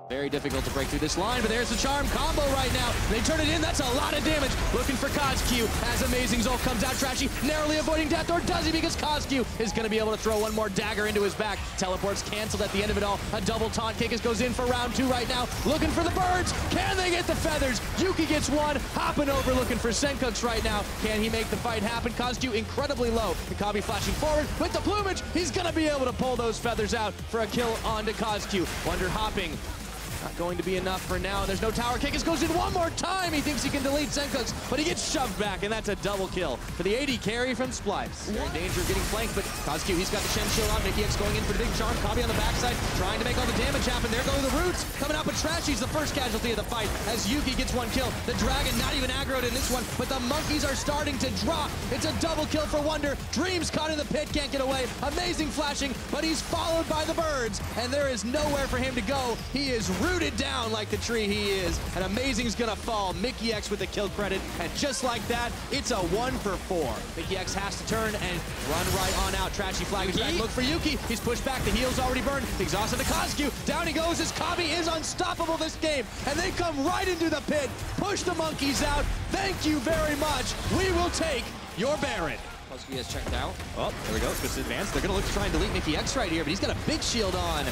Very difficult to break through this line, but there's the charm combo right now. They turn it in, that's a lot of damage. Looking for Kozq as Amazing Zolt comes out. Trashy narrowly avoiding death, or does he? Because Kozq is going to be able to throw one more dagger into his back. Teleports canceled at the end of it all. A double taunt. Kikis goes in for round 2 right now. Looking for the birds. Can they get the feathers? Yuki gets one. Hopping over looking for Senkux right now. Can he make the fight happen? Kozq incredibly low. Kabi flashing forward with the plumage. He's going to be able to pull those feathers out for a kill onto Kozq. Wonder hopping. Not going to be enough for now. There's no tower. Kikis goes in one more time. He thinks he can delete Senkux, but he gets shoved back, and that's a double kill for the AD carry from Splice. They're in danger of getting flanked, but Kozq, he's got the Shen shield on. Mickey X going in for the big charm. Kabi on the backside, trying to make all the damage happen. There go the roots. Coming out, but Trashy's the first casualty of the fight as Yuki gets one kill. The Dragon not even aggroed in this one, but the monkeys are starting to drop. It's a double kill for Wonder. Dreams caught in the pit, can't get away. Amazing flashing, but he's followed by the birds, and there is nowhere for him to go. He is rooted down like the tree he is, and Amazing's gonna fall. Mickey X with the kill credit, and just like that, it's a 1 for 4. Mickey X has to turn and run right on out. Trashy flag drag. Look for Yuki. He's pushed back. The heel's already burned. Exhausted to Kozq. Down he goes as Kabi is unstoppable this game, and they come right into the pit. Push the monkeys out. Thank you very much. We will take your Baron. Kozq has checked out. Oh, there we go. Twisted advance. They're gonna look to try and delete Mickey X right here, but he's got a big shield on.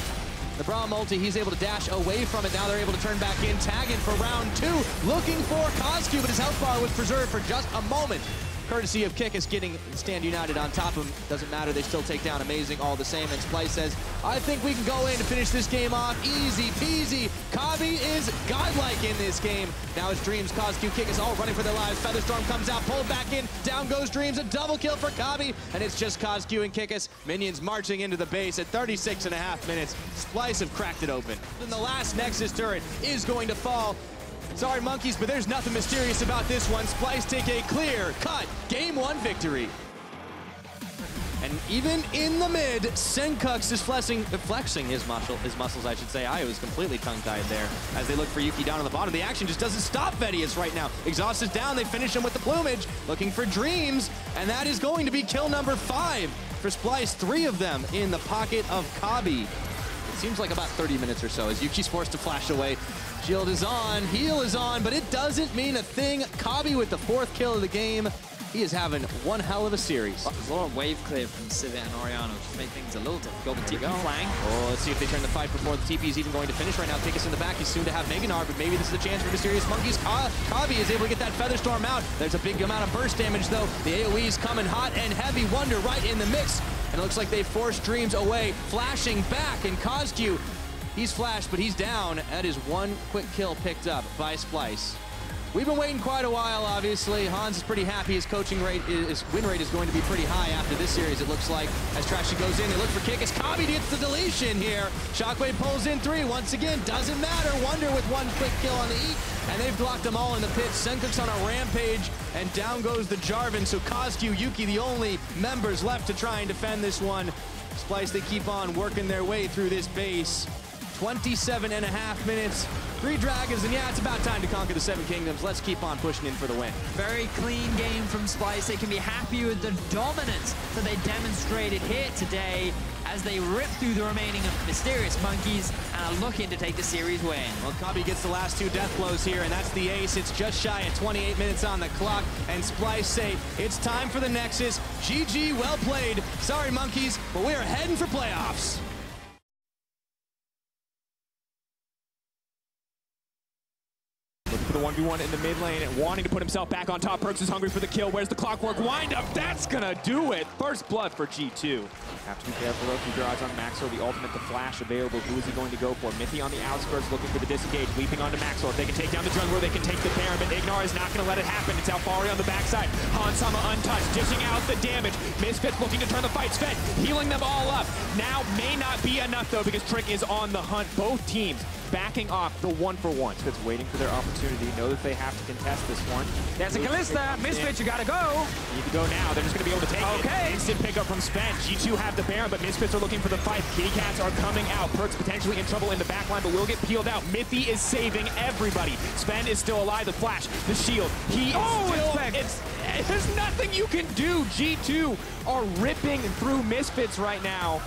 The Braum ulti, he's able to dash away from it. Now they're able to turn back in. Tagging for round 2. Looking for Kozq, but his health bar was preserved for just a moment. Courtesy of Kikis getting Stand United on top of him. Doesn't matter, they still take down Amazing all the same. And Splice says, I think we can go in and finish this game off easy peasy. Kabi is godlike in this game. Now it's Dreams, Kozq, Kikis all running for their lives. Featherstorm comes out, pulled back in. Down goes Dreams, a double kill for Kabi. And it's just Kozq and Kikis. Minions marching into the base at 36.5 minutes. Splice have cracked it open. And the last Nexus turret is going to fall. Sorry, monkeys, but there's nothing mysterious about this one. Splice take a clear-cut Game 1 victory. And even in the mid, Senkux is flexing his muscles, I should say. I was completely tongue-tied there as they look for Yuki down on the bottom. The action just doesn't stop Vedius right now. Exhaust is down. They finish him with the plumage, looking for Dreams, and that is going to be kill number 5 for Splice. 3 of them in the pocket of Kabi. It seems like about 30 minutes or so as Yuki's forced to flash away. Shield is on, heal is on, but it doesn't mean a thing. Kabi with the 4th kill of the game. He is having one hell of a series. There's a lot of wave clear from Civet and Oriana, which made things a little difficult. The TP flying. Oh, let's see if they turn the fight before the TP is even going to finish right now. Kikis in the back. He's soon to have Meganar, but maybe this is a chance for Mysterious Monkeys. Kabi is able to get that Featherstorm out. There's a big amount of burst damage, though. The AoE's coming hot and heavy. Wonder right in the mix. And it looks like they forced Dreams away. Flashing back, and Kozq, he's flashed, but he's down. That is 1 quick kill picked up by Splice. We've been waiting quite a while, obviously. Hans is pretty happy. His coaching rate, his win rate is going to be pretty high after this series, it looks like. As Trashy goes in, they look for Kikis. Kabi gets the deletion here. Shockwave pulls in 3. Once again, doesn't matter. Wonder with 1 quick kill on the eat. And they've blocked them all in the pit. Senkux on a rampage, and down goes the Jarvan. So Kozq, Yuki, the only members left to try and defend this one. Splice, they keep on working their way through this base. 27.5 minutes. 3 dragons, and yeah, it's about time to conquer the 7 kingdoms. Let's keep on pushing in for the win. Very clean game from Splice. They can be happy with the dominance that they demonstrated here today as they rip through the remaining Mysterious Monkeys and are looking to take the series win. Well, Kabi gets the last 2 death blows here, and that's the ace. It's just shy of 28 minutes on the clock, and Splice say it's time for the Nexus. GG, well played. Sorry, monkeys, but we are heading for playoffs. the 1v1 in the mid lane and wanting to put himself back on top. Perks is hungry for the kill. Where's the clockwork wind up? That's gonna do it. First blood for G2. Have to be careful though. Keep your eyes on Maxor. The ultimate, the flash available. Who is he going to go for? Mithy on the outskirts looking for the disengage. Leaping onto Maxor. If they can take down the jungler, they can take the Baron, but Ignar is not gonna let it happen. It's Alfari on the backside. Hansama untouched, dishing out the damage. Misfits looking to turn the fight. Sven healing them all up. Now may not be enough though because Trick is on the hunt. Both teams backing off the 1-for-1. Misfits waiting for their opportunity. Know that they have to contest this one. There's a Kalista. Misfits, you gotta go. Need to go now. They're just gonna be able to take it. Instant pickup from Sven. G2 have the Baron, but Misfits are looking for the fight. Kitty Cats are coming out. Perks potentially in trouble in the backline, but will get peeled out. Mithy is saving everybody. Sven is still alive. The flash, the shield. He is still... There's nothing you can do. G2 are ripping through Misfits right now.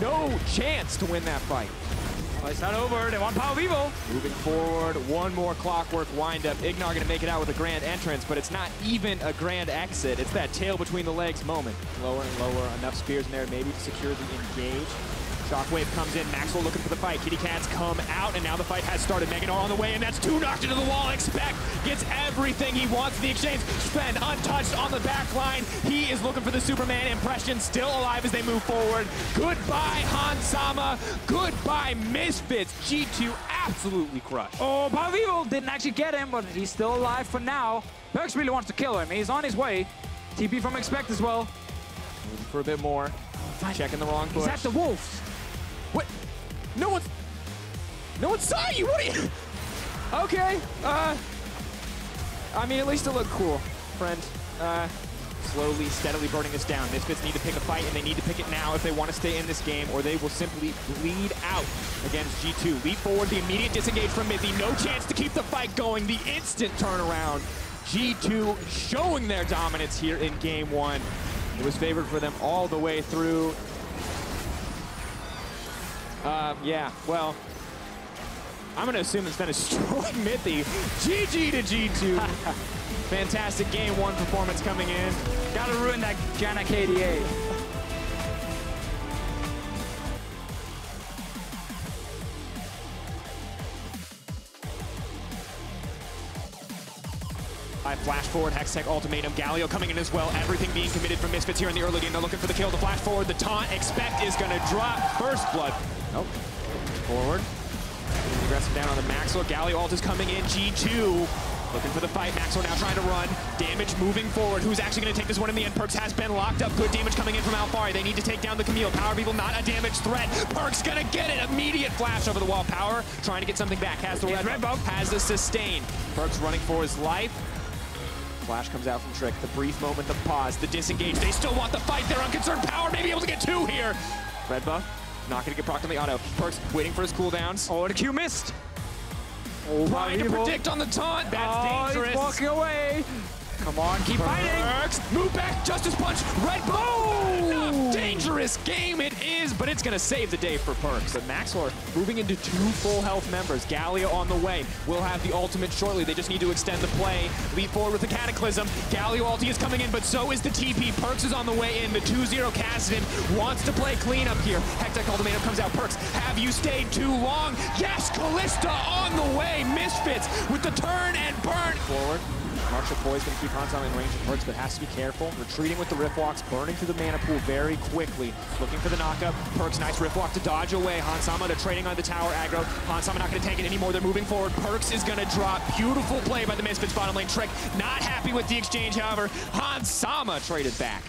No chance to win that fight. Well, it's not over. They want Power Vivo. Moving forward, one more clockwork windup. Ignar gonna make it out with a grand entrance, but it's not even a grand exit. It's that tail between the legs moment. Lower and lower, enough spears in there maybe to secure the engage. Shockwave comes in, Maxwell looking for the fight. Kitty Cats come out, and now the fight has started. Meganar on the way, and that's two knocked into the wall. Expect gets everything he wants in the exchange. Sven untouched on the back line. He is looking for the Superman impression, still alive as they move forward. Goodbye, Hansama. Goodbye, Misfits. G2 absolutely crushed. Oh, Power Vivo didn't actually get him, but he's still alive for now. Perks really wants to kill him. He's on his way. TP from Expect as well. Moving for a bit more. Checking the wrong push. He's at the Wolves. What? No one saw you. What are you? Okay. I mean, at least it looked cool, friend. Slowly, steadily burning this down. Misfits need to pick a fight, and they need to pick it now if they want to stay in this game, or they will simply bleed out against G2. Leap forward, the immediate disengage from Mithy. No chance to keep the fight going. The instant turnaround. G2 showing their dominance here in game one. It was favored for them all the way through. Yeah, well, I'm going to assume it's been a destroyed Mithy. GG to G2. Fantastic game one performance coming in. Gotta ruin that Janna KDA. I flash forward, Hextech ultimatum, Galio coming in as well. Everything being committed from Misfits here in the early game. They're looking for the kill, the flash forward, the taunt. Expect is going to drop. First blood. Nope. Forward. Aggressive down on the Maxwell. Galio ult is coming in. G2 looking for the fight. Maxwell now trying to run. Damage moving forward. Who's actually going to take this one in the end? Perks has been locked up. Good damage coming in from Alfari. They need to take down the Camille. Power People not a damage threat. Perks going to get it. Immediate flash over the wall. Power trying to get something back. Has the red buff. Has the sustain. Perks running for his life. Flash comes out from Trick. The brief moment, the pause, the disengage. They still want the fight. They're unconcerned. Power may be able to get two here. Red buff. Not going to get procced on the auto. Perks waiting for his cooldowns. Oh, the Q missed. Oh, trying to predict on the taunt. That's dangerous. He's walking away. Come on, keep fighting. Perks, move back, Justice Punch, Red Bull. Dangerous game it is, but it's gonna save the day for Perks. But Maxor moving into two full health members. Galio on the way. Will have the ultimate shortly. They just need to extend the play. Leap forward with the Cataclysm. Galio ulti is coming in, but so is the TP. Perks is on the way in. The 2-0 Kassadin wants to play clean up here. Hectech ultimatum comes out. Perks, have you stayed too long? Yes, Callista on the way. Misfits with the turn and burn. Forward. Marshall Boy's going to keep Hansama in range of Perks, but has to be careful. Retreating with the Rift Walks, burning through the mana pool very quickly. Looking for the knockup. Perks, nice Rift Walk to dodge away. Hansama, they're trading on the tower aggro. Hansama not going to take it anymore. They're moving forward. Perks is going to drop. Beautiful play by the Misfits bottom lane. Trick not happy with the exchange, however. Hansama traded back.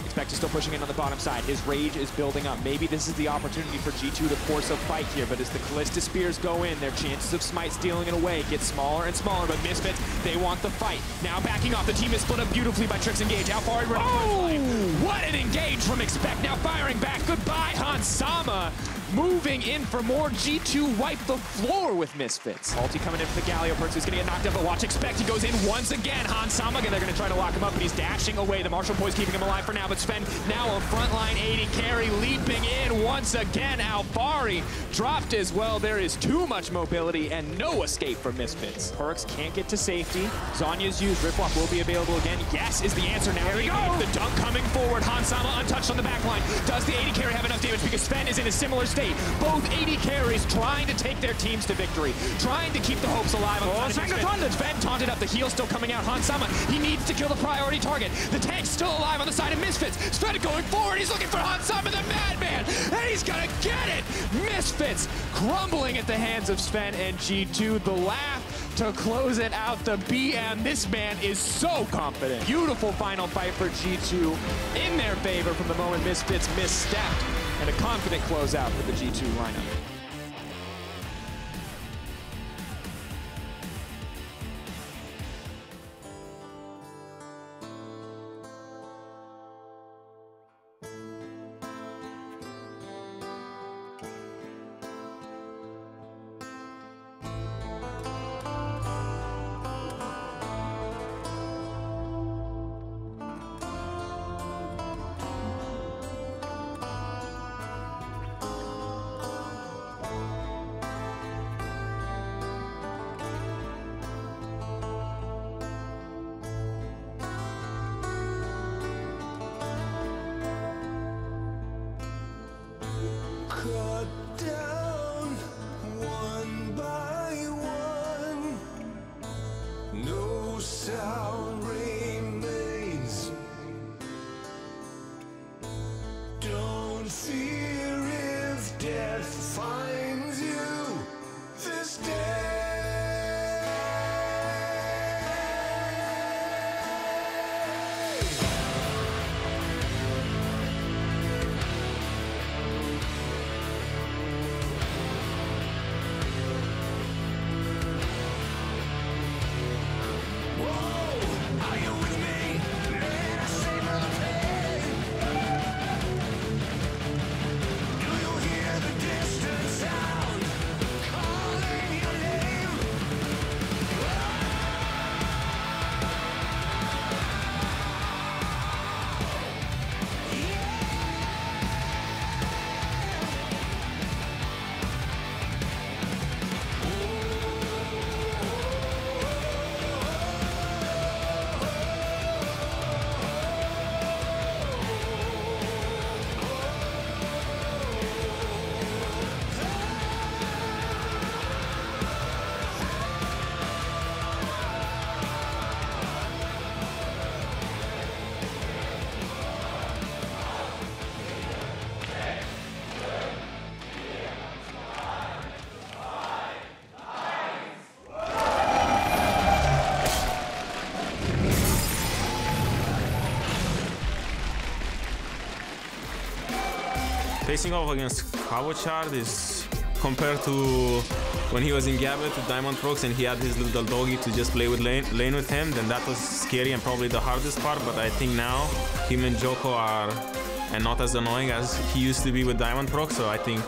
Expect is still pushing in on the bottom side. His rage is building up. Maybe this is the opportunity for G2 to force a fight here, but as the Callista Spears go in, their chances of Smite stealing it away get smaller and smaller, but Misfits, they want the fight. Now backing off, the team is split up beautifully by Trick's engage. How far what an engage from Expect, now firing back. Goodbye, Hansama. Moving in for more. G2 wipe the floor with Misfits. Ulti coming in for the Galio. Perks is going to get knocked up, but watch Expect. He goes in once again. Hansama, they're going to try to lock him up, but he's dashing away. The Marshall Boy's keeping him alive for now, but Sven now a frontline AD carry, leaping in once again. Alfari dropped as well. There is too much mobility and no escape for Misfits. Perks can't get to safety. Zonya's used. Riftwalk will be available again. Yes is the answer now. Here we go. The dunk coming forward. Hansama untouched on the back line. Does the AD carry have enough damage? Because Sven is in a similar state. rotate. Both AD carries trying to take their teams to victory, trying to keep the hopes alive. Sven taunted up, the heal still coming out. Hansama, he needs to kill the priority target. The tank's still alive on the side of Misfits. Sven going forward, he's looking for Hansama, the madman, and he's gonna get it! Misfits crumbling at the hands of Sven and G2. The laugh to close it out, the BM. This man is so confident. Beautiful final fight for G2 in their favor from the moment Misfits misstepped, and a confident closeout for the G2 lineup. Cut down one by one, no sound remains. Don't fear if death finds you this day. Facing off against ROCCAT is compared to when he was in Gambit with Diamond Prox and he had his little doggy to just play with lane with him, then that was scary and probably the hardest part. But I think now him and Joko are not as annoying as he used to be with Diamond Prox, so I think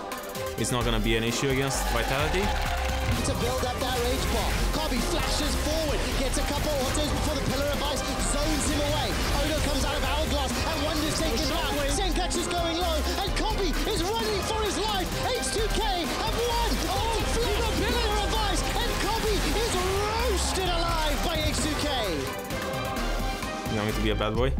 it's not going to be an issue against Vitality. To build up that rage bar. Kobe flashes forward, gets a couple autos before the Pillar of Ice zones him away. Odo comes out of Hourglass and Wonder's taken down. Senkax is going low and Kobe is running for his life. H2K have won. Oh, the Pillar of Ice and Kobe is roasted alive by H2K. You want me to be a bad boy?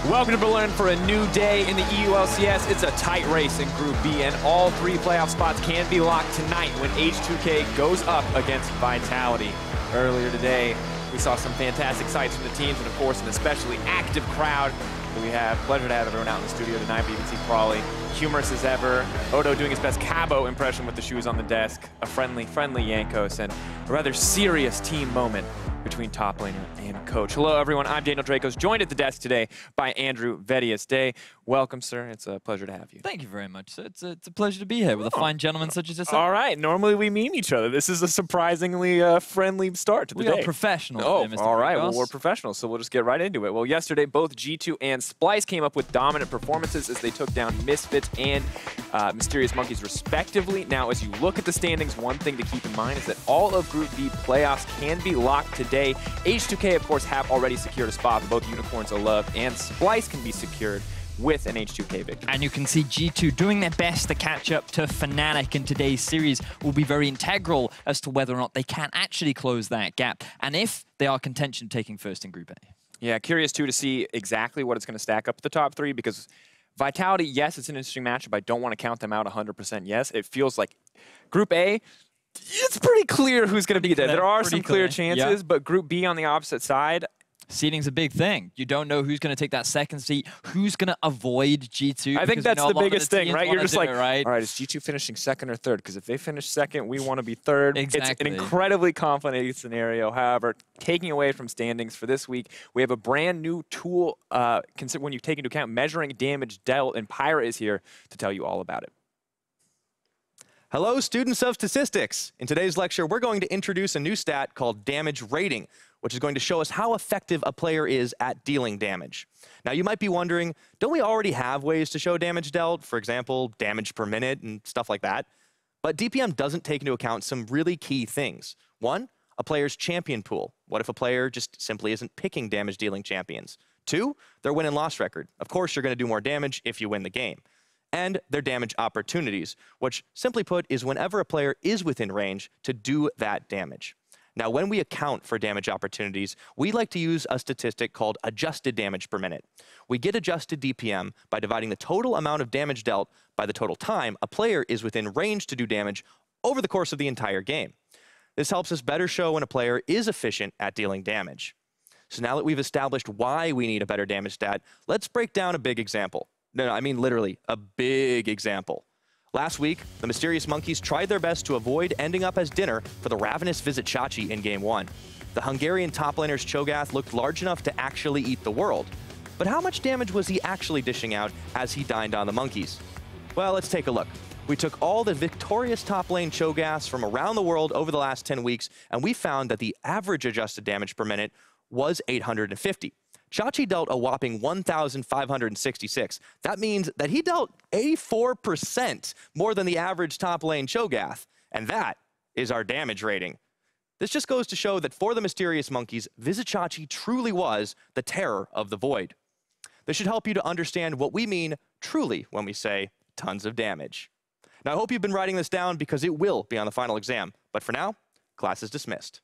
Welcome to Berlin for a new day in the EU LCS. It's a tight race in Group B, and all 3 playoff spots can be locked tonight when H2K goes up against Vitality. Earlier today, we saw some fantastic sights from the teams, and of course, an especially active crowd. We have pleasure to have everyone out in the studio tonight. We even see Crawley, humorous as ever. Odo doing his best Cabo impression with the shoes on the desk. A friendly Yankos, and a rather serious team moment between top laner and coach. Hello, everyone. I'm Daniel Dracos, joined at the desk today by Andrew Vedius Day. Welcome, sir. It's a pleasure to have you. Thank you very much, sir. It's a pleasure to be here with a fine gentleman such as yourself. All right. Normally we meet each other. This is a surprisingly friendly start to the day. We are professionals. Oh, there, Mr. all right. Dracos. Well, we're professionals, so we'll just get right into it. Well, yesterday, both G2 and Splice came up with dominant performances as they took down Misfits and Mysterious Monkeys respectively. Now, as you look at the standings, one thing to keep in mind is that all of Group B playoffs can be locked today. H2K, of course, have already secured a spot for both Unicorns of Love and Splice can be secured with an H2K victory. And you can see G2 doing their best to catch up to Fnatic in today's series will be very integral as to whether or not they can actually close that gap, and if they are contention taking first in Group A. Yeah, curious too to see exactly what it's going to stack up to the top three, because Vitality, yes, it's an interesting matchup. I don't want to count them out 100%. Yes, it feels like Group A, it's pretty clear who's going to be there. There are some clear chances, but Group B on the opposite side, seeding's a big thing. You don't know who's going to take that second seat, who's going to avoid G2. I think that's the biggest thing, right? You're just like, right? All right, is G2 finishing second or third? Because if they finish second, we want to be third. Exactly. It's an incredibly complicated scenario. However, taking away from standings for this week, we have a brand new tool when you take into account measuring damage dealt, and Pyra is here to tell you all about it. Hello, students of statistics. In today's lecture, we're going to introduce a new stat called damage rating, which is going to show us how effective a player is at dealing damage. Now, you might be wondering, don't we already have ways to show damage dealt? For example, damage per minute and stuff like that. But DPM doesn't take into account some really key things. One, a player's champion pool. What if a player just simply isn't picking damage dealing champions? Two, their win and loss record. Of course, you're going to do more damage if you win the game. And their damage opportunities, which simply put is whenever a player is within range to do that damage. Now, when we account for damage opportunities, we like to use a statistic called adjusted damage per minute. We get adjusted DPM by dividing the total amount of damage dealt by the total time a player is within range to do damage over the course of the entire game. This helps us better show when a player is efficient at dealing damage. So now that we've established why we need a better damage stat, let's break down a big example. No, I mean literally a big example. Last week, the Mysterious Monkeys tried their best to avoid ending up as dinner for the ravenous VIT Chachi in Game 1. The Hungarian top laner's Cho'Gath looked large enough to actually eat the world. But how much damage was he actually dishing out as he dined on the Monkeys? Well, let's take a look. We took all the victorious top lane Cho'Gaths from around the world over the last 10 weeks, and we found that the average adjusted damage per minute was 850. Chachi dealt a whopping 1,566. That means that he dealt 84% more than the average top lane Cho'Gath. And that is our damage rating. This just goes to show that for the Mysterious Monkeys, VIT Chachi truly was the terror of the Void. This should help you to understand what we mean truly when we say tons of damage. Now, I hope you've been writing this down because it will be on the final exam. But for now, class is dismissed.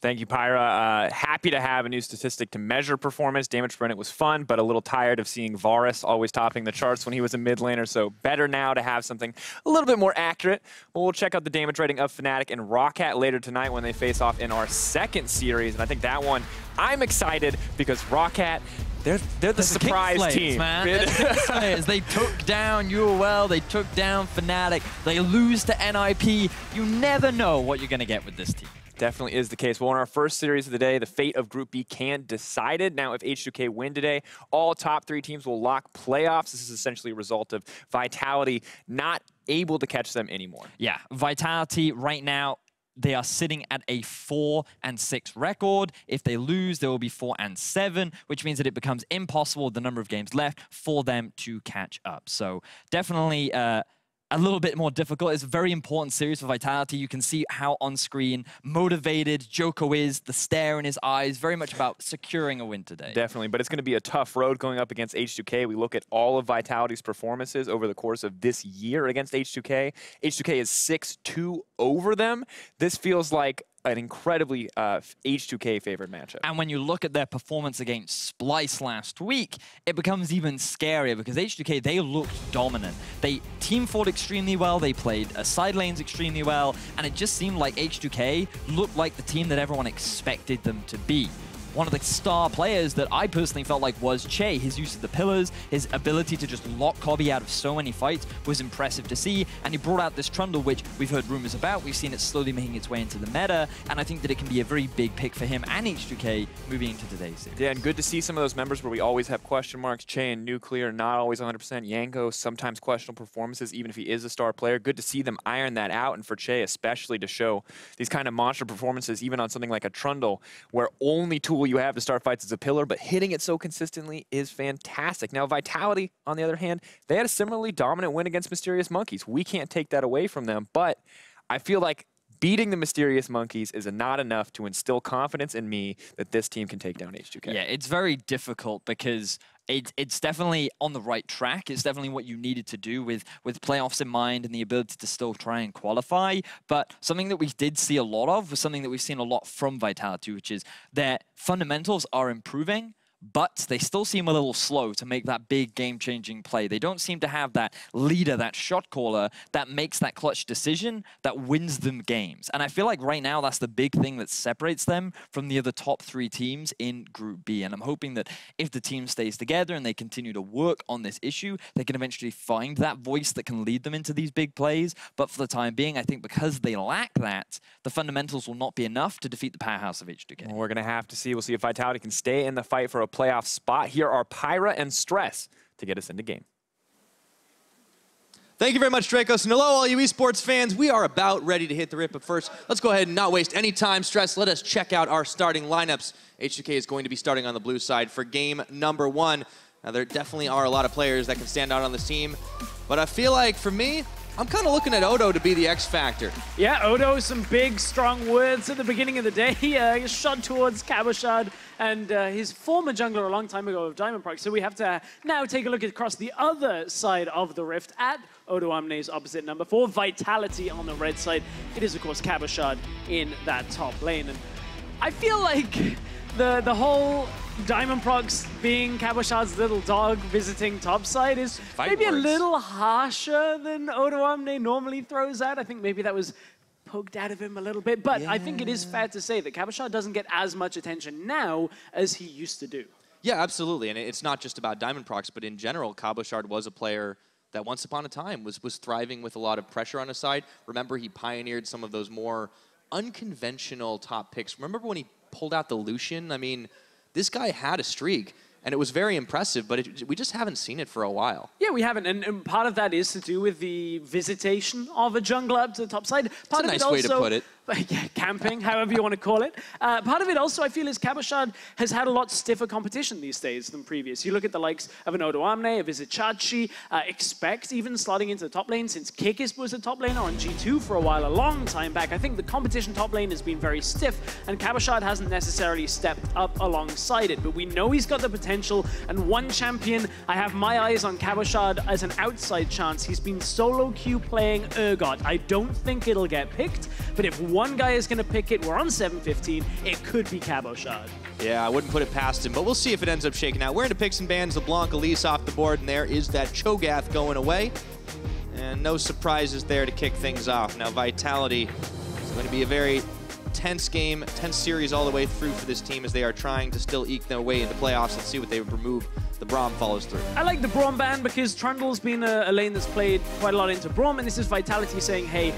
Thank you, Pyra. Happy to have a new statistic to measure performance. Damage per minute was fun, but a little tired of seeing Varus always topping the charts when he was a mid laner, so better now to have something a little bit more accurate. Well, we'll check out the damage rating of Fnatic and ROCCAT later tonight when they face off in our second series, and I think that one, I'm excited because ROCCAT, they're the surprise team. Man. They took down UOL, they took down Fnatic, they lose to NIP. You never know what you're going to get with this team. Definitely is the case. Well, in our first series of the day, the fate of Group B can decided. Now, if H2K win today, all top three teams will lock playoffs. This is essentially a result of Vitality not able to catch them anymore. Yeah, Vitality right now, they are sitting at a 4-6 record. If they lose, they will be 4-7, which means that it becomes impossible with the number of games left for them to catch up. So definitely a little bit more difficult. It's a very important series for Vitality. You can see how on-screen motivated Joko is, the stare in his eyes, very much about securing a win today. Definitely, but it's going to be a tough road going up against H2K. We look at all of Vitality's performances over the course of this year against H2K. H2K is 6-2 over them. This feels like an incredibly H2K favored matchup. And when you look at their performance against Splice last week, it becomes even scarier because H2K, they looked dominant. They team fought extremely well, they played side lanes extremely well, and it just seemed like H2K looked like the team that everyone expected them to be. One of the star players that I personally felt like was Che. His use of the pillars, his ability to just lock Kobbe out of so many fights was impressive to see, and he brought out this Trundle, which we've heard rumors about. We've seen it slowly making its way into the meta, and I think that it can be a very big pick for him and H2K moving into today's series. Yeah, and good to see some of those members where we always have question marks. Che and Nuclear, not always 100%. Yanko, sometimes questionable performances, even if he is a star player. Good to see them iron that out, and for Che especially to show these kind of monster performances, even on something like a Trundle, where only tool you have to start fights as a pillar, but hitting it so consistently is fantastic. Now, Vitality, on the other hand, they had a similarly dominant win against Mysterious Monkeys. We can't take that away from them, but I feel like beating the Mysterious Monkeys is not enough to instill confidence in me that this team can take down H2K. Yeah, it's very difficult because it's definitely on the right track. It's definitely what you needed to do with playoffs in mind and the ability to still try and qualify. But something that we did see a lot of was something that we've seen a lot from Vitality, which is their fundamentals are improving, but they still seem a little slow to make that big game-changing play. They don't seem to have that leader, that shot caller, that makes that clutch decision that wins them games. And I feel like right now that's the big thing that separates them from the other top 3 teams in Group B. And I'm hoping that if the team stays together and they continue to work on this issue, they can eventually find that voice that can lead them into these big plays. But for the time being, I think because they lack that, the fundamentals will not be enough to defeat the powerhouse of H2K. Well, we're going to have to see. We'll see if Vitality can stay in the fight for a playoff spot. Here are Pyra and Stress to get us into game. Thank you very much, Dracos. And hello, all you esports fans. We are about ready to hit the rip, but first, let's go ahead and not waste any time. Stress, let us check out our starting lineups. H2K is going to be starting on the blue side for game number 1. Now, there definitely are a lot of players that can stand out on this team, but I feel like, for me, I'm kind of looking at Odo to be the X factor. Yeah, Odo, some big, strong words at the beginning of the day. He shot towards Cabochard and his former jungler a long time ago of Diamond Proc. So we have to now take a look across the other side of the rift at Odo Amne's opposite number 4, Vitality on the red side. It is, of course, Cabochard in that top lane. And I feel like the whole Diamond Procs being Cabochard's little dog visiting topside is maybe a little harsher than Odo Amne normally throws out. I think maybe that was poked out of him a little bit, but I think it is fair to say that Cabochard doesn't get as much attention now as he used to do. Yeah, absolutely, and it's not just about Diamond Procs, but in general, Cabochard was a player that once upon a time was thriving with a lot of pressure on his side. Remember, he pioneered some of those more unconventional top picks. Remember when he pulled out the Lucian? I mean, this guy had a streak, and it was very impressive, but we just haven't seen it for a while. Yeah, we haven't, and part of that is to do with the visitation of a jungler up to the top side. Part That's a nice way to put it. Yeah, camping, however you want to call it. Part of it also, I feel, is Cabochard has had a lot stiffer competition these days than previous. You look at the likes of an Odo Amne, a Vizicachi, Expect even slotting into the top lane since Kikis was a top laner on G2 for a while, a long time back. I think the competition top lane has been very stiff, and Cabochard hasn't necessarily stepped up alongside it. But we know he's got the potential, and one champion, I have my eyes on Cabochard as an outside chance. He's been solo queue playing Urgot. I don't think it'll get picked, but if one guy is going to pick it, we're on 7-15, it could be Cabochard. Yeah, I wouldn't put it past him, but we'll see if it ends up shaking out. We're into picks and bans, LeBlanc, Elise off the board, and there is that Cho'Gath going away. And no surprises there to kick things off. Now, Vitality is going to be a very tense game, tense series all the way through for this team as they are trying to still eke their way into playoffs. Let's see what they remove. The Braum follows through. I like the Braum ban because Trundle's been a lane that's played quite a lot into Braum, and this is Vitality saying, hey,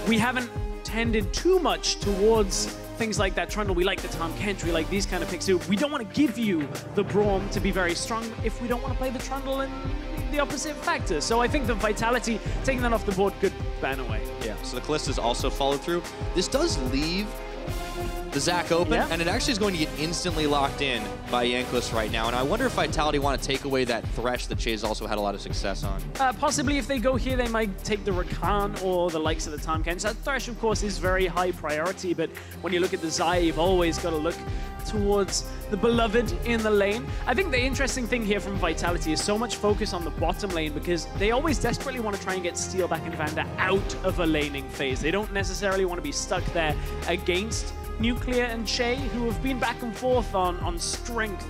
we haven't tended too much towards things like that Trundle. We like the Tom Kent, we like these kind of picks. So we don't want to give you the Braum to be very strong if we don't want to play the Trundle and the opposite factor. So I think the Vitality, taking that off the board, good ban away. Yeah, so the Callistas also followed through. This does leave the Zac open, and it actually is going to get instantly locked in by Yankless right now. And I wonder if Vitality want to take away that Thresh that Chase also had a lot of success on. Possibly if they go here, they might take the Rakan or the likes of the Tahm Kench. That Thresh, of course, is very high priority, but when you look at the Zai, you've always got to look towards the beloved in the lane. I think the interesting thing here from Vitality is so much focus on the bottom lane because they always desperately want to try and get Steelback and Vander out of a laning phase. They don't necessarily want to be stuck there against Nuclear and Che, who have been back and forth on strength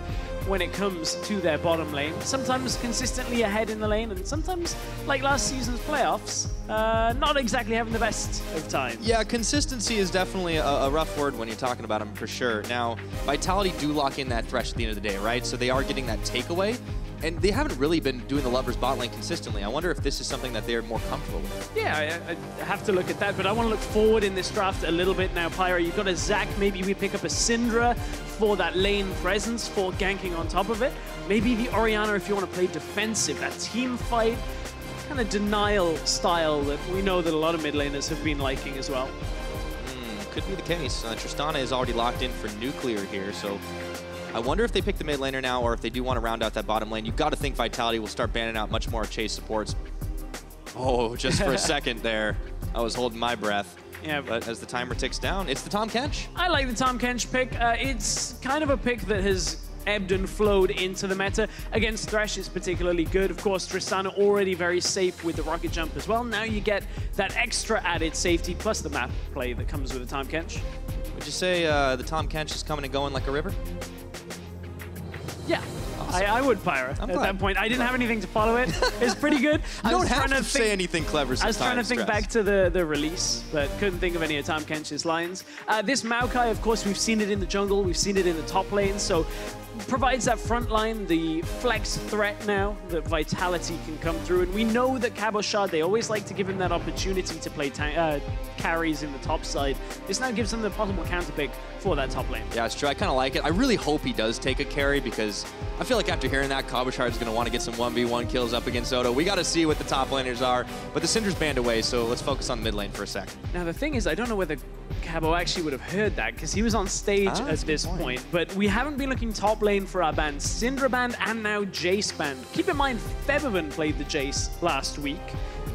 when it comes to their bottom lane. Sometimes consistently ahead in the lane, and sometimes, like last season's playoffs, not exactly having the best of times. Yeah, consistency is definitely a rough word when you're talking about them, for sure. Now, Vitality do lock in that Thresh at the end of the day, right? So they are getting that takeaway, and they haven't really been doing the Lovers bot lane consistently. I wonder if this is something that they're more comfortable with. Yeah, I have to look at that, but I want to look forward in this draft a little bit now, Pyra. You've got a Zac, maybe we pick up a Syndra for that lane presence, for ganking on top of it. Maybe the Orianna if you want to play defensive, that team fight, kind of denial style that we know that a lot of mid laners have been liking as well. Could be the case. Tristana is already locked in for Nuclear here, so I wonder if they pick the mid laner now or if they do want to round out that bottom lane. You've got to think Vitality will start banning out much more Chase supports. Oh, just for a second there. I was holding my breath. Yeah, but as the timer ticks down, it's the Tahm Kench. I like the Tahm Kench pick. It's kind of a pick that has ebbed and flowed into the meta. Against Thresh, it's particularly good. Of course, Tristana already very safe with the rocket jump as well. Now you get that extra added safety plus the map play that comes with the Tahm Kench. Would you say the Tahm Kench is coming and going like a river? Yeah. Awesome. I would Pyra at that point. I didn't have anything to follow it. It's pretty good. You don't have to say anything clever sometimes. I was trying to think back to the release, but couldn't think of any of Tahm Kench's lines. This Maokai, of course, we've seen it in the jungle. We've seen it in the top lane. So provides that front line, the flex threat now that Vitality can come through. And we know that Cabochard, they always like to give him that opportunity to play carries in the top side. This now gives them the possible counter pick for that top lane. Yeah, it's true. I kind of like it. I really hope he does take a carry because I feel like after hearing that, Cabochard's going to want to get some 1v1 kills up against Odo. We got to see what the top laners are, but the Syndra's banned away, so let's focus on the mid lane for a second. Now, the thing is, I don't know whether Cabo actually would have heard that because he was on stage at this point, but we haven't been looking top lane for our band. Syndra band and now Jace band. Keep in mind, Febiven played the Jace last week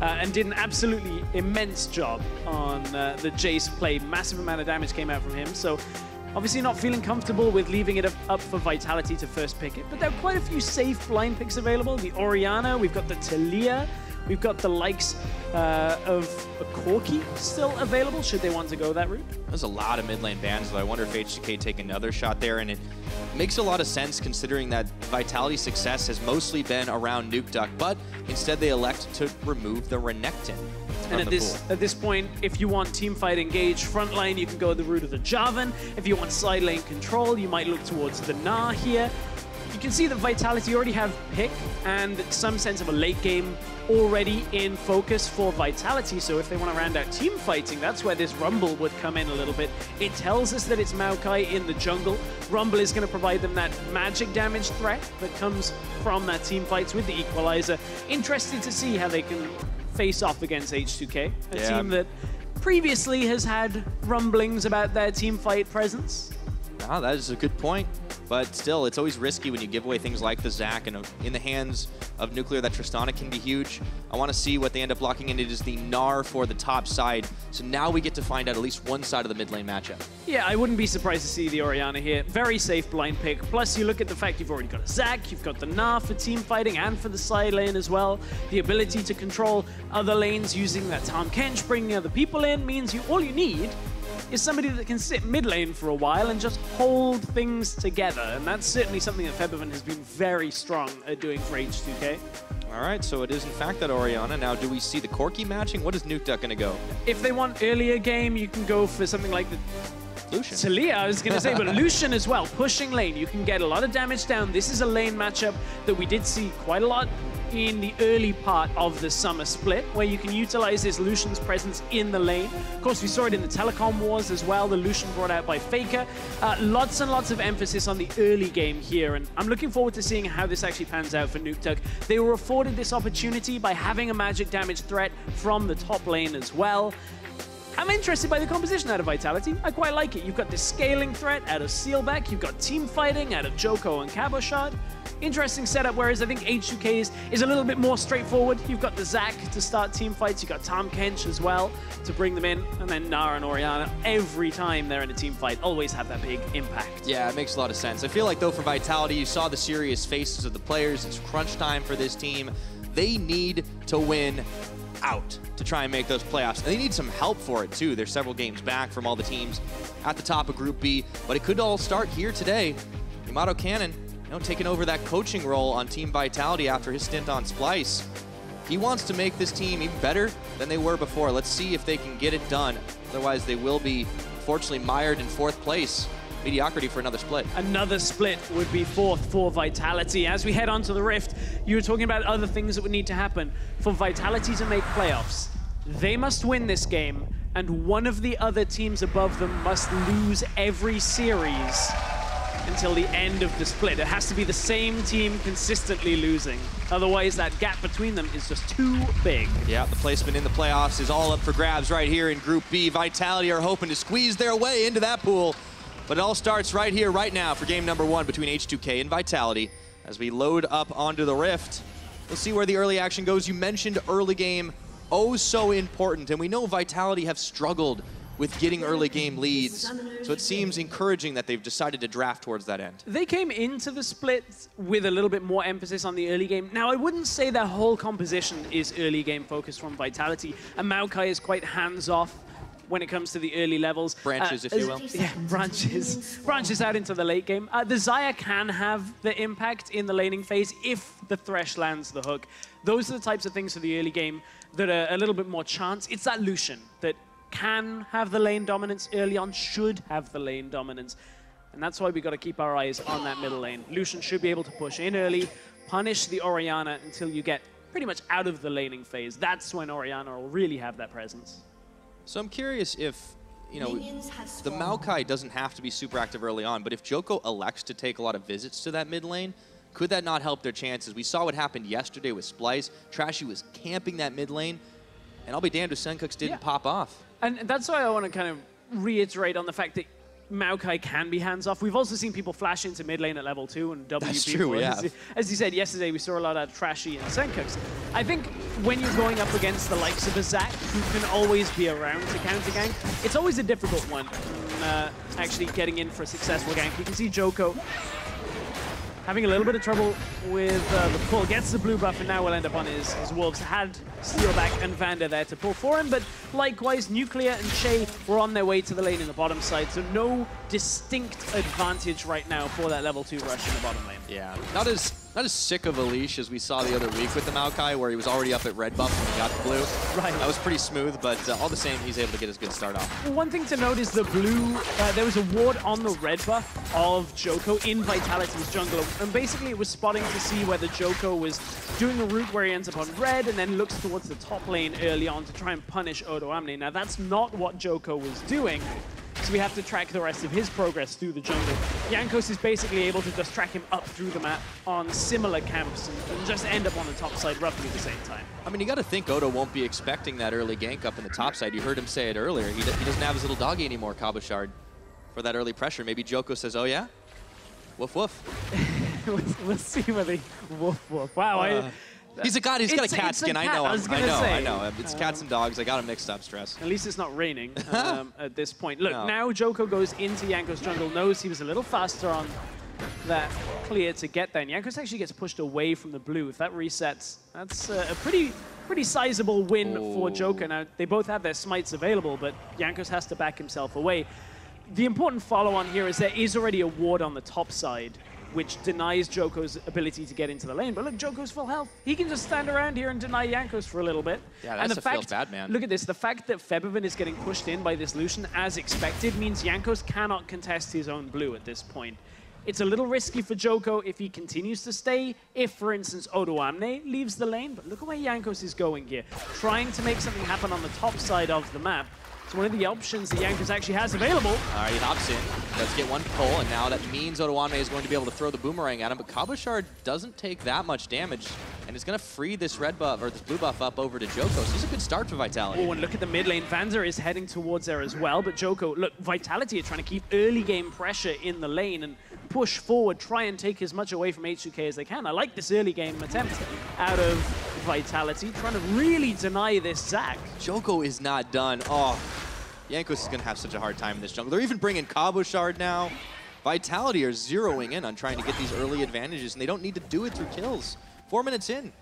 and did an absolutely immense job on the Jace play. Massive amount of damage came out from him, so obviously not feeling comfortable with leaving it up for Vitality to first pick it, but there are quite a few safe blind picks available. The Orianna, we've got the Talia, we've got the likes of a Corki still available, should they want to go that route. There's a lot of mid lane bans, though. I wonder if H2K take another shot there, and it makes a lot of sense considering that Vitality's success has mostly been around Nuke Duck, but instead they elect to remove the Renekton. And at this point, if you want teamfight engage front lane, you can go the route of the Jarvan. If you want side lane control, you might look towards the Gnar here. You can see that Vitality already have pick and some sense of a late game already in focus for Vitality. So if they want to round out team fighting, that's where this Rumble would come in a little bit. It tells us that it's Maokai in the jungle. Rumble is going to provide them that magic damage threat that comes from that team fights with the Equalizer. Interested to see how they can face off against H2K, a team that previously has had rumblings about their team fight presence. Ah, that is a good point. But still, it's always risky when you give away things like the Zac, and in the hands of Nuclear, that Tristana can be huge. I want to see what they end up locking in. It is the Gnar for the top side. So now we get to find out at least one side of the mid lane matchup. Yeah, I wouldn't be surprised to see the Orianna here. Very safe blind pick. Plus, you look at the fact you've already got a Zac, you've got the Gnar for team fighting and for the side lane as well. The ability to control other lanes using that Tahm Kench, bringing other people in, means all you need is somebody that can sit mid lane for a while and just hold things together. And that's certainly something that Febiven has been very strong at doing for H2K. All right, so it is in fact that Orianna. Now, do we see the Corki matching? What is Nuke Duck going to go? If they want earlier game, you can go for something like the Lucian. Talia, I was going to say, but Lucian as well, pushing lane. You can get a lot of damage down. This is a lane matchup that we did see quite a lot in the early part of the summer split, where you can utilize this Lucian's presence in the lane. Of course, we saw it in the Telecom Wars as well, the Lucian brought out by FLICKR. Lots and lots of emphasis on the early game here, and I'm looking forward to seeing how this actually pans out for Nuke Duck. They were afforded this opportunity by having a magic damage threat from the top lane as well. I'm interested by the composition out of Vitality. I quite like it. You've got this scaling threat out of Sealback. You've got team fighting out of Joko and Cabochard. Interesting setup, whereas I think H2K is a little bit more straightforward. You've got the Zac to start team fights. You've got Tahm Kench as well to bring them in. And then Gnar and Orianna, every time they're in a team fight, always have that big impact. Yeah, it makes a lot of sense. I feel like, though, for Vitality, you saw the serious faces of the players. It's crunch time for this team. They need to win out to try and make those playoffs. And they need some help for it, too. They're several games back from all the teams at the top of Group B. But it could all start here today. Yamato Cannon, taking over that coaching role on Team Vitality after his stint on Splice. He wants to make this team even better than they were before. Let's see if they can get it done. Otherwise, they will be, unfortunately, mired in 4th place. Mediocrity for another split. Another split would be 4th for Vitality. As we head on to the Rift, you were talking about other things that would need to happen. For Vitality to make playoffs, they must win this game, and one of the other teams above them must lose every series until the end of the split. It has to be the same team consistently losing. Otherwise, that gap between them is just too big. Yeah, the placement in the playoffs is all up for grabs right here in Group B. Vitality are hoping to squeeze their way into that pool. But it all starts right here, right now for game number 1 between H2K and Vitality. As we load up onto the Rift, we'll see where the early action goes. You mentioned early game, oh so important. And we know Vitality have struggled with getting early game leads. So it seems encouraging that they've decided to draft towards that end. They came into the split with a little bit more emphasis on the early game. Now, I wouldn't say their whole composition is early game focused from Vitality. And Maokai is quite hands-off when it comes to the early levels. Branches, if you will. Yeah, branches out into the late game. The Xayah can have the impact in the laning phase if the Thresh lands the hook. Those are the types of things for the early game that are a little bit more chance. It's that Lucian that can have the lane dominance early on, should have the lane dominance. And that's why we got to keep our eyes on that middle lane. Lucian should be able to push in early, punish the Orianna until you get pretty much out of the laning phase. That's when Orianna will really have that presence. So I'm curious if, you know, the Maokai doesn't have to be super active early on, but if Joko elects to take a lot of visits to that mid lane, could that not help their chances? We saw what happened yesterday with Splyce. Trashy was camping that mid lane, and I'll be damned if Senkux didn't pop off. And that's why I want to kind of reiterate on the fact that Maokai can be hands-off. We've also seen people flash into mid lane at level 2 and WP. That's true, yeah. As you said, yesterday we saw a lot of Trashy and Senkux. I think when you're going up against the likes of a Zac, who can always be around to counter-gank, it's always a difficult one, actually getting in for a successful gank. You can see Joko having a little bit of trouble with the pull. Gets the blue buff and now will end up on his Wolves. Had Steelback and Vander there to pull for him, but likewise, Nuclear and Shay were on their way to the lane in the bottom side, so no distinct advantage right now for that level 2 rush in the bottom lane. Yeah, not as sick of a leash as we saw the other week with the Maokai, where he was already up at red buff when he got the blue. Right. That was pretty smooth, but all the same, he's able to get his good start off. One thing to note is the blue, there was a ward on the red buff of Joko in Vitality's jungle, and basically it was spotting to see whether Joko was doing a route where he ends up on red and then looks towards the top lane early on to try and punish Odo Amne. Now that's not what Joko was doing, so we have to track the rest of his progress through the jungle. Jankos is basically able to just track him up through the map on similar camps and just end up on the top side roughly at the same time. I mean, you got to think Odo won't be expecting that early gank up in the top side. You heard him say it earlier. He doesn't have his little doggy anymore, Cabochard, for that early pressure. Maybe Joko says, oh yeah? Woof woof. We'll see whether he... Woof woof. Wow. He's a cat. He's got a cat skin. I know. I know. It's cats and dogs. I got him mixed up, Stress. At least it's not raining at this point. Look, now Joko goes into Jankos' jungle, knows he was a little faster on that clear to get there. And Jankos actually gets pushed away from the blue. If that resets, that's a pretty sizable win for Joko. Now, they both have their smites available, but Jankos has to back himself away. The important follow-on here is there is already a ward on the top side, which denies Joko's ability to get into the lane. But look, Joko's full health. He can just stand around here and deny Jankos for a little bit. Yeah, that's and feels bad, man. Look at this. The fact that Febiven is getting pushed in by this Lucian as expected means Jankos cannot contest his own blue at this point. It's a little risky for Joko if he continues to stay, if, for instance, Odo Amne leaves the lane. But look at where Jankos is going here, trying to make something happen on the top side of the map. It's one of the options that Jankos actually has available. All right, he hops in. Let's get one pull, and now that means Odo Amne is going to be able to throw the boomerang at him, but Cabochard doesn't take that much damage, and is going to free this red buff, or this blue buff up over to Joko. So this is a good start for Vitality. Oh, and look at the mid lane. Vanzer is heading towards there as well, but Joko, look, Vitality are trying to keep early game pressure in the lane and push forward, try and take as much away from H2K as they can. I like this early game attempt out of Vitality, trying to really deny this Zac. Joko is not done. Oh, Jankos is going to have such a hard time in this jungle. They're even bringing Cabochard now. Vitality are zeroing in on trying to get these early advantages, and they don't need to do it through kills. 4 minutes in.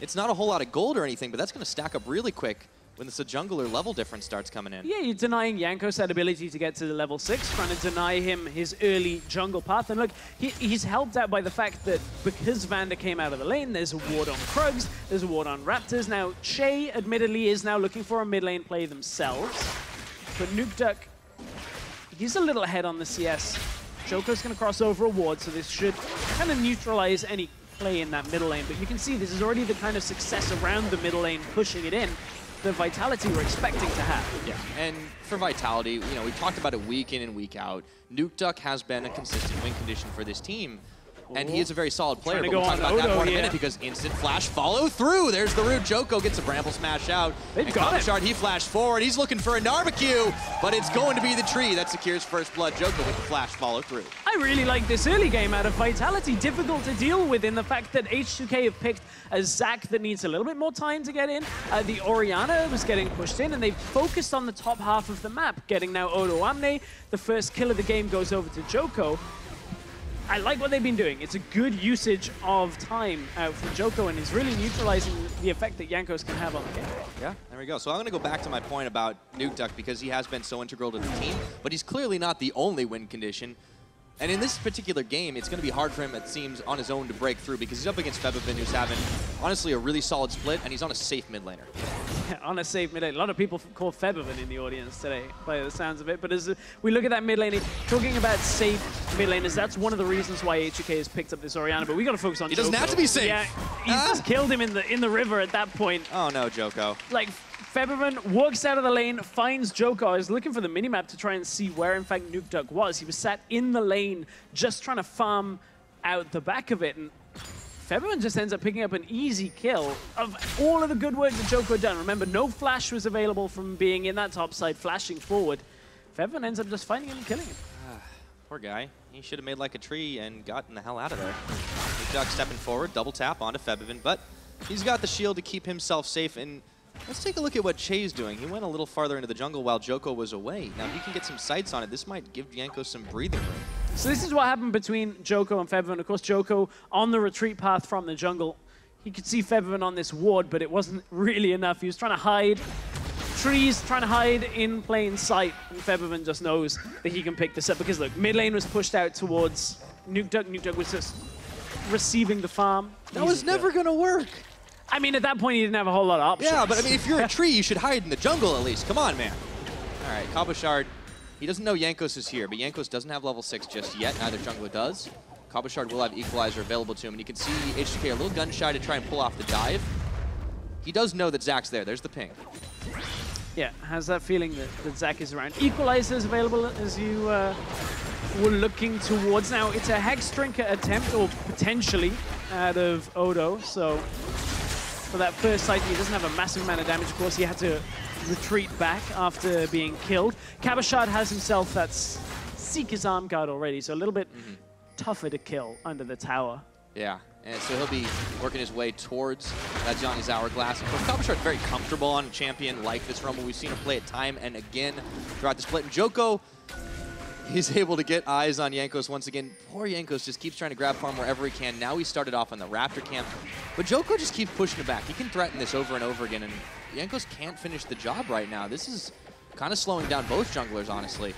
It's not a whole lot of gold or anything, but that's going to stack up really quick when the jungler level difference starts coming in. Yeah, you're denying Jankos that ability to get to the level 6, trying to deny him his early jungle path. And look, he's helped out by the fact that because Vander came out of the lane, there's a ward on Krugs, there's a ward on Raptors. Now, Shay, admittedly, is now looking for a mid lane play themselves. But Nukeduck, he's a little ahead on the CS. Joko's going to cross over a ward, so this should kind of neutralize any play in that middle lane. But you can see this is already the kind of success around the middle lane, pushing it in, the Vitality we're expecting to have. Yeah, and for Vitality, we talked about it week in and week out. Nukeduck has been a consistent win condition for this team. And he is a very solid player, but Trying we'll to talk go about on that more in a Odo, minute because instant flash follow through. There's the root. Joko gets a bramble smash out. They've got it. Shard, he flashed forward. He's looking for a barbecue, but it's going to be the tree that secures first blood. Joko with the flash follow through. I really like this early game out of Vitality. Difficult to deal with in the fact that H2K have picked a Zac that needs a little bit more time to get in. The Orianna was getting pushed in, and they've focused on the top half of the map, getting now Odo Amne. The first kill of the game goes over to Joko. I like what they've been doing. It's a good usage of time for Joko, and is really neutralizing the effect that Jankos can have on the game. Yeah, there we go. So I'm going to go back to my point about Nukeduck because he has been so integral to the team, but he's clearly not the only win condition. And in this particular game, it's going to be hard for him, it seems, on his own to break through because he's up against Febvin, who's having, honestly, a really solid split, and he's on a safe mid laner. On a safe mid lane. A lot of people call Febvin in the audience today, by the sounds of it. But as we look at that mid lane, talking about safe mid laners, that's one of the reasons why H2K has picked up this Orianna. But we got to focus on Joko. He doesn't have to be safe. Yeah, he's just killed him in the river at that point. Oh no, Joko. Like, Febvin walks out of the lane, finds Joko. I was looking for the minimap to try and see where, in fact, Nukeduck was. He was sat in the lane, just trying to farm out the back of it. And Febvin just ends up picking up an easy kill of all of the good work that Joko had done. Remember, no flash was available from being in that top side, flashing forward. Febvin ends up just finding him and killing him. Poor guy. He should have made like a tree and gotten the hell out of there. Nukeduck stepping forward, double tap onto Febvin, but he's got the shield to keep himself safe. And let's take a look at what Che's doing. He went a little farther into the jungle while Joko was away. Now he can get some sights on it. This might give Jankos some breathing room. So this is what happened between Joko and Febvin. Of course, Joko on the retreat path from the jungle. He could see Febvin on this ward, but it wasn't really enough. He was trying to hide. Trees trying to hide in plain sight. And Febvin just knows that he can pick this up because, look, mid lane was pushed out towards Nukeduck. Nukeduck was just receiving the farm. That was never going to work. I mean, at that point, he didn't have a whole lot of options. Yeah, but I mean, if you're a tree, you should hide in the jungle at least. Come on, man. All right, Cabochard, he doesn't know Jankos is here, but Jankos doesn't have level 6 just yet. Neither jungler does. Cabochard will have Equalizer available to him, and you can see H2K a little gun shy to try and pull off the dive. He does know that Zac's there. There's the ping. Yeah, has that feeling that Zac is around. Equalizer is available as you were looking towards. Now, it's a Hex Drinker attempt, or potentially, out of Odo, so for that first sight, he doesn't have a massive amount of damage. Of course, he had to retreat back after being killed. Cabochard has himself that Seeker's Arm Guard already, so a little bit tougher to kill under the tower. Yeah, and so he'll be working his way towards Johnny's Hourglass. But Cabochard's very comfortable on a champion like this Rumble. We've seen him play it time and again throughout the split. And Joko, he's able to get eyes on Jankos once again. Poor Jankos just keeps trying to grab farm wherever he can. Now he started off on the Raptor camp, but Joko just keeps pushing it back. He can threaten this over and over again, and Jankos can't finish the job right now. This is kind of slowing down both junglers, honestly.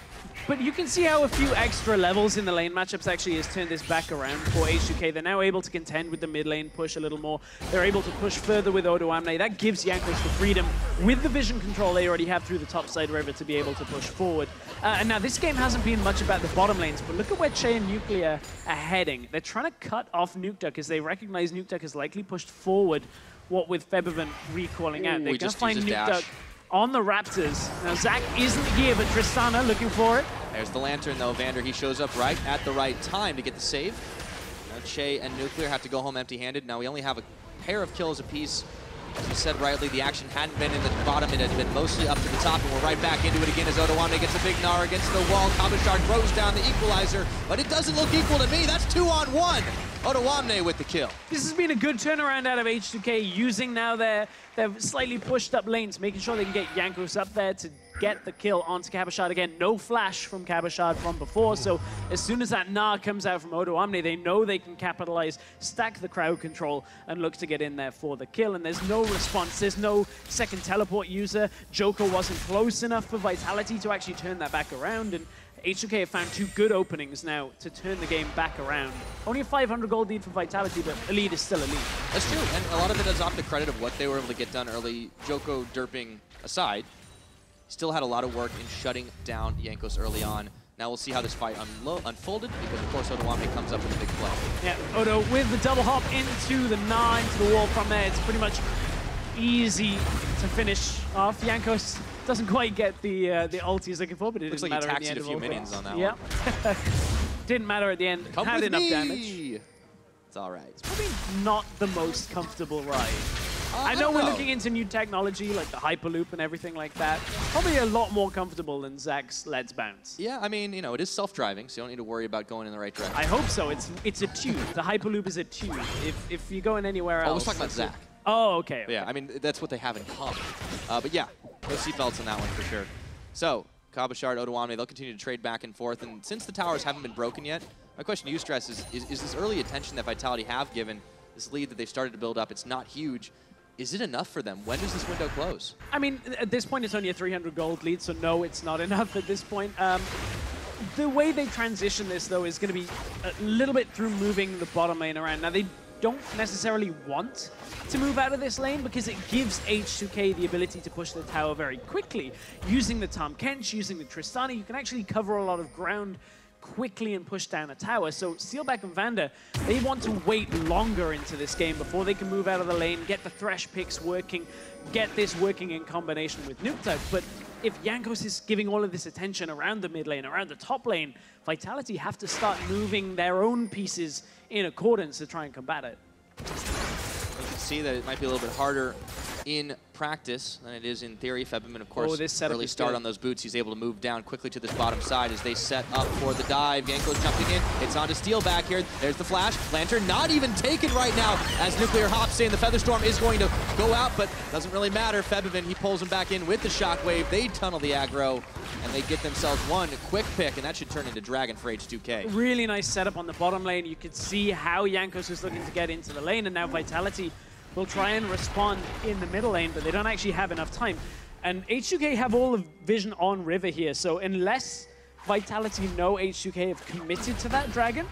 But you can see how a few extra levels in the lane matchups actually has turned this back around for H2K. They're now able to contend with the mid lane push a little more. They're able to push further with Odo Amne. That gives Jankos the freedom with the vision control they already have through the top side river to be able to push forward. And now this game hasn't been much about the bottom lanes, but look at where Che and Nuclear are heading. They're trying to cut off Nukeduck as they recognize Nukeduck has likely pushed forward, what with Febvin recalling out. They're going to find Nukeduck on the Raptors. Now, Zac isn't here, but Tristana looking for it. There's the Lantern, though. Vander, he shows up right at the right time to get the save. Now, Che and Nuclear have to go home empty-handed. Now, we only have a pair of kills apiece. As you said rightly, the action hadn't been in the bottom. It had been mostly up to the top, and we're right back into it again as Odo Amne gets a big gnar against the wall. Cabochard throws down the Equalizer, but it doesn't look equal to me. That's 2-on-1. Odo Amne with the kill. This has been a good turnaround out of H2K, using now their slightly pushed up lanes, making sure they can get Jankos up there to get the kill onto Cabochard. Again, no flash from Cabochard from before, so as soon as that gnar comes out from Odo Amne, they know they can capitalize, stack the crowd control, and look to get in there for the kill. And there's no response, there's no second teleport user. Joko wasn't close enough for Vitality to actually turn that back around, and H2K have found two good openings now to turn the game back around. Only a 500 gold lead for Vitality, but a lead is still a lead. That's true, and a lot of it is off the credit of what they were able to get done early. Joko derping aside, still had a lot of work in shutting down Jankos early on. Now we'll see how this fight unfolded, because of course Odo Amne comes up with a big play. Yeah, Odo with the double hop into the gnar, into the wall from there. It's pretty much easy to finish off. Jankos doesn't quite get the ult he's looking for, but it looks didn't like matter he at the taxied end a few minions on that one. one. Didn't matter at the end. Come Had with enough me. damage. It's all right. Probably not the most comfortable ride. I know we're looking into new technology, like the Hyperloop and everything like that. Probably a lot more comfortable than Zach's Let's Bounce. Yeah, I mean, you know, it is self-driving, so you don't need to worry about going in the right direction. I hope so. It's a tube. The Hyperloop is a tube. If you're going anywhere else... I was talking about Zach. Oh, okay. Yeah, I mean, that's what they have in common. But yeah, no seatbelts on that one for sure. So, Cabochard, Odoamne, they'll continue to trade back and forth. And since the towers haven't been broken yet, my question to you, Stress, is this early attention that Vitality have given, this lead that they've started to build up, it's not huge. Is it enough for them? When does this window close? I mean, at this point, it's only a 300 gold lead, so no, it's not enough at this point. The way they transition this, though, is going to be a little bit through moving the bottom lane around. Now, they don't necessarily want to move out of this lane because it gives H2K the ability to push the tower very quickly. Using the Tahm Kench, using the Tristana, you can actually cover a lot of ground quickly and push down a tower. So Steelback and Vander, they want to wait longer into this game before they can move out of the lane, get the Thresh picks working, get this working in combination with Nukeduck. But if Jankos is giving all of this attention around the mid lane, around the top lane, Vitality have to start moving their own pieces in accordance to try and combat it. You can see that it might be a little bit harder in practice than it is in theory. Febman, of course, this early start on those boots. He's able to move down quickly to this bottom side as they set up for the dive. Jankos jumping in. It's on to Steelback here. There's the flash. Lantern not even taken right now as Nuclear hops in. The Featherstorm is going to go out, but doesn't really matter. Febman, he pulls him back in with the Shockwave. They tunnel the aggro, and they get themselves one quick pick, and that should turn into Dragon for H2K. Really nice setup on the bottom lane. You could see how Jankos was looking to get into the lane, and now Vitality will try and respond in the middle lane, but they don't actually have enough time. And H2K have all of vision on River here, so unless Vitality know H2K have committed to that Dragon,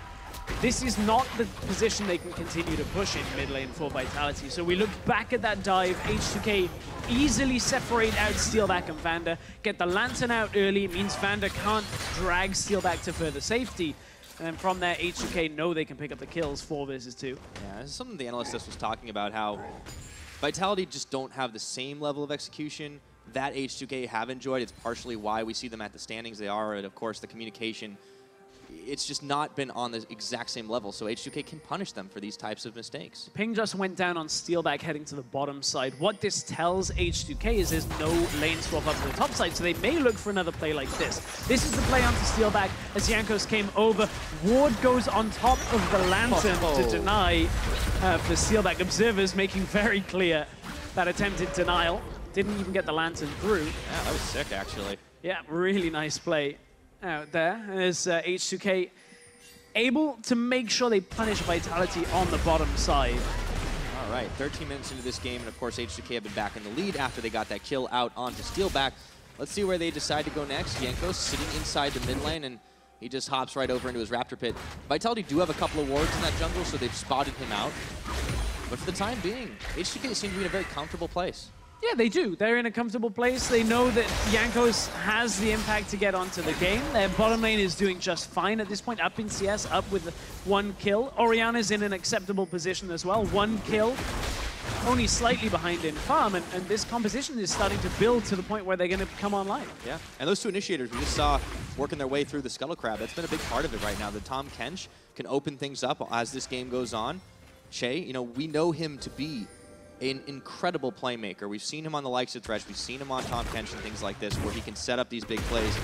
this is not the position they can continue to push in mid lane for Vitality. So we look back at that dive, H2K easily separate out Steelback and Vander, get the Lantern out early, it means Vander can't drag Steelback to further safety. And then from there, H2K know they can pick up the kills 4 versus 2. Yeah, this is something the analyst was talking about, how Vitality just don't have the same level of execution that H2K have enjoyed. It's partially why we see them at the standings they are, and of course the communication. It's just not been on the exact same level, so H2K can punish them for these types of mistakes. Ping just went down on Steelback heading to the bottom side. What this tells H2K is there's no lane swap up to the top side, so they may look for another play like this. This is the play onto Steelback as Jankos came over. Ward goes on top of the Lantern to deny for Steelback. Observers making very clear that attempted denial. Didn't even get the Lantern through. Yeah, that was sick, actually. Yeah, really nice play out there as H2K able to make sure they punish Vitality on the bottom side. All right, 13 minutes into this game, and of course H2K have been back in the lead after they got that kill out onto Steelback. Let's see where they decide to go next. Jankos sitting inside the mid lane, and he just hops right over into his Raptor Pit. Vitality do have a couple of wards in that jungle, so they've spotted him out. But for the time being, H2K seem to be in a very comfortable place. Yeah, they do. They're in a comfortable place. They know that Jankos has the impact to get onto the game. Their bottom lane is doing just fine at this point. Up in CS, up with 1 kill. Orianna's in an acceptable position as well. 1 kill. Only slightly behind in farm, and this composition is starting to build to the point where they're going to come online. Yeah, and those 2 initiators we just saw working their way through the Scuttle Crab. That's been a big part of it right now. The Tahm Kench can open things up as this game goes on. Che, you know, we know him to be an incredible playmaker. We've seen him on the likes of Thresh. We've seen him on Tahm Kench and things like this, where he can set up these big plays.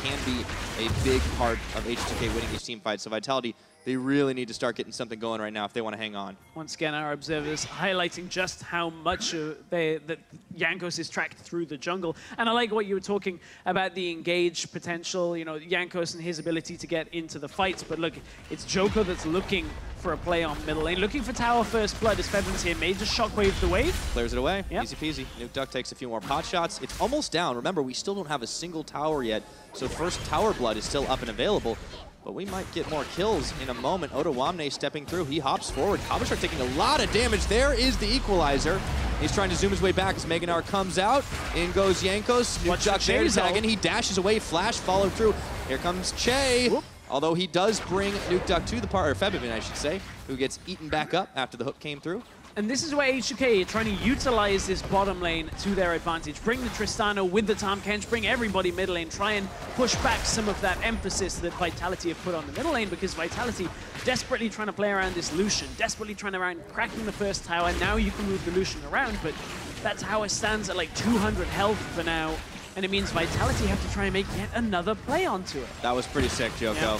Can be a big part of H2K winning these team fights. So Vitality, they really need to start getting something going right now if they want to hang on. Once again, our observers highlighting just how much that Jankos is tracked through the jungle. And I like what you were talking about, the engage potential, you know, Jankos and his ability to get into the fights. But look, it's Joko that's looking for a play on middle lane, looking for tower first blood as Fedman's here. May just shockwave the wave. Clears it away. Yep. Easy peasy. Nukeduck takes a few more pot shots. It's almost down. Remember, we still don't have a single tower yet, so first tower blood is still up and available. But we might get more kills in a moment. Odoamne stepping through. He hops forward. Cabochard taking a lot of damage. There is the equalizer. He's trying to zoom his way back as Meganar comes out. In goes Jankos. Nukeduck there tagging. He dashes away. Flash followed through. Here comes Che. Whoop. Although he does bring Nukeduck to the party, or Febman, I should say, who gets eaten back up after the hook came through. And this is where H2K are trying to utilize this bottom lane to their advantage. Bring the Tristana with the Tahm Kench, bring everybody middle lane, try and push back some of that emphasis that Vitality have put on the middle lane, because Vitality desperately trying to play around this Lucian, desperately trying around cracking the first tower. Now you can move the Lucian around, but that tower stands at like 200 health for now, and it means Vitality have to try and make yet another play onto it. That was pretty sick, Joko.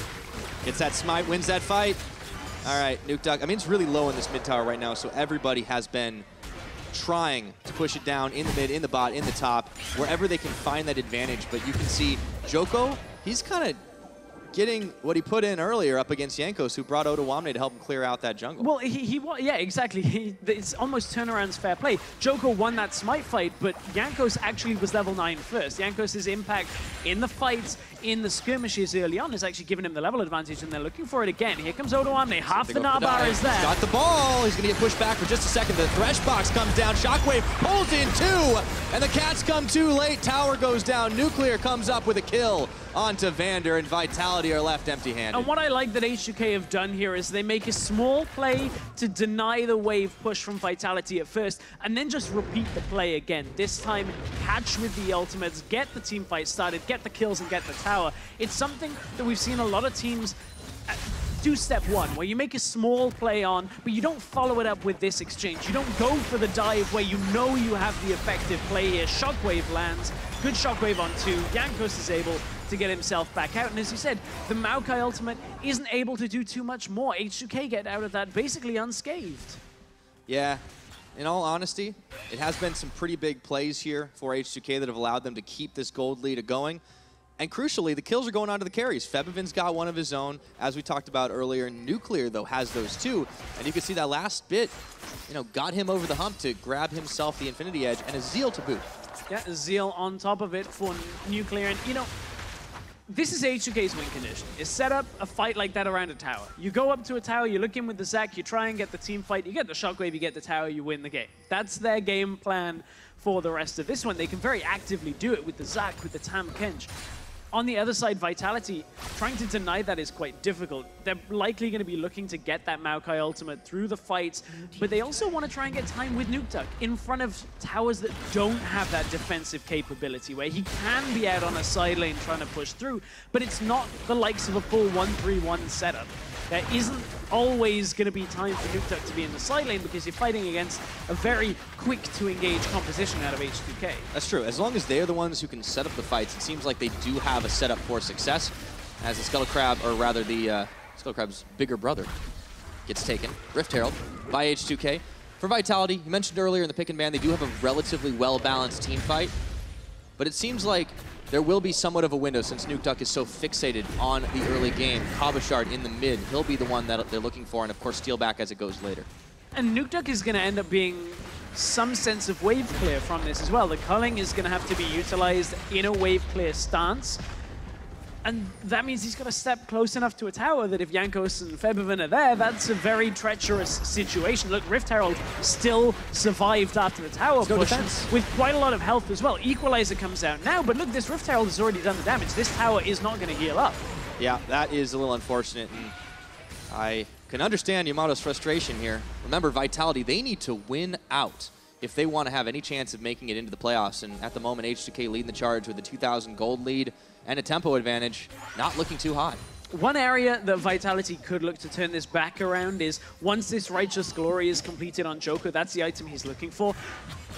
Gets that smite, wins that fight. All right, Nukeduck. I mean, it's really low in this mid tower right now, so everybody has been trying to push it down in the mid, in the bot, in the top, wherever they can find that advantage. But you can see Joko, he's kind of getting what he put in earlier up against Jankos, who brought Ottawamne to help him clear out that jungle. Well, yeah, exactly. It's almost turnaround's fair play. Joko won that smite fight, but Jankos actually was level 9 first. Jankos' impact in the fights, in the skirmishes early on, is actually giving him the level advantage, and they're looking for it again. Here comes Ottawamne. Half the Nabar is there. Got the ball. He's going to get pushed back for just a second. The Thresh box comes down. Shockwave pulls in 2, and the Cats come too late. Tower goes down. Nuclear comes up with a kill onto Vander, and Vitality are left empty-handed. And what I like that H2K have done here is they make a small play to deny the wave push from Vitality at first, and then just repeat the play again. This time, catch with the ultimates, get the team fight started, get the kills, and get the tower. It's something that we've seen a lot of teams do step one, where you make a small play on, but you don't follow it up with this exchange. You don't go for the dive where you know you have the effective play here. Shockwave lands, good Shockwave on 2. Jankos is able to get himself back out, and as you said, the Maokai ultimate isn't able to do too much more. H2K get out of that basically unscathed. Yeah, in all honesty, it has been some pretty big plays here for H2K that have allowed them to keep this gold lead going. And crucially, the kills are going on to the carries. Febiven's got one of his own, as we talked about earlier. Nuclear, though, has those too. And you can see that last bit, you know, got him over the hump to grab himself the Infinity Edge and a Zeal to boot. Yeah, Zeal on top of it for Nuclear. And, you know, this is H2K's win condition, is set up a fight like that around a tower. You go up to a tower, you look in with the Zac, you try and get the team fight, you get the Shockwave, you get the tower, you win the game. That's their game plan for the rest of this one. They can very actively do it with the Zac, with the Tahm Kench. On the other side, Vitality, trying to deny that is quite difficult. They're likely going to be looking to get that Maokai ultimate through the fights, but they also want to try and get time with Nukeduck in front of towers that don't have that defensive capability, where he can be out on a side lane trying to push through, but it's not the likes of a full 1-3-1 setup. There isn't always going to be time for Nukeduck to be in the side lane because you're fighting against a very quick-to-engage composition out of H2K. That's true. As long as they're the ones who can set up the fights, it seems like they do have a setup for success. As the Scuttle Crab, or rather the Scuttle Crab's bigger brother, gets taken. Rift Herald by H2K. For Vitality, you mentioned earlier in the pick and ban, they do have a relatively well-balanced team fight, but it seems like there will be somewhat of a window since Nukeduck is so fixated on the early game. Cabochard in the mid, he'll be the one that they're looking for, and of course steal back as it goes later. And Nukeduck is going to end up being some sense of wave clear from this as well. The culling is going to have to be utilized in a wave clear stance. And that means he's got to step close enough to a tower that if Jankos and Febiven are there, that's a very treacherous situation. Look, Rift Herald still survived after the tower push with quite a lot of health as well. Equalizer comes out now, but look, this Rift Herald has already done the damage. This tower is not going to heal up. Yeah, that is a little unfortunate, and I can understand Yamato's frustration here. Remember, Vitality, they need to win out if they want to have any chance of making it into the playoffs, and at the moment, H2K leading the charge with a 2,000 gold lead and a tempo advantage, not looking too hot. One area that Vitality could look to turn this back around is once this Righteous Glory is completed on Joker, that's the item he's looking for,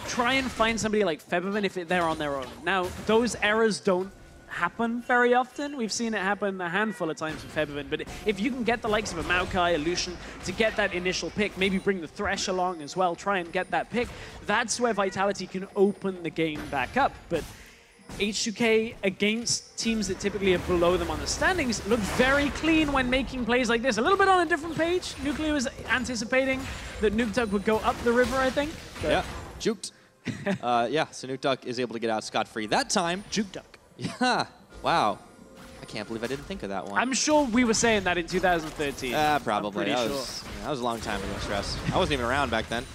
try and find somebody like Febiven if they're on their own. Now, those errors don't happen very often. We've seen it happen a handful of times with Febiven, but if you can get the likes of a Maokai, a Lucian, to get that initial pick, maybe bring the Thresh along as well, try and get that pick, that's where Vitality can open the game back up. But H2K against teams that typically are below them on the standings look very clean when making plays like this. A little bit on a different page. Nuclear was anticipating that Nukeduck would go up the river, I think. But yeah, juked. Yeah, so Nukeduck is able to get out scot-free. That time, Jukeduck. Yeah, wow. I can't believe I didn't think of that one. I'm sure we were saying that in 2013. Probably. That was a long time ago, Stress. I wasn't even around back then.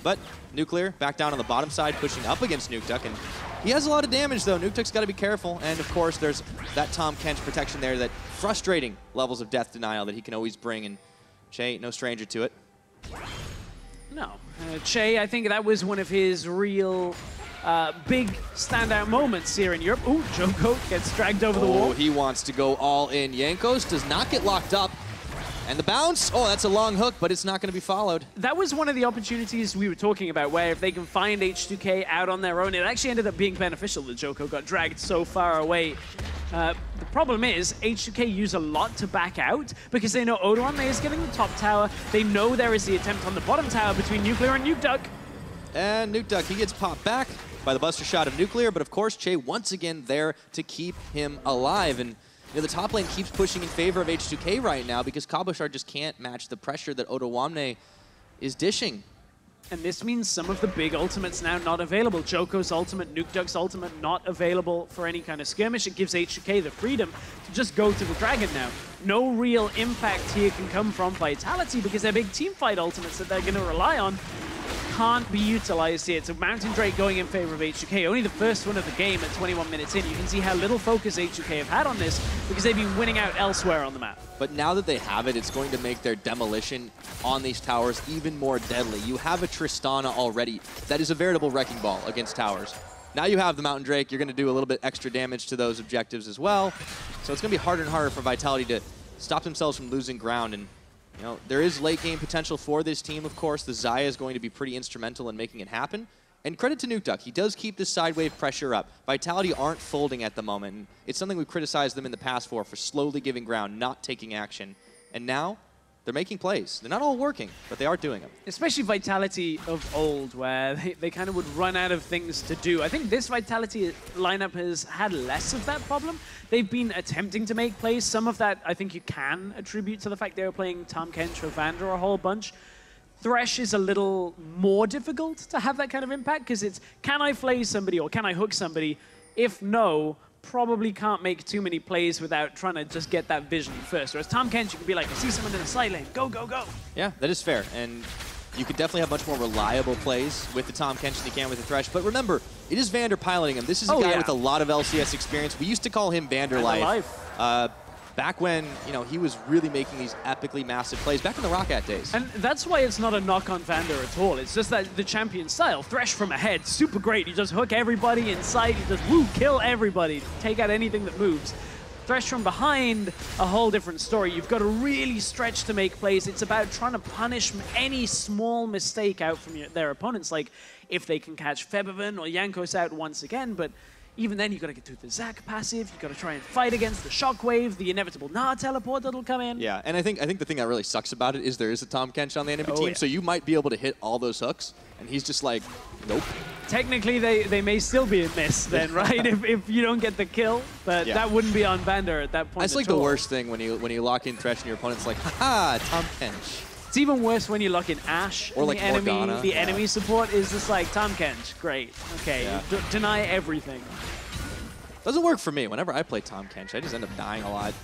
But Nuclear back down on the bottom side, pushing up against Nukeduck, and he has a lot of damage, though. Nukeduck's got to be careful, and of course, there's that Tahm Kench protection there, that frustrating levels of death denial that he can always bring, and Che, no stranger to it. No. Che, I think that was one of his real big standout moments here in Europe. Ooh, Joko gets dragged over the wall. Oh, he wants to go all in. Jankos does not get locked up. And the bounce, oh, that's a long hook, but it's not going to be followed. That was one of the opportunities we were talking about, where if they can find H2K out on their own, it actually ended up being beneficial that Joko got dragged so far away. The problem is, H2K use a lot to back out, because they know Odoame is getting the top tower. They know there is the attempt on the bottom tower between Nuclear and Nuke Duck. And Nuke Duck, he gets popped back by the buster shot of Nuclear, but of course, Che once again there to keep him alive. And you know, the top lane keeps pushing in favor of H2K right now because Cabochard just can't match the pressure that Odoamne is dishing. And this means some of the big ultimates now not available. Joko's ultimate, Nuke Duck's ultimate not available for any kind of skirmish. It gives H2K the freedom to just go to the Dragon now. No real impact here can come from Vitality because their big teamfight ultimates that they're going to rely on can't be utilized here. It's a Mountain Drake going in favor of H2K. Only the first one of the game at 21 minutes in. You can see how little focus H2K have had on this because they've been winning out elsewhere on the map. But now that they have it, it's going to make their demolition on these towers even more deadly. You have a Tristana already that is a veritable wrecking ball against towers. Now you have the Mountain Drake. You're going to do a little bit extra damage to those objectives as well. So it's going to be harder and harder for Vitality to stop themselves from losing ground. And you know, there is late game potential for this team, of course. The Xayah is going to be pretty instrumental in making it happen. And credit to Nuke Duck. He does keep this side wave pressure up. Vitality aren't folding at the moment. And it's something we've criticized them in the past for slowly giving ground, not taking action. And now they're making plays. They're not all working, but they are doing them. Especially Vitality of old, where they kind of would run out of things to do. I think this Vitality lineup has had less of that problem. They've been attempting to make plays. Some of that, I think you can attribute to the fact they were playing Tahm Kench or Vander a whole bunch. Thresh is a little more difficult to have that kind of impact, because it's, can I flay somebody or can I hook somebody? If no, probably can't make too many plays without trying to just get that vision first. Whereas Tahm Kench, you can be like, I see someone in the side lane, go, go, go. Yeah, that is fair. And you could definitely have much more reliable plays with the Tahm Kench than you can with the Thresh. But remember, it is Vander piloting him. This is a guy with a lot of LCS experience. We used to call him Vanderlife. Back when, you know, he was really making these epically massive plays back in the ROCCAT days. And that's why it's not a knock on Vander at all. It's just that the champion style, Thresh from ahead, super great. You just hook everybody inside, you just woo, kill everybody, take out anything that moves. Thresh from behind, a whole different story. You've got to really stretch to make plays. It's about trying to punish any small mistake out from their opponents, like if they can catch Febiven or Jankos out once again, but even then, you've got to get through the Zac passive. You've got to try and fight against the Shockwave, the inevitable Gnar teleport that'll come in. Yeah, and I think the thing that really sucks about it is there is a Tahm Kench on the enemy team, so you might be able to hit all those hooks, and he's just like, nope. Technically, they may still be a miss then, right? if you don't get the kill, but that wouldn't be on Vander at that point. That's like the worst thing when you lock in Thresh and your opponent's like, haha, Tahm Kench. It's even worse when you lock in Ashe. Or like the enemy, Morgana. The enemy support is just like, Tahm Kench, great. Okay, deny everything. Doesn't work for me. Whenever I play Tahm Kench, I just end up dying a lot.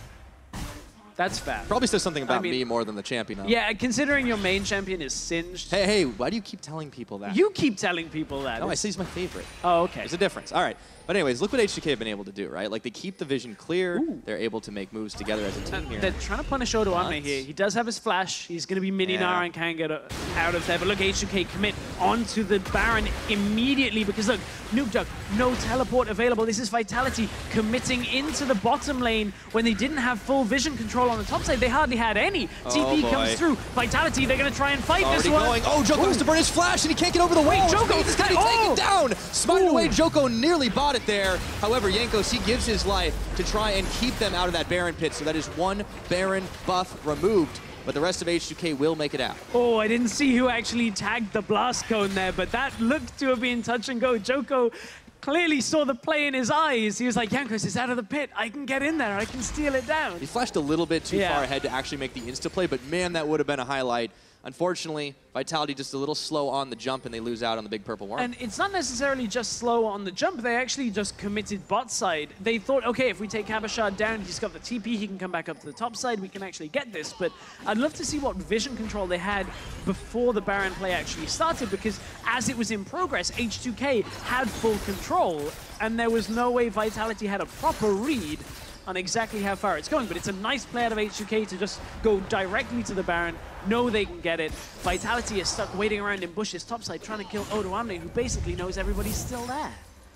That's fair. Probably says something about me more than the champion. Yeah, considering your main champion is Singed. Hey, why do you keep telling people that? You keep telling people that. No, I say he's my favorite. Oh, okay. There's a difference. All right. But anyways, look what H2K have been able to do, right? Like, they keep the vision clear. Ooh. They're able to make moves together as a team here. They're trying to punish Odoamne here. He does have his flash. He's going to be mini Gnar and can get out of there. But look, H2K commit onto the Baron immediately because, look, Nuke Duck, no teleport available. This is Vitality committing into the bottom lane when they didn't have full vision control on the top side. They hardly had any. TP comes through. Vitality, they're going to try and fight this one. Oh, Joko has to burn his flash, and he can't get over the wall. Wait, Joko, he's got to be taken down. Smited away, Joko nearly bought it there. However, Jankos, he gives his life to try and keep them out of that Baron pit. So that is one Baron buff removed. But the rest of H2K will make it out. Oh, I didn't see who actually tagged the blast cone there, but that looked to have been touch and go. Joko clearly saw the play in his eyes. He was like, Jankos is out of the pit. I can get in there. I can steal it down. He flashed a little bit too far ahead to actually make the insta-play, but man, that would have been a highlight. Unfortunately, Vitality just a little slow on the jump, and they lose out on the big purple worm. And it's not necessarily just slow on the jump. They actually just committed bot side. They thought, okay, if we take Cabochard down, he's got the TP, he can come back up to the top side, we can actually get this. But I'd love to see what vision control they had before the Baron play actually started, because as it was in progress, H2K had full control, and there was no way Vitality had a proper read on exactly how far it's going, but it's a nice play out of H2K to just go directly to the Baron, know they can get it. Vitality is stuck waiting around in bushes topside trying to kill Odoamne, who basically knows everybody's still there.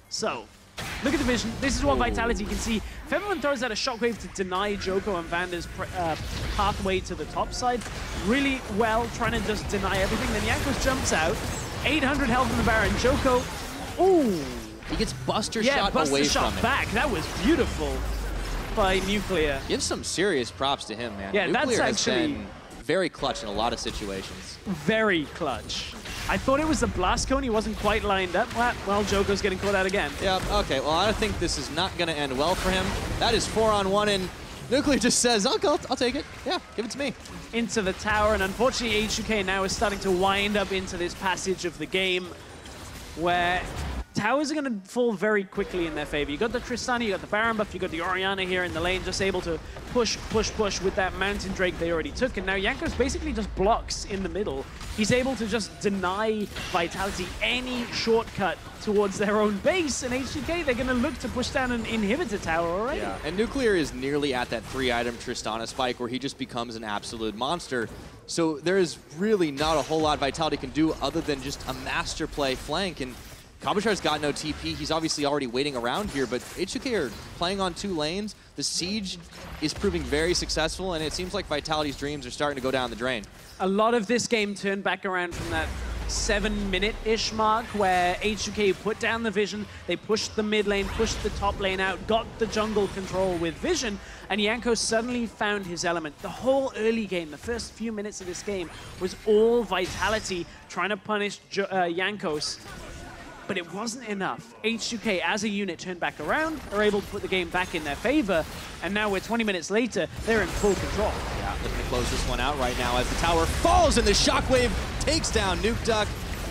So, look at the vision. This is what Vitality can see. Featherman throws out a shockwave to deny Joko and Vander's pathway to the top side. Really well, trying to just deny everything. Then Jankos jumps out. 800 health from the Baron. Joko, ooh. He gets Buster shot away from it. Back. That was beautiful by Nuclear. Give some serious props to him, man. Yeah, Nuclear that's actually has been very clutch in a lot of situations. Very clutch. I thought it was the blast cone. He wasn't quite lined up. Well, Joko's getting caught out again. Yeah, okay. Well, I think this is not going to end well for him. That is 4-on-1, and Nuclear just says, I'll take it. Yeah, give it to me. Into the tower, and unfortunately, H2K now is starting to wind up into this passage of the game where towers are going to fall very quickly in their favor. You got the Tristana, you got the Baron buff, you got the Orianna here in the lane, just able to push with that Mountain Drake they already took. And now Jankos basically just blocks in the middle. He's able to just deny Vitality any shortcut towards their own base. And H2K, they're going to look to push down an inhibitor tower already. Yeah, and Nuclear is nearly at that 3-item Tristana spike where he just becomes an absolute monster. So there is really not a whole lot Vitality can do other than just a master play flank. And Kabashar's got no TP. He's obviously already waiting around here, but H2K are playing on 2 lanes. The siege is proving very successful, and it seems like Vitality's dreams are starting to go down the drain. A lot of this game turned back around from that 7-minute-ish mark where H2K put down the vision, they pushed the mid lane, pushed the top lane out, got the jungle control with vision, and Jankos suddenly found his element. The whole early game, the first few minutes of this game, was all Vitality trying to punish Jankos. But it wasn't enough. H2K, as a unit, turned back around, are able to put the game back in their favor, and now we're 20 minutes later, they're in full control. Yeah, looking to close this one out right now as the tower falls and the shockwave takes down Nuke Duck,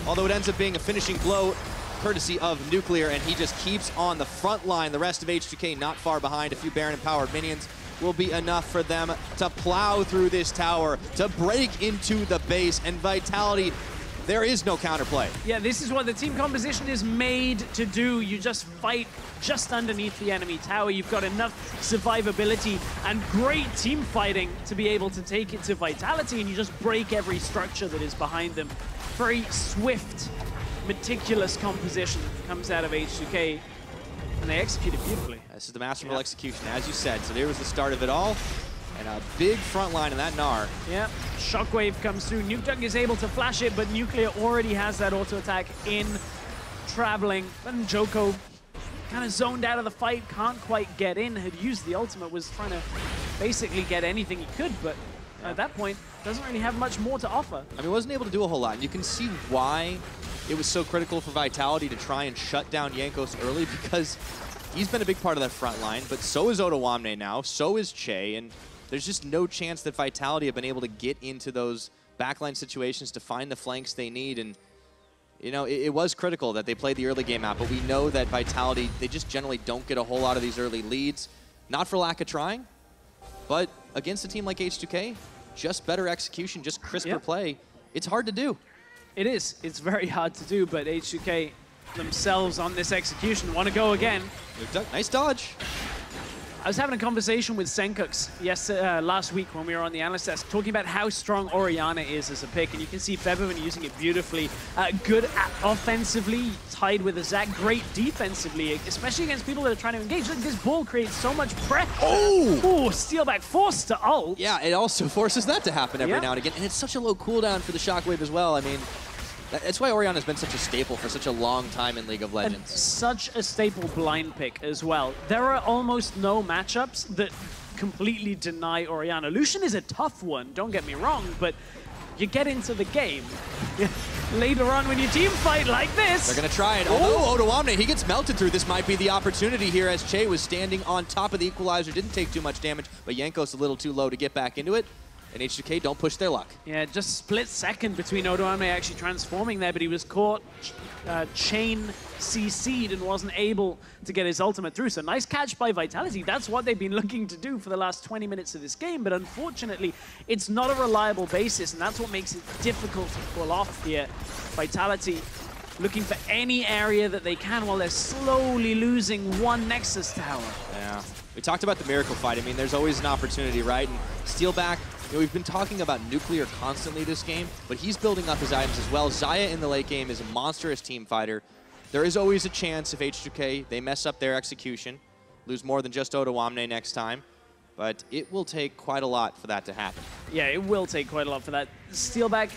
although it ends up being a finishing blow courtesy of Nuclear, and he just keeps on the front line. The rest of H2K not far behind. A few Baron-empowered minions will be enough for them to plow through this tower, to break into the base, and Vitality, there is no counterplay. Yeah, this is what the team composition is made to do. You just fight just underneath the enemy tower. You've got enough survivability and great team fighting to be able to take it to Vitality, and you just break every structure that is behind them. Very swift, meticulous composition comes out of H2K, and they execute it beautifully. This is the masterful execution, as you said. So there was the start of it all. And a big front line in that Gnar. Yeah, Shockwave comes through. Nuke Duck is able to flash it, but Nuclear already has that auto attack in traveling. And Joko kind of zoned out of the fight, can't quite get in, had used the ultimate, was trying to basically get anything he could, but at that point, doesn't really have much more to offer. I mean, wasn't able to do a whole lot. And you can see why it was so critical for Vitality to try and shut down Jankos early, because he's been a big part of that front line, but so is Odoamne now, so is Che, and there's just no chance that Vitality have been able to get into those backline situations to find the flanks they need. And, you know, it was critical that they played the early game out, but we know that Vitality, they just generally don't get a whole lot of these early leads. Not for lack of trying, but against a team like H2K, just better execution, just crisper play. It's hard to do. It is. It's very hard to do, but H2K themselves on this execution want to go again. Nice dodge. I was having a conversation with Senkux last week when we were on the analyst desk, talking about how strong Orianna is as a pick, and you can see Featherman using it beautifully. Good offensively, tied with a Zac, great defensively, especially against people that are trying to engage. Look, this ball creates so much pressure. Oh, steal back, forced to ult. Yeah, it also forces that to happen every now and again, and it's such a low cooldown for the Shockwave as well. I mean, that's why Orianna's been such a staple for such a long time in League of Legends. And such a staple blind pick as well. There are almost no matchups that completely deny Orianna. Lucian is a tough one, don't get me wrong, but you get into the game. Later on when you team fight like this. They're going to try it. Although Odoamne, he gets melted through. This might be the opportunity here as Che was standing on top of the equalizer. Didn't take too much damage, but Jankos a little too low to get back into it. And H2K don't push their luck. Yeah, just split second between Odoamne actually transforming there, but he was caught chain CC'd and wasn't able to get his ultimate through. So nice catch by Vitality. That's what they've been looking to do for the last 20 minutes of this game, but unfortunately, it's not a reliable basis, and that's what makes it difficult to pull off here. Vitality looking for any area that they can while they're slowly losing one Nexus tower. Yeah. We talked about the Miracle fight. I mean, there's always an opportunity, right? And Steelback, you know, we've been talking about Nuclear constantly this game, but he's building up his items as well. Xayah in the late game is a monstrous team fighter. There is always a chance if H2K, they mess up their execution, lose more than just Odoamne next time, but it will take quite a lot for that to happen. Yeah, it will take quite a lot for that. Steelback,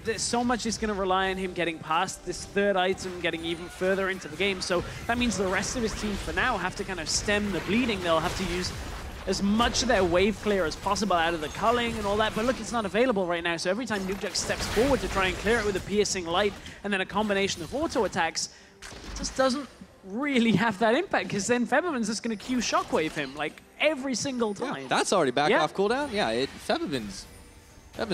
there's so much is going to rely on him getting past this third item, getting even further into the game. So that means the rest of his team for now have to kind of stem the bleeding. They'll have to use as much of their wave clear as possible out of the culling and all that. But look, it's not available right now. So every time Nukeduck steps forward to try and clear it with a piercing light and then a combination of auto attacks, it just doesn't really have that impact, because then Febiven's just going to Q Shockwave him like every single time. Yeah, that's already back off cooldown. Yeah, Febiven's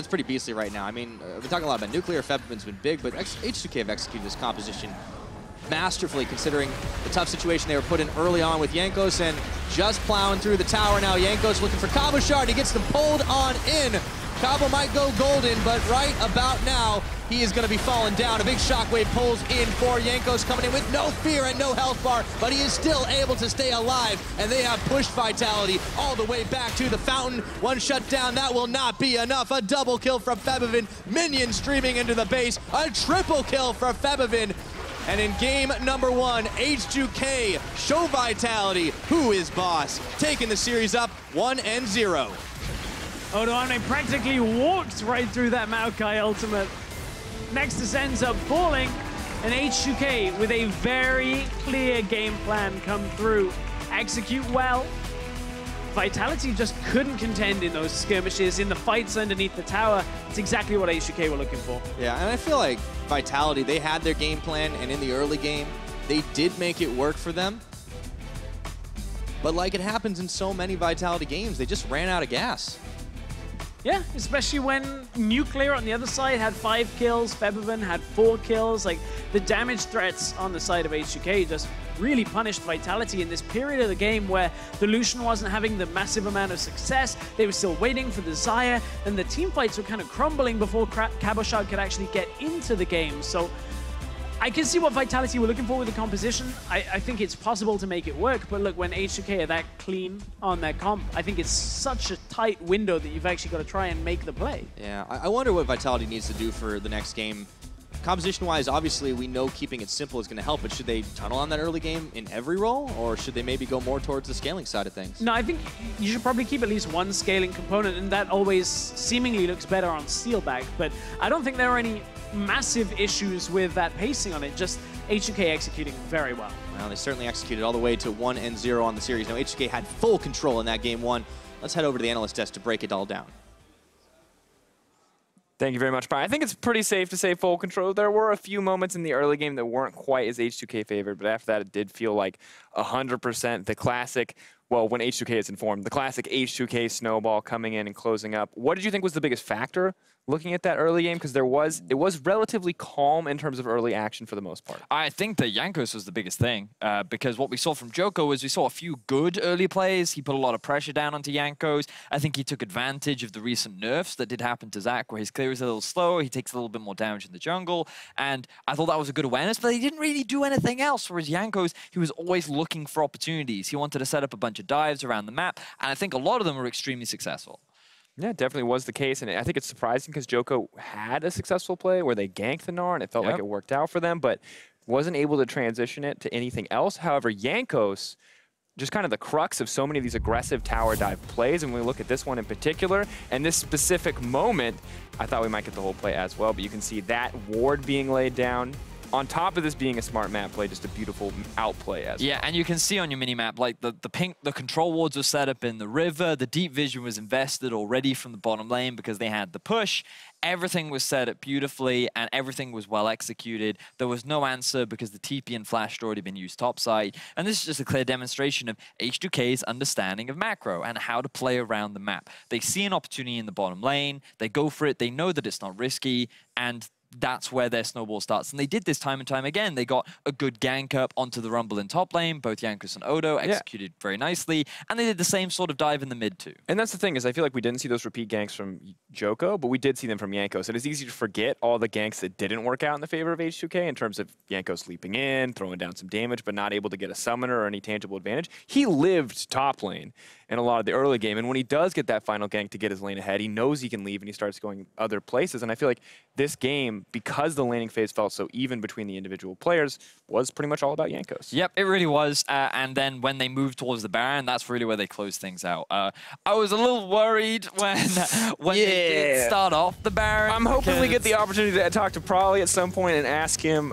pretty beastly right now. I mean, we've been talking a lot about Nuclear. Febiven's been big, but H2K have executed this composition masterfully, considering the tough situation they were put in early on with Jankos and just plowing through the tower now. Jankos looking for Cabochard. He gets them pulled on in. Cabo might go golden, but right about now, he is going to be falling down. A big shockwave pulls in for Jankos, coming in with no fear and no health bar, but he is still able to stay alive, and they have pushed Vitality all the way back to the fountain. One shut down, that will not be enough. A double kill from Febiven. Minions streaming into the base. A triple kill for Febiven. And in game number 1, H2K show Vitality who is boss, taking the series up 1-0. Odoamne practically walked right through that Maokai ultimate. Nexus ends up falling, and H2K with a very clear game plan come through. Execute well. Vitality just couldn't contend in those skirmishes, in the fights underneath the tower. It's exactly what H2K were looking for. Yeah, and I feel like Vitality, they had their game plan, and in the early game, they did make it work for them. But like it happens in so many Vitality games, they just ran out of gas. Yeah, especially when Nuclear on the other side had 5 kills, Febiven had 4 kills. Like, the damage threats on the side of H2K just really punished Vitality in this period of the game where the Lucian wasn't having the massive amount of success. They were still waiting for the Xayah, and the team fights were kind of crumbling before Cabochard could actually get into the game. So I can see what Vitality were looking for with the composition. I think it's possible to make it work, but look, when H2K are that clean on their comp, I think it's such a tight window that you've actually got to try and make the play. Yeah, I wonder what Vitality needs to do for the next game. Composition-wise, obviously, we know keeping it simple is going to help, but should they tunnel on that early game in every role, or should they maybe go more towards the scaling side of things? No, I think you should probably keep at least one scaling component, and that always seemingly looks better on Steelback, but I don't think there are any massive issues with that pacing on it, just H2K executing very well. Well, they certainly executed all the way to 1-0 on the series. Now, H2K had full control in that game 1. Let's head over to the analyst desk to break it all down. Thank you very much, Brian. I think it's pretty safe to say full control. There were a few moments in the early game that weren't quite as H2K favored, but after that, it did feel like 100% the classic, well, when H2K is informed, the classic H2K snowball coming in and closing up. What did you think was the biggest factor looking at that early game? Because it was relatively calm in terms of early action for the most part. I think that Jankos was the biggest thing, because what we saw from Joko was we saw a few good early plays. He put a lot of pressure down onto Jankos. I think he took advantage of the recent nerfs that did happen to Zach, where his clear is a little slower, he takes a little bit more damage in the jungle, and I thought that was a good awareness, but he didn't really do anything else, whereas Jankos, he was always looking for opportunities. He wanted to set up a bunch of dives around the map, and I think a lot of them were extremely successful. Yeah, it definitely was the case, and I think it's surprising because Joko had a successful play where they ganked the Gnar, and it felt like it worked out for them, but wasn't able to transition it to anything else. However, Jankos, just kind of the crux of so many of these aggressive tower dive plays, and when we look at this one in particular, and this specific moment, I thought we might get the whole play as well, but you can see that ward being laid down, on top of this being a smart map play, just a beautiful outplay as well. Yeah, and you can see on your mini-map, like the control wards were set up in the river, the deep vision was invested already from the bottom lane because they had the push. Everything was set up beautifully and everything was well executed. There was no answer because the TP and flash had already been used topside. And this is just a clear demonstration of H2K's understanding of macro and how to play around the map. They see an opportunity in the bottom lane, they go for it, they know that it's not risky, and that's where their snowball starts. And they did this time and time again. They got a good gank up onto the Rumble in top lane. Both Jankos and Odo executed very nicely. And they did the same sort of dive in the mid too. And that's the thing, is I feel like we didn't see those repeat ganks from Joko, but we did see them from Jankos. And it's easy to forget all the ganks that didn't work out in the favor of H2K in terms of Jankos leaping in, throwing down some damage, but not able to get a summoner or any tangible advantage. He lived top lane in a lot of the early game. And when he does get that final gank to get his lane ahead, he knows he can leave and he starts going other places. And I feel like this game, because the laning phase felt so even between the individual players, was pretty much all about Jankos. Yep, it really was. And then when they moved towards the Baron, that's really where they closed things out. I was a little worried when they did start off the Baron. I'm hoping we get the opportunity to talk to Prolly at some point and ask him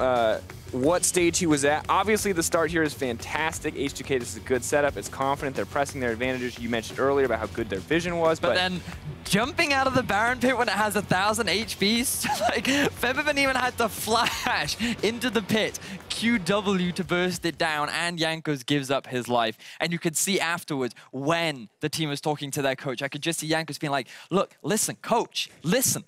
what stage he was at. Obviously, the start here is fantastic. H2K, this is a good setup. It's confident. They're pressing their advantages. You mentioned earlier about how good their vision was. But then jumping out of the Baron pit when it has 1,000 HP, like Febiven even had to flash into the pit, QW to burst it down, and Jankos gives up his life. And you could see afterwards when the team was talking to their coach, I could just see Jankos being like, look, listen, coach, listen.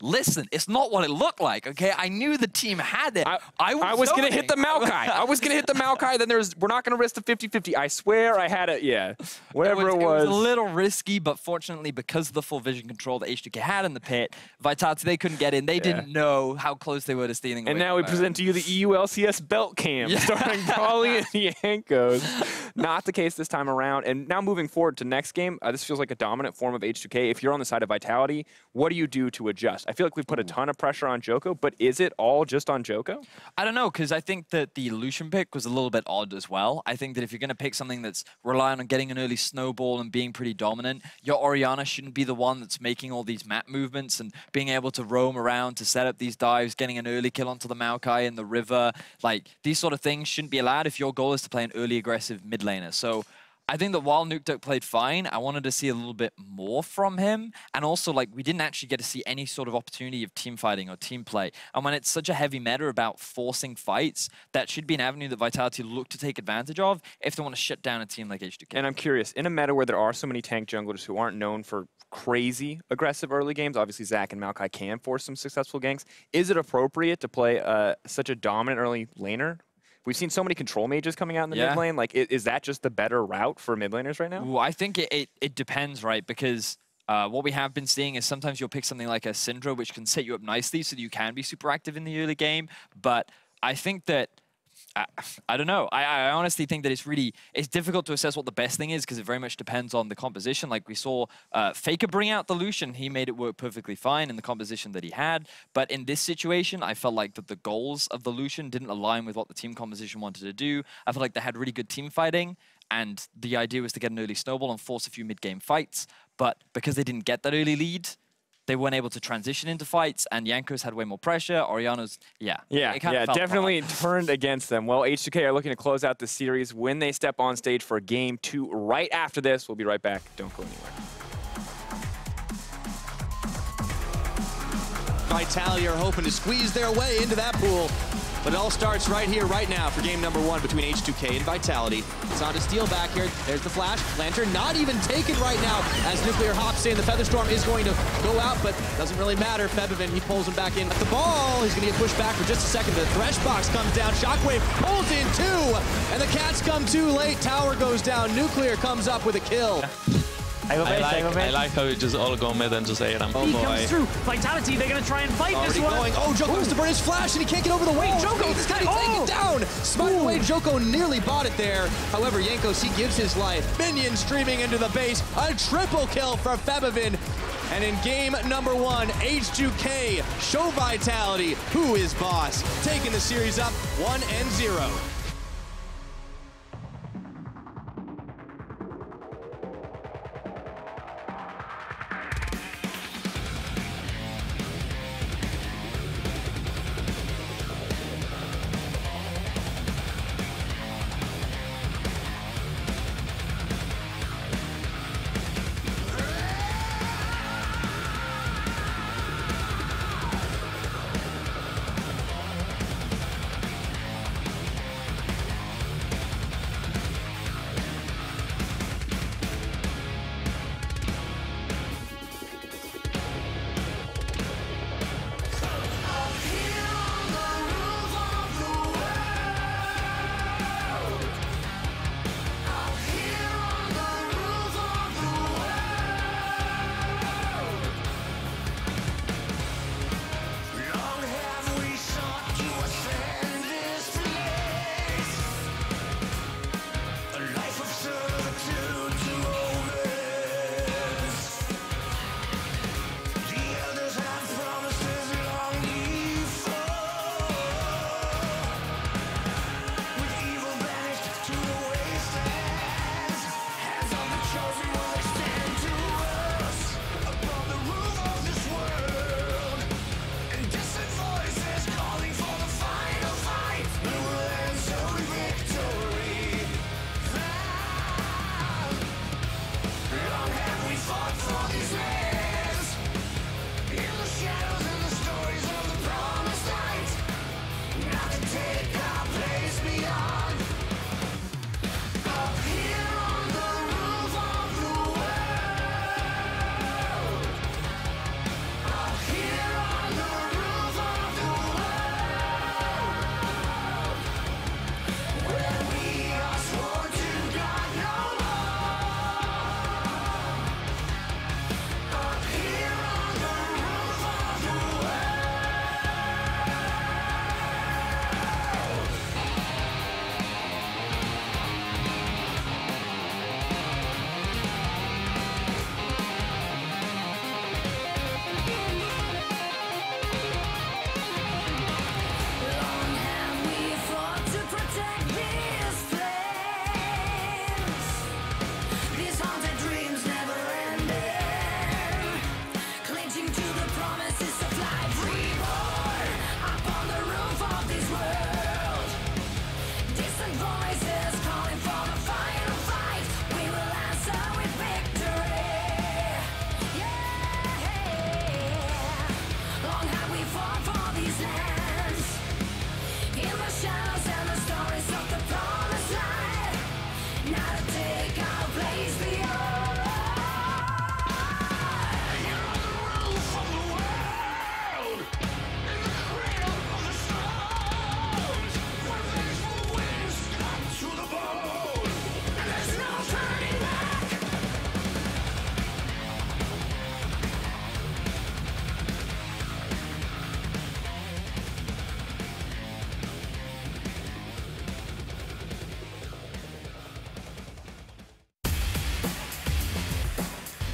It's not what it looked like, okay? I knew the team had it. I was going to hit the Maokai. I was going to hit the Maokai, then we're not going to risk the 50-50. I swear I had it, whatever it was. It was a little risky, but fortunately, because of the full vision control that H2K had in the pit, Vitality, they couldn't get in. They didn't know how close they were to stealing away. And now we present to you the EU LCS belt cam, starring Prolly and Jankos. Not the case this time around. And now moving forward to next game, this feels like a dominant form of H2K. If you're on the side of Vitality, what do you do to adjust? I feel like we've put a ton of pressure on Joko, but is it all just on Joko? I don't know, because I think that the Lucian pick was a little bit odd as well. I think that if you're going to pick something that's relying on getting an early snowball and being pretty dominant, your Orianna shouldn't be the one that's making all these map movements and being able to roam around to set up these dives, getting an early kill onto the Maokai in the river. Like, these sort of things shouldn't be allowed if your goal is to play an early aggressive mid laner. So I think that while Nukeduck played fine, I wanted to see a little bit more from him. And also, like, we didn't actually get to see any sort of opportunity of team fighting or team play. And when it's such a heavy meta about forcing fights, that should be an avenue that Vitality look to take advantage of if they want to shut down a team like H2K. And I'm curious, in a meta where there are so many tank junglers who aren't known for crazy aggressive early games, obviously Zach and Maokai can force some successful ganks, is it appropriate to play such a dominant early laner? We've seen so many control mages coming out in the mid lane. Like, is that just the better route for mid laners right now? Ooh, I think it depends, right? Because what we have been seeing is sometimes you'll pick something like a Syndra, which can set you up nicely so that you can be super active in the early game. But I think that I don't know. I honestly think that it's difficult to assess what the best thing is because it very much depends on the composition. Like we saw FLICKR bring out the Lucian. He made it work perfectly fine in the composition that he had. But in this situation, I felt like that the goals of the Lucian didn't align with what the team composition wanted to do. I felt like they had really good team fighting. And the idea was to get an early snowball and force a few mid-game fights. But because they didn't get that early lead, they weren't able to transition into fights, and Jankos had way more pressure. Orianna's, definitely turned against them. Well, H2K are looking to close out the series when they step on stage for Game 2 right after this. We'll be right back. Don't go anywhere. Vitality are hoping to squeeze their way into that pool. But it all starts right here, right now, for game number 1 between H2K and Vitality. It's on to steal back here. There's the flash. Lantern not even taken right now as Nuclear hops in. The Featherstorm is going to go out, but doesn't really matter. Febiven, he pulls him back in. At the ball, he's going to get pushed back for just a second. The Thresh box comes down. Shockwave pulls in 2, and the Cats come too late. Tower goes down. Nuclear comes up with a kill. I like how you just all go mid and just ate him. He comes through. Vitality, they're going to try and fight this one. Going. Oh, Joko has to burn his flash, and he can't get over the weight. Joko, he's got to take it down. Smited away, Joko nearly bought it there. However, Jankos, he gives his life. Minions streaming into the base. A triple kill for Febiven. And in game number 1, H2K show Vitality who is boss. Taking the series up 1-0.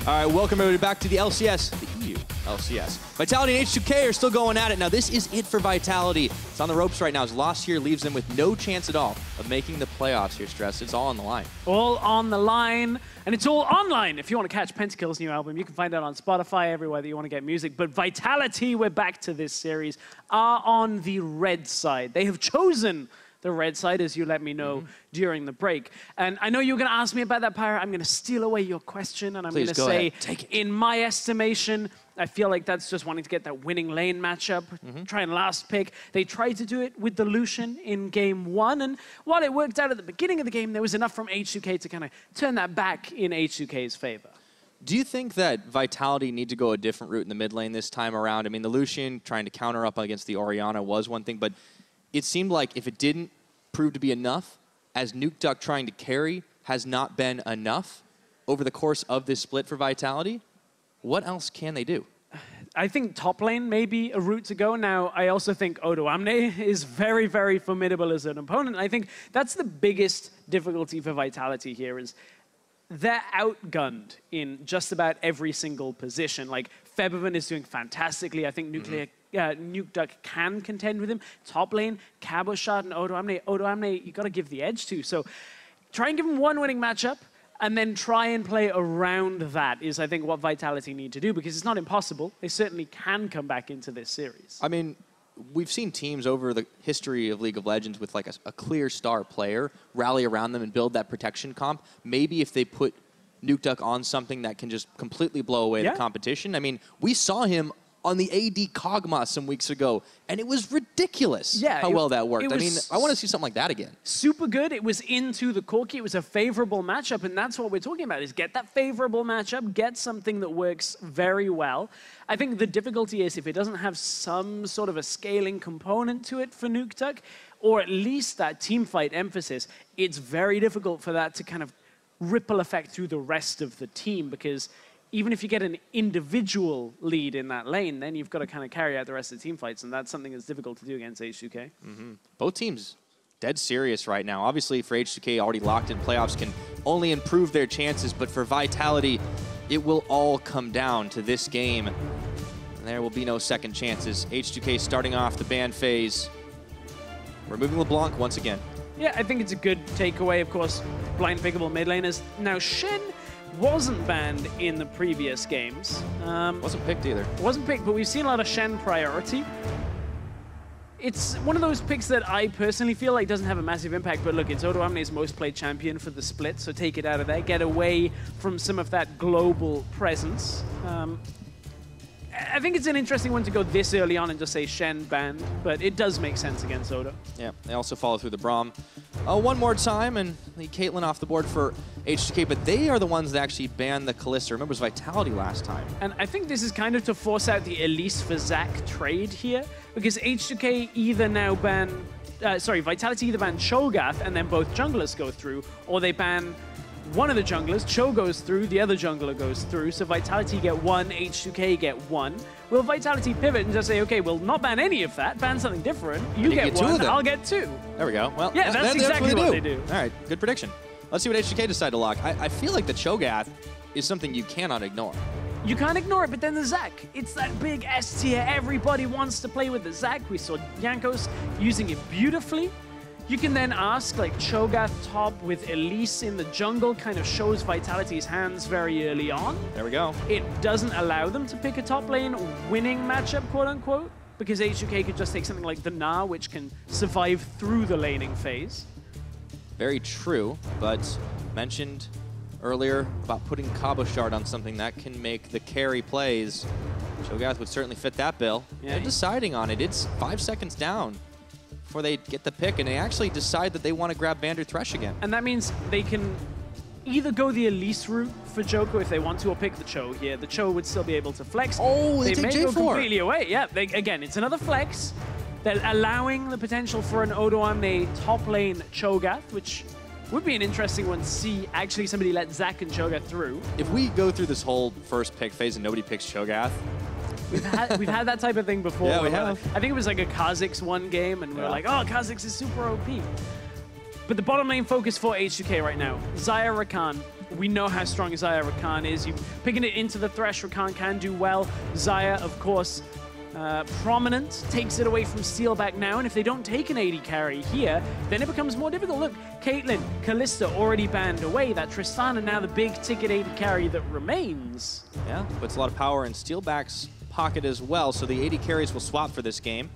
All right, welcome everybody back to the LCS, the EU LCS. Vitality and H2K are still going at it. Now, this is it for Vitality. It's on the ropes right now. His loss here leaves them with no chance at all of making the playoffs here, Stress. It's all on the line. All on the line, and it's all online. If you want to catch Pentakill's new album, you can find it on Spotify, everywhere that you want to get music. But Vitality, we're back to this series, are on the red side. They have chosen the red side, as you let me know during the break. And I know you're going to ask me about that, Pyra. I'm going to steal away your question, and I'm going to say, in my estimation, I feel like that's just wanting to get that winning lane matchup, try and last pick. They tried to do it with the Lucian in game 1, and while it worked out at the beginning of the game, there was enough from H2K to kind of turn that back in H2K's favor. Do you think that Vitality need to go a different route in the mid lane this time around? I mean, the Lucian trying to counter up against the Orianna was one thing, but it seemed like if it didn't prove to be enough, as NukeDuck trying to carry has not been enough over the course of this split for Vitality, what else can they do? I think top lane may be a route to go. Now, I also think Odoamne is very, very formidable as an opponent. I think that's the biggest difficulty for Vitality here is they're outgunned in just about every single position. Like, Febiven is doing fantastically. I think NukeDuck can contend with him. Top lane, Cabochard and Odoamne. Odoamne, you got to give the edge to. So try and give him one winning matchup, and then try and play around that is, I think, what Vitality need to do, because it's not impossible. They certainly can come back into this series. I mean, we've seen teams over the history of League of Legends with like a clear star player rally around them and build that protection comp. Maybe if they put NukeDuck on something that can just completely blow away the competition. I mean, we saw him on the AD Kog'Maw some weeks ago, and it was ridiculous how well that worked. I mean, I want to see something like that again. Super good. It was into the Corki. It was a favorable matchup, and that's what we're talking about, is get that favorable matchup, get something that works very well. I think the difficulty is if it doesn't have some sort of a scaling component to it for NukeDuck, or at least that team fight emphasis, it's very difficult for that to kind of ripple effect through the rest of the team, because even if you get an individual lead in that lane, then you've got to kind of carry out the rest of the team fights, and that's something that's difficult to do against H2K. Both teams dead serious right now. Obviously, for H2K, already locked in playoffs, can only improve their chances, but for Vitality, it will all come down to this game, and there will be no second chances. H2K starting off the ban phase, removing LeBlanc once again. Yeah, I think it's a good takeaway. Of course, blind pickable mid laners. Now, Shen wasn't banned in the previous games. Wasn't picked either. Wasn't picked, but we've seen a lot of Shen priority. It's one of those picks that I personally feel like doesn't have a massive impact, but look, it's Odoamne's most played champion for the split, so take it out of there, get away from some of that global presence. I think it's an interesting one to go this early on and just say Shen banned, but it does make sense against Odo. Yeah, they also follow through the Braum one more time and lead Caitlyn off the board for H2K, but they are the ones that actually banned the Kalista. Remember, it was Vitality last time. And I think this is kind of to force out the Elise for Zac trade here, because H2K either now ban, Vitality either ban Cho'Gath and then both junglers go through, or they ban one of the junglers, Cho goes through, the other jungler goes through, so Vitality get one, H2K get one. Will Vitality pivot and just say, okay, we'll not ban any of that, ban something different, you get one, I'll get two. There we go. Well, yeah, that's exactly what they do. All right, good prediction. Let's see what H2K decide to lock. I feel like the Cho'Gath is something you cannot ignore. You can't ignore it, but then the Zac. It's that big S tier. Everybody wants to play with the Zac. We saw Jankos using it beautifully. You can then ask, like, Cho'Gath top with Elise in the jungle kind of shows Vitality's hands very early on. There we go. It doesn't allow them to pick a top lane winning matchup, quote-unquote, because H2K could just take something like the Na, which can survive through the laning phase. Very true, but mentioned earlier about putting Cabochard on something that can make the carry plays. Cho'Gath would certainly fit that bill. Yeah. They're deciding on it. It's 5 seconds down before they get the pick, and they actually decide that they want to grab Vander Thresh again. And that means they can either go the Elise route for Joko if they want to, or pick the Cho here. The Cho would still be able to flex. Oh, they take may J4. go completely away. Yeah, again, it's another flex. They're allowing the potential for an Odoamne top lane Cho'Gath, which would be an interesting one to see actually somebody let Zac and Cho'Gath through. If we go through this whole first pick phase and nobody picks Cho'Gath, We've had that type of thing before. Yeah, we have. I think it was like a Kha'Zix one game, and we were like, oh, Kha'Zix is super OP. But the bottom lane focus for H2K right now, Xayah Rakan. We know how strong Xayah Rakan is. You picking it into the Thresh, Rakan can do well. Xayah, of course, prominent, takes it away from Steelback now, and if they don't take an AD carry here, then it becomes more difficult. Look, Caitlyn, Kalista already banned away. That Tristana now the big ticket AD carry that remains. Yeah, puts a lot of power in Steelback's pocket as well, so the AD carries will swap for this game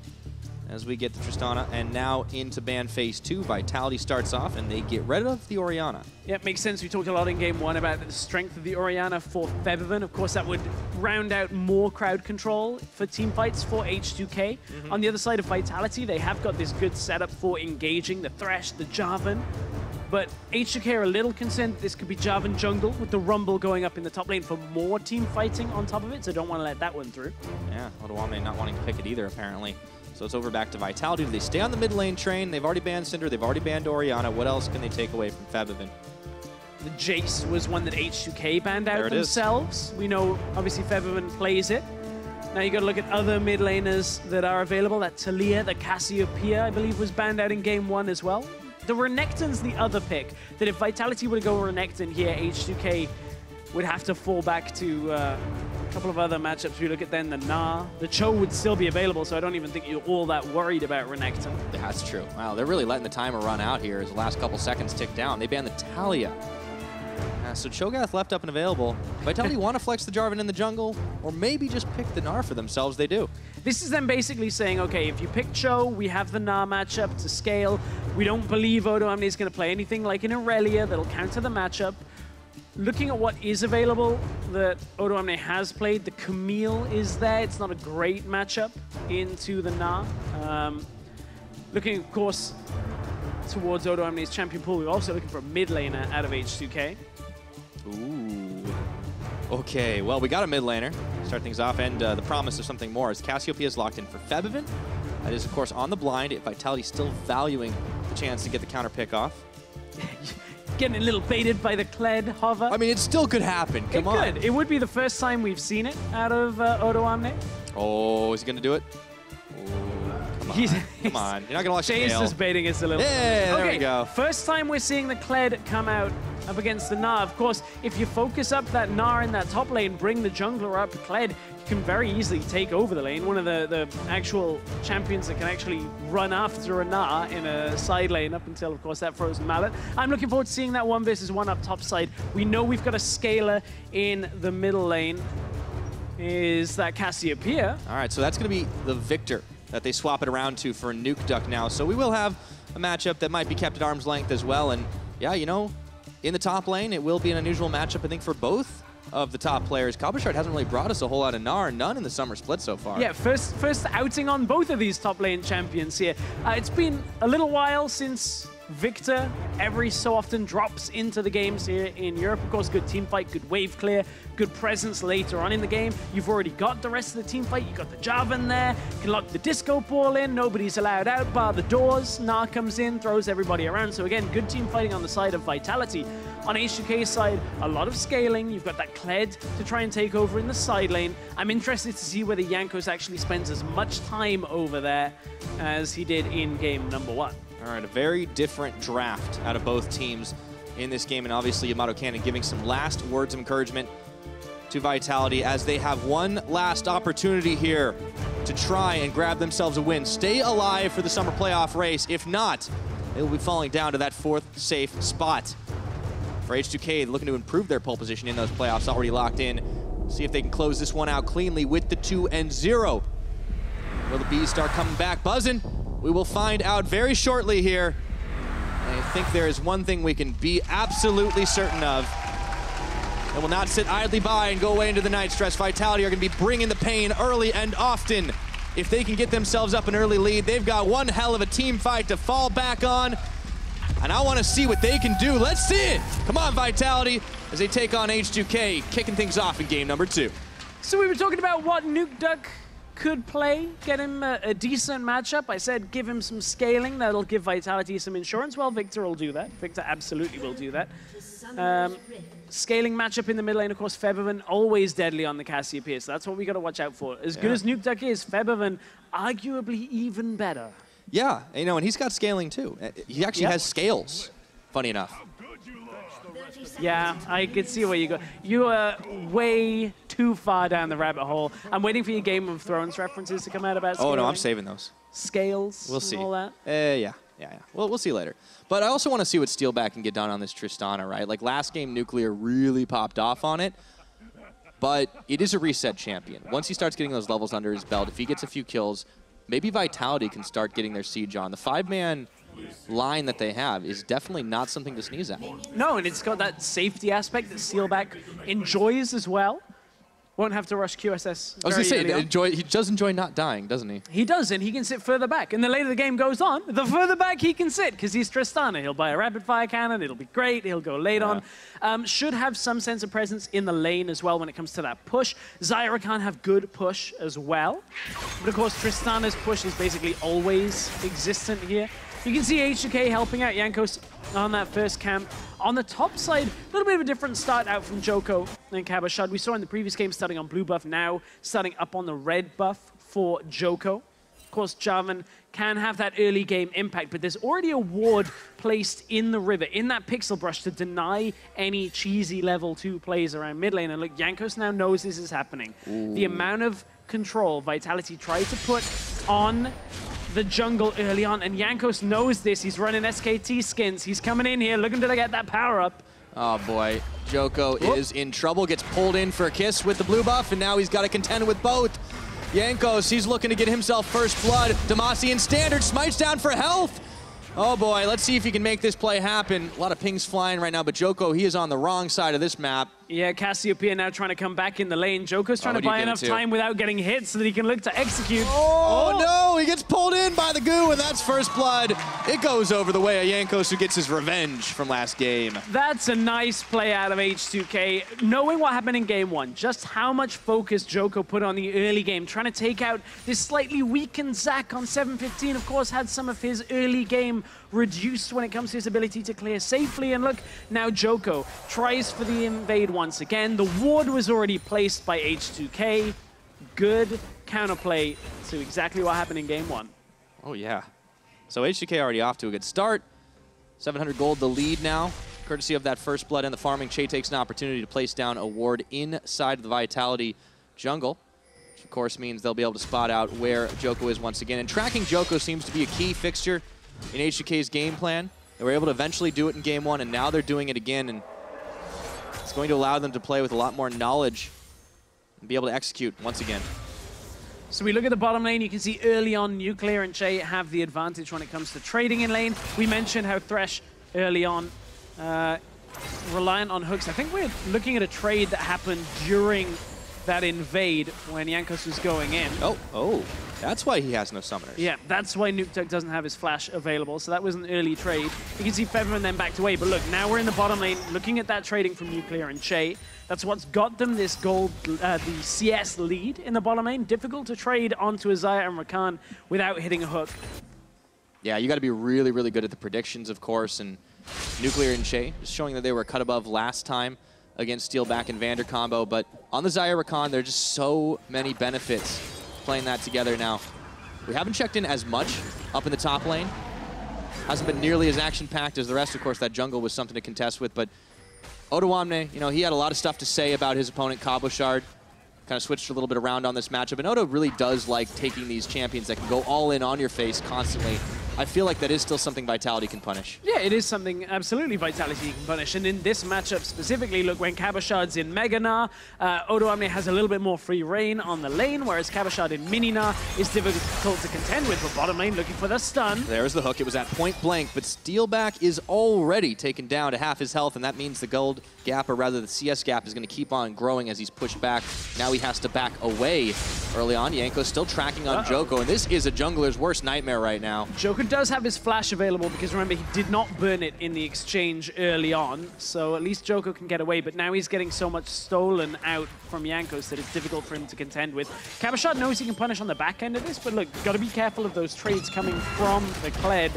as we get the Tristana, and now into ban phase 2. Vitality starts off, and they get rid of the Orianna. Yeah, it makes sense. We talked a lot in game 1 about the strength of the Orianna for Febiven. Of course, that would round out more crowd control for team fights for H2K. On the other side of Vitality, they have got this good setup for engaging the Thresh, the Jarvan. But H2K are a little concerned that this could be Jarvan jungle with the Rumble going up in the top lane for more team fighting on top of it, so don't want to let that one through. Yeah, Odoamne not wanting to pick it either, apparently. So it's over back to Vitality. Do they stay on the mid lane train? They've already banned Cinder, they've already banned Orianna. What else can they take away from Febiven? The Jace was one that H2K banned out themselves. We know, obviously, Febiven plays it. Now you got to look at other mid laners that are available. That Talia, the Cassiopeia, I believe, was banned out in game 1 as well. The Renekton's the other pick, that if Vitality were to go Renekton here, H2K would have to fall back to a couple of other matchups. We look at then the Na. The Cho would still be available, so I don't even think you're all that worried about Renekton. Yeah, that's true. Wow, they're really letting the timer run out here as the last couple seconds tick down. They banned the Talia. So Cho'Gath left up and available. Vitality want to flex the Jarvan in the jungle, or maybe just pick the Gnar for themselves. They do. This is them basically saying, okay, if you pick Cho, we have the Na matchup to scale. We don't believe Odoamne is going to play anything like an Irelia that'll counter the matchup. Looking at what is available that Odoamne has played, the Camille is there. It's not a great matchup into the Na. Looking, of course, towards Odoamne's champion pool, we're also looking for a mid laner out of H2K. Ooh. Okay, well, we got a mid laner. Start things off, and the promise of something more is Cassiopeia is locked in for Febiven. That is, of course, on the blind. Vitality still valuing the chance to get the counter pick off. Getting a little baited by the Kled hover. I mean, it still could happen. Come on. It could. It would be the first time we've seen it out of Odoamne. Oh, is he going to do it? Come on. Come on. You're not going to watch Chase is baiting us a little. Yeah, there we go. First time we're seeing the Kled come out up against the Gnar. Of course, if you focus up that Gnar in that top lane, bring the jungler up, Kled, you can very easily take over the lane. One of the actual champions that can actually run after a Gnar in a side lane up until, of course, that frozen mallet. I'm looking forward to seeing that 1 versus 1 up top side. We know we've got a scaler in the middle lane. Is that Cassiopeia? All right, so that's going to be the Victor that they swap it around to for Nukeduck now. So we will have a matchup that might be kept at arm's length as well. And yeah, you know, in the top lane, it will be an unusual matchup, I think, for both of the top players. Cabochard hasn't really brought us a whole lot of Gnar, none in the summer split so far. Yeah, first outing on both of these top lane champions here. It's been a little while since Victor every so often drops into the games here in Europe. Of course, good team fight, good wave clear, good presence later on in the game. You've already got the rest of the team fight. You've got the Jarvan there. You can lock the disco ball in. Nobody's allowed out bar the doors. Gnar comes in, throws everybody around. So again, good team fighting on the side of Vitality. On H2K's side, a lot of scaling. You've got that Kled to try and take over in the side lane. I'm interested to see whether Jankos actually spends as much time over there as he did in game number 1. All right, a very different draft out of both teams in this game, and obviously Yamato Cannon giving some last words of encouragement to Vitality as they have one last opportunity here to try and grab themselves a win. Stay alive for the summer playoff race. If not, they will be falling down to that 4th safe spot. For H2K, looking to improve their pole position in those playoffs, already locked in. See if they can close this one out cleanly with the 2-0. Will the Bees start coming back buzzing? We will find out very shortly here. I think there is one thing we can be absolutely certain of. They will not sit idly by and go away into the night stress. Vitality are going to be bringing the pain early and often. If they can get themselves up an early lead, they've got one hell of a team fight to fall back on. And I want to see what they can do. Let's see it. Come on, Vitality, as they take on H2K, kicking things off in game number 2. So we were talking about what Nukeduck could play, get him a decent matchup. I said give him some scaling, that'll give Vitality some insurance. Well, Victor will do that. Victor absolutely will do that. Scaling matchup in the mid lane, of course, Febiven always deadly on the Cassiopeia, so that's what we got to watch out for. As good as Nukeduck is, Febiven arguably even better. Yeah, you know, and he's got scaling too. He actually has scales, funny enough. Yeah, I could see where you go. You are way too far down the rabbit hole. I'm waiting for your Game of Thrones references to come out about scaling. Oh, no, I'm saving those. Scales we'll see. And all that. Yeah. Well, we'll see later. But I also want to see what Steelback can get done on this Tristana, right? Like, last game, Nuclear really popped off on it. But it is a reset champion. Once he starts getting those levels under his belt, if he gets a few kills, maybe Vitality can start getting their siege on. The 5-man line that they have is definitely not something to sneeze at. No, and it's got that safety aspect that Steelback enjoys as well. Won't have to rush QSS. I was going to say, he does enjoy not dying, doesn't he? He does, and he can sit further back. And the later the game goes on, the further back he can sit, because he's Tristana. He'll buy a rapid-fire cannon, it'll be great, he'll go late on. Should have some sense of presence in the lane as well when it comes to that push. Zyra can have good push as well. But of course, Tristana's push is basically always existent here. You can see H2K helping out Jankos on that first camp. On the top side, a little bit of a different start out from Joko and Cabochard. We saw in the previous game starting on blue buff, now starting up on the red buff for Joko. Of course, Jarvan can have that early game impact, but there's already a ward placed in the river, in that pixel brush, to deny any cheesy level 2 plays around mid lane. And look, Jankos now knows this is happening. Ooh. The amount of control Vitality tried to put on the jungle early on, and Jankos knows this. He's running SKT skins. He's coming in here looking to get that power up. Oh boy, Joko is in trouble, gets pulled in for a kiss with the blue buff, and now he's got to contend with both. Jankos, he's looking to get himself first blood. Demacian standard smites down for health. Oh boy, let's see if he can make this play happen. A lot of pings flying right now, but Joko, he is on the wrong side of this map. Yeah, Cassiopeia now trying to come back in the lane. Joko's trying to buy enough time without getting hit so that he can look to execute. Oh no, he gets pulled in by the goo, and that's first blood. It goes over the way of Jankos, who gets his revenge from last game. That's a nice play out of H2K. Knowing what happened in game 1, just how much focus Joko put on the early game, trying to take out this slightly weakened Zac on 7:15. Of course, had some of his early game reduced when it comes to his ability to clear safely. And look, now Joko tries for the invade once again. The ward was already placed by H2K. Good counterplay to exactly what happened in game 1. Oh yeah. So H2K already off to a good start. 700 gold the lead now courtesy of that first blood and the farming, Che takes an opportunity to place down a ward inside the Vitality jungle, which of course means they'll be able to spot out where Joko is once again. And tracking Joko seems to be a key fixture in H2K's game plan. They were able to eventually do it in game 1, and now they're doing it again, and it's going to allow them to play with a lot more knowledge and be able to execute once again. So we look at the bottom lane, you can see early on Nuclear and Che have the advantage when it comes to trading in lane. We mentioned how Thresh early on, reliant on hooks. I think we're looking at a trade that happened during that invade when Jankos was going in. Oh, that's why he has no summoners. Yeah, that's why Nukeduck doesn't have his flash available, so that was an early trade. You can see Featherman then backed away, but look, now we're in the bottom lane, looking at that trading from Nuclear and Che. That's what's got them this gold, the CS lead in the bottom lane. Difficult to trade onto Isaiah and Rakan without hitting a hook. Yeah, you got to be really, really good at the predictions, of course, and Nuclear and Che, just showing that they were cut above last time against Steelback and Vander combo, but on the Xayah Rakan, there are just so many benefits playing that together now. We haven't checked in as much up in the top lane. Hasn't been nearly as action-packed as the rest. Of course, that jungle was something to contest with, but Odoamne, you know, he had a lot of stuff to say about his opponent, Cabochard. Kind of switched a little bit around on this matchup, and Odo really does like taking these champions that can go all in on your face constantly. I feel like that is still something Vitality can punish. Yeah, it is something absolutely Vitality can punish. And in this matchup specifically, look, when Cabochard's in Mega Gnar, Odoamne has a little bit more free reign on the lane, whereas Cabochard in Mini Gnar is difficult to contend with. But bottom lane looking for the stun. There's the hook. It was at point blank, but Steelback is already taken down to half his health, and that means the gold gap, or rather the CS gap, is going to keep on growing as he's pushed back. Now he has to back away early on. Jankos still tracking on Joko, and this is a jungler's worst nightmare right now. Joko does have his flash available because remember, he did not burn it in the exchange early on, so at least Joko can get away, but now he's getting so much stolen out from Jankos that it's difficult for him to contend with. Cabochard knows he can punish on the back end of this, but look, got to be careful of those trades coming from the Kled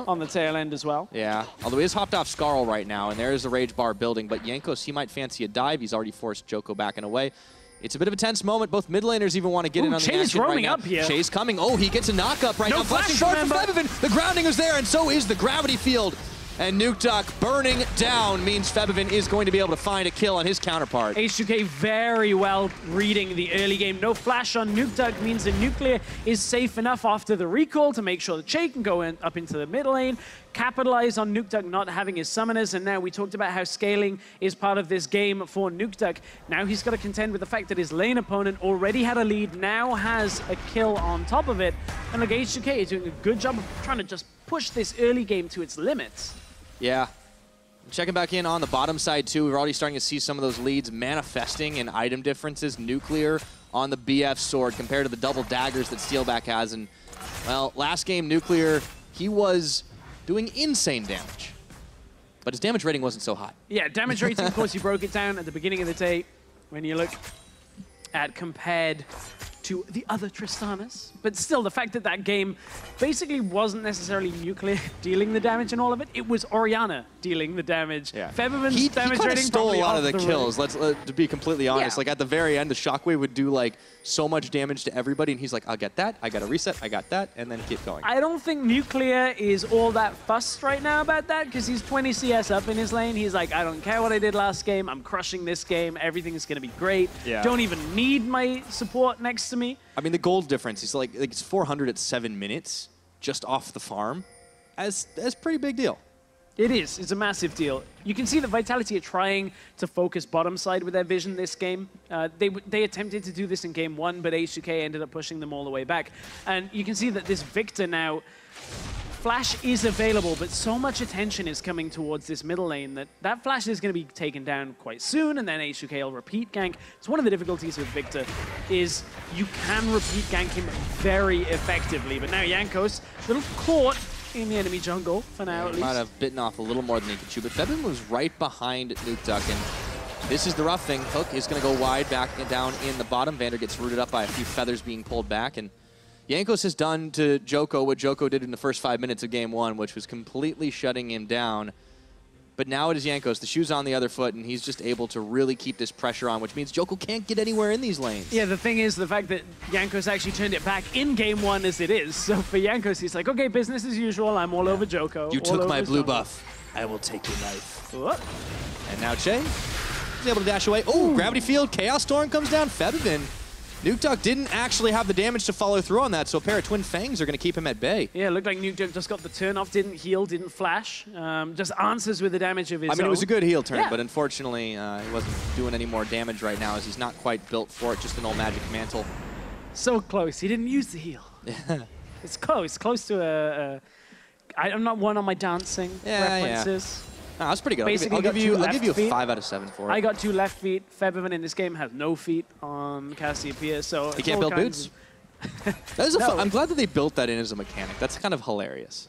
on the tail end as well. Yeah, although he is hopped off Skarl right now, and there is the Rage Bar building, but Jankos, he might fancy a dive. He's already forced Joko back and away. It's a bit of a tense moment. Both mid laners even want to get in on the action right now. Up here. Che's coming. Oh, he gets a knock-up right now. Flashing forward from Febivin. The grounding is there, and so is the gravity field. And Nukeduck burning down means Febivin is going to be able to find a kill on his counterpart. H2K very well reading the early game. No flash on Nukeduck means that Nuclear is safe enough after the recall to make sure that Che can go in, up into the mid lane, capitalize on Nukeduck not having his summoners, and now we talked about how scaling is part of this game for Nukeduck. Now he's got to contend with the fact that his lane opponent already had a lead, now has a kill on top of it, and look, H2K is doing a good job of trying to just push this early game to its limits. Yeah. Checking back in on the bottom side, too. We're already starting to see some of those leads manifesting in item differences. Nuclear on the BF sword compared to the double daggers that Steelback has. And, well, last game, Nuclear, he was doing insane damage. But his damage rating wasn't so high. Yeah, damage rating, of course, you broke it down at the beginning of the day when you look at compared to the other Tristanas. But still, the fact that that game basically wasn't necessarily Nuclear dealing the damage in all of it, it was Orianna dealing the damage. Yeah. Febiven's damage rating stole a lot of the kills, ring. to be completely honest. Yeah. Like at the very end, the Shockwave would do like so much damage to everybody, and he's like, I'll get that, I got a reset, I got that, and then keep going. I don't think Nuclear is all that fussed right now about that, because he's 20 CS up in his lane. He's like, I don't care what I did last game, I'm crushing this game, everything's gonna be great. Yeah. Don't even need my support next to me. I mean, the gold difference is like it's 400 at 7 minutes just off the farm. That's pretty big deal. It is. It's a massive deal. You can see that Vitality are trying to focus bottom side with their vision this game. They attempted to do this in game 1, but H2K ended up pushing them all the way back. And you can see that this Victor now, Flash is available, but so much attention is coming towards this middle lane that Flash is going to be taken down quite soon, and then H2K will repeat gank. It's one of the difficulties with Victor is you can repeat gank him very effectively, but now Jankos, a little caught in the enemy jungle for now, at least. Might have bitten off a little more than he could chew, but Febin was right behind Nukeduck, and this is the rough thing. Hook is going to go wide back and down in the bottom. Vander gets rooted up by a few feathers being pulled back, and Jankos has done to Joko what Joko did in the first 5 minutes of game 1, which was completely shutting him down. But now it is Jankos. The shoe's on the other foot, and he's just able to really keep this pressure on, which means Joko can't get anywhere in these lanes. Yeah, the thing is the fact that Jankos actually turned it back in game 1 as it is. So for Jankos, he's like, okay, business as usual. I'm all over Joko. You took my blue buff. I will take your life. Whoop. And now Che is able to dash away. Oh, Gravity Field. Chaos Storm comes down. Febiven. Nukeduck didn't actually have the damage to follow through on that, so a pair of Twin Fangs are going to keep him at bay. Yeah, it looked like Nukeduck just got the turn off, didn't heal, didn't flash. Just answers with the damage of his own. I mean, it was a good heal turn, yeah. but unfortunately, he wasn't doing any more damage right now as he's not quite built for it, just an old Magic Mantle. So close. He didn't use the heal. It's close to a I'm not one on my dancing references. Yeah. No, that's pretty good. Basically, I'll give you a feet. 5 out of 7 for it. I got 2 left feet. Febiven in this game has no feet on Cassiopeia, so he can't build boots. That is I'm glad that they built that in as a mechanic. That's kind of hilarious.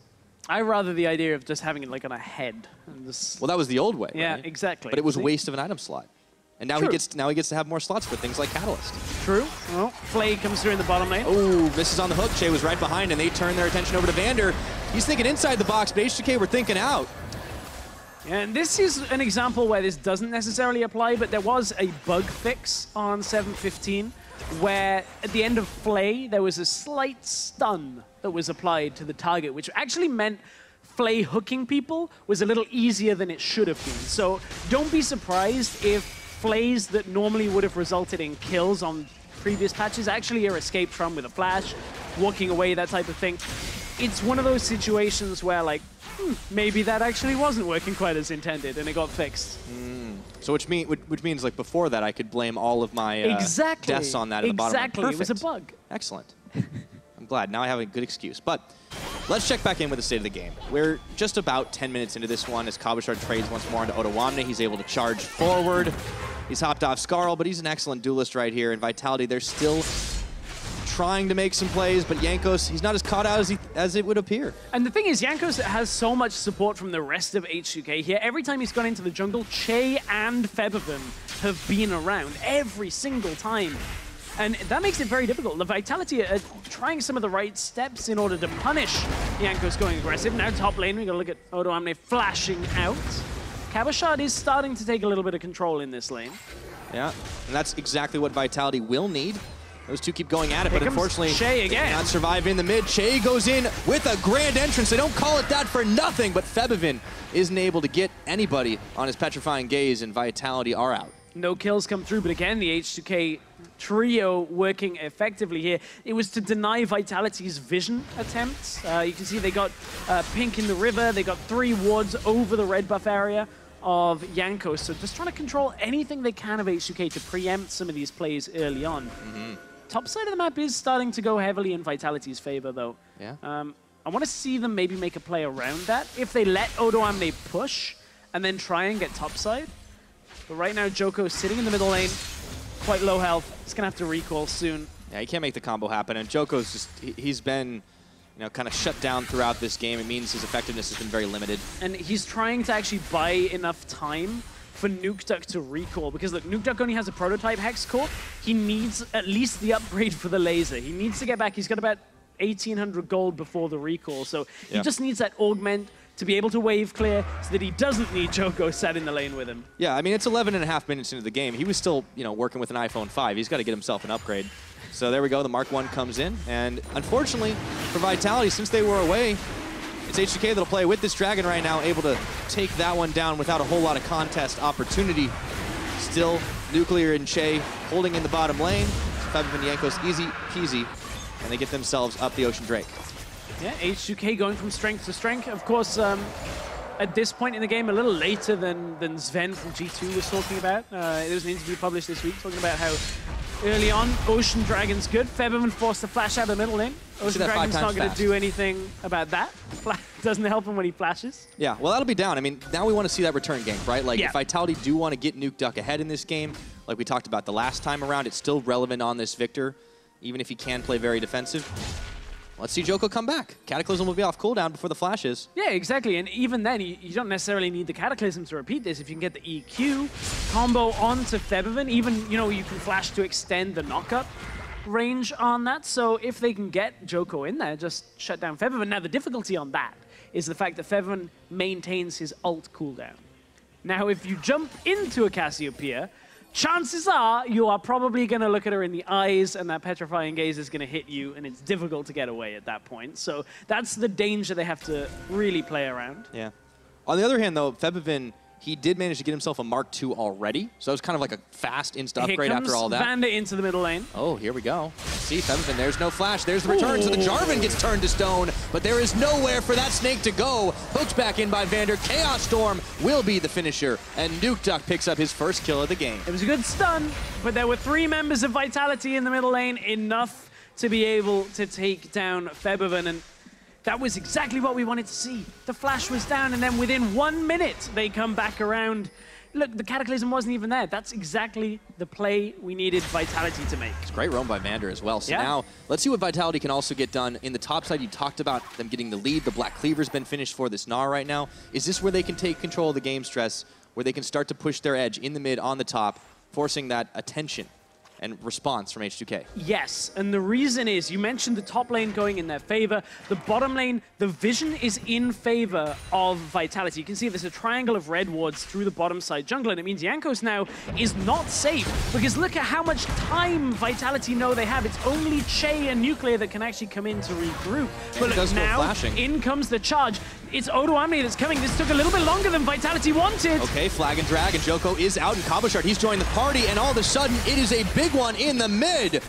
I rather the idea of just having it like on a head. And just well, that was the old way. Yeah, right? exactly. But it was a waste of an item slot. And now True. he gets to have more slots for things like Catalyst. True. Well, Flay comes through in the bottom lane. Oh, misses on the hook. Che was right behind, and they turn their attention over to Vander. He's thinking inside the box, but H2K were thinking out. And this is an example where this doesn't necessarily apply, but there was a bug fix on 7.15 where at the end of Flay, there was a slight stun that was applied to the target, which actually meant Flay hooking people was a little easier than it should have been. So don't be surprised if Flays that normally would have resulted in kills on previous patches actually are escaped from with a flash, walking away, that type of thing. It's one of those situations where, like, maybe that actually wasn't working quite as intended, and it got fixed. So which means, like, before that, I could blame all of my deaths on that at the bottom. Exactly, it was a bug. Excellent. I'm glad. Now I have a good excuse. But let's check back in with the state of the game. We're just about 10 minutes into this one as Cabochard trades once more into Otoamne. He's able to charge forward. He's hopped off Skarl, but he's an excellent duelist right here. And Vitality, they're still trying to make some plays, but Jankos, he's not as caught out as it would appear. And the thing is, Jankos has so much support from the rest of H2K here. Every time he's gone into the jungle, Che and Febiven have been around every single time. And that makes it very difficult. The Vitality are trying some of the right steps in order to punish Jankos going aggressive. Now top lane, we got to look at Otoamne flashing out. Cabochard is starting to take a little bit of control in this lane. Yeah, and that's exactly what Vitality will need. Those two keep going at it, but unfortunately, Che again. Cannot survive in the mid. Che goes in with a grand entrance. They don't call it that for nothing, but Febiven isn't able to get anybody on his petrifying gaze, and Vitality are out. No kills come through, but again, the H2K trio working effectively here. It was to deny Vitality's vision attempts. You can see they got pink in the river. They got 3 wards over the red buff area of Jankos. So just trying to control anything they can of H2K to preempt some of these plays early on. Top side of the map is starting to go heavily in Vitality's favor, though. Yeah. I want to see them maybe make a play around that. If they let Otoamne push and then try and get top side. But right now, Joko sitting in the middle lane, quite low health. He's going to have to recall soon. Yeah, he can't make the combo happen. And Joko's just, he's been, kind of shut down throughout this game. It means his effectiveness has been very limited. And he's trying to actually buy enough time for Nukeduck to recall, because look, Nukeduck only has a prototype Hex Core. He needs at least the upgrade for the laser. He needs to get back. He's got about 1,800 gold before the recall, so he just needs that augment to be able to wave clear so that he doesn't need Joko sat in the lane with him. Yeah, I mean, it's 11.5 minutes into the game. He was still, working with an iPhone 5. He's got to get himself an upgrade. So there we go. The Mark 1 comes in, and unfortunately for Vitality, since they were away, it's H2K that'll play with this Dragon right now, able to take that one down without a whole lot of contest opportunity. Still, Nuclear and Che holding in the bottom lane. Febiven and Jankos easy peasy, and they get themselves up the Ocean Drake. Yeah, H2K going from strength to strength. Of course, at this point in the game, a little later than Sven from G2 was talking about. There was an interview published this week talking about how early on, Ocean Dragon's good. Febiven forced to flash out the middle lane. Ocean Dragon's not going to do anything about that. Doesn't help him when he flashes. Yeah, well, that'll be down. I mean, now we want to see that return gank, right? Like, if Vitality do want to get Nukeduck ahead in this game, like we talked about the last time around, it's still relevant on this Victor, even if he can play very defensive. Let's see Joko come back. Cataclysm will be off cooldown before the flashes. Yeah, exactly. And even then, you don't necessarily need the Cataclysm to repeat this. If you can get the EQ combo onto Febiven, even, you can flash to extend the knockup range on that. So if they can get Joko in there, just shut down Febiven. Now, the difficulty on that is the fact that Febiven maintains his ult cooldown. Now, if you jump into a Cassiopeia, chances are you are probably going to look at her in the eyes, and that petrifying gaze is going to hit you, and it's difficult to get away at that point. So that's the danger they have to really play around. Yeah. On the other hand, though, Febivin, he did manage to get himself a Mark II already, so it was kind of like a fast insta upgrade after all that. Vander into the middle lane. Oh, here we go. See, Febivin, there's no flash. There's the return, so the Jarvan gets turned to stone, but there is nowhere for that snake to go. Hooked back in by Vander. Chaos Storm will be the finisher, and Nukeduck picks up his first kill of the game. It was a good stun, but there were 3 members of Vitality in the middle lane, enough to be able to take down Febivin, and that was exactly what we wanted to see. The flash was down, and then within 1 minute, they come back around. Look, the Cataclysm wasn't even there. That's exactly the play we needed Vitality to make. It's great roam by Vander as well. So yeah. Now, let's see what Vitality can also get done. In the top side, you talked about them getting the lead. The Black Cleaver's been finished for this Gnar right now. Is this where they can take control of the game stress, where they can start to push their edge in the mid, on the top, forcing that attention and response from H2K? Yes, and the reason is, you mentioned the top lane going in their favor. The bottom lane, the vision is in favor of Vitality. You can see there's a triangle of red wards through the bottom side jungle, and it means Jankos now is not safe, because look at how much time Vitality know they have. It's only Che and Nuclear that can actually come in to regroup. But look, now, in comes the charge. It's Odoamne that's coming. This took a little bit longer than Vitality wanted. Okay, flag and drag, and Joko is out, and Cabochard, he's joined the party, and all of a sudden, it is a big one in the mid.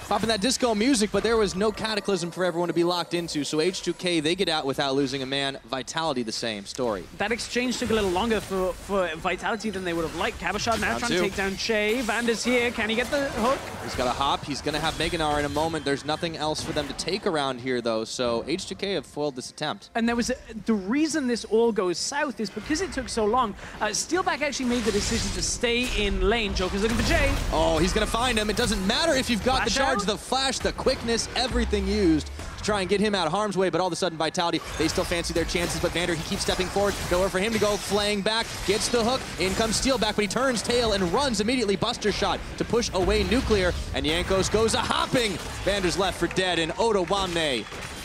Popping that disco music, but there was no Cataclysm for everyone to be locked into, so H2K, they get out without losing a man. Vitality, the same story. That exchange took a little longer for Vitality than they would have liked. Cabochard now trying to take down Che. Vander's here. Can he get the hook? He's got a hop. He's going to have Mega Gnar in a moment. There's nothing else for them to take around here, though, so H2K have foiled this attempt. And there was the reason this all goes south is because it took so long. Steelback actually made the decision to stay in lane. Joker's looking for Che. Oh, he's going to find him. It doesn't matter if you've got the charge, the flash, the quickness, everything used to try and get him out of harm's way, but all of a sudden Vitality, they still fancy their chances, but Vander, he keeps stepping forward, nowhere for him to go, flaying back, gets the hook, in comes Steelback, but he turns tail and runs immediately, Buster Shot to push away Nuclear, and Jankos goes a-hopping. Vander's left for dead, and Odoamne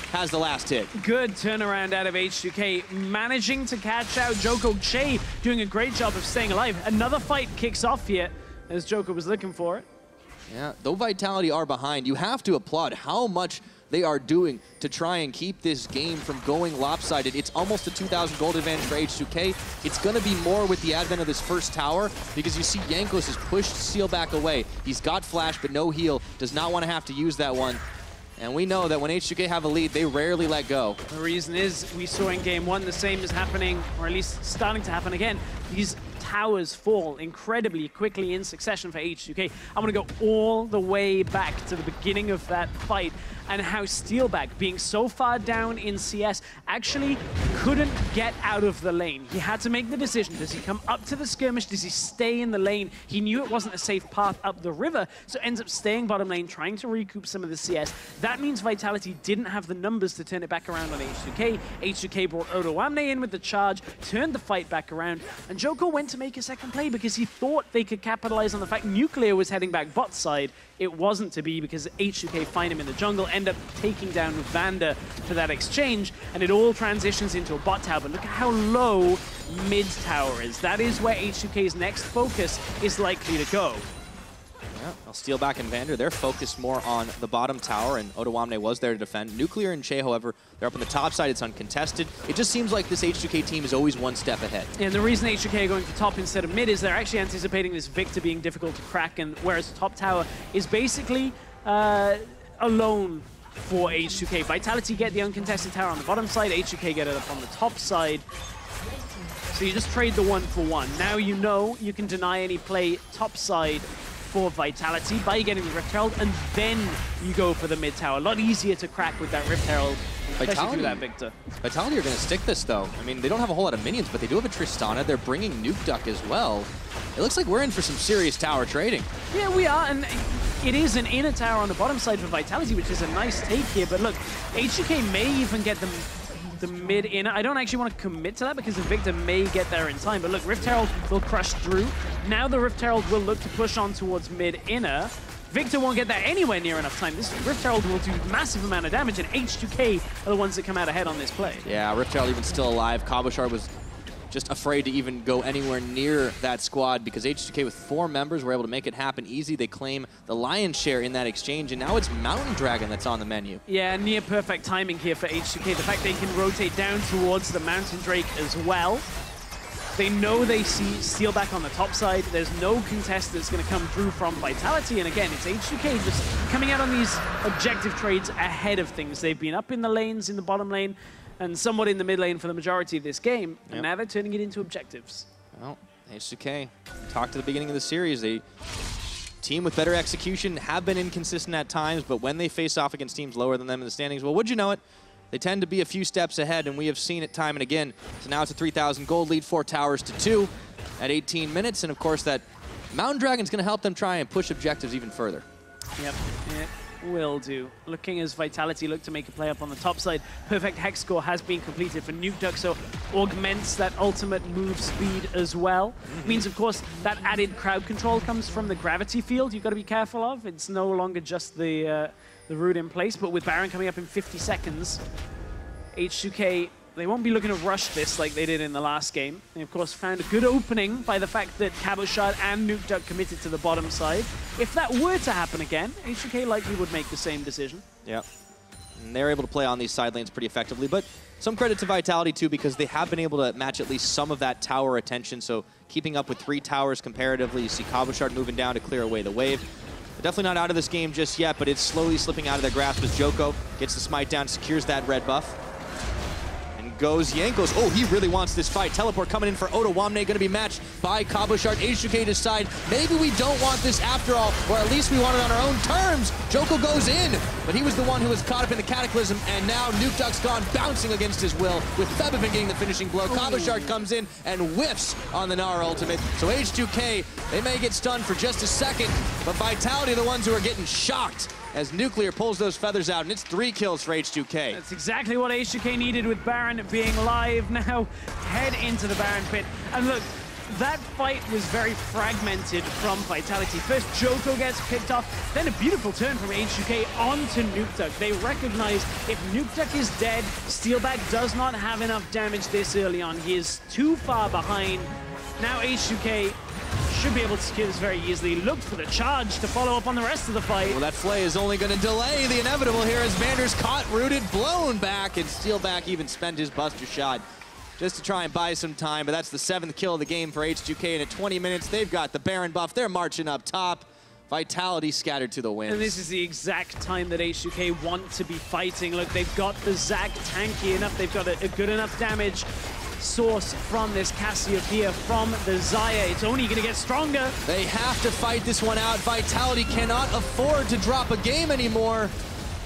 has the last hit. Good turnaround out of H2K, managing to catch out Joko. Che doing a great job of staying alive. Another fight kicks off here, as Joko was looking for it. Yeah, though Vitality are behind, you have to applaud how much they are doing to try and keep this game from going lopsided. It's almost a 2,000 gold advantage for H2K. It's going to be more with the advent of this first tower, because you see Jankos has pushed Steelback away. He's got flash, but no heal. Does not want to have to use that one. And we know that when H2K have a lead, they rarely let go. The reason is, we saw in game 1 the same is happening, or at least starting to happen again. These towers fall incredibly quickly in succession for H2K. I'm going to go all the way back to the beginning of that fight, and how Steelback, being so far down in CS, actually couldn't get out of the lane. He had to make the decision. Does he come up to the skirmish? Does he stay in the lane? He knew it wasn't a safe path up the river, so ends up staying bottom lane, trying to recoup some of the CS. That means Vitality didn't have the numbers to turn it back around on H2K. H2K brought Odoamne in with the charge, turned the fight back around, and Joko went to make a second play because he thought they could capitalize on the fact Nuclear was heading back bot side. It wasn't to be, because H2K find him in the jungle, end up taking down Vander for that exchange, and it all transitions into a bot tower. But look at how low mid tower is. That is where H2K's next focus is likely to go. Yeah, well, Steelback and Vander, they're focused more on the bottom tower, and Odoamne was there to defend. Nuclear and Che, however, they're up on the top side. It's uncontested. It just seems like this H2K team is always one step ahead. And the reason H2K are going for top instead of mid is they're actually anticipating this Victor being difficult to crack, and whereas top tower is basically alone for H2K. Vitality get the uncontested tower on the bottom side, H2K get it up on the top side. So you just trade the 1-for-1. Now you know you can deny any play top side for Vitality by getting the Rift Herald, and then you go for the mid tower. A lot easier to crack with that Rift Herald, especially through that Victor. Vitality are going to stick this, though. I mean, they don't have a whole lot of minions, but they do have a Tristana. They're bringing Nukeduck as well. It looks like we're in for some serious tower trading. Yeah, we are, and it is an inner tower on the bottom side for Vitality, which is a nice take here. But look, H2K may even get the mid inner. I don't actually want to commit to that because the Victor may get there in time. But look, Rift Herald will crush through. Now the Rift Herald will look to push on towards mid inner. Victor won't get there anywhere near enough time. This Rift Herald will do massive amount of damage, and H2K are the ones that come out ahead on this play. Yeah, Rift Herald even still alive. Cabochard was just afraid to even go anywhere near that squad because H2K with 4 members were able to make it happen easy. They claim the lion's share in that exchange, and now it's Mountain Dragon that's on the menu. Yeah, near perfect timing here for H2K. The fact they can rotate down towards the Mountain Drake as well. They know they see Steelback on the top side. There's no contest that's going to come through from Vitality. And again, it's H2K just coming out on these objective trades ahead of things. They've been up in the lanes, in the bottom lane, and somewhat in the mid lane for the majority of this game. And now they're turning it into objectives. Well, H2K, talked to the beginning of the series. They team with better execution, have been inconsistent at times, but when they face off against teams lower than them in the standings, well, would you know it? They tend to be a few steps ahead, and we have seen it time and again. So now it's a 3,000 gold lead, 4 towers to 2 at 18 minutes. And of course, that Mountain Dragon's going to help them try and push objectives even further. Yep, it will do. Looking as Vitality look to make a play up on the top side. Perfect Hex score has been completed for Nukeduck, so augments that ultimate move speed as well. Means, of course, that added crowd control comes from the gravity field you've got to be careful of. It's no longer just the route in place, but with Baron coming up in 50 seconds, H2K, they won't be looking to rush this like they did in the last game. They, of course, found a good opening by the fact that Cabochard and Nukeduck committed to the bottom side. If that were to happen again, H2K likely would make the same decision. Yeah, and they're able to play on these side lanes pretty effectively, but some credit to Vitality, too, because they have been able to match at least some of that tower attention, so keeping up with 3 towers comparatively. You see Cabochard moving down to clear away the wave. They're definitely not out of this game just yet, but it's slowly slipping out of their grasp as Joko gets the smite down, secures that red buff. And goes Jankos. Oh, he really wants this fight. Teleport coming in for Ottawamne, going to be matched by Cabochard. H2K decide, maybe we don't want this after all, or at least we want it on our own terms. Joko goes in, but he was the one who was caught up in the Cataclysm, and now Nukeduck's gone bouncing against his will, with Febevin getting the finishing blow. Cabochard comes in and whiffs on the Gnar ultimate. So H2K, they may get stunned for just a second, but Vitality are the ones who are getting shocked as Nuclear pulls those feathers out, and it's 3 kills for H2K. That's exactly what H2K needed with Baron being live. Now head into the Baron pit. And look, that fight was very fragmented from Vitality. First, Joko gets picked off, then a beautiful turn from H2K onto Nukeduck. They recognize if Nukeduck is dead, Steelback does not have enough damage this early on. He is too far behind. Now H2K should be able to secure this very easily. Looked for the charge to follow up on the rest of the fight. Well, that Flay is only going to delay the inevitable here as Vander's caught, rooted, blown back, and Steelback even spent his buster shot just to try and buy some time, but that's the 7th kill of the game for H2K, and at 20 minutes, they've got the Baron buff. They're marching up top. Vitality scattered to the wind. And this is the exact time that H2K want to be fighting. Look, they've got the Zac tanky enough. They've got a good enough damage source from this Cassiopeia, from the Xayah. It's only going to get stronger. They have to fight this one out. Vitality cannot afford to drop a game anymore,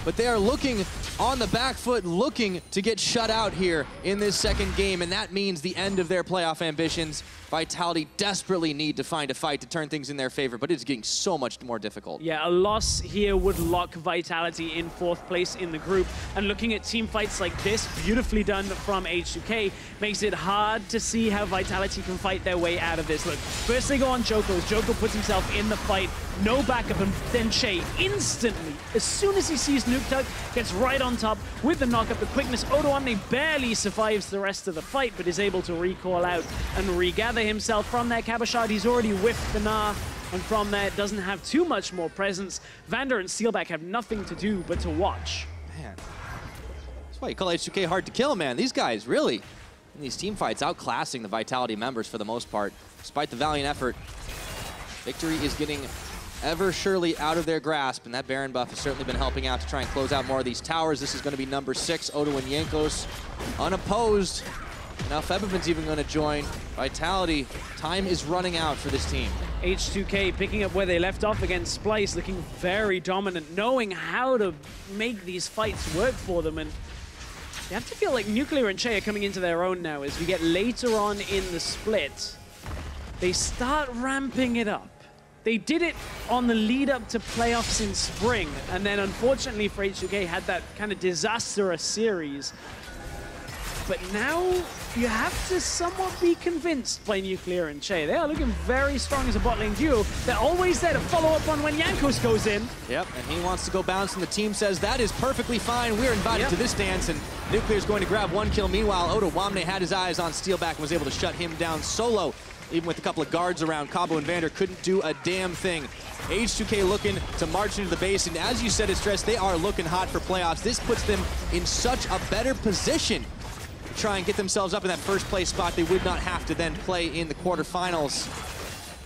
but they are looking on the back foot, looking to get shut out here in this second game, and that means the end of their playoff ambitions. Vitality desperately need to find a fight to turn things in their favor, but it's getting so much more difficult. Yeah, a loss here would lock Vitality in 4th place in the group. And looking at team fights like this, beautifully done from H2K, makes it hard to see how Vitality can fight their way out of this. Look, first they go on Joko, as Joko puts himself in the fight, no backup, and then Shay instantly, as soon as he sees Nukeduck, gets right on top with the knock-up, the quickness. Ottawamne barely survives the rest of the fight, but is able to recall out and regather himself from there. Cabochard, he's already whiffed the Gnar, and from there doesn't have too much more presence. Vander and Steelback have nothing to do but to watch. Man, that's why you call H2K hard to kill, man. These guys really, in these team fights, outclassing the Vitality members for the most part. Despite the valiant effort, victory is getting ever surely out of their grasp, and that Baron buff has certainly been helping out to try and close out more of these towers. This is going to be number 6, Odo and Jankos, unopposed. Now Febevin's even going to join. Vitality, time is running out for this team. H2K picking up where they left off against Splyce, looking very dominant, knowing how to make these fights work for them. And you have to feel like Nuclear and Shay are coming into their own now. As we get later on in the split, they start ramping it up. They did it on the lead up to playoffs in spring, and then unfortunately for H2K had that kind of disastrous series. but now you have to somewhat be convinced by Nuclear and Che. They are looking very strong as a bot lane duo. They're always there to follow up on when Jankos goes in. Yep, and he wants to go bounce, and the team says that is perfectly fine. We're invited to this dance, and Nuclear's going to grab 1 kill. Meanwhile, Oda Wamne had his eyes on Steelback and was able to shut him down solo. Even with a couple of guards around, Cabo and Vander couldn't do a damn thing. H2K looking to march into the base, and as you said, Stress, they are looking hot for playoffs. This puts them in such a better position to try and get themselves up in that first place spot. They would not have to then play in the quarterfinals.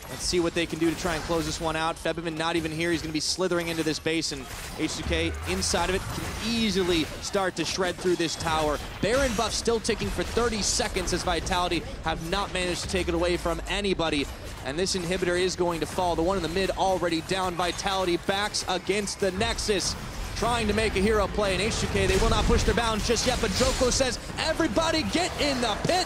Let's see what they can do to try and close this one out. Febvin not even here. He's going to be slithering into this base, and H2K inside of it can easily start to shred through this tower. Baron buff still ticking for 30 seconds as Vitality have not managed to take it away from anybody. And this inhibitor is going to fall. The one in the mid already down. Vitality backs against the Nexus, trying to make a hero play. And H2K, they will not push their bounds just yet, but Joko says, everybody get in the pit.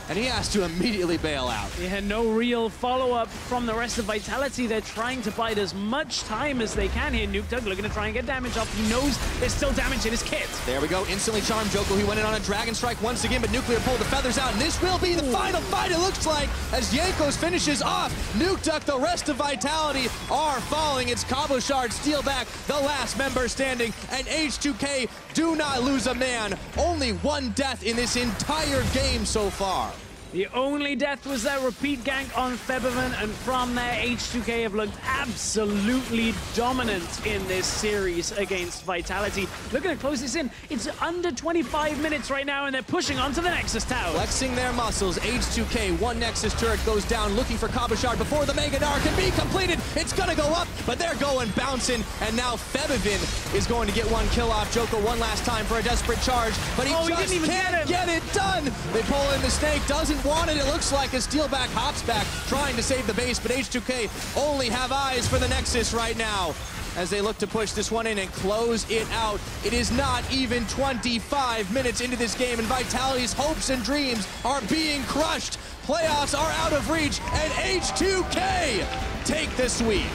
And he has to immediately bail out. Yeah, no real follow-up from the rest of Vitality. They're trying to bide as much time as they can here. Nukedug looking to try and get damage off. He knows there's still damage in his kit. There we go. Instantly charmed Joko. He went in on a Dragon Strike once again, but Nuclear pulled the feathers out. And this will be the final fight, it looks like, as Jankos finishes off Nukedug. The rest of Vitality are falling. It's Cabochard, Steelback, the last member standing. And H2K do not lose a man. Only 1 death in this entire game so far. The only death was that repeat gank on Febvin, and from there, H2K have looked absolutely dominant in this series against Vitality. Looking to close this in. It's under 25 minutes right now, and they're pushing onto the Nexus tower. Flexing their muscles, H2K, 1 Nexus turret goes down, looking for Cabochard before the Mega Dar can be completed. It's gonna go up, but they're going bouncing, and now Febvin is going to get 1 kill off Joko one last time for a desperate charge, but he just didn't even can't get it done. They pull in the snake, doesn't want it. It looks like as Steelback hops back, trying to save the base, but H2K only have eyes for the Nexus right now as they look to push this one in and close it out. It is not even 25 minutes into this game, and Vitality's hopes and dreams are being crushed. Playoffs are out of reach, and H2K take the sweep.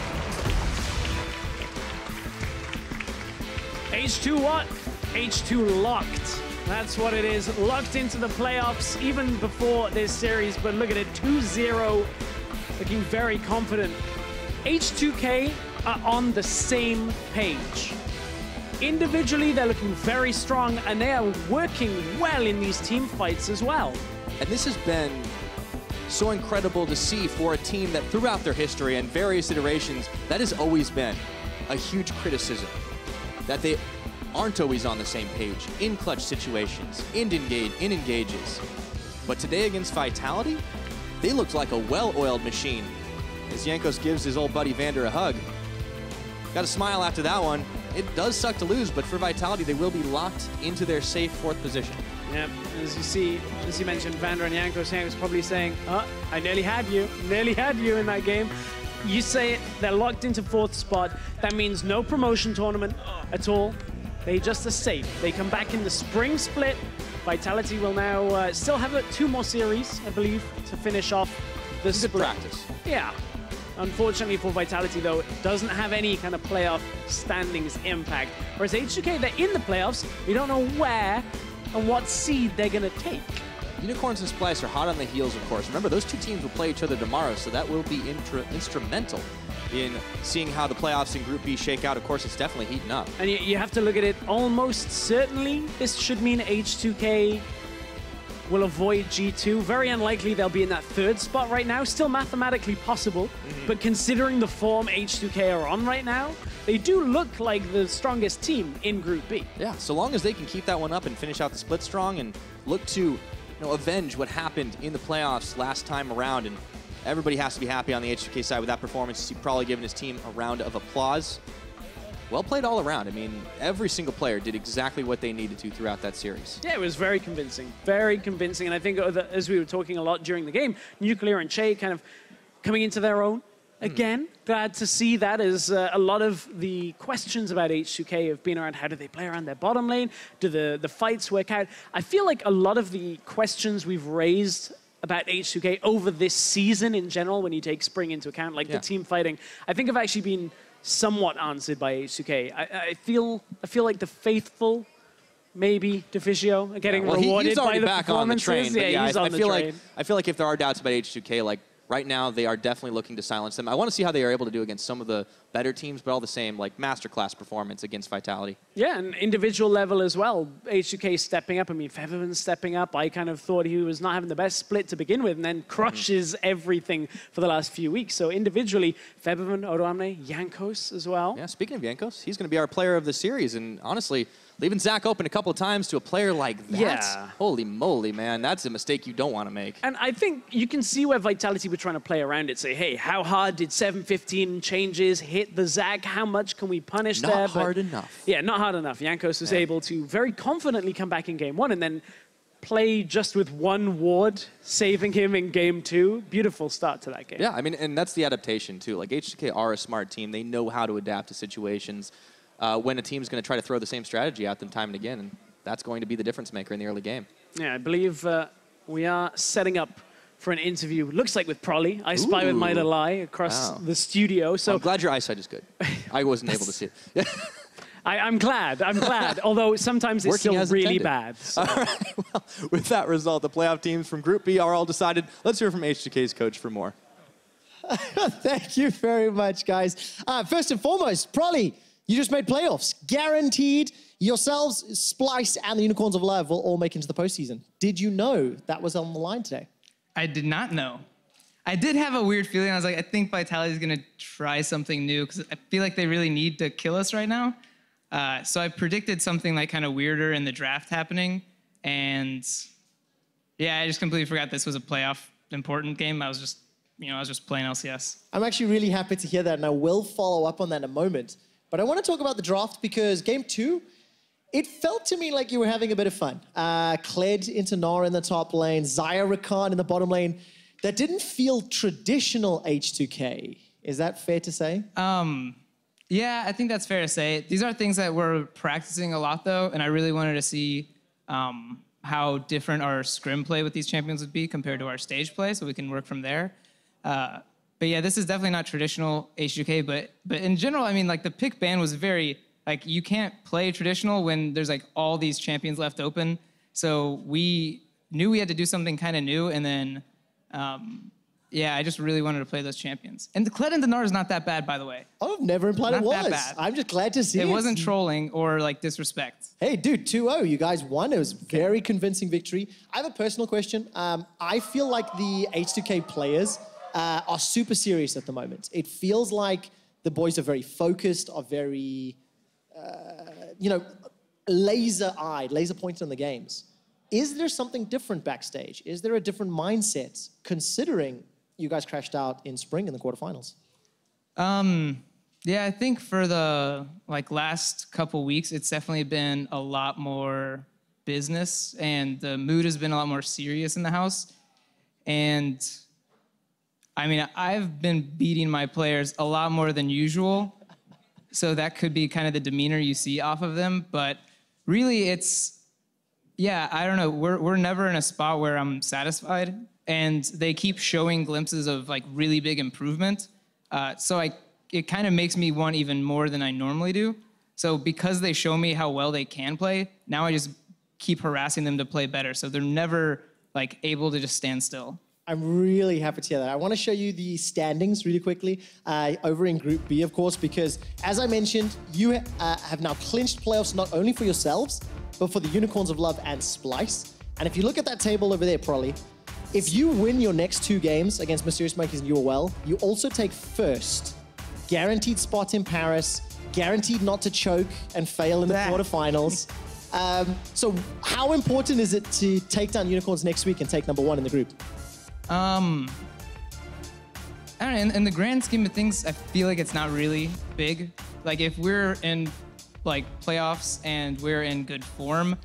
H2 what? H2 locked. That's what it is. Locked into the playoffs even before this series, but look at it, 2-0, looking very confident. H2K are on the same page. Individually, they're looking very strong, and they are working well in these team fights as well. And this has been so incredible to see for a team that throughout their history and various iterations, that has always been a huge criticism, that they aren't always on the same page in clutch situations, in engages. But today against Vitality, they looked like a well-oiled machine as Jankos gives his old buddy Vander a hug. Got a smile after that one. It does suck to lose, but for Vitality, they will be locked into their safe 4th position. Yeah, as you mentioned, Vander and Jankos probably saying, oh, I nearly had you in that game. You say it, they're locked into 4th spot. That means no promotion tournament at all. They just are safe. They come back in the spring split. Vitality will now still have 2 more series, I believe, to finish off the split. Good practice. Yeah. Unfortunately for Vitality, though, it doesn't have any kind of playoff standings impact. Whereas H2K, they're in the playoffs. We don't know where and what seed they're going to take. Unicorns and Splice are hot on the heels, of course. Remember, those 2 teams will play each other tomorrow, so that will be instrumental in seeing how the playoffs in Group B shake out. Of course, it's definitely heating up. And you have to look at it almost certainly. This should mean H2K will avoid G2. Very unlikely they'll be in that 3rd spot right now. Still mathematically possible, but considering the form H2K are on right now, they do look like the strongest team in Group B. Yeah, so long as they can keep that one up and finish out the split strong and look to avenge what happened in the playoffs last time around. And everybody has to be happy on the H2K side with that performance. He's probably given his team a round of applause. Well played all around. I mean, every single player did exactly what they needed to throughout that series. Yeah, it was very convincing. Very convincing. And I think as we were talking a lot during the game, Nuclear and Che kind of coming into their own again. Glad to see that, as a lot of the questions about H2K have been around how do they play around their bottom lane? Do the fights work out? I feel like a lot of the questions we've raised about H2K over this season in general, when you take spring into account, like the team fighting, I think have actually been somewhat answered by H2K. I feel like the faithful maybe Deficio getting rewarded he's already by the back on the train. performances. But he's on the train. I feel like if there are doubts about H2K, like right now they are definitely looking to silence them. I want to see how they are able to do against some of the better teams, but all the same, like masterclass performance against Vitality. Yeah, and individual level as well. H2K stepping up. I mean, Featherman's stepping up. I kind of thought he was not having the best split to begin with, and then crushes everything for the last few weeks. So individually, Featherman, Odoamne, Jankos as well. Yeah, speaking of Jankos, he's going to be our player of the series, and honestly, leaving Zach open a couple of times to a player like that, yeah. Holy moly, man, that's a mistake you don't want to make. And I think you can see where Vitality were trying to play around it. Say, hey, how hard did 7:15 changes hit the Zag? How much can we punish there? Not hard enough. Yeah, not hard enough. Jankos was able to very confidently come back in game one and then play just with one ward, saving him in game two. Beautiful start to that game. Yeah, I mean, and that's the adaptation too. Like H2K are a smart team. They know how to adapt to situations. When a team's going to try to throw the same strategy at them time and again, and that's going to be the difference maker in the early game. Yeah, I believe we are setting up for an interview. Looks like with Prolly. I spy with my little eye across the studio. So I'm glad your eyesight is good. I wasn't able to see it. I'm glad. Although sometimes it's still really bad. So. All right. Well, with that result, the playoff teams from Group B are all decided. Let's hear from H2K's coach for more. Thank you very much, guys. First and foremost, Prolly, you just made playoffs. Guaranteed yourselves, Splice, and the Unicorns of Love will all make into the postseason. Did you know that was on the line today? I did not know. I did have a weird feeling. I was like, I think Vitality is going to try something new because I feel like they really need to kill us right now. So I predicted something like kind of weirder in the draft happening. And yeah, I just completely forgot this was a playoff important game. I was just playing LCS. I'm actually really happy to hear that, and I will follow up on that in a moment. But I want to talk about the draft because game two, it felt to me like you were having a bit of fun. Kled into Nara in the top lane, Xayah Rakan in the bottom lane. That didn't feel traditional H2K. Is that fair to say? Yeah, I think that's fair to say. These are things that we're practicing a lot, though, and I really wanted to see how different our scrim play with these champions would be compared to our stage play, so we can work from there. But yeah, this is definitely not traditional H2K, but in general, I mean, like the pick ban was very, like you can't play traditional when there's like all these champions left open. So we knew we had to do something kind of new, and then, yeah, I just really wanted to play those champions. And the Kled and Dinar is not that bad, by the way. Oh, I've never implied it was. I'm just glad to see it. It wasn't trolling or like disrespect. Hey, dude, 2-0. You guys won. It was a very convincing victory. I have a personal question. I feel like the H2K players are super serious at the moment. It feels like the boys are very focused, are very, laser-eyed, laser-pointed on the games. Is there something different backstage? Is there a different mindset, considering you guys crashed out in spring in the quarterfinals? Yeah, I think for the last couple weeks, it's definitely been a lot more business, and the mood has been a lot more serious in the house. And I mean, I've been beating my players a lot more than usual, so that could be kind of the demeanor you see off of them. But really, it's, yeah, I don't know. We're never in a spot where I'm satisfied, and they keep showing glimpses of like really big improvement. So it kind of makes me want even more than I normally do. So because they show me how well they can play, now I just keep harassing them to play better. So they're never like able to just stand still. I'm really happy to hear that. I want to show you the standings really quickly over in Group B, of course, because as I mentioned, you have now clinched playoffs not only for yourselves, but for the Unicorns of Love and Splice. And if you look at that table over there, Prolly, if you win your next 2 games against Mysterious Monkeys and UOL, you also take first. Guaranteed spot in Paris, guaranteed not to choke and fail in the quarterfinals. So how important is it to take down Unicorns next week and take #1 in the group? I don't know, in the grand scheme of things, I feel like it's not really big. Like if we're in like playoffs and we're in good form,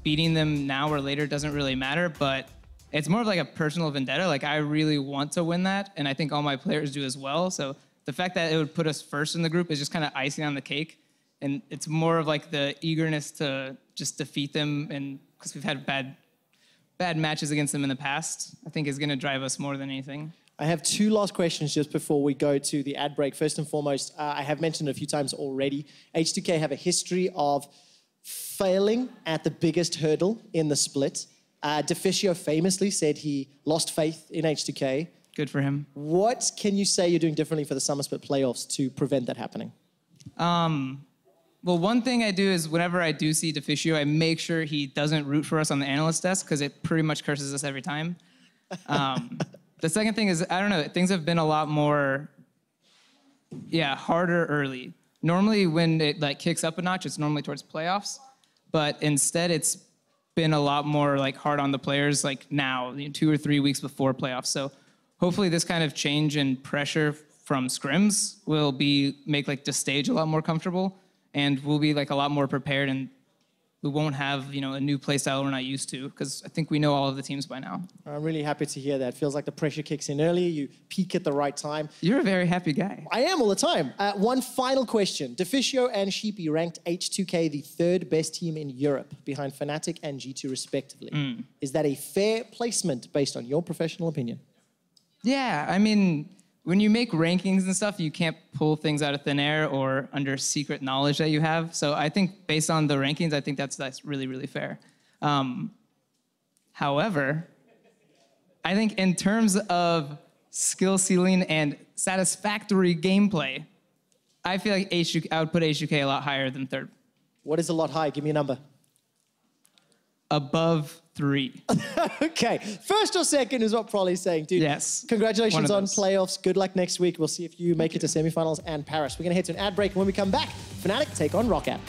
beating them now or later doesn't really matter, but it's more of like a personal vendetta. Like I really want to win that, and I think all my players do as well. So the fact that it would put us first in the group is just kind of icing on the cake. And it's more of like the eagerness to just defeat them, and because we've had bad matches against them in the past, I think is going to drive us more than anything. I have 2 last questions just before we go to the ad break. First and foremost, I have mentioned a few times already, H2K have a history of failing at the biggest hurdle in the split. Deficio famously said he lost faith in H2K. Good for him. What can you say you're doing differently for the Summer Split playoffs to prevent that happening? Well, one thing I do is whenever I do see Deficio, I make sure he doesn't root for us on the analyst desk because it pretty much curses us every time. The second thing is, I don't know, things have been a lot more, harder early. Normally when it like kicks up a notch, it's normally towards playoffs, but instead it's been a lot more like hard on the players like now, 2 or 3 weeks before playoffs. So hopefully this kind of change in pressure from scrims will make like the stage a lot more comfortable, and we'll be like a lot more prepared, and we won't have, a new play style we're not used to, because I think we know all of the teams by now. I'm really happy to hear that. Feels like the pressure kicks in early, you peak at the right time. You're a very happy guy. I am all the time. One final question. Deficio and Sheepy ranked H2K the 3rd best team in Europe, behind Fnatic and G2 respectively. Is that a fair placement based on your professional opinion? Yeah, I mean, when you make rankings and stuff, you can't pull things out of thin air or under secret knowledge that you have. So I think based on the rankings, I think that's really, really fair. However, I think in terms of skill ceiling and satisfactory gameplay, I feel like I would put H2K a lot higher than 3rd. What is a lot high? Give me a number. Above 3. Okay, 1st or 2nd is what Prolly's saying, dude. Yes. Congratulations on playoffs. Good luck next week. We'll see if you make it to semifinals and Paris. We're going to head to an ad break, and when we come back, Fnatic take on ROCCAT.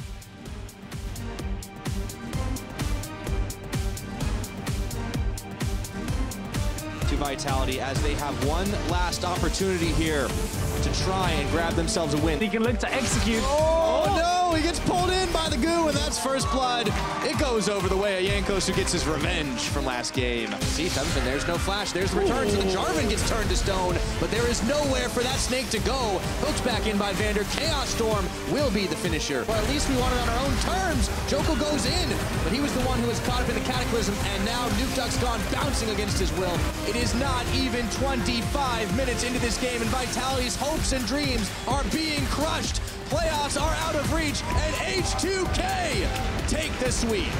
To Vitality as they have one last opportunity here to try and grab themselves a win. He can look to execute. Oh no! He gets pulled in by the goo, and that's first blood. It goes over the way of Jankos, who gets his revenge from last game. See, Thumpin, there's no flash. There's the return, so the Jarvan gets turned to stone, but there is nowhere for that snake to go. Hooked back in by Vander. Chaos Storm will be the finisher. Or at least we want it on our own terms. Joko goes in, but he was the one who was caught up in the Cataclysm, and now Nuke Duck's gone bouncing against his will. It is not even 25 minutes into this game, and Vitality's hopes and dreams are being crushed. Playoffs are out of reach, and H2K take the sweep.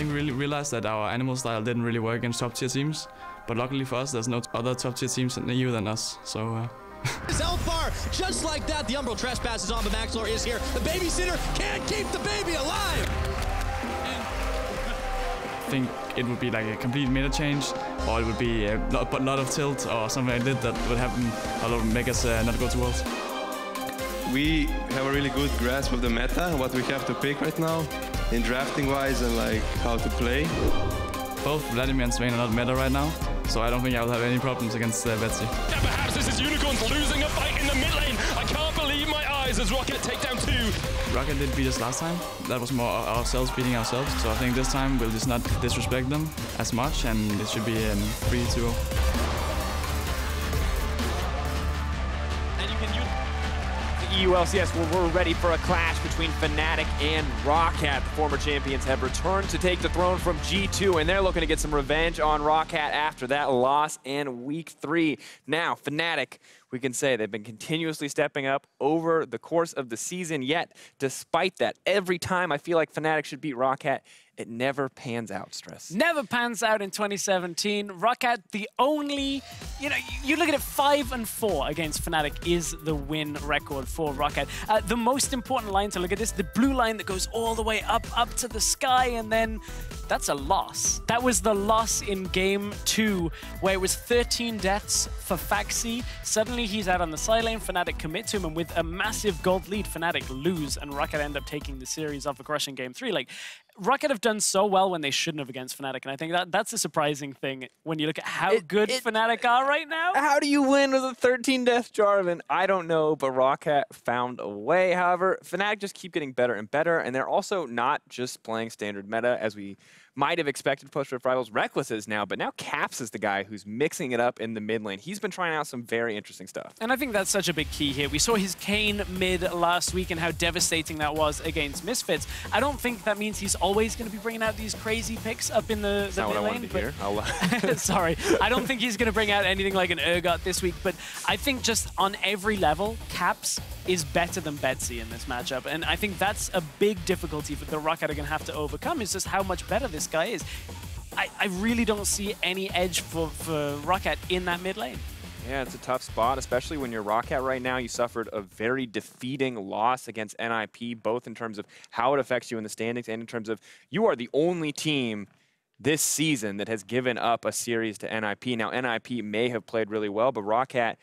think we really realized that our animal style didn't really work against top-tier teams. But luckily for us, there's no other top-tier teams in the EU than us. So. Zelfar, just like that, the Umbral Trespass is on, but Maxlor is here. The babysitter can't keep the baby alive. I think it would be like a complete meta change, or it would be a lot of tilt or something like that would happen, or make us not go to Worlds. We have a really good grasp of the meta, what we have to pick right now, in drafting wise and like how to play. Both Vladimir and Swain are not meta right now, so I don't think I will have any problems against VIT. Yeah, perhaps this is Unicorns losing a fight in the mid lane. I can't believe my eyes as ROCCAT take down 2. ROCCAT did beat us last time. That was more ourselves beating ourselves, so I think this time we'll just not disrespect them as much, and it should be 3-2. EU LCS, we're ready for a clash between Fnatic and ROCCAT. The former champions have returned to take the throne from G2, and they're looking to get some revenge on ROCCAT after that loss in Week 3. Now, Fnatic, we can say they've been continuously stepping up over the course of the season, yet despite that, every time I feel like Fnatic should beat ROCCAT, it never pans out, Stress. Never pans out in 2017. ROCCAT, the only, you look at it, 5-4 against Fnatic is the win record for ROCCAT. The most important line to look at is the blue line that goes all the way up to the sky, and then that's a loss. That was the loss in Game 2, where it was 13 deaths for Faxi. Suddenly he's out on the side lane, Fnatic commit to him, and with a massive gold lead, Fnatic lose, and ROCCAT end up taking the series off a crushing Game 3. Like, ROCCAT have done so well when they shouldn't have against Fnatic, and I think that's a surprising thing when you look at how good Fnatic are right now. How do you win with a 13-death Jarvan? I don't know, but ROCCAT found a way. However, Fnatic just keep getting better and better, and they're also not just playing standard meta as we might have expected post-Rift Rivals. Reckless is now, but now Caps is the guy who's mixing it up in the mid lane. He's been trying out some very interesting stuff. And I think that's such a big key here. We saw his Kayn mid last week and how devastating that was against Misfits. I don't think that means he's always going to be bringing out these crazy picks up in the mid lane. What I wanted to hear. Sorry. I don't think he's going to bring out anything like an Urgot this week, but I think just on every level, Caps is better than Betsy in this matchup. And I think that's a big difficulty that the ROCCAT are going to have to overcome, is just how much better this guy is. I really don't see any edge for ROCCAT in that mid lane. Yeah, it's a tough spot, especially when you're ROCCAT right now. You suffered a very defeating loss against NIP, both in terms of how it affects you in the standings and in terms of you are the only team this season that has given up a series to NIP. Now, NIP may have played really well, but ROCCAT,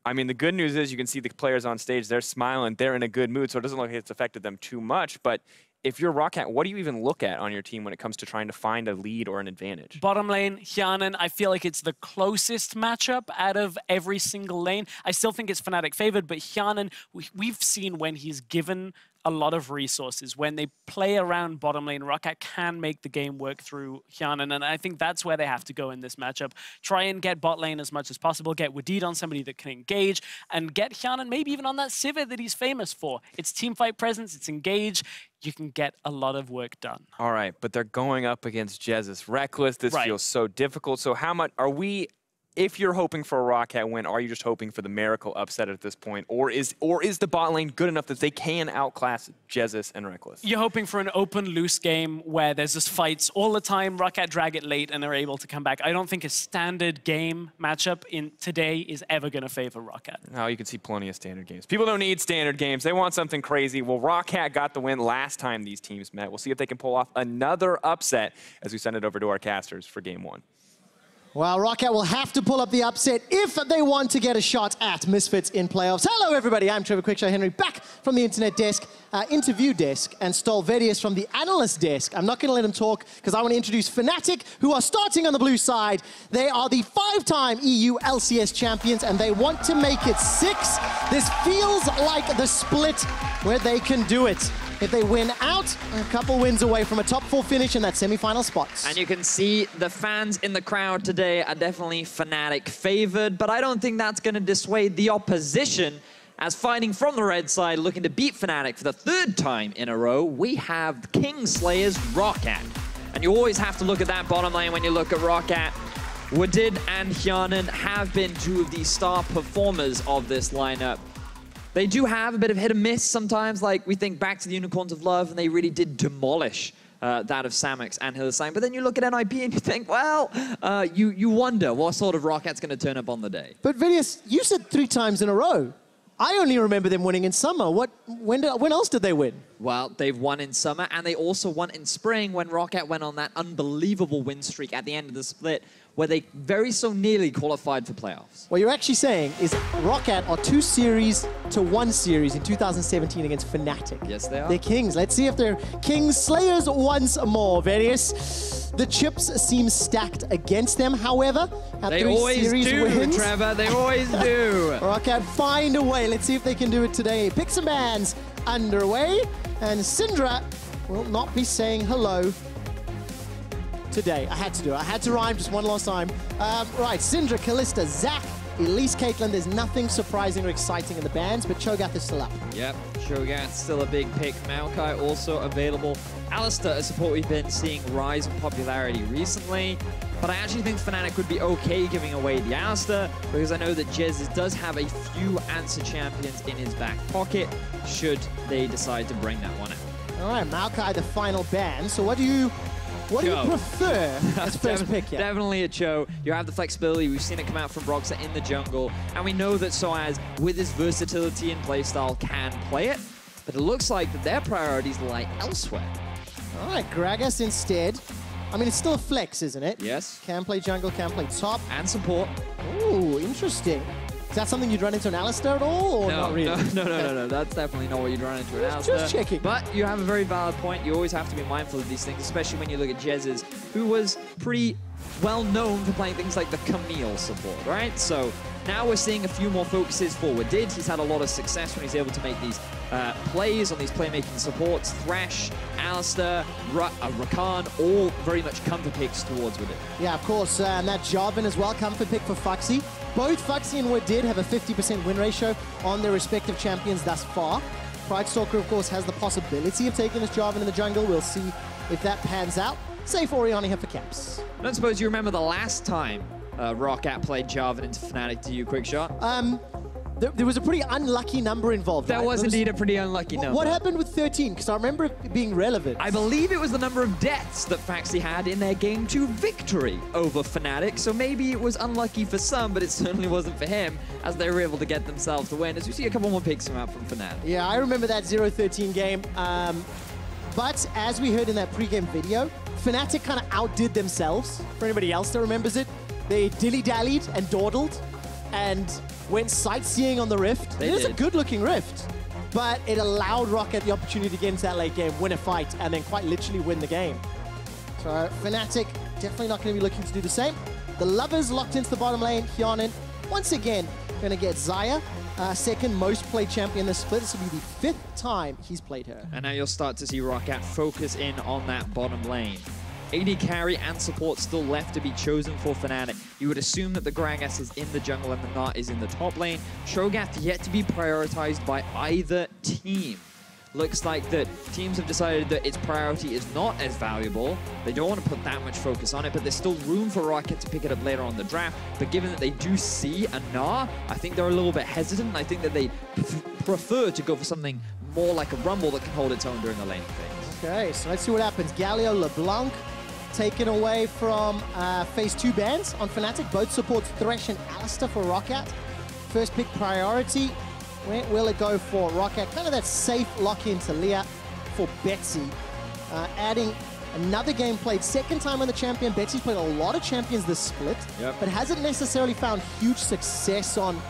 I mean, the good news is you can see the players on stage, they're smiling, they're in a good mood, so it doesn't look like it's affected them too much. But if you're ROCCAT, what do you even look at on your team when it comes to trying to find a lead or an advantage? Bottom lane, Hyanan, I feel like it's the closest matchup out of every single lane. I still think it's Fnatic favored, but Hyanan, we've seen when he's given a lot of resources. When they play around bottom lane, ROCCAT can make the game work through Hyanan, and I think that's where they have to go in this matchup. Try and get bot lane as much as possible, get Wadid on somebody that can engage, and get Hyanan maybe even on that Sivir that he's famous for. It's teamfight presence, it's engage. You can get a lot of work done. All right, but they're going up against Jesus Reckless. This feels so difficult. So how much are we, if you're hoping for a ROCCAT win, are you just hoping for the miracle upset at this point? Or is the bot lane good enough that they can outclass Jesus and Reckless? You're hoping for an open, loose game where there's just fights all the time, ROCCAT drag it late, and are able to come back. I don't think a standard game matchup in today is ever going to favor ROCCAT. No, you can see plenty of standard games. People don't need standard games. They want something crazy. Well, ROCCAT got the win last time these teams met. We'll see if they can pull off another upset as we send it over to our casters for Game 1. Well, ROCCAT will have to pull up the upset if they want to get a shot at Misfits in playoffs. Hello, everybody. I'm Trevor Quickshow Henry, back from the internet desk, interview desk, and Stolvedius from the analyst desk. I'm not going to let him talk because I want to introduce Fnatic, who are starting on the blue side. They are the 5-time EU LCS champions, and they want to make it 6. This feels like the split where they can do it. If they win out, a couple wins away from a top 4 finish in that semi-final spots. And you can see the fans in the crowd today are definitely Fnatic favored, but I don't think that's going to dissuade the opposition, as fighting from the red side, looking to beat Fnatic for the 3rd time in a row, we have Kingslayer's ROCCAT. And you always have to look at that bottom lane when you look at ROCCAT. Wadid and Hyanan have been 2 of the star performers of this lineup. They do have a bit of hit and miss sometimes, like we think back to the Unicorns of Love, and they really did demolish that of Samex and Hillside. But then you look at NIP and you think, well, you wonder what sort of ROCCAT's going to turn up on the day. But Vidius, you said 3 times in a row. I only remember them winning in summer. When else did they win? Well, they've won in summer, and they also won in spring when ROCCAT went on that unbelievable win streak at the end of the split, where they very so nearly qualified for playoffs. What you're actually saying is ROCCAT are 2 series to 1 series in 2017 against Fnatic. Yes, they are. They're kings. Let's see if they're Kings Slayers once more, Various. The chips seem stacked against them, however. They always do, Trevor. They always do. ROCCAT find a way. Let's see if they can do it today. Picks and bans underway. And Syndra will not be saying hello today. I had to do it. I had to rhyme just one last time. Right, Syndra, Kalista, Zach, Elise, Caitlyn. There's nothing surprising or exciting in the bans, but Cho'Gath is still up. Yep, Cho'Gath still a big pick. Maokai also available. Alistair, a support we've been seeing rise in popularity recently. But I actually think Fnatic would be okay giving away the Alistair, because I know that Jez does have a few answer champions in his back pocket, should they decide to bring that one out. All right, Maokai, the final ban. So what do you prefer as first pick here? Definitely a Cho. You have the flexibility. We've seen it come out from ROCCAT in the jungle. And we know that Soaz, with his versatility and playstyle, can play it. But it looks like that their priorities lie elsewhere. All right, Gragas instead. I mean, it's still a flex, isn't it? Yes. Can play jungle, can play top. And support. Ooh, interesting. Is that something you'd run into an Alistair at all, or not really? No. That's definitely not what you'd run into an Alistair. Just checking. But you have a very valid point. You always have to be mindful of these things, especially when you look at Jez's, who was pretty well known for playing things like the Camille support, right? So now we're seeing a few more focuses forward. He's had a lot of success when he's able to make these plays on these playmaking supports. Thresh, Alistair, Rakan, all very much comfort picks towards with it. Yeah, of course. And that Jarvan as well, comfort pick for Foxy. Both Foxy and Wood have a 50% win ratio on their respective champions thus far. Pridestalker, of course, has the possibility of taking this Jarvan in the jungle. We'll see if that pans out. Safe Orion here for caps. I don't suppose you remember the last time ROCCAT played Jarvan into Fnatic to you, Quick Shot? There was a pretty unlucky number involved. That was indeed a pretty unlucky number. What happened with 13? Because I remember it being relevant. I believe it was the number of deaths that Foxy had in their Game 2 victory over Fnatic. So maybe it was unlucky for some, but it certainly wasn't for him, as they were able to get themselves the win. As you see a couple more picks come out from Fnatic. Yeah, I remember that 0-13 game. But as we heard in that pregame video, Fnatic kind of outdid themselves. For anybody else that remembers it, they dilly-dallied and dawdled and went sightseeing on the Rift. It is a good-looking Rift, but it allowed ROCCAT the opportunity to get into that late game, win a fight, and then quite literally win the game. So Fnatic definitely not going to be looking to do the same. The Lovers locked into the bottom lane. Hyanin, once again, going to get Xayah. Second most played champion this split. This will be the 5th time he's played her. And now you'll start to see ROCCAT focus in on that bottom lane. AD carry and support still left to be chosen for Fnatic. You would assume that the Gragas is in the jungle and the Nart is in the top lane. Cho'Gath yet to be prioritized by either team. Looks like that teams have decided that its priority is not as valuable. They don't want to put that much focus on it, but there's still room for ROCCAT to pick it up later on in the draft. But given that they do see a Nart, I think they're a little bit hesitant. I think that they prefer to go for something more like a Rumble that can hold its own during the laning phase. Okay, so let's see what happens. Galio, LeBlanc taken away from phase 2 bans on Fnatic. Both supports Thresh and Alistair for ROCCAT. First pick priority. Where will it go for ROCCAT? Kind of that safe lock-in to Leah for Betsy. Adding another game played. Second time on the champion. Betsy's played a lot of champions this split, but hasn't necessarily found huge success on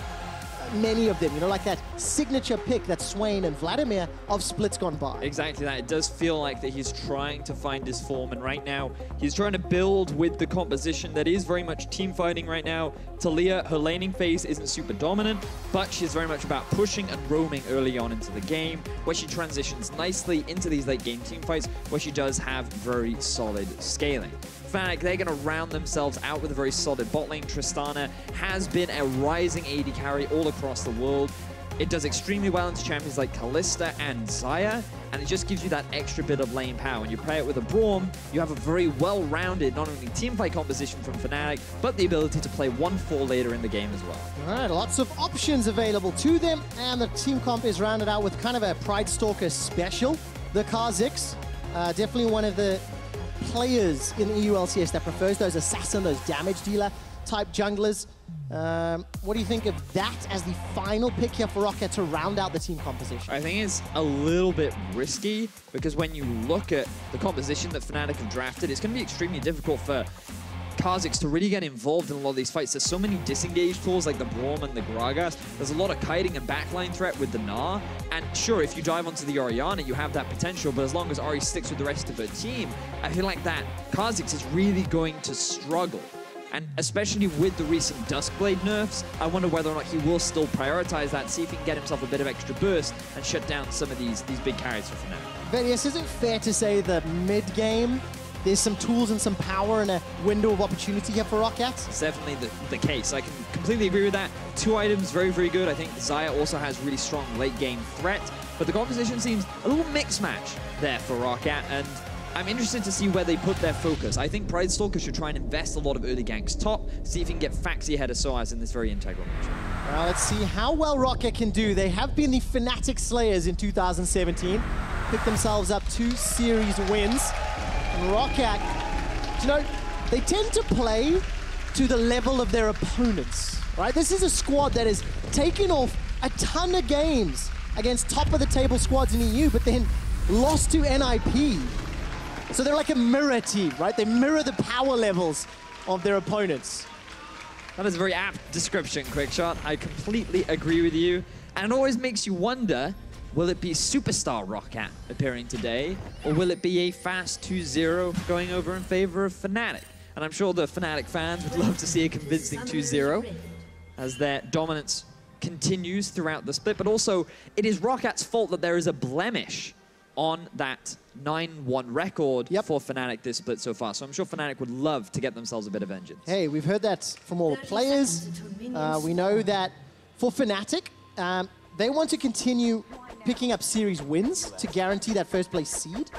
many of them. You know, like that signature pick that Swain and Vladimir of splits gone by. Exactly that. It does feel like that he's trying to find his form, and right now he's trying to build with the composition that is very much team fighting right now. Talia, her laning phase isn't super dominant, but she's very much about pushing and roaming early on into the game, where she transitions nicely into these late game team fights, where she does have very solid scaling. Fnatic, they're going to round themselves out with a very solid bot lane. Tristana has been a rising AD carry all across the world. It does extremely well into champions like Kalista and Xayah, and it just gives you that extra bit of lane power. When you pair it with a Braum, you have a very well-rounded, not only teamfight composition from Fnatic, but the ability to play 1-4 later in the game as well. All right, lots of options available to them, and the team comp is rounded out with kind of a Pridestalker special. The Kha'Zix Definitely one of the players in the EU LCS that prefers those assassin, those damage dealer type junglers. What do you think of that as the final pick here for ROCCAT to round out the team composition? I think it's a little bit risky because when you look at the composition that Fnatic have drafted, it's going to be extremely difficult for Kha'Zix to really get involved in a lot of these fights. There's so many disengage tools like the Braum and the Gragas. There's a lot of kiting and backline threat with the Gnar. And sure, if you dive onto the Orianna, you have that potential, but as long as Ari sticks with the rest of her team, I feel like that Kha'Zix is really going to struggle. And especially with the recent Duskblade nerfs, I wonder whether or not he will still prioritize that, see if he can get himself a bit of extra burst and shut down some of these big carries for Fnatic. Venius, is it fair to say that mid-game, there's some tools and some power and a window of opportunity here for ROCCAT? It's definitely the case. I can completely agree with that. 2 items, very, very good. I think Xayah also has really strong late-game threat, but the composition seems a little mixed match there for ROCCAT, and I'm interested to see where they put their focus. I think Pride Stalker should try and invest a lot of early ganks top, see if he can get Faxi ahead of Soaz in this very integral match. Well, let's see how well ROCCAT can do. They have been the Fnatic Slayers in 2017, picked themselves up 2 series wins. And ROCCAT, you know, they tend to play to the level of their opponents, right? This is a squad that has taken off a ton of games against top-of-the-table squads in EU, but then lost to NIP. So they're like a mirror team, right? They mirror the power levels of their opponents. That is a very apt description, Quickshot. I completely agree with you. And it always makes you wonder, will it be Superstar ROCCAT appearing today, or will it be a fast 2-0 going over in favor of Fnatic? And I'm sure the Fnatic fans would love to see a convincing 2-0 as their dominance continues throughout the split. But also, it is ROCCAT's fault that there is a blemish on that 9-1 record for Fnatic this split so far. So I'm sure Fnatic would love to get themselves a bit of vengeance. Hey, we've heard that from all the players. We know that for Fnatic, they want to continue picking up series wins to guarantee that first place seed.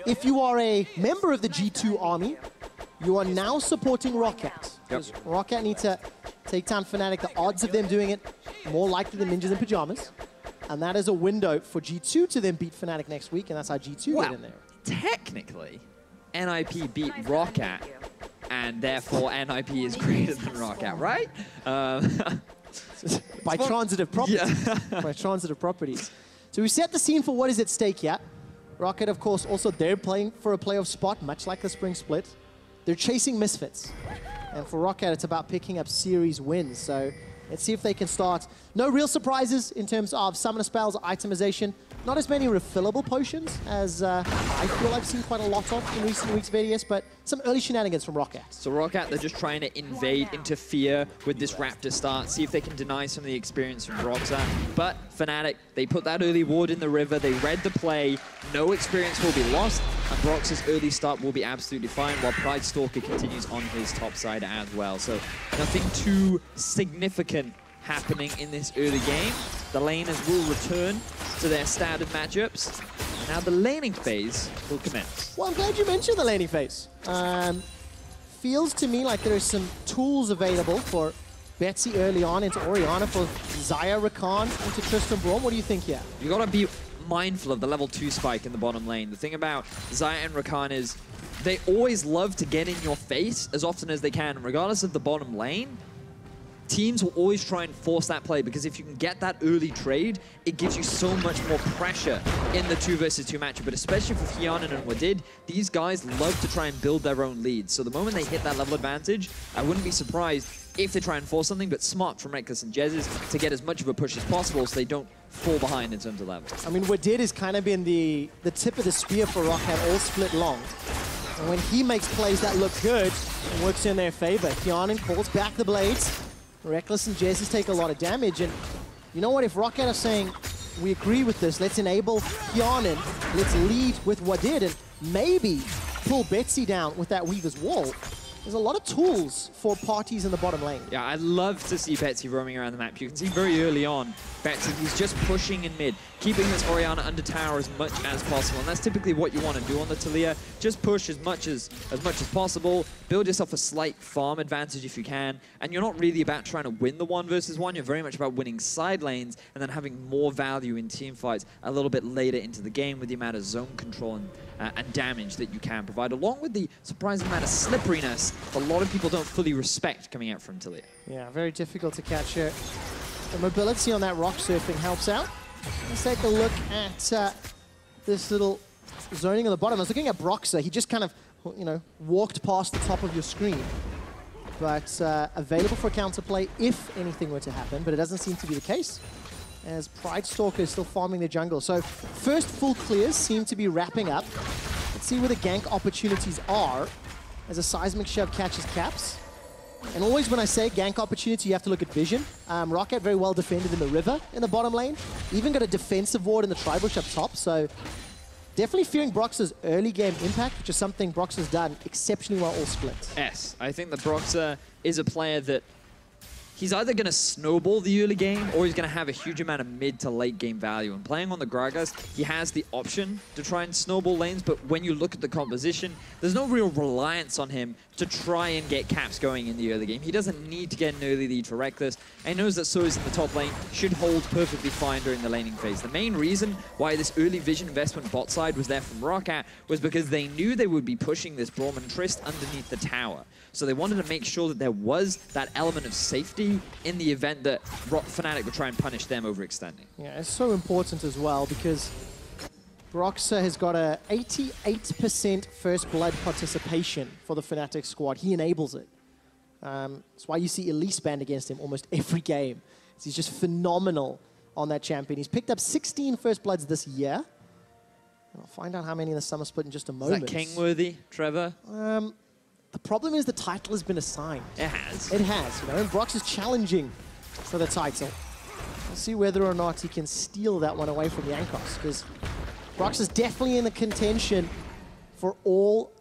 If you are a member of the G2 army, you are now supporting ROCCAT. Because ROCCAT need to take down Fnatic. The odds of them doing it more likely than ninjas in pajamas. And that is a window for G2 to then beat Fnatic next week, and that's how G2 get in there. Technically, NIP beat ROCCAT, and therefore NIP is greater than ROCCAT, right? By transitive properties. Yeah. By transitive properties. So we set the scene for what is at stake here. ROCCAT, of course, also they're playing for a playoff spot, much like the spring split. They're chasing misfits. And for ROCCAT, it's about picking up series wins. So let's see if they can start. No real surprises in terms of summoner spells, itemization. Not as many refillable potions as I feel I've seen quite a lot of in recent weeks, VDS, but some early shenanigans from ROCCAT. So ROCCAT, they're just trying to invade, interfere with this Raptor start, see if they can deny some of the experience from Roxa. But Fnatic, they put that early ward in the river, they read the play, no experience will be lost, and Brox's early start will be absolutely fine, while Pride Stalker continues on his top side as well. So nothing too significant happening in this early game. The laners will return to their standard matchups. And now the laning phase will commence. Well, I'm glad you mentioned the laning phase. Feels to me like there are some tools available for Betsy early on into Orianna, for Xayah, Rakan into Tristan Braum. What do you think here? You gotta be mindful of the level 2 spike in the bottom lane. The thing about Xayah and Rakan is they always love to get in your face as often as they can, regardless of the bottom lane. Teams will always try and force that play, because if you can get that early trade, it gives you so much more pressure in the 2 versus 2 matchup. But especially for Hyeonin and Wadid, these guys love to try and build their own leads. So the moment they hit that level advantage, I wouldn't be surprised if they try and force something, but smart from Reckless and Jez's to get as much of a push as possible so they don't fall behind in terms of level. I mean, Wadid has kind of been the tip of the spear for ROCCAT all split long. And when he makes plays that look good, it works in their favor. Hyeonin calls back the blades. Reckless and Jez's take a lot of damage, and you know what, if ROCCAT are saying, we agree with this, let's enable Hyeonin, let's lead with Wadid, and maybe pull Betsy down with that Weaver's Wall. There's a lot of tools for parties in the bottom lane. Yeah, I'd love to see Betsy roaming around the map. You can see very early on, Betsy, he's just pushing in mid, keeping this Orianna under tower as much as possible. And that's typically what you want to do on the Taliyah. Just push as much as possible, build yourself a slight farm advantage if you can. And you're not really about trying to win the 1 versus 1. You're very much about winning side lanes and then having more value in team fights a little bit later into the game with the amount of zone control and damage that you can provide, along with the surprising amount of slipperiness a lot of people don't fully respect coming out from Taliyah. Yeah, very difficult to catch her. The mobility on that rock surfing helps out. Let's take a look at this little zoning on the bottom. I was looking at Broxer. He just kind of, you know, walked past the top of your screen. But available for counterplay if anything were to happen, but it doesn't seem to be the case, as Pride Stalker is still farming the jungle. So first full clears seem to be wrapping up. Let's see where the gank opportunities are as a seismic shove catches Caps. And always when I say gank opportunity, you have to look at vision. ROCCAT very well defended in the river in the bottom lane. Even got a defensive ward in the tri bush up top. So definitely fearing Broxer's early game impact, which is something Broxer's done exceptionally well all splits. Yes, I think that Broxer is a player that he's either going to snowball the early game or he's going to have a huge amount of mid to late game value. And playing on the Gragas, he has the option to try and snowball lanes, but when you look at the composition, there's no real reliance on him to try and get Caps going in the early game. He doesn't need to get an early lead for Reckless, and he knows that Soaz in the top lane should hold perfectly fine during the laning phase. The main reason why this early vision investment bot side was there from ROCCAT was because they knew they would be pushing this Braum and Trist underneath the tower. So they wanted to make sure that there was that element of safety in the event that Fnatic would try and punish them overextending. Yeah, it's so important as well because Broxer has got a 88% first blood participation for the Fnatic squad. He enables it. That's why you see Elise banned against him almost every game. He's just phenomenal on that champion. He's picked up 16 first bloods this year. I'll find out how many in the summer split in just a moment. Is that king-worthy, Trevor? The problem is the title has been assigned. It has. It has, you know, and Brox is challenging for the title. We'll see whether or not he can steal that one away from Jankos, because Brox is definitely in the contention for all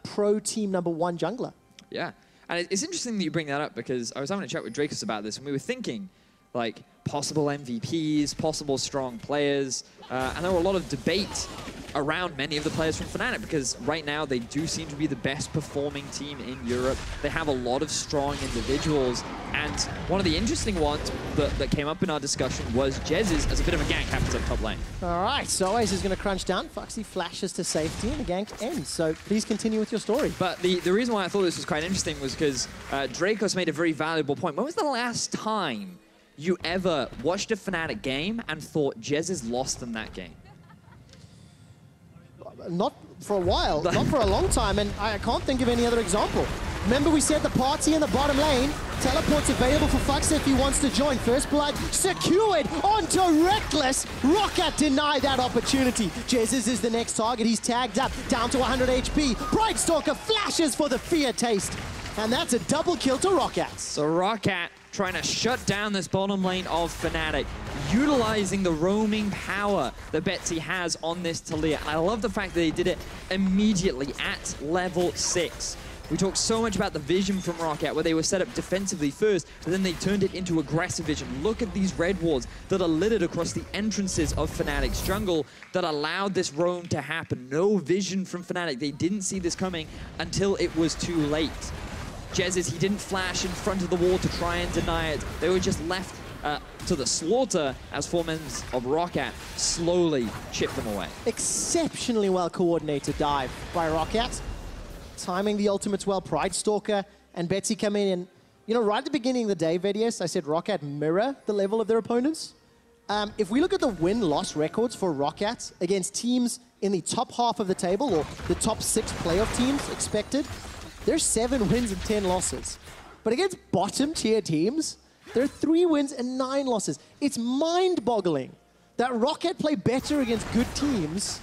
pro team #1 jungler. Yeah, and it's interesting that you bring that up because I was having a chat with Dracos about this and we were thinking, like, possible MVPs, possible strong players, and there were a lot of debate around many of the players from Fnatic because right now they do seem to be the best performing team in Europe. They have a lot of strong individuals, and one of the interesting ones that came up in our discussion was Jez's as a bit of a gank happens up top lane. All right, Soaz is going to crunch down. Foxy flashes to safety and the gank ends. So please continue with your story. But the reason why I thought this was quite interesting was because Dracos made a very valuable point. When was the last time you ever watched a Fnatic game and thought Jez is lost in that game? Not for a while, not for a long time, and I can't think of any other example. Remember we said the party in the bottom lane, teleport's available for Fox if he wants to join. First blood secured onto Reckless. ROCCAT denied that opportunity. Jesus is the next target, he's tagged up, down to 100 HP. Pride Stalker flashes for the fear taste, and that's a double kill to ROCCAT. So ROCCAT trying to shut down this bottom lane of Fnatic, utilizing the roaming power that Betsy has on this Taliyah. And I love the fact that they did it immediately at level 6. We talked so much about the vision from ROCCAT, where they were set up defensively first, but then they turned it into aggressive vision. Look at these red wards that are littered across the entrances of Fnatic's jungle that allowed this roam to happen. No vision from Fnatic. They didn't see this coming until it was too late. Jez's, he didn't flash in front of the wall to try and deny it. They were just left to the slaughter as 4 members of ROCCAT slowly chipped them away. Exceptionally well coordinated dive by ROCCAT. Timing the ultimates well. Pride Stalker and Betsy come in, and you know, right at the beginning of the day, Vedius, I said ROCCAT mirror the level of their opponents. If we look at the win-loss records for ROCCAT against teams in the top half of the table, or the top 6 playoff teams expected, there's 7 wins and 10 losses. But against bottom tier teams, there are 3 wins and 9 losses. It's mind-boggling that ROCCAT play better against good teams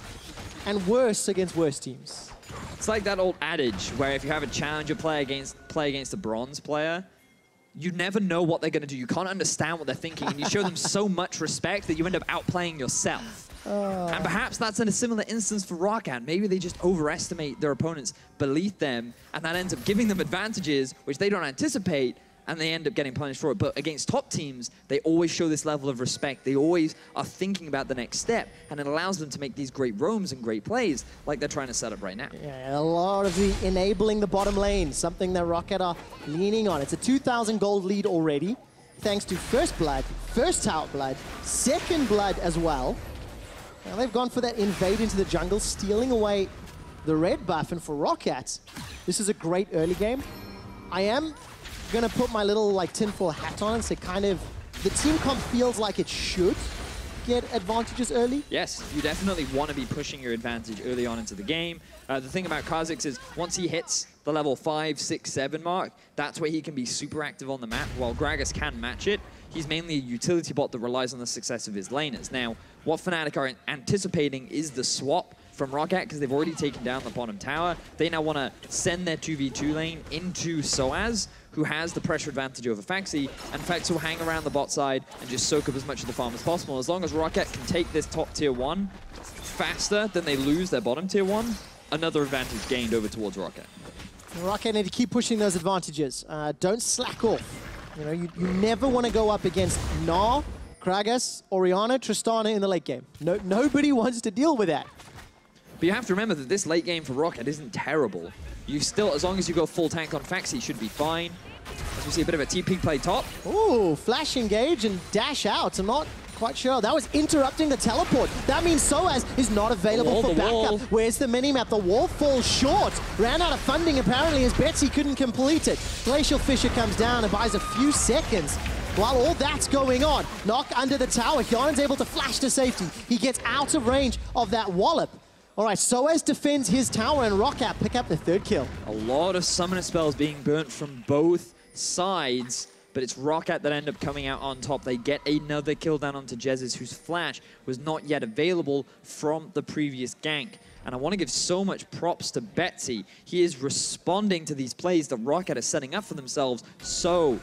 and worse against worse teams. It's like that old adage where if you have a challenger play against a bronze player, you never know what they're going to do. You can't understand what they're thinking, and you show them so much respect that you end up outplaying yourself. And perhaps that's in a similar instance for ROCCAT. Maybe they just overestimate their opponents beneath them, and that ends up giving them advantages which they don't anticipate, and they end up getting punished for it. But against top teams, they always show this level of respect. They always are thinking about the next step, and it allows them to make these great roams and great plays like they're trying to set up right now. Yeah, a lot of the enabling the bottom lane, something that ROCCAT are leaning on. It's a 2,000 gold lead already, thanks to first blood, first tower blood, second blood as well. Now they've gone for that invade into the jungle, stealing away the red buff. And for ROCCAT, this is a great early game. I am going to put my little like tinfoil hat on and say kind of the team comp feels like it should get advantages early. Yes, you definitely want to be pushing your advantage early on into the game. The thing about Kha'Zix is once he hits the level 5, 6, 7 mark, that's where he can be super active on the map. While Gragas can match it, he's mainly a utility bot that relies on the success of his laners. Now, what Fnatic are anticipating is the swap from ROCCAT, because they've already taken down the bottom tower. They now want to send their 2v2 lane into Soaz, who has the pressure advantage over Faxi, and Faxi will hang around the bot side and just soak up as much of the farm as possible. As long as ROCCAT can take this top tier 1 faster than they lose their bottom tier 1, another advantage gained over towards ROCCAT. ROCCAT need to keep pushing those advantages. Don't slack off. You know, you never want to go up against Gnar, Gragas, Orianna, Tristana in the late game. Nobody wants to deal with that. But you have to remember that this late game for ROCCAT isn't terrible. You still, as long as you go full tank on Faxi, you should be fine. As we see a bit of a TP play top. Ooh, flash engage and dash out. I'm not quite sure. That was interrupting the teleport. That means Soaz is not available for backup. Where's the minimap? The wall falls short. Ran out of funding apparently as Betsy couldn't complete it. Glacial Fissure comes down and buys a few seconds. While all that's going on, knock under the tower. Hyun's able to flash to safety. He gets out of range of that wallop. All right, Soaz defends his tower and ROCCAT pick up the 3rd kill. A lot of summoner spells being burnt from both sides, but it's ROCCAT that end up coming out on top. They get another kill down onto Jez's, whose flash was not yet available from the previous gank. And I want to give so much props to Betsy. He is responding to these plays that ROCCAT is setting up for themselves so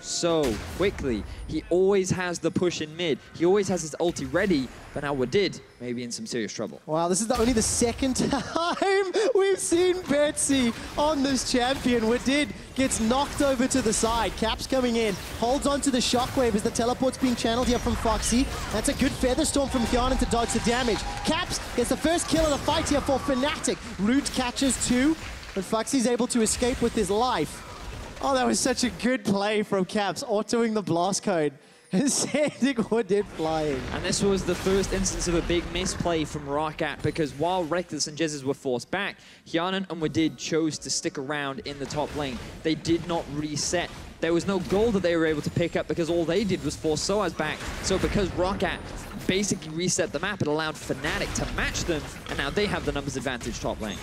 quickly. He always has the push in mid. He always has his ulti ready, but now Wadid may be in some serious trouble. Wow, this is only the 2nd time we've seen Betsy on this champion. Wadid gets knocked over to the side. Caps coming in, holds onto the shockwave as the teleport's being channeled here from Foxy. That's a good Featherstorm from Hyun to dodge the damage. Caps gets the first kill of the fight here for Fnatic. Root catches 2, but Foxy's able to escape with his life. Oh, that was such a good play from Caps, autoing the blast code and sending Wadid flying. And this was the first instance of a big misplay from ROCCAT, because while Reckless and Jez's were forced back, Hyanan and Wadid chose to stick around in the top lane. They did not reset. There was no gold that they were able to pick up because all they did was force Soaz back. So because ROCCAT basically reset the map, it allowed Fnatic to match them, and now they have the numbers advantage top lane.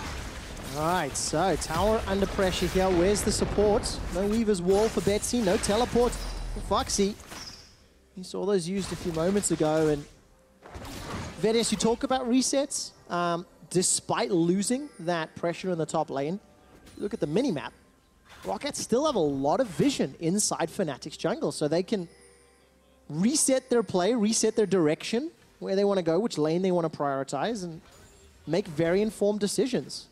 All right, so tower under pressure here. Where's the support? No Weaver's Wall for Betsy, no teleport for Foxy. You saw those used a few moments ago, and Vedes, you talk about resets. Despite losing that pressure in the top lane, look at the minimap. ROCCAT still have a lot of vision inside Fnatic's jungle, so they can reset their play, reset their direction, where they want to go, which lane they want to prioritize, and make very informed decisions.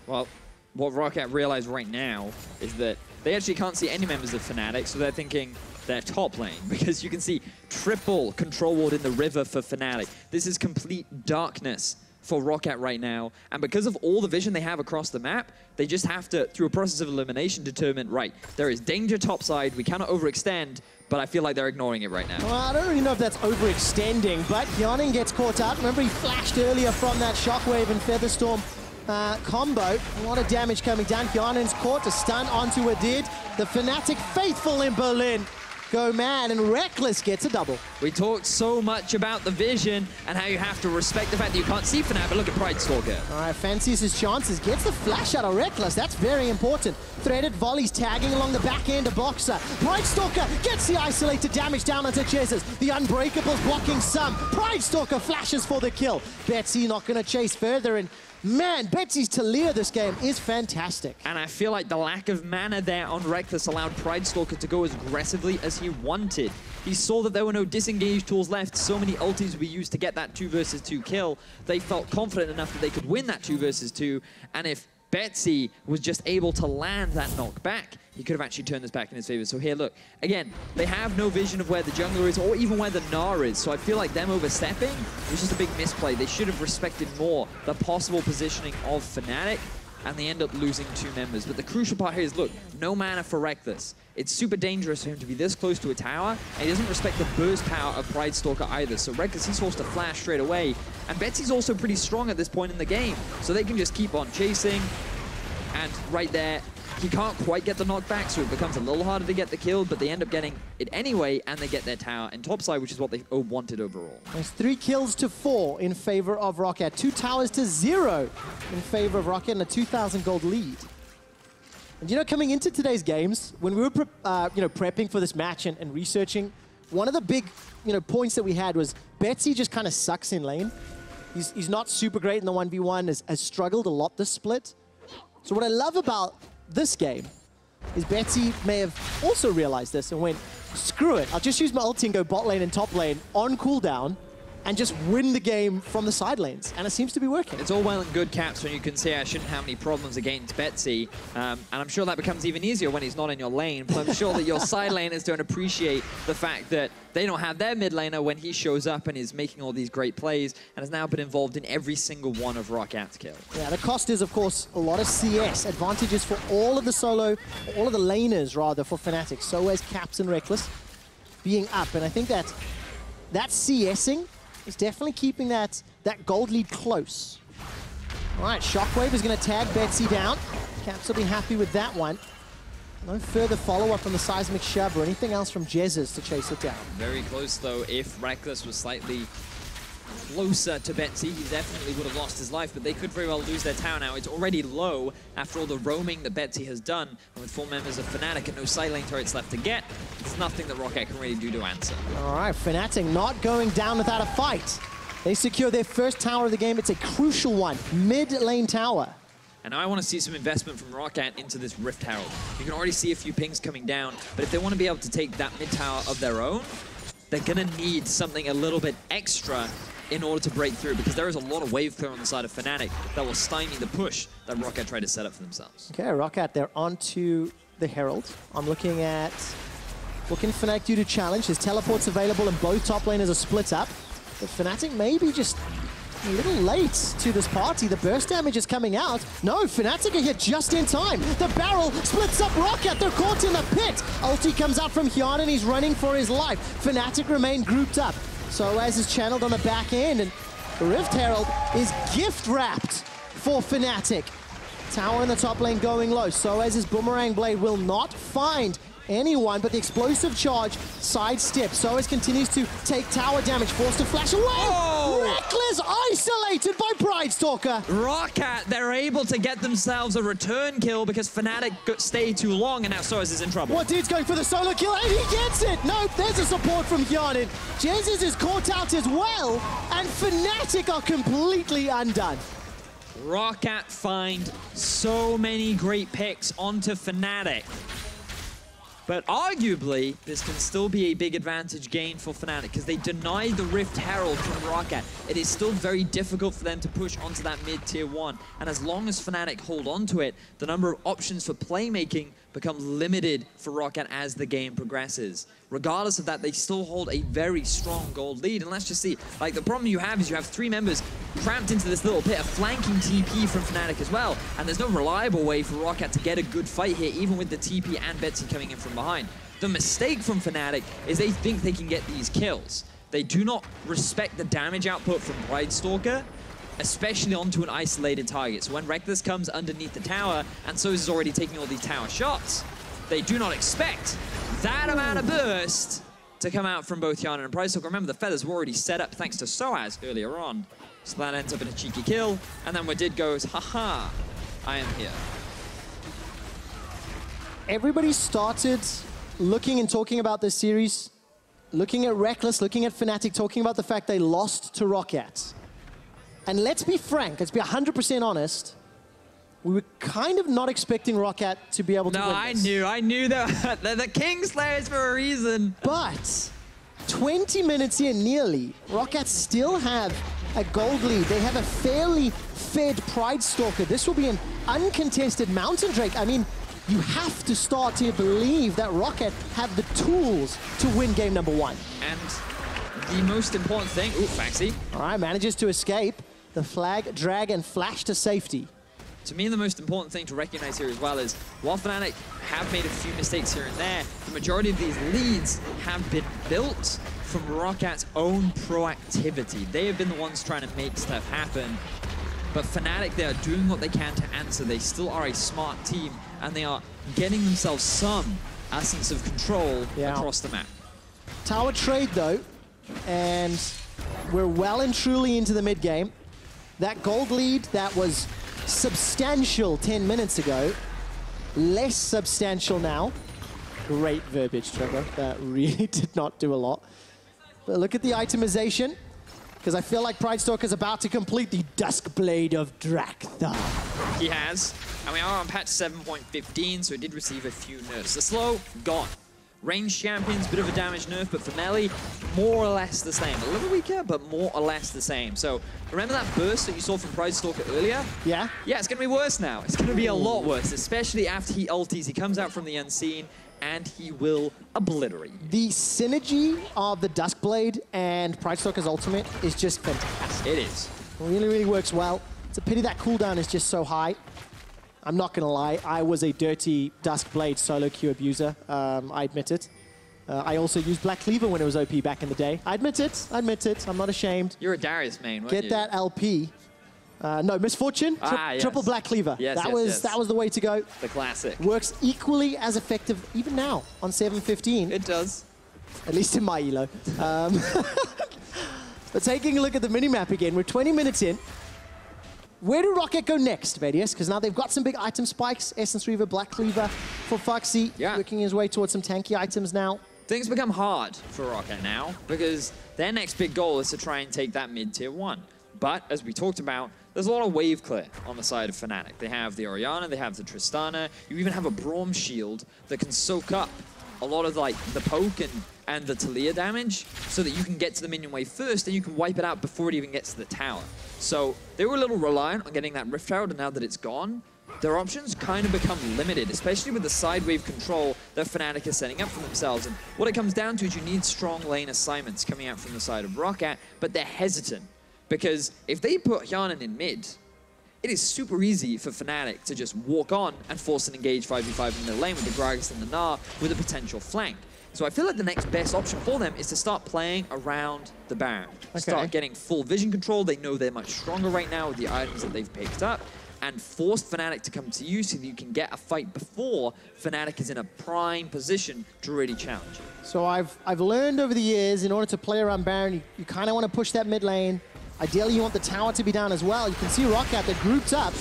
Well, what ROCCAT realize right now is that they actually can't see any members of Fnatic, so they're thinking their top lane, because you can see triple control ward in the river for Fnatic. This is complete darkness for ROCCAT right now, and because of all the vision they have across the map, they just have to, through a process of elimination, determine, right, there is danger topside, we cannot overextend, but I feel like they're ignoring it right now. Well, I don't really know if that's overextending, but Hyanin gets caught out. Remember, he flashed earlier from that Shockwave and Featherstorm combo. A lot of damage coming down. Hyanin's caught to stun onto Wadid. The Fnatic faithful in Berlin go mad, and Reckless gets a double. We talked so much about the vision and how you have to respect the fact that you can't see Fnatic, but look at Pride Stalker. All right, fancies his chances, gets the flash out of Reckless. That's very important. Threaded volleys tagging along the back end of Boxer. Pride Stalker gets the isolated damage down onto Jesus. The Unbreakables blocking some. Pride Stalker flashes for the kill. Betsy not going to chase further, and man, Betsy's Talia this game is fantastic. And I feel like the lack of mana there on Reckless allowed Pride Stalker to go as aggressively as he wanted. He saw that there were no disengage tools left, so many ultis would be used to get that 2 versus 2 kill. They felt confident enough that they could win that 2 versus 2, and if Betsy was just able to land that knockback, he could have actually turned this back in his favor. So here, look, again, they have no vision of where the jungler is or even where the Gnar is. So I feel like them overstepping was just a big misplay. They should have respected more the possible positioning of Fnatic. and they end up losing 2 members. But the crucial part here is, look, no mana for Reckless. It's super dangerous for him to be this close to a tower, and he doesn't respect the burst power of Pride Stalker either. So Reckless, he's forced to flash straight away. And Betsy's also pretty strong at this point in the game, so they can just keep on chasing. And right there, he can't quite get the knockback, so it becomes a little harder to get the kill, but they end up getting it anyway, and they get their tower in topside, which is what they wanted overall. There's 3 kills to 4 in favor of ROCCAT. 2 towers to 0 in favor of ROCCAT, and a 2,000 gold lead. And you know, coming into today's games, when we were prepping for this match and researching, one of the big points that we had was Betsy just kind of sucks in lane. He's not super great in the 1v1, has struggled a lot this split. So what I love about this game is Betsy may have also realized this and went, screw it, I'll just use my ulti and go bot lane and top lane on cooldown and just win the game from the side lanes. And it seems to be working. It's all well and good, Caps, when you can say I shouldn't have any problems against Betsy. And I'm sure that becomes even easier when he's not in your lane. But I'm sure that your side laners don't appreciate the fact that they don't have their mid laner when he shows up and is making all these great plays and has now been involved in every single one of ROCCAT's kills. Yeah, the cost is, of course, a lot of CS. Advantages for all of the solo, all of the laners, rather, for Fnatic. So as Caps and Reckless being up. And I think that CSing is definitely keeping that gold lead close. All right, Shockwave is going to tag Betsy down. Caps will be happy with that one. No further follow-up on the seismic shove or anything else from Jezzes to chase it down. Very close, though. If Reckless was slightly closer to Betsy, he definitely would have lost his life, but they could very well lose their tower now. It's already low after all the roaming that Betsy has done, and with 4 members of Fnatic and no side lane turrets left to get, there's nothing that ROCCAT can really do to answer. All right, Fnatic not going down without a fight. They secure their first tower of the game. It's a crucial one, mid-lane tower. And now I want to see some investment from ROCCAT into this Rift Herald. You can already see a few pings coming down, but if they want to be able to take that mid tower of their own, they're going to need something a little bit extra in order to break through, because there is a lot of wave clear on the side of Fnatic that will stymie the push that ROCCAT tried to set up for themselves. Okay, ROCCAT, they're onto the Herald. I'm looking at what can Fnatic do to challenge. His teleport's available and both top laners are split up. But Fnatic may be just a little late to this party. The burst damage is coming out. No, Fnatic are here just in time. The barrel splits up ROCCAT. They're caught in the pit. Ulti comes out from Hyun and he's running for his life. Fnatic remain grouped up. So as is channeled on the back end, and the Rift Herald is gift wrapped for Fnatic. Tower in the top lane going low. So as his Boomerang Blade will not find anyone, but the explosive charge sidestep. Soaz continues to take tower damage, forced to flash away. Oh! Reckless isolated by Pride Stalker. ROCCAT, they're able to get themselves a return kill because Fnatic stayed too long, and now Soaz is in trouble. What dude's going for the solo kill, and he gets it. Nope, there's a support from Hyanin. Jezzes is caught out as well, and Fnatic are completely undone. ROCCAT find so many great picks onto Fnatic. But arguably, this can still be a big advantage gain for Fnatic because they denied the Rift Herald from ROCCAT. It is still very difficult for them to push onto that mid-tier 1. And as long as Fnatic hold on to it, the number of options for playmaking becomes limited for ROCCAT as the game progresses. Regardless of that, they still hold a very strong gold lead. And let's just see, like, the problem you have is you have 3 members cramped into this little pit, a flanking TP from Fnatic as well. And there's no reliable way for ROCCAT to get a good fight here, even with the TP and Betsy coming in from behind. The mistake from Fnatic is they think they can get these kills. They do not respect the damage output from Pride Stalker, especially onto an isolated target. So when Reckless comes underneath the tower, and Soaz is already taking all these tower shots, they do not expect that amount of burst to come out from both Hyun and Pride Stalker. Remember, the feathers were already set up thanks to Soaz earlier on. So that ends up in a cheeky kill. And then Wadid goes, haha, I am here. Everybody started looking and talking about this series, looking at Reckless, looking at Fnatic, talking about the fact they lost to ROCCAT. And let's be frank, let's be 100% honest, we were kind of not expecting ROCCAT to be able to win this. I knew that they're the Kingslayers for a reason. But 20 minutes in, nearly, ROCCAT still have a gold lead. They have a fairly fed Pride Stalker. This will be an uncontested Mountain Drake. I mean, you have to start to believe that ROCCAT have the tools to win game number 1. And the most important thing, ooh, Fancy. All right, manages to escape. The flag, drag, and flash to safety. to me, the most important thing to recognize here as well is, while Fnatic have made a few mistakes here and there, the majority of these leads have been built from ROCCAT's own proactivity. They have been the ones trying to make stuff happen. But Fnatic, they are doing what they can to answer. They still are a smart team, and they are getting themselves some essence of control across the map. Tower trade, though, and we're well and truly into the mid game. That gold lead that was substantial 10 minutes ago, less substantial now. Great verbiage, Trevor. That really did not do a lot. But look at the itemization, because I feel like Pridestalker's about to complete the Duskblade of Drakthar. He has, and we are on patch 7.15, so he did receive a few nerfs. The slow, gone. Range champions, bit of a damage nerf, but for melee, more or less the same. A little weaker, but more or less the same. So remember that burst that you saw from Pridestalker earlier? Yeah? Yeah, it's going to be worse now. It's going to be a lot worse, especially after he ulties. He comes out from the unseen, and he will obliterate. The synergy of the Duskblade and Pridestalker's ultimate is just fantastic. It is. Really, really works well. It's a pity that cooldown is just so high. I'm not going to lie, I was a dirty Duskblade solo queue abuser. I admit it. I also used Black Cleaver when it was OP back in the day. I admit it. I'm not ashamed. You're a Darius main, weren't you? Get that LP. No, Misfortune, yes. triple Black Cleaver. Yes, that was the way to go. The classic. Works equally as effective even now on 7.15. It does. At least in my elo. But taking a look at the minimap again, we're 20 minutes in. Where do ROCCAT go next, Vedius? Because now they've got some big item spikes. Essence Reaver, Black Cleaver for Foxy. Working his way towards some tanky items now. Things become hard for ROCCAT now, because their next big goal is to try and take that mid-tier 1. But, as we talked about, there's a lot of wave clear on the side of Fnatic. They have the Orianna, they have the Tristana. You even have a Braum shield that can soak up a lot of like the poke and the Talia damage, so that you can get to the minion wave first and you can wipe it out before it even gets to the tower. So they were a little reliant on getting that Rift Herald, and now that it's gone, their options kind of become limited, especially with the side wave control that Fnatic is setting up for themselves. And what it comes down to is you need strong lane assignments coming out from the side of ROCCAT, but they're hesitant, because if they put Hyanan in mid, it is super easy for Fnatic to just walk on and force an engage 5v5 in the lane with the Gragas and the Gnar with a potential flank. So I feel like the next best option for them is to start playing around the Baron. Start getting full vision control. They know they're much stronger right now with the items that they've picked up, and force Fnatic to come to you so that you can get a fight before Fnatic is in a prime position to really challenge you. So I've learned over the years, in order to play around Baron, you kind of want to push that mid lane. Ideally, you want the tower to be down as well. You can see ROCCAT, they're grouped up.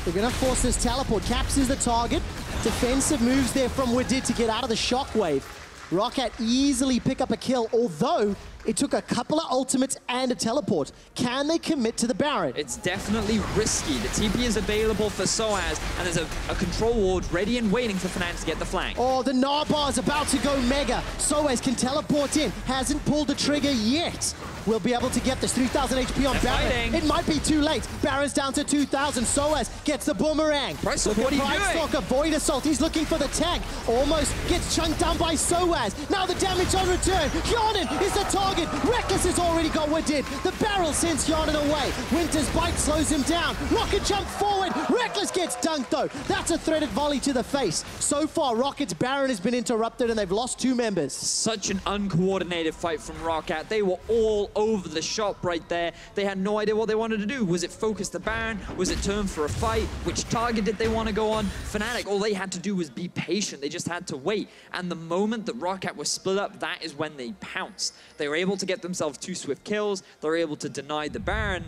They're going to force this teleport. Caps is the target. Defensive moves there from Wadid to get out of the shockwave. ROCCAT easily pick up a kill, although it took a couple of ultimates and a teleport. Can they commit to the Baron? It's definitely risky. The TP is available for Soaz, and there's a control ward ready and waiting for Fnatic to get the flank. Oh, the Narbar is about to go mega. Soaz can teleport in. Hasn't pulled the trigger yet. We'll be able to get this 3,000 HP on Baron. Fighting. It might be too late. Baron's down to 2,000. Soaz gets the boomerang. Pridestalker, what are you doing? Pridestalker, Void Assault. He's looking for the tank. Almost gets chunked down by Soaz. Now the damage on return. Hyanan is the target. Reckless has already got Wadid. The barrel sends Hyanan away. Winter's Bite slows him down. Rocket jump forward. Reckless gets dunked though. That's a threaded volley to the face. So far, Rocket's Baron has been interrupted and they've lost 2 members. Such an uncoordinated fight from ROCCAT. They were all over the shop right there. They had no idea what they wanted to do. Was it focus the Baron? Was it turn for a fight? Which target did they want to go on? Fnatic, all they had to do was be patient. They just had to wait. And the moment that ROCCAT was split up, that is when they pounced. They were able to get themselves 2 swift kills. They were able to deny the Baron.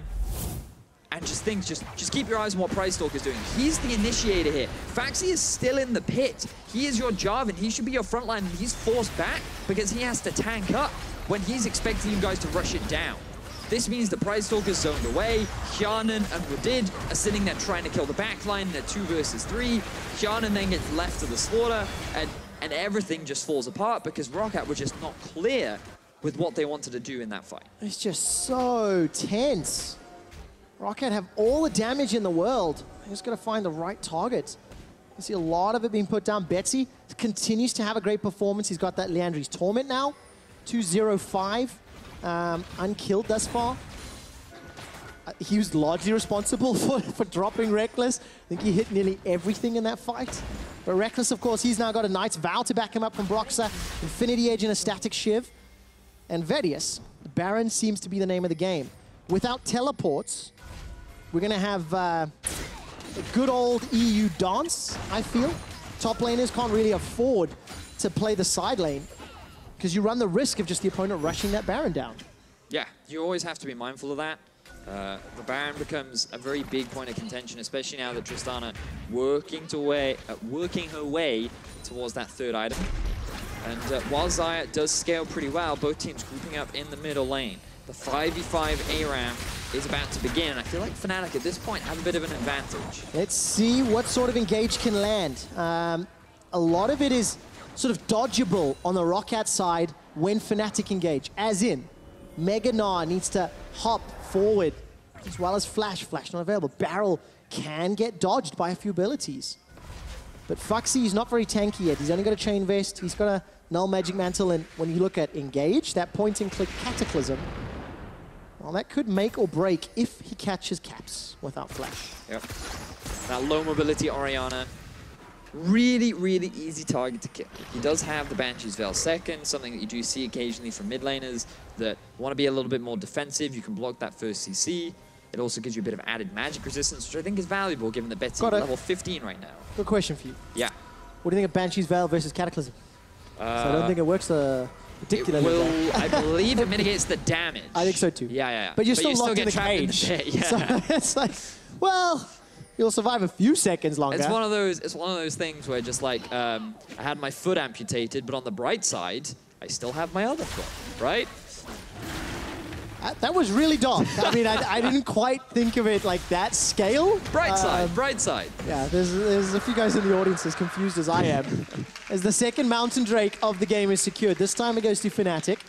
And just keep your eyes on what Pridestalker is doing. He's the initiator here. Faxi is still in the pit. He is your Jarvan. He should be your frontline, and he's forced back because he has to tank up when he's expecting you guys to rush it down. This means the Pridestalker's zoned away. Hyanan and Wadid are sitting there trying to kill the backline in a 2 versus 3. Hyanan then gets left to the slaughter, and everything just falls apart because ROCCAT were just not clear with what they wanted to do in that fight. It's just so tense. ROCCAT have all the damage in the world. They're just got to find the right target. You see a lot of it being put down. Betsy continues to have a great performance. He's got that Leandri's Torment now. 205, unkilled thus far. he was largely responsible for dropping Reckless. I think he hit nearly everything in that fight. But Reckless, of course, he's now got a Knight's Vow to back him up from Broxah, Infinity Edge and a Static Shiv. And Vedius, Baron seems to be the name of the game. Without teleports, we're going to have a good old EU dance, I feel. Top laners can't really afford to play the side lane because you run the risk of just the opponent rushing that Baron down. Yeah, you always have to be mindful of that. The Baron becomes a very big point of contention, especially now that Tristana working her way towards that third item. And while Xayah does scale pretty well, both teams grouping up in the middle lane. The 5v5 ARAM is about to begin, and I feel like Fnatic at this point have a bit of an advantage. Let's see what sort of engage can land. A lot of it is sort of dodgeable on the ROCCAT side when Fnatic engage, as in Mega Gnar needs to hop forward as well as Flash. Flash not available. Barrel can get dodged by a few abilities. But Foxy is not very tanky yet. He's only got a Chain Vest. He's got a Null Magic Mantle. And when you look at Engage, that point-and-click Cataclysm, well, that could make or break if he catches Caps without Flash. Yep. That low mobility Orianna, really, really easy target to kill. He does have the Banshee's Veil second, something that you do see occasionally from mid laners that want to be a little bit more defensive. You can block that first CC. It also gives you a bit of added magic resistance, which I think is valuable given that Betsy's level 15 right now. Good question for you. Yeah. What do you think of Banshee's Veil versus Cataclysm? So I don't think it works particularly well. I believe it mitigates the damage. I think so too. Yeah. But you're still locked in the cage. Yeah. So it's like, well, you'll survive a few seconds longer. It's one of those things where just like I had my foot amputated, but on the bright side, I still have my other foot, right? That was really dark. I mean, I didn't quite think of it like that scale. Bright side, bright side. Yeah, there's a few guys in the audience as confused as I am. As the second Mountain Drake of the game is secured. This time it goes to Fnatic.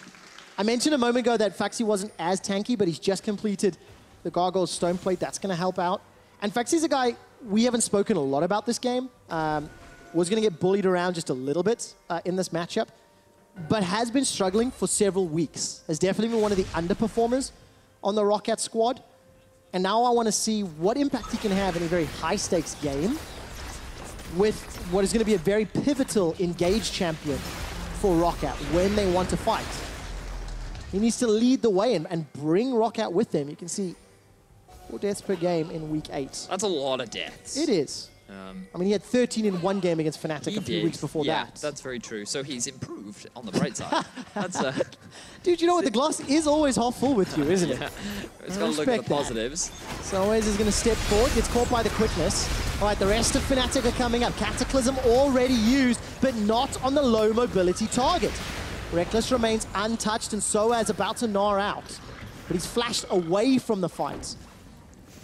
I mentioned a moment ago that Foxy wasn't as tanky, but he's just completed the Gargoyle's Stone Plate. That's going to help out. And Foxy's a guy we haven't spoken a lot about this game. Was going to get bullied around just a little bit in this matchup, but has been struggling for several weeks. Has definitely been one of the underperformers on the ROCCAT squad. And now I want to see what impact he can have in a very high-stakes game with what is going to be a very pivotal engage champion for ROCCAT when they want to fight. He needs to lead the way and bring ROCCAT with him. You can see 4 deaths per game in week 8. That's a lot of deaths. It is. I mean, he had 13 in one game against Fnatic a few weeks before that. That's very true. So he's improved on the bright side. That's Dude, you know what? The glass is always half full with you, isn't it? It's got to look at the positives. So Always is going to step forward, gets caught by the quickness. All right, the rest of Fnatic are coming up. Cataclysm already used, but not on the low mobility target. Reckless remains untouched, and Soaz about to gnar out. But he's flashed away from the fight.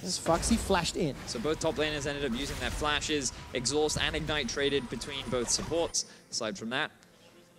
This Foxy flashed in. So both top laners ended up using their flashes. Exhaust and Ignite traded between both supports. Aside from that,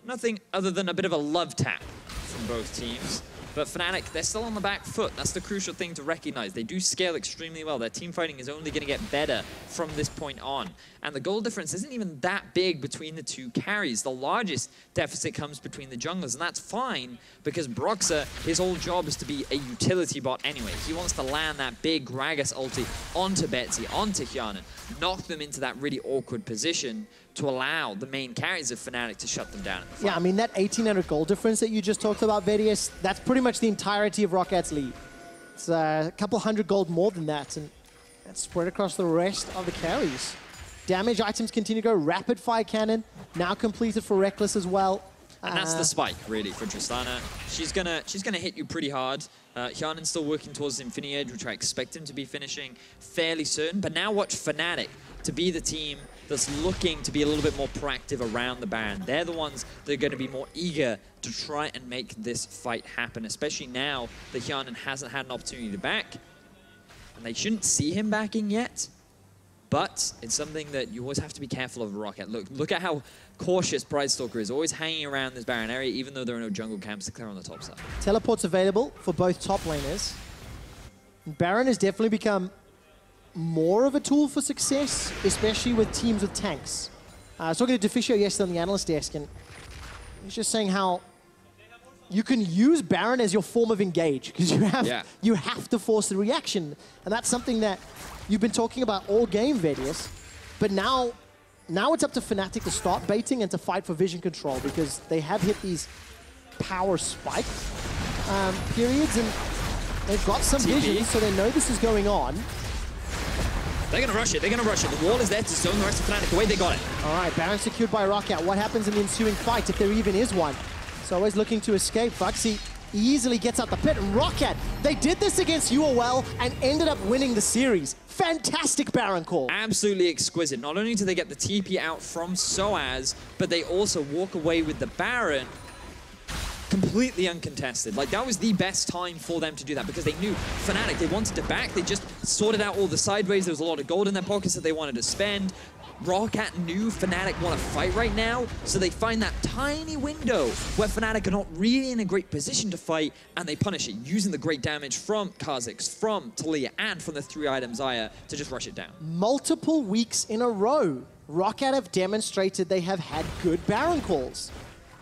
nothing other than a bit of a love tap from both teams. But Fnatic, they're still on the back foot. That's the crucial thing to recognize. They do scale extremely well. Their team fighting is only going to get better from this point on. And the goal difference isn't even that big between the two carries. The largest deficit comes between the junglers, and that's fine because Broxah, his whole job is to be a utility bot anyway. He wants to land that big Gragas ulti onto Betsy, onto Hjarnan, knock them into that really awkward position to allow the main carries of Fnatic to shut them down. Yeah, I mean, that 1,800 gold difference that you just talked about, Vedius, that's pretty much the entirety of ROCCAT's lead. It's a couple hundred gold more than that, and that's spread across the rest of the carries. Damage items continue to go. Rapid Fire Cannon, now completed for Reckless as well. And that's the spike, really, for Tristana. She's gonna hit you pretty hard. Hjarnan's still working towards the Infinity Edge, which I expect him to be finishing fairly soon. But now watch Fnatic to be the team that's looking to be a little bit more proactive around the Baron. They're the ones that are going to be more eager to try and make this fight happen, especially now that Hjarnan hasn't had an opportunity to back. And they shouldn't see him backing yet. But it's something that you always have to be careful of ROCCAT. Look at how cautious Brightstalker is, always hanging around this Baron area, even though there are no jungle camps to clear on the top side. Teleports available for both top laners. Baron has definitely become more of a tool for success, especially with teams with tanks. I was talking to Deficio yesterday on the analyst desk, and he's just saying how you can use Baron as your form of engage because you have to force the reaction. And that's something that you've been talking about all game, Vedius. But now it's up to Fnatic to start baiting and to fight for vision control because they have hit these power spike periods and they've got some vision, so they know this is going on. They're going to rush it. They're going to rush it. The wall is there to zone the rest of Fnatic away. They got it. All right, Baron secured by ROCCAT. What happens in the ensuing fight, if there even is one? So always looking to escape. Foxy easily gets out the pit. ROCCAT, they did this against UOL and ended up winning the series. Fantastic Baron call. Absolutely exquisite. Not only do they get the TP out from Soaz, but they also walk away with the Baron completely uncontested. Like, that was the best time for them to do that because they knew Fnatic, they wanted to back. They just sorted out all the sideways. There was a lot of gold in their pockets that they wanted to spend. ROCCAT knew Fnatic want to fight right now, so they find that tiny window where Fnatic are not really in a great position to fight, and they punish it, using the great damage from Kha'Zix, from Taliyah, and from the 3-item Xayah to just rush it down. Multiple weeks in a row, ROCCAT have demonstrated they have had good Baron calls.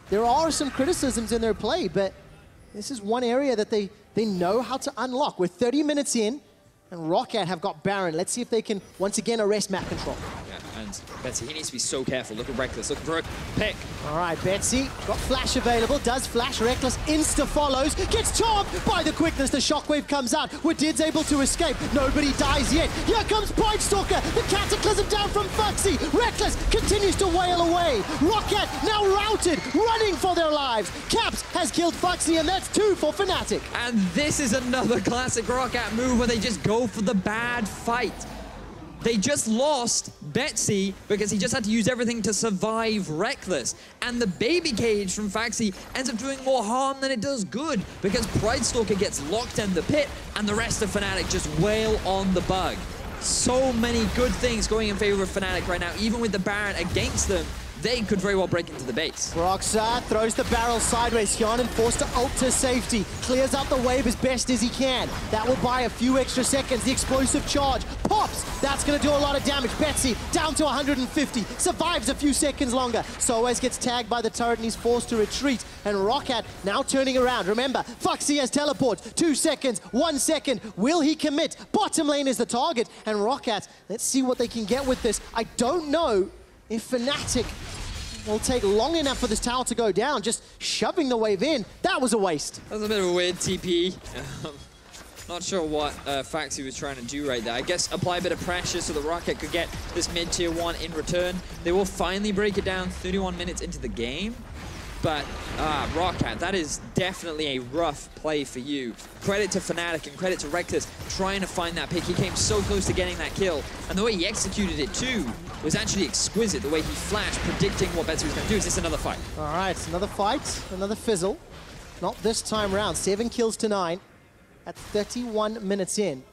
There are some criticisms in their play, but this is one area that they know how to unlock. We're 30 minutes in, and ROCCAT have got Baron. Let's see if they can, once again, arrest map control. Yeah, and Betsy, he needs to be so careful. Look at Reckless, looking for a pick. All right, Betsy, got Flash available, does Flash. Reckless insta-follows, gets charmed by the quickness. The Shockwave comes out. Widid's able to escape. Nobody dies yet. Here comes Pridestalker. The Cataclysm down from Foxy. Reckless continues to wail away. ROCCAT now routed, running for their lives. Caps has killed Foxy, and that's 2 for Fnatic. And this is another classic ROCCAT move where they just go for the bad fight. They just lost Betsy because he just had to use everything to survive Reckless. And the baby cage from Foxy ends up doing more harm than it does good because Pridestalker gets locked in the pit and the rest of Fnatic just wail on the bug. So many good things going in favor of Fnatic right now. Even with the Baron against them, they could very well break into the base. Roxar throws the barrel sideways. Hyanin forced to ult to safety. Clears out the wave as best as he can. That will buy a few extra seconds. The explosive charge pops. That's going to do a lot of damage. Betsy down to 150. Survives a few seconds longer. Soaz gets tagged by the turret and he's forced to retreat. And ROCCAT now turning around. Remember, Foxy has teleports. 2 seconds, 1 second. Will he commit? Bottom lane is the target. And ROCCAT, let's see what they can get with this. I don't know if Fnatic will take long enough for this tower to go down. Just shoving the wave in, that was a waste. That was a bit of a weird TP. Not sure what Foxy was trying to do right there. I guess apply a bit of pressure so that ROCCAT could get this mid-tier 1 in return. They will finally break it down 31 minutes into the game. But ROCCAT, that is definitely a rough play for you. Credit to Fnatic and credit to Reckless trying to find that pick. He came so close to getting that kill. And the way he executed it too was actually exquisite. The way he flashed, predicting what Betsy was going to do. Is this another fight? All right, another fight, another fizzle. Not this time round. 7 kills to 9 at 31 minutes in.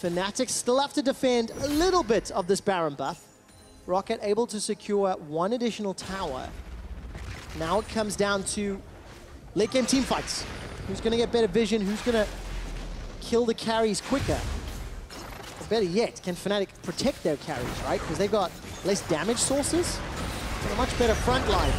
Fnatic still have to defend a little bit of this Baron buff. ROCCAT able to secure 1 additional tower. Now it comes down to late game team fights. Who's going to get better vision? Who's going to kill the carries quicker? Or better yet, can Fnatic protect their carries, right? Because they've got less damage sources. Got a much better front line.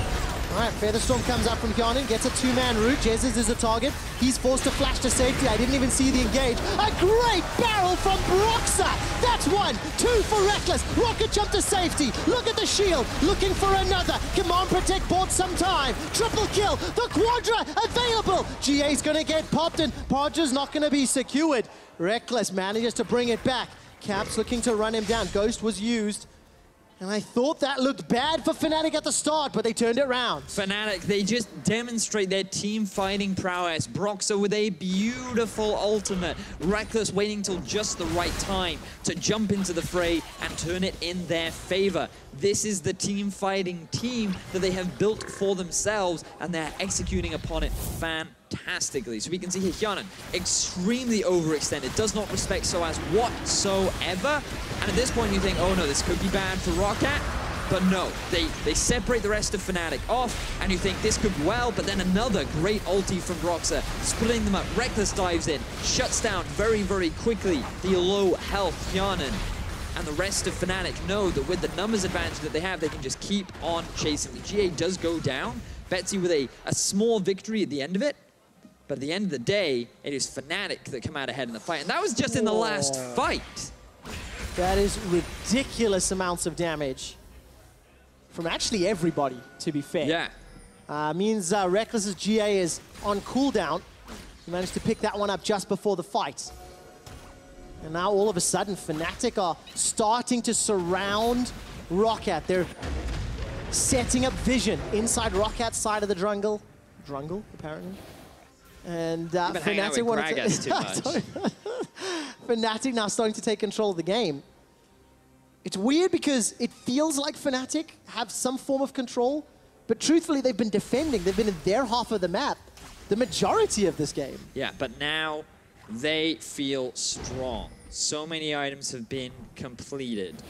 All right, Featherstorm comes up from Hyanin, gets a 2-man route. Jesus is a target. He's forced to flash to safety. I didn't even see the engage. A great barrel from Broxa. That's 1, 2 for Reckless. Rocket jump to safety. Look at the shield, looking for another. Come on, protect bought some time. Triple kill, the Quadra available. GA's gonna get popped and Podger's not gonna be secured. Reckless manages to bring it back. Caps looking to run him down. Ghost was used. And I thought that looked bad for Fnatic at the start, but they turned it around. Fnatic, they just demonstrate their team fighting prowess. Broxa with a beautiful ultimate. Reckless waiting till just the right time to jump into the fray and turn it in their favor. This is the team fighting team that they have built for themselves, and they're executing upon it fantastically. So we can see here Hyanin extremely overextended, does not respect Soaz whatsoever. And at this point you think, oh no, this could be bad for ROCCAT. But no, they separate the rest of Fnatic off, and you think this could be well, but then another great ulti from Broxa, splitting them up. Reckless dives in, shuts down very, very quickly the low health Hyanin. And the rest of Fnatic know that with the numbers advantage that they have, they can just keep on chasing. The GA does go down, Betsy with a small victory at the end of it. But at the end of the day, it is Fnatic that come out ahead in the fight. And that was just in the last fight. That is ridiculous amounts of damage from actually everybody, to be fair. Yeah. Means Reckless's GA is on cooldown. He managed to pick that one up just before the fight. And now all of a sudden, Fnatic are starting to surround ROCCAT. They're setting up vision inside ROCCAT's side of the jungle. Jungle, apparently. And Fnatic wanted to... too much. Fnatic now starting to take control of the game. It's weird because it feels like Fnatic have some form of control, but truthfully, they've been defending. They've been in their half of the map the majority of this game. Yeah, but now they feel strong. So many items have been completed.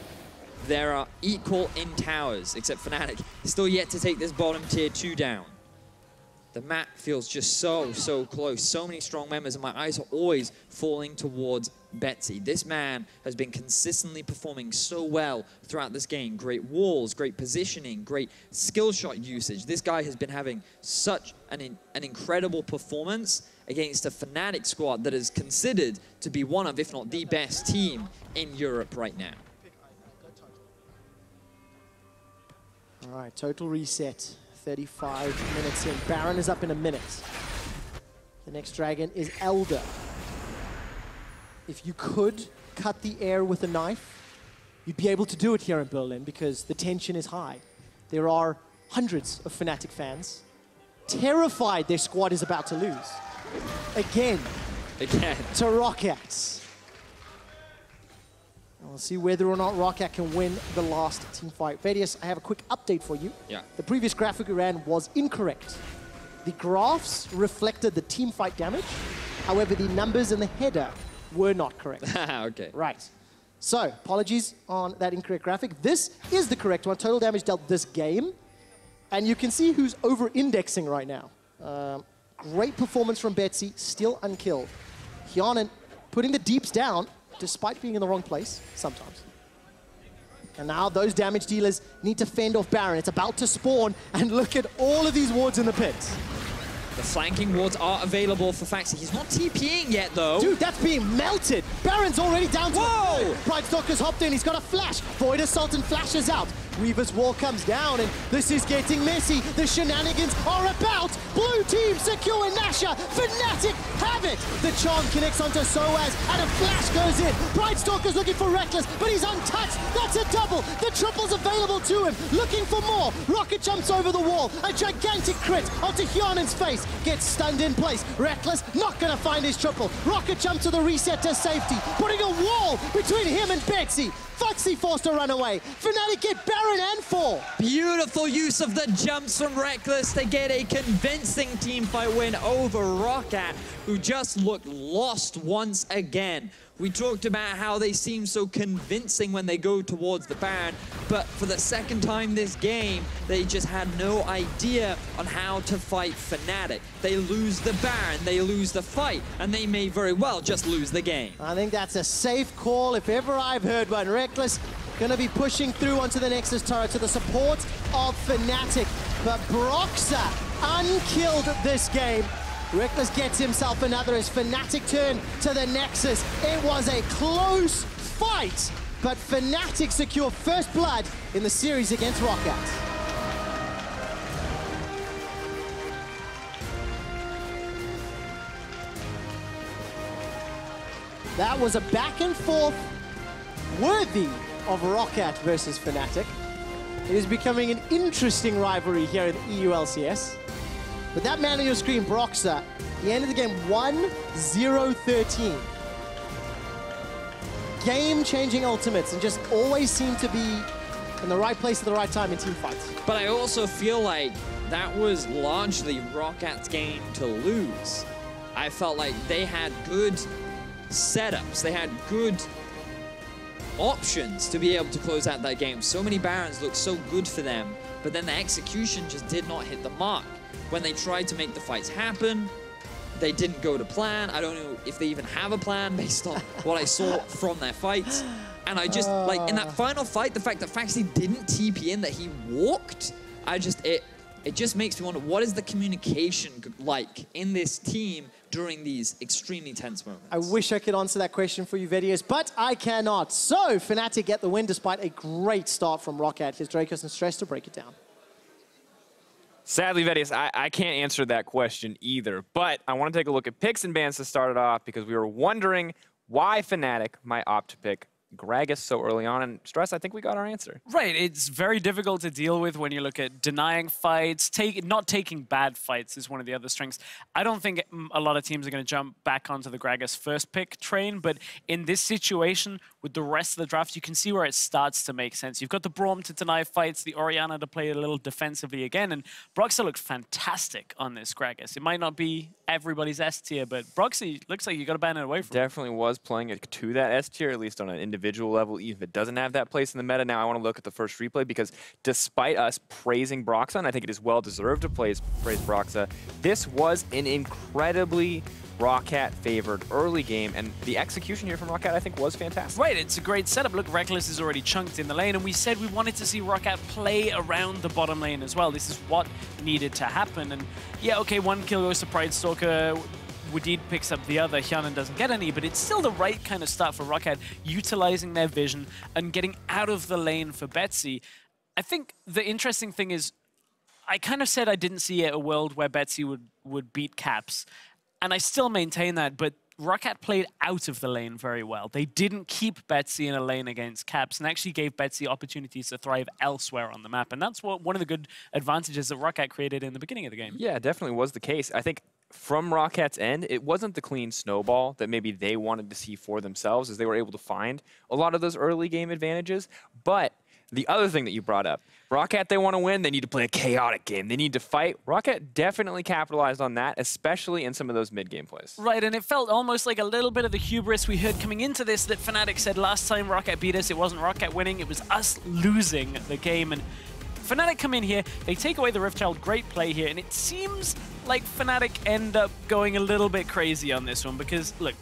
There are equal in towers, except Fnatic still yet to take this bottom tier 2 down. The map feels just so close. So many strong members, and my eyes are always falling towards Betsy. This man has been consistently performing so well throughout this game. Great walls, great positioning, great skill shot usage. This guy has been having such an incredible performance against a Fnatic squad that is considered to be one of, if not the best team in Europe right now. All right, total reset. 35 minutes in. Baron is up in a minute. The next dragon is Elder. If you could cut the air with a knife, you'd be able to do it here in Berlin because the tension is high. There are hundreds of Fnatic fans terrified their squad is about to lose. Again. To ROCCAT. We'll see whether or not ROCCAT can win the last team fight. Vedius, I have a quick update for you. Yeah. The previous graphic we ran was incorrect. The graphs reflected the team fight damage. However, the numbers in the header were not correct. Okay. Right. So, apologies on that incorrect graphic. This is the correct one. Total damage dealt this game. And you can see who's over-indexing right now. Great performance from Betsy, still unkilled. Hyanin putting the deeps down, despite being in the wrong place, sometimes. And now those damage dealers need to fend off Baron. It's about to spawn, and look at all of these wards in the pit. The flanking wards are available for Faxi. He's not TPing yet, though. Dude, that's being melted. Baron's already down to... Whoa! Pride Stalker's hopped in. He's got a flash. Void Assault and flashes out. Weaver's wall comes down, and this is getting messy. The shenanigans are about. Blue team secure Nasha. Fnatic have it. The charm connects onto Soaz, and a flash goes in. Pride Stalker's looking for Reckless, but he's untouched. That's a double. The triple's available to him. Looking for more. Rocket jumps over the wall. A gigantic crit onto Hyanin's face. Gets stunned in place. Reckless not going to find his triple. Rocket jump to the reset to safety. Putting a wall between him and Betsy. Foxy forced to run away. Fnatic get Baron and 4. Beautiful use of the jumps from Reckless to get a convincing teamfight win over ROCCAT, who just looked lost once again. We talked about how they seem so convincing when they go towards the Baron, but for the second time this game, they just had no idea on how to fight Fnatic. They lose the Baron, they lose the fight, and they may very well just lose the game. I think that's a safe call if ever I've heard one. Reckless gonna be pushing through onto the Nexus turret to the support of Fnatic, but Broxa unkilled this game. Reckless gets himself another as Fnatic turn to the Nexus. It was a close fight, but Fnatic secure first blood in the series against ROCCAT. That was a back and forth worthy of ROCCAT versus Fnatic. It is becoming an interesting rivalry here in EU LCS. With that man on your screen, Broxa, the end of the game 1-0-13. Game-changing ultimates and just always seem to be in the right place at the right time in team fights. But I also feel like that was largely ROCCAT's game to lose. I felt like they had good setups. They had good options to be able to close out that game. So many Barons looked so good for them, but then the execution just did not hit the mark. When they tried to make the fights happen, they didn't go to plan. I don't know if they even have a plan based on what I saw from their fights. And I just, like, in that final fight, the fact that Faxi didn't TP in, that he walked, it just makes me wonder, what is the communication like in this team during these extremely tense moments? I wish I could answer that question for you, Vedius, but I cannot. So, Fnatic get the win despite a great start from ROCCAT. Here's Dracos and Stress to break it down. Sadly, Vedius, I can't answer that question either, but I want to take a look at picks and bans to start it off because we were wondering why Fnatic might opt to pick Gragas so early on, and Stress, I think we got our answer. Right, it's very difficult to deal with when you look at denying fights, not taking bad fights is one of the other strengths. I don't think a lot of teams are going to jump back onto the Gragas first pick train, but in this situation, with the rest of the draft, you can see where it starts to make sense. You've got the Braum to deny fights, the Orianna to play a little defensively again, and Broxah looked fantastic on this Gragas. It might not be everybody's S tier, but Broxah looks like you got to ban it away from Definitely was playing it to that S tier, at least on an individual level, even if it doesn't have that place in the meta. Now I want to look at the first replay because despite us praising Broxah, and I think it is well deserved to praise Broxah, this was an incredibly ROCCAT favored early game, and the execution here from ROCCAT I think was fantastic. Right, it's a great setup. Look, Reckless is already chunked in the lane, and we said we wanted to see ROCCAT play around the bottom lane as well. This is what needed to happen, and yeah, okay, one kill goes to Pridestalker, Wadid picks up the other, Hyanan doesn't get any, but it's still the right kind of start for ROCCAT, utilizing their vision and getting out of the lane for Betsy. I think the interesting thing is, I kind of said I didn't see a world where Betsy would beat Caps, and I still maintain that, but ROCCAT played out of the lane very well. They didn't keep Betsy in a lane against Caps and actually gave Betsy opportunities to thrive elsewhere on the map, and that's one of the good advantages that ROCCAT created in the beginning of the game. Yeah, definitely was the case. I think from ROCCAT's end, it wasn't the clean snowball that maybe they wanted to see for themselves, as they were able to find a lot of those early game advantages, but the other thing that you brought up, ROCCAT, they want to win, they need to play a chaotic game. They need to fight. ROCCAT definitely capitalized on that, especially in some of those mid-game plays. Right, and it felt almost like a little bit of the hubris we heard coming into this that Fnatic said last time ROCCAT beat us, it wasn't ROCCAT winning, it was us losing the game. And Fnatic come in here, they take away the Riftchild, great play here, and it seems like Fnatic end up going a little bit crazy on this one because, look,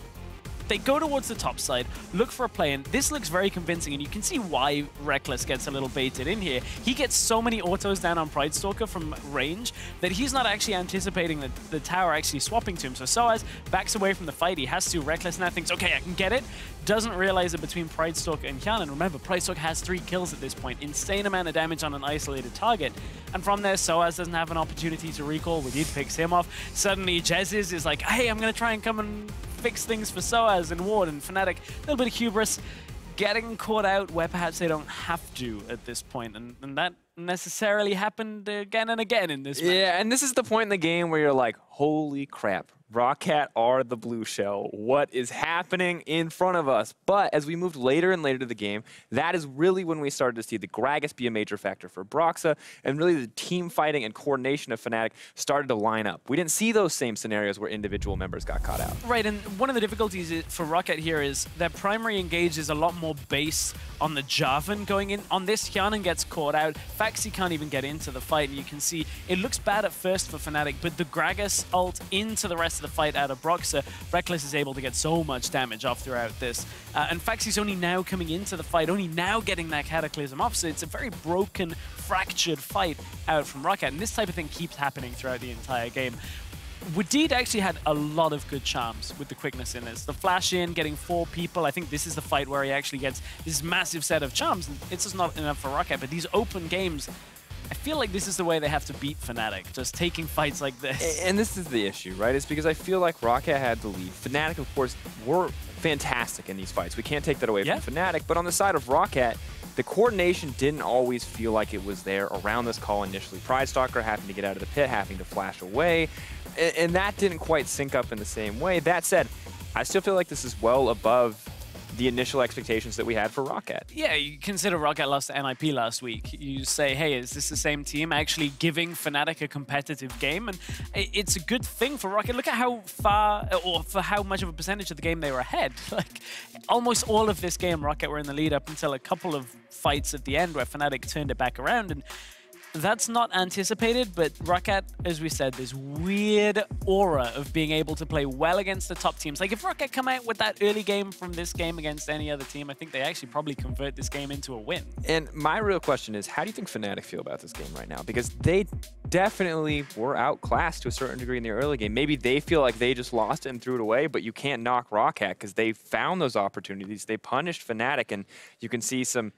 they go towards the top side, look for a play, and this looks very convincing, and you can see why Reckless gets a little baited in here. He gets so many autos down on Pridestalker from range that he's not actually anticipating the tower actually swapping to him. So Soaz backs away from the fight, he has to. Reckless now thinks, okay, I can get it. Doesn't realize that between Pridestalker and Hyanan, remember, Pridestalker has 3 kills at this point, insane amount of damage on an isolated target. And from there, Soaz doesn't have an opportunity to recall. Wadid picks him off. Suddenly, Jezz is like, hey, I'm going to try and come and fix things for Soaz and Ward, and Fnatic, a little bit of hubris, getting caught out where perhaps they don't have to at this point, and that necessarily happened again and again in this match. Yeah, and this is the point in the game where you're like, holy crap, ROCCAT are the blue shell. What is happening in front of us? But as we moved later and later to the game, that is really when we started to see the Gragas be a major factor for Broxah, and really the team fighting and coordination of Fnatic started to line up. We didn't see those same scenarios where individual members got caught out. Right, and one of the difficulties for ROCCAT here is their primary engage is a lot more based on the Jarvan going in. On this, Hyanan gets caught out. Faxi can't even get into the fight, and you can see it looks bad at first for Fnatic, but the Gragas ult into the rest of the fight out of Broxah, Reckless is able to get so much damage off throughout this. And Faxi's only now coming into the fight, only now getting that Cataclysm off, so it's a very broken, fractured fight out from ROCCAT, and this type of thing keeps happening throughout the entire game. Wadid actually had a lot of good charms with the quickness in this. The flash in, getting 4 people, I think this is the fight where he actually gets this massive set of charms. It's just not enough for ROCCAT, but these open games, I feel like this is the way they have to beat Fnatic, just taking fights like this. And this is the issue, right? It's because I feel like ROCCAT had the lead. Fnatic, of course, were fantastic in these fights. We can't take that away from Fnatic, but on the side of ROCCAT, the coordination didn't always feel like it was there around this call initially. Pridestalker having to get out of the pit, having to flash away, and that didn't quite sync up in the same way. That said, I still feel like this is well above the initial expectations that we had for ROCCAT. Yeah, you consider ROCCAT lost to NIP last week. You say, hey, is this the same team actually giving Fnatic a competitive game? And it's a good thing for ROCCAT. Look at how far, or for how much of a percentage of the game they were ahead. Like, almost all of this game, ROCCAT were in the lead up until a couple of fights at the end where Fnatic turned it back around. And that's not anticipated, but ROCCAT, as we said, this weird aura of being able to play well against the top teams. Like if ROCCAT come out with that early game from this game against any other team, I think they actually probably convert this game into a win. And my real question is, how do you think Fnatic feel about this game right now? Because they definitely were outclassed to a certain degree in the early game. Maybe they feel like they just lost it and threw it away, but you can't knock ROCCAT because they found those opportunities. They punished Fnatic, and you can see some...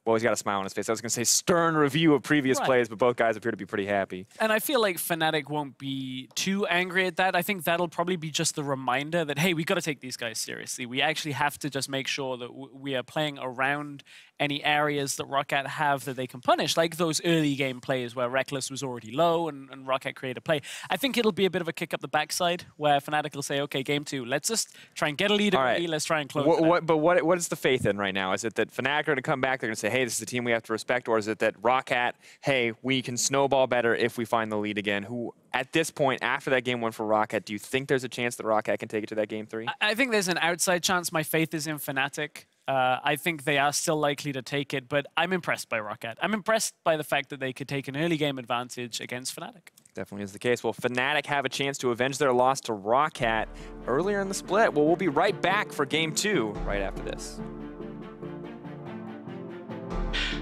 Well, he's got a smile on his face. I was going to say stern review of previous plays, but both guys appear to be pretty happy. And I feel like Fnatic won't be too angry at that. I think that'll probably be just the reminder that, hey, we got to take these guys seriously. We actually have to just make sure that we are playing around any areas that ROCCAT have that they can punish, like those early game plays where Reckless was already low and ROCCAT created a play. I think it'll be a bit of a kick up the backside where Fnatic will say, okay, game 2, let's just try and get a lead early. Let's try and close it. But what is the faith in right now? Is it that Fnatic are going to come back, they're going to say, hey, this is the team we have to respect, or is it that ROCCAT, hey, we can snowball better if we find the lead again? Who, at this point, after that game 1 for ROCCAT, do you think there's a chance that ROCCAT can take it to that game 3? I think there's an outside chance. My faith is in Fnatic. I think they are still likely to take it, but I'm impressed by ROCCAT. I'm impressed by the fact that they could take an early game advantage against Fnatic. Definitely is the case. Well, Fnatic have a chance to avenge their loss to ROCCAT earlier in the split. Well, we'll be right back for game 2 right after this.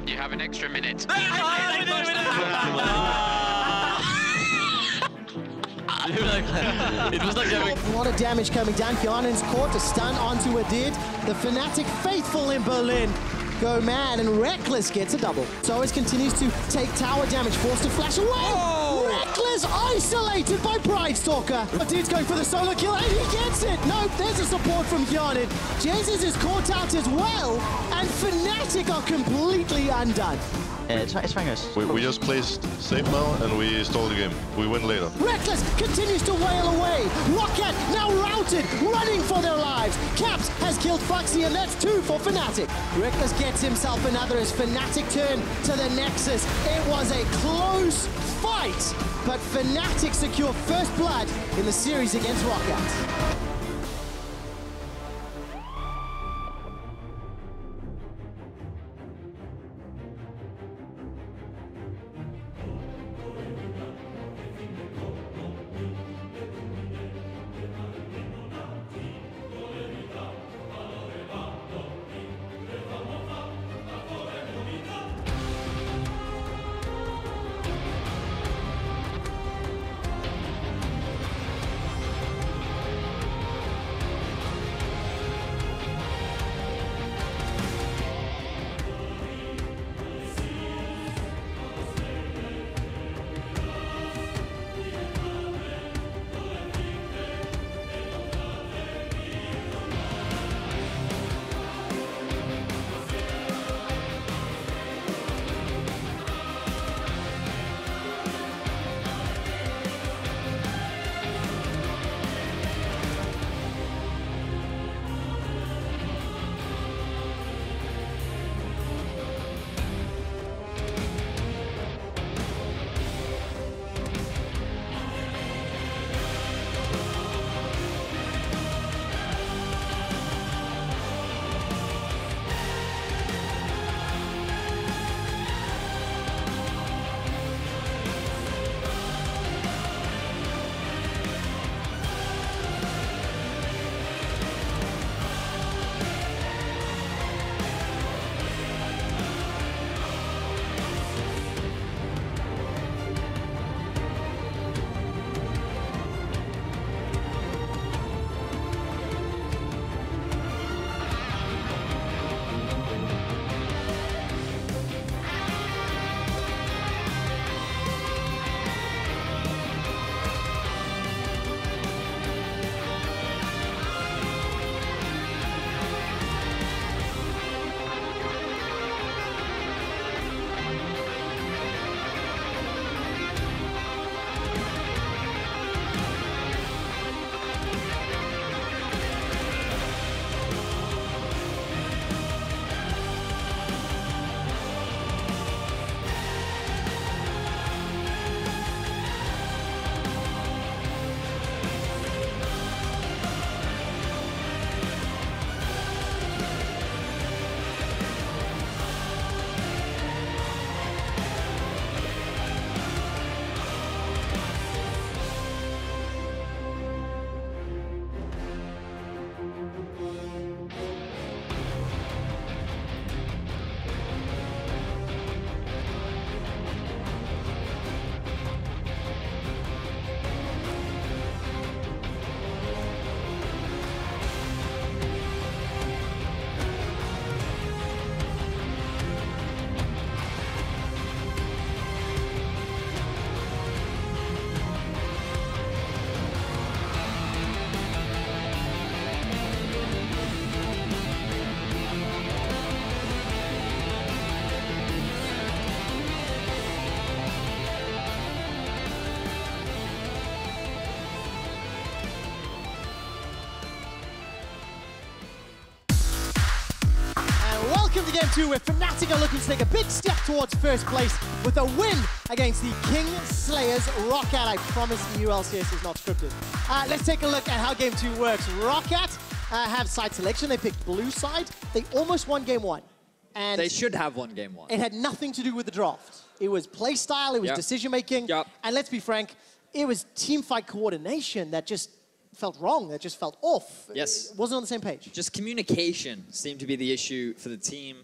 You have an extra minute. It was like a lot of damage coming down. Kjarnen's caught to stun onto Adid. The Fnatic faithful in Berlin go mad, and Reckless gets a double. Zoas continues to take tower damage, forced to flash away. Whoa. Reckless isolated by Pridestalker. Adid's going for the solo kill, and he gets it. No, there's a support from Kjarnen. Jesus is caught out as well, and Fnatic are completely undone. It's fine, guys. We just placed safe now, and we stole the game. We win later. Reckless continues to wail away. ROCCAT now routed, running for their lives. Caps has killed Foxy, and that's 2 for Fnatic. Reckless gets himself another as Fnatic turn to the Nexus. It was a close fight, but Fnatic secure first blood in the series against ROCCAT. Welcome to Game 2, where Fnatic are looking to take a big step towards first place with a win against the King Slayers ROCCAT. I promise EU LCS is not scripted. Let's take a look at how Game 2 works. ROCCAT have side selection. They picked blue side. They almost won Game 1. And they should have won Game 1. It had nothing to do with the draft. It was play style, it was decision making, and let's be frank, it was team fight coordination that just felt wrong, that just felt off. Yes. It wasn't on the same page. Just communication seemed to be the issue for the team.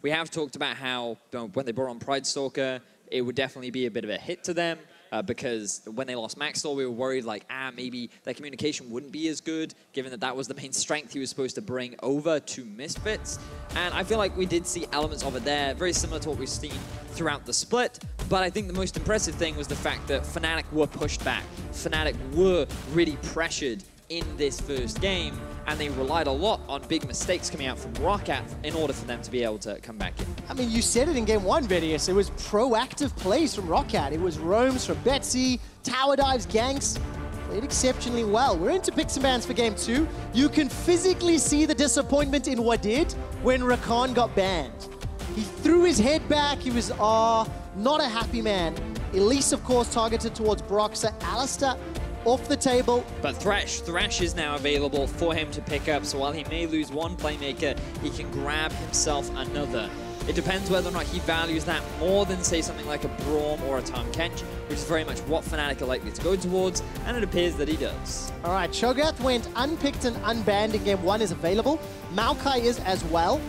We have talked about how when they brought on Pridestalker, it would definitely be a bit of a hit to them because when they lost Maxwell, we were worried like, maybe their communication wouldn't be as good, given that that was the main strength he was supposed to bring over to Misfits. And I feel like we did see elements of it there, very similar to what we've seen throughout the split. But I think the most impressive thing was the fact that Fnatic were pushed back. Fnatic were really pressured in this first game, and they relied a lot on big mistakes coming out from ROCCAT in order for them to be able to come back in. I mean, you said it in Game 1, Vedius. It was proactive plays from ROCCAT. It was roams from Betsy, tower dives, ganks. Played exceptionally well. We're into picks and bans for Game 2. You can physically see the disappointment in Wadid when Rakan got banned. He threw his head back. He was, not a happy man. Elise, of course, targeted towards Broxah. Alistair off the table. But Thresh is now available for him to pick up, so while he may lose one playmaker, he can grab himself another. It depends whether or not he values that more than, say, something like a Braum or a Tahm Kench, which is very much what Fnatic are likely to go towards, and it appears that he does. All right, Cho'Gath went unpicked and unbanned in Game 1 is available. Maokai is as well.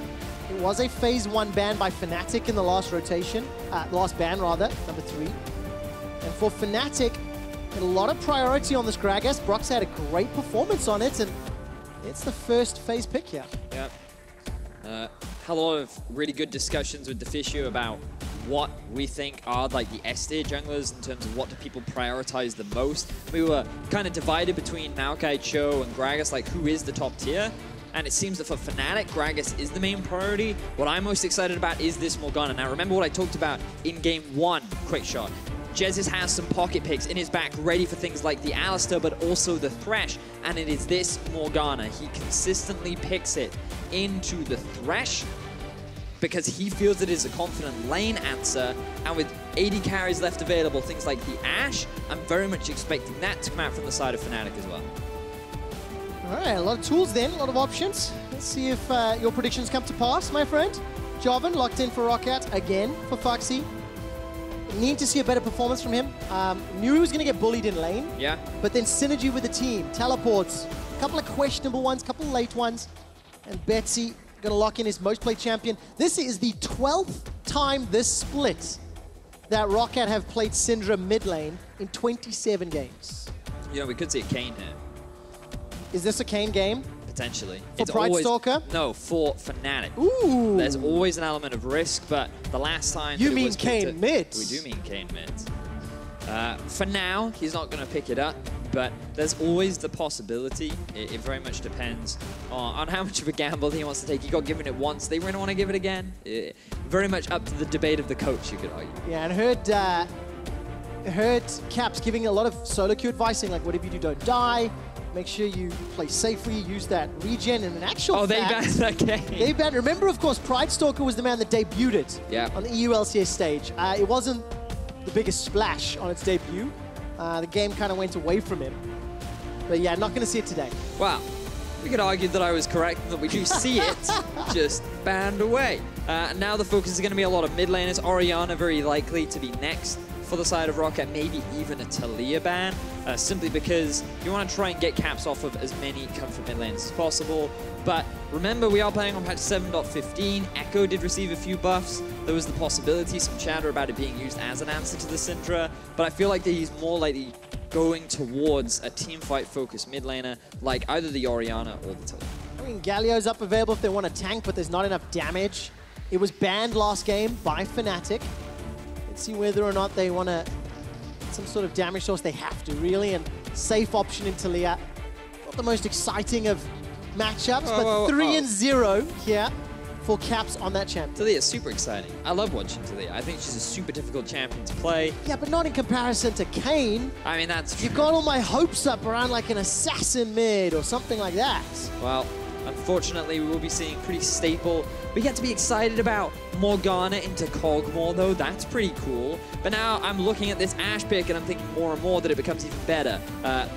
It was a Phase 1 ban by Fnatic in the last rotation, last ban rather, number 3. And for Fnatic, a lot of priority on this Gragas. Brox had a great performance on it, and it's the first phase pick here. Yeah. Had a lot of really good discussions with Deficio about what we think are like the S tier junglers in terms of what do people prioritize the most. We were kind of divided between Maokai, Cho, and Gragas, like who is the top tier. And it seems that for Fnatic, Gragas is the main priority. What I'm most excited about is this Morgana. Now remember what I talked about in Game 1, quick shot. Jezis has some pocket picks in his back ready for things like the Alistair, but also the Thresh. And it is this Morgana. He consistently picks it into the Thresh because he feels it is a confident lane answer. And with 80 carries left available, things like the Ashe, I'm very much expecting that to come out from the side of Fnatic as well. All right, a lot of tools then, a lot of options. Let's see if your predictions come to pass, my friend. Jovan locked in for ROCCAT again for Foxy. Need to see a better performance from him. Knew he was going to get bullied in lane. Yeah. But then synergy with the team, teleports, a couple of questionable ones, a couple of late ones. And Betsy going to lock in his most played champion. This is the 12th time this split that ROCCAT have played Syndra mid lane in 27 games. You know, we could see a Kayn here. Is this a Kayn game? Potentially. For Pridestalker? No, for Fnatic. Ooh. There's always an element of risk, but the last time... You mean Kayn mid? We do mean Kayn mid. For now, he's not going to pick it up, but there's always the possibility. It very much depends on how much of a gamble he wants to take. He got given it once. They really want to give it again. Very much up to the debate of the coach, you could argue. Yeah, and heard Caps giving a lot of solo queue advice, saying like, whatever you do, don't die. Make sure you play safely, use that regen, and an actual they banned that game. They banned. Remember, of course, Pridestalker was the man that debuted it on the EU LCS stage. It wasn't the biggest splash on its debut. The game kind of went away from him. But yeah, not going to see it today. Wow. We could argue that I was correct, that we do see it, just banned away. Now the focus is going to be a lot of mid laners. Orianna very likely to be next for the side of ROCCAT, maybe even a Taliyah ban, simply because you want to try and get Caps off of as many comfort mid lanes as possible. But remember, we are playing on patch 7.15. Echo did receive a few buffs. There was the possibility, some chatter about it being used as an answer to the Syndra, but I feel like that he's more likely going towards a teamfight-focused mid laner, like either the Orianna or the Taliyah. I mean, Galio's up available if they want to tank, but there's not enough damage. It was banned last game by Fnatic. Let's see whether or not they want to some sort of damage source. They have to, really, and safe option in Taliyah. Not the most exciting of matchups, but 3-0 here for Caps on that champion. Taliyah's super exciting. I love watching Taliyah. I think she's a super difficult champion to play. Yeah, but not in comparison to Kayn. I mean, that's true. You've got all my hopes up around like an assassin mid or something like that. Well, Unfortunately, we will be seeing pretty staple. We get to be excited about Morgana into Kog'Maw, though. That's pretty cool. But now I'm looking at this Ashe pick, and I'm thinking more and more that it becomes even better.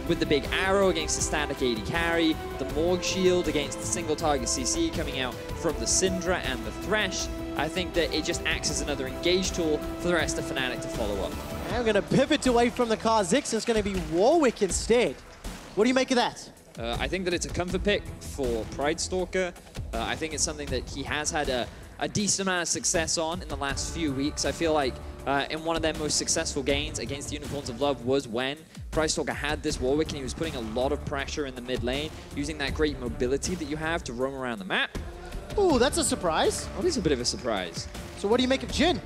With the big arrow against the static AD carry, the Morg shield against the single target CC coming out from the Syndra and the Thresh, I think that it just acts as another engage tool for the rest of Fnatic to follow up. Now we're going to pivot away from the Kha'Zix. It's going to be Warwick instead. What do you make of that? I think that it's a comfort pick for Pride Stalker. I think it's something that he has had a decent amount of success on in the last few weeks. I feel like in one of their most successful games against the Unicorns of Love was when Pride Stalker had this Warwick and he was putting a lot of pressure in the mid lane, using that great mobility that you have to roam around the map. Ooh, that's a surprise. What is a bit of a surprise? So what do you make of Jhin?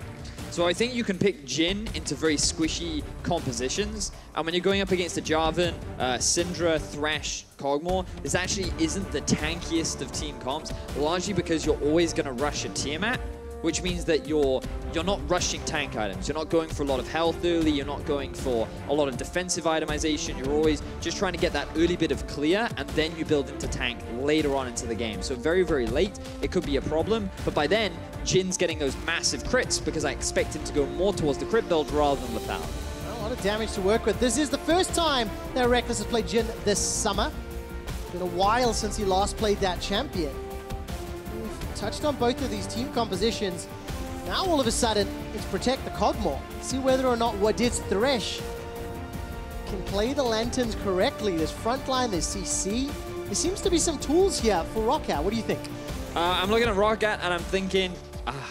So I think you can pick Jhin into very squishy compositions. And when you're going up against a Jarvan, Syndra, Thresh, Kog'Maw, this actually isn't the tankiest of team comps, largely because you're always going to rush a Tiamat, which means that you're not rushing tank items. You're not going for a lot of health early. You're not going for a lot of defensive itemization. You're always just trying to get that early bit of clear, and then you build into tank later on into the game. So very, very late, it could be a problem. But by then, Jin's getting those massive crits because I expect him to go more towards the crit build rather than Lethal. A lot of damage to work with. This is the first time that Reckless has played Jhin this summer. It's been a while since he last played that champion. We've touched on both of these team compositions. Now all of a sudden, it's protect the Kog'Maw. See whether or not Wadid's Thresh can play the Lanterns correctly. There's frontline, there's CC. There seems to be some tools here for ROCCAT. What do you think? I'm looking at ROCCAT and I'm thinking,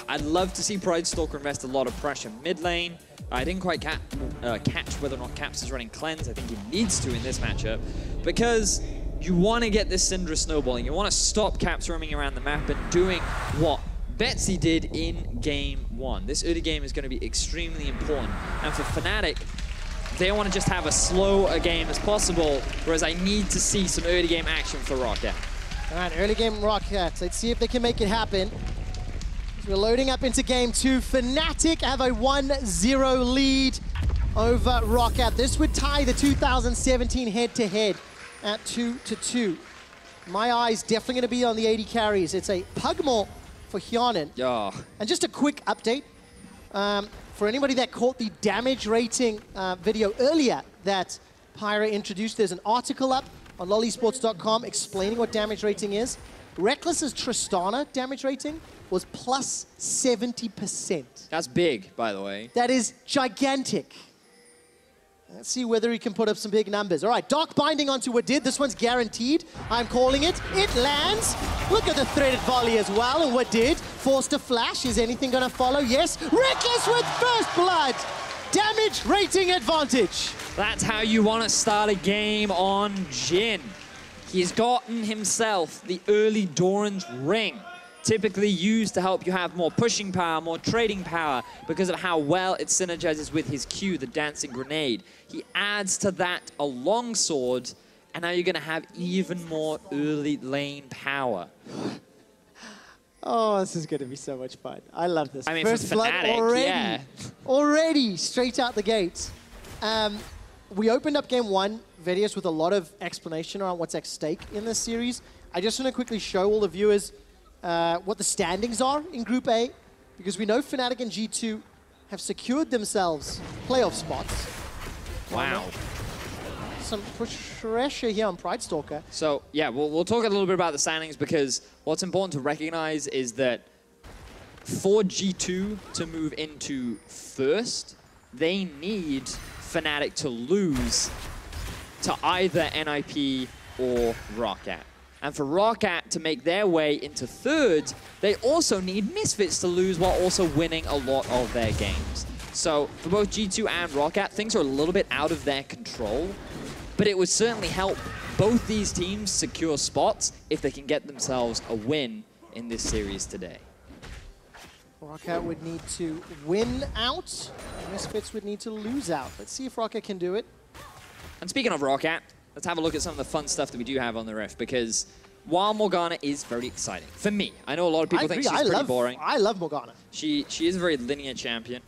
I'd love to see Pride Stalker invest a lot of pressure mid lane. I didn't quite catch whether or not Caps is running Cleanse. I think he needs to in this matchup because you want to get this Syndra snowballing. You want to stop Caps roaming around the map and doing what Betsy did in game 1. This early game is going to be extremely important. And for Fnatic, they want to just have as slow a game as possible, whereas I need to see some early game action for ROCCAT. All right, early game ROCCAT. Let's see if they can make it happen. We're loading up into game 2. Fnatic have a 1-0 lead over ROCCAT. This would tie the 2017 head-to-head at 2-2. My eyes definitely going to be on the AD carries. It's a Pugmore for Hyanin. Oh. And just a quick update. For anybody that caught the damage rating video earlier that Pyra introduced, there's an article up on lolesports.com explaining what damage rating is. Reckless's Tristana damage rating was plus 70%. That's big, by the way. That is gigantic. Let's see whether he can put up some big numbers. All right, Dark Binding onto Wadid. This one's guaranteed. I'm calling it. It lands. Look at the threaded volley as well. And Wadid forced a flash. Is anything going to follow? Yes. Reckless with first blood. Damage rating advantage. That's how you want to start a game on Jhin. He's gotten himself the early Doran's Ring, typically used to help you have more pushing power, more trading power, because of how well it synergizes with his Q, the Dancing Grenade. He adds to that a longsword, and now you're going to have even more early lane power. Oh, this is going to be so much fun. I love this. I mean, First for blood Fnatic, already. yeah. Already, straight out the gates. We opened up game 1 videos with a lot of explanation around what's at stake in this series. I just want to quickly show all the viewers what the standings are in Group A, because we know Fnatic and G2 have secured themselves playoff spots. Wow. Some pressure here on Pride Stalker. So, yeah, we'll talk a little bit about the standings, because what's important to recognize is that for G2 to move into first, they need Fnatic to lose to either NIP or ROCCAT. And for ROCCAT to make their way into third, they also need Misfits to lose while also winning a lot of their games. So for both G2 and ROCCAT, things are a little bit out of their control, but it would certainly help both these teams secure spots if they can get themselves a win in this series today. ROCCAT would need to win out. Misfits would need to lose out. Let's see if ROCCAT can do it. And speaking of ROCCAT, let's have a look at some of the fun stuff that we do have on the Rift, because while Morgana is very exciting, for me, I know a lot of people think she's pretty boring. I love Morgana. She is a very linear champion,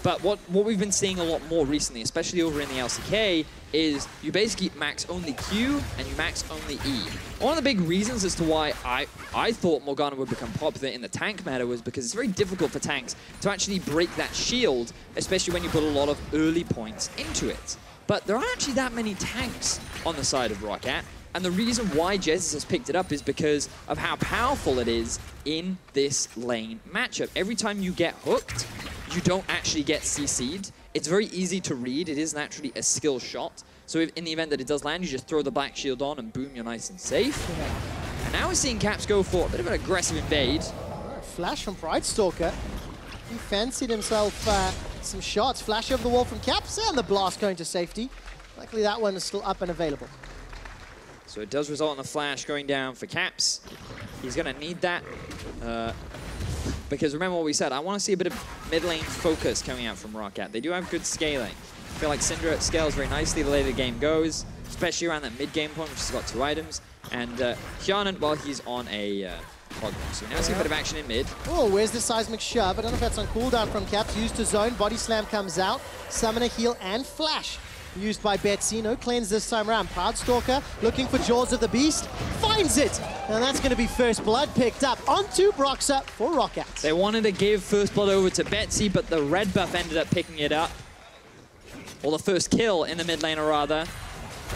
But what we've been seeing a lot more recently, especially over in the LCK, is you basically max only Q and you max only E. One of the big reasons as to why I thought Morgana would become popular in the tank meta was because it's very difficult for tanks to actually break that shield, especially when you put a lot of early points into it. But there aren't actually that many tanks on the side of ROCCAT. And the reason why Jesus has picked it up is because of how powerful it is in this lane matchup. Every time you get hooked, you don't actually get CC'd. It's very easy to read. It is naturally a skill shot. So if in the event that it does land, you just throw the black shield on and boom, you're nice and safe. And now we're seeing Caps go for a bit of an aggressive invade. Flash from Pridestalker. He fancied himself some shots. Flash over the wall from Caps and the blast going to safety. Luckily that one is still up and available. So it does result in a flash going down for Caps. He's going to need that. Because remember what we said, I want to see a bit of mid lane focus coming out from ROCCAT. They do have good scaling. I feel like Syndra scales very nicely the later the game goes, especially around that mid game point, which has got 2 items. And Hyanan, well, he's on a hog. So now see a bit of action in mid. Oh, where's the seismic shove? I don't know if that's on cooldown from Caps. Used to zone, body slam comes out, summoner heal and flash. Used by Betsy, no cleanse this time around. Pridestalker looking for Jaws of the Beast, finds it! And that's going to be first blood picked up onto Broxah for ROCCAT. They wanted to give first blood over to Betsy, but the red buff ended up picking it up. Or the first kill in the mid laner, rather.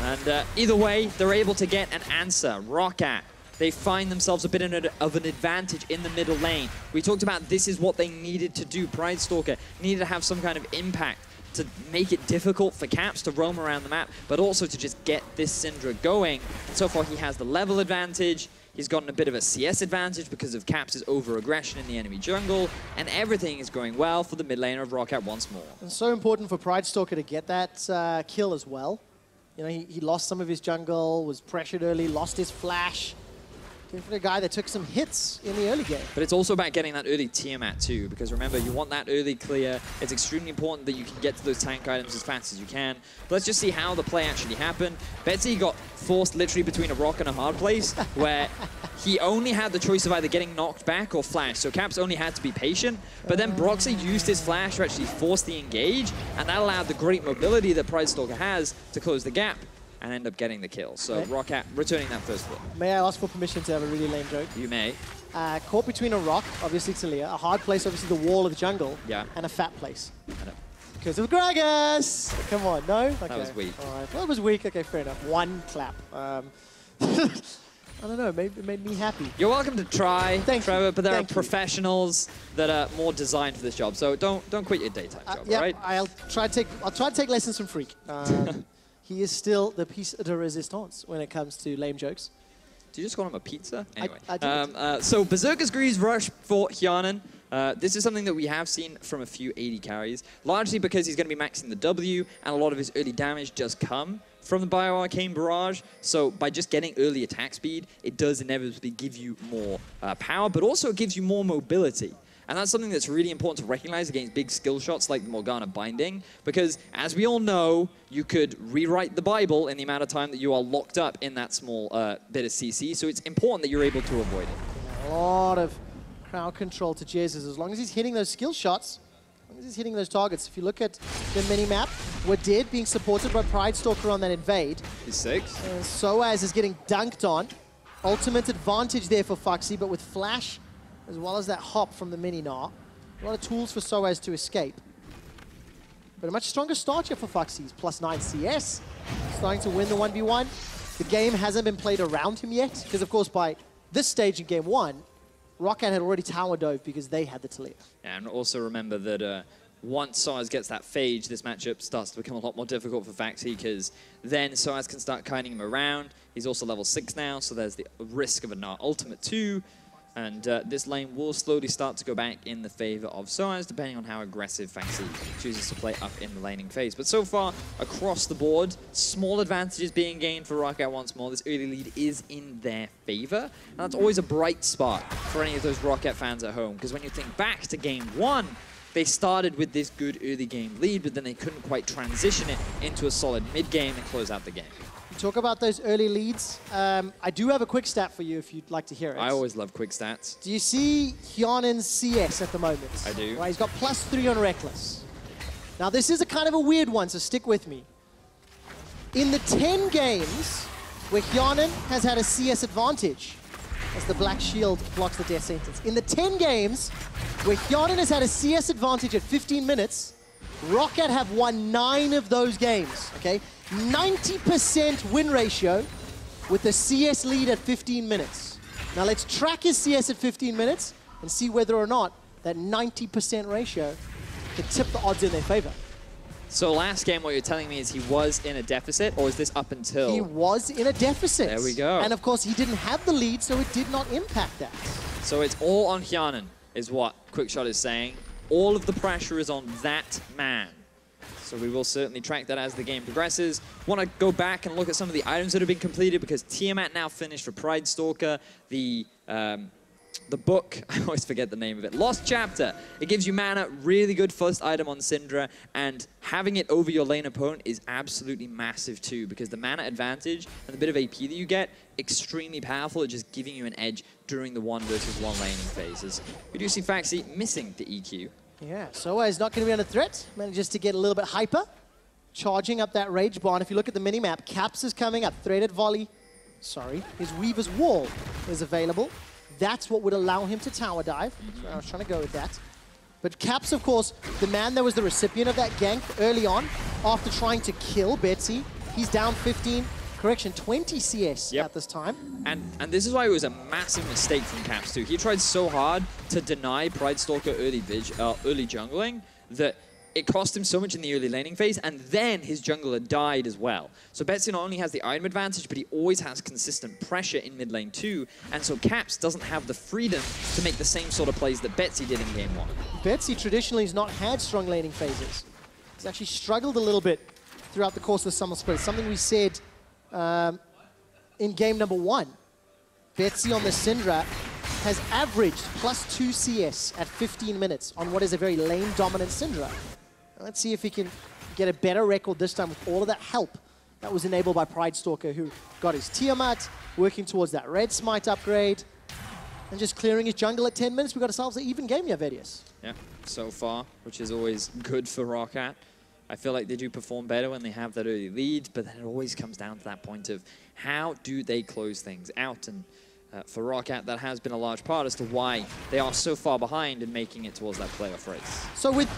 And either way, they're able to get an answer. ROCCAT, they find themselves a bit of an advantage in the middle lane. We talked about this is what they needed to do. Pridestalker needed to have some kind of impact to make it difficult for Caps to roam around the map, but also to just get this Syndra going. And so far, he has the level advantage. He's gotten a bit of a CS advantage because of Caps' over-aggression in the enemy jungle, and everything is going well for the mid laner of ROCCAT once more. It's so important for Pridestalker to get that kill as well. You know, he lost some of his jungle, was pressured early, lost his flash. For a guy that took some hits in the early game. But it's also about getting that early Tiamat too, because remember, you want that early clear. It's extremely important that you can get to those tank items as fast as you can. But let's just see how the play actually happened. Betsy got forced literally between a rock and a hard place, where he only had the choice of either getting knocked back or flash. So Caps only had to be patient. But then Broxah used his flash to actually force the engage, and that allowed the great mobility that Pridestalker has to close the gap and end up getting the kill. So ROCCAT returning that first blood. May I ask for permission to have a really lame joke? You may. Caught between a rock, obviously Talia, a hard place, obviously the wall of the jungle, yeah, and a fat place. Because of Gragas! Come on, no? Okay. That was weak. All right. Well, it was weak. Okay, fair enough. One clap. I don't know, it made me happy. You're welcome to try, Trevor, but there are professionals that are more designed for this job, so don't quit your daytime job, yeah, right? I'll try to take lessons from Freak. He is still the piece de resistance when it comes to lame jokes. Do you just call him a pizza? Anyway. I did. So Berserker's Grease Rush for Hyanan. This is something that we have seen from a few AD carries, largely because he's going to be maxing the W, and a lot of his early damage does come from the Bio-Arcane Barrage. So by just getting early attack speed, it does inevitably give you more power, but also it gives you more mobility. And that's something that's really important to recognize against big skill shots like Morgana Binding, because as we all know, you could rewrite the Bible in the amount of time that you are locked up in that small bit of CC, so it's important that you're able to avoid it. A lot of crowd control to Jesus, as long as he's hitting those skill shots, as long as he's hitting those targets. If you look at the mini-map, we're dead being supported by Pridestalker on that invade. He's 6. Soaz is getting dunked on. Ultimate advantage there for Foxy, but with Flash, as well as that hop from the mini-gnar. A lot of tools for Soaz to escape. But a much stronger start here for Foxy. He's +9 CS, starting to win the 1v1. The game hasn't been played around him yet, because of course by this stage in game 1, ROCCAT had already tower dove because they had the Talia. Yeah, and also remember that once Soaz gets that phage, this matchup starts to become a lot more difficult for Foxy, because then Soaz can start kiting him around. He's also level 6 now, so there's the risk of a Gnar ultimate too. And this lane will slowly start to go back in the favor of Soaz, depending on how aggressive Foxy chooses to play up in the laning phase. But so far, across the board, small advantages being gained for ROCCAT once more. This early lead is in their favor. And that's always a bright spot for any of those ROCCAT fans at home, because when you think back to game 1, they started with this good early game lead, but then they couldn't quite transition it into a solid mid game and close out the game. Talk about those early leads. I do have a quick stat for you if you'd like to hear it. I always love quick stats. Do you see Hyanan's CS at the moment? I do. Right, he's got +3 on Reckless. Now, this is a kind of a weird one, so stick with me. In the 10 games where Hyanan has had a CS advantage, as the Black Shield blocks the death sentence. In the 10 games where Hyanan has had a CS advantage at 15 minutes, ROCCAT have won 9 of those games, okay? 90% win ratio with a CS lead at 15 minutes. Now let's track his CS at 15 minutes and see whether or not that 90% ratio can tip the odds in their favor. So last game, what you're telling me is he was in a deficit, or is this up until? He was in a deficit. There we go. And of course, he didn't have the lead, so it did not impact that. So it's all on Hyanan, is what Quickshot is saying. All of the pressure is on that man. So we will certainly track that as the game progresses. Want to go back and look at some of the items that have been completed, because Tiamat now finished for Pride Stalker. The book, I always forget the name of it, Lost Chapter. It gives you mana, really good first item on Syndra, and having it over your lane opponent is absolutely massive too, because the mana advantage and the bit of AP that you get, extremely powerful at just giving you an edge during the 1 versus 1 laning phases. We do see Faxi missing the EQ. Yeah, Soa is not going to be under threat. Manages to get a little bit hyper, charging up that Rage Barn. If you look at the minimap, Caps is coming up, threaded volley. Sorry, his Weaver's Wall is available. That's what would allow him to tower dive. So I was trying to go with that. But Caps, of course, the man that was the recipient of that gank early on, after trying to kill Betsy, he's down 15, correction, 20 CS at this time. And this is why it was a massive mistake from Caps too. He tried so hard to deny Pride Stalker early jungling that it cost him so much in the early laning phase, and then his jungler died as well. So Betsy not only has the item advantage, but he always has consistent pressure in mid lane too, and so Caps doesn't have the freedom to make the same sort of plays that Betsy did in game 1. Betsy traditionally has not had strong laning phases. He's actually struggled a little bit throughout the course of the Summer Split. Something we said in game number 1. Betsy on the Syndra has averaged +2 CS at 15 minutes on what is a very lane-dominant Syndra. Let's see if he can get a better record this time with all of that help that was enabled by Pride Stalker, who got his Tiamat, working towards that Red Smite upgrade, and just clearing his jungle at 10 minutes. We've got ourselves an even game here, Vedius. Yeah, so far, which is always good for ROCCAT. I feel like they do perform better when they have that early lead, but then it always comes down to that point of how do they close things out? And for ROCCAT, that has been a large part as to why they are so far behind in making it towards that playoff race. So with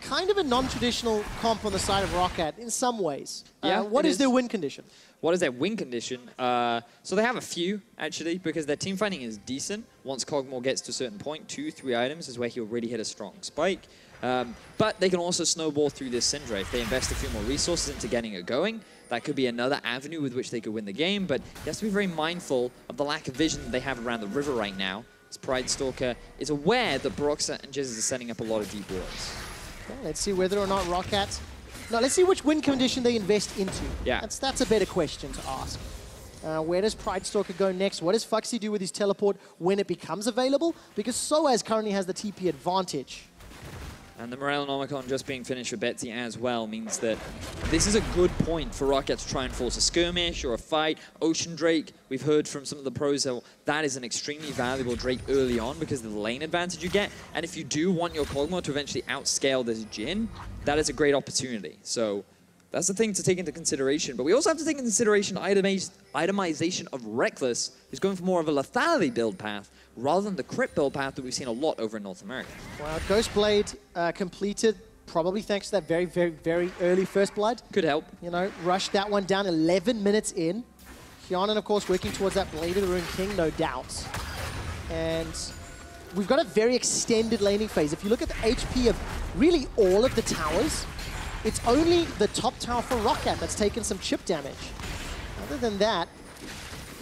kind of a non-traditional comp on the side of ROCCAT in some ways, what is their win condition? What is their win condition? So they have a few, actually, because their team fighting is decent. Once Kog'Maw gets to a certain point, 2-3 items is where he'll really hit a strong spike. But they can also snowball through this Syndra. If they invest a few more resources into getting it going, that could be another avenue with which they could win the game. But he has to be very mindful of the lack of vision that they have around the river right now, as Pride Stalker is aware that Broxah and Jizzes are setting up a lot of deep wards. Well, let's see whether or not ROCCAT... No, let's see which win condition they invest into. Yeah. That's a better question to ask. Where does Pride Stalker go next? What does Fuxi do with his teleport when it becomes available? Because Soaz currently has the TP advantage. And the Morellonomicon just being finished for Betsy as well means that this is a good point for ROCCAT to try and force a skirmish or a fight. Ocean Drake, we've heard from some of the pros that is an extremely valuable Drake early on because of the lane advantage you get. And if you do want your Kog'Maw to eventually outscale this Jhin, that is a great opportunity. So that's the thing to take into consideration. But we also have to take into consideration itemization of Reckless, who's going for more of a lethality build path, rather than the crit build path that we've seen a lot over in North America. Well, Ghostblade completed, probably thanks to that very, very, very early First Blood. Could help. You know, rushed that one down 11 minutes in. Hyanan, of course, working towards that Blade of the Rune King, no doubt. And we've got a very extended laning phase. If you look at the HP of really all of the towers, it's only the top tower for ROCCAT that's taken some chip damage. Other than that,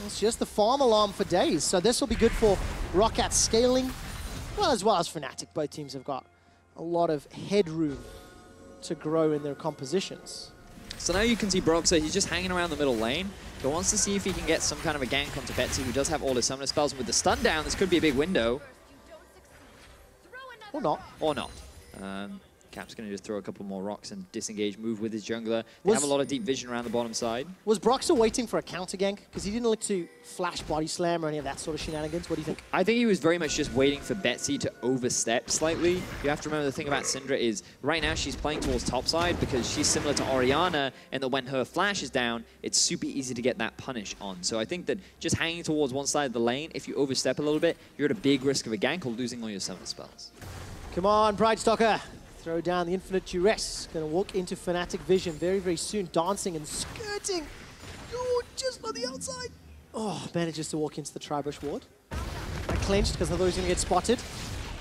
it's just the farm alarm for days. So this will be good for ROCCAT scaling, well as Fnatic. Both teams have got a lot of headroom to grow in their compositions. So now you can see Broxah, he's just hanging around the middle lane, but wants to see if he can get some kind of a gank onto Betsy, who does have all his summoner spells. And with the stun down, this could be a big window. Or not. Or not. Cap's going to just throw a couple more rocks and disengage, move with his jungler. They have a lot of deep vision around the bottom side. Was Broxah waiting for a counter gank? Because he didn't look to flash body slam or any of that sort of shenanigans. What do you think? I think he was very much just waiting for Betsy to overstep slightly. You have to remember the thing about Syndra is right now she's playing towards top side because she's similar to Orianna, and that when her flash is down, it's super easy to get that punish on. So I think that just hanging towards one side of the lane, if you overstep a little bit, you're at a big risk of a gank or losing all your summon spells. Come on, Bridestalker. Throw down the infinite duress. Going to walk into Fnatic vision very, very soon. Dancing and skirting. Oh, just on the outside. Oh, manages to walk into the Tribush ward. I clenched because I thought he was going to get spotted.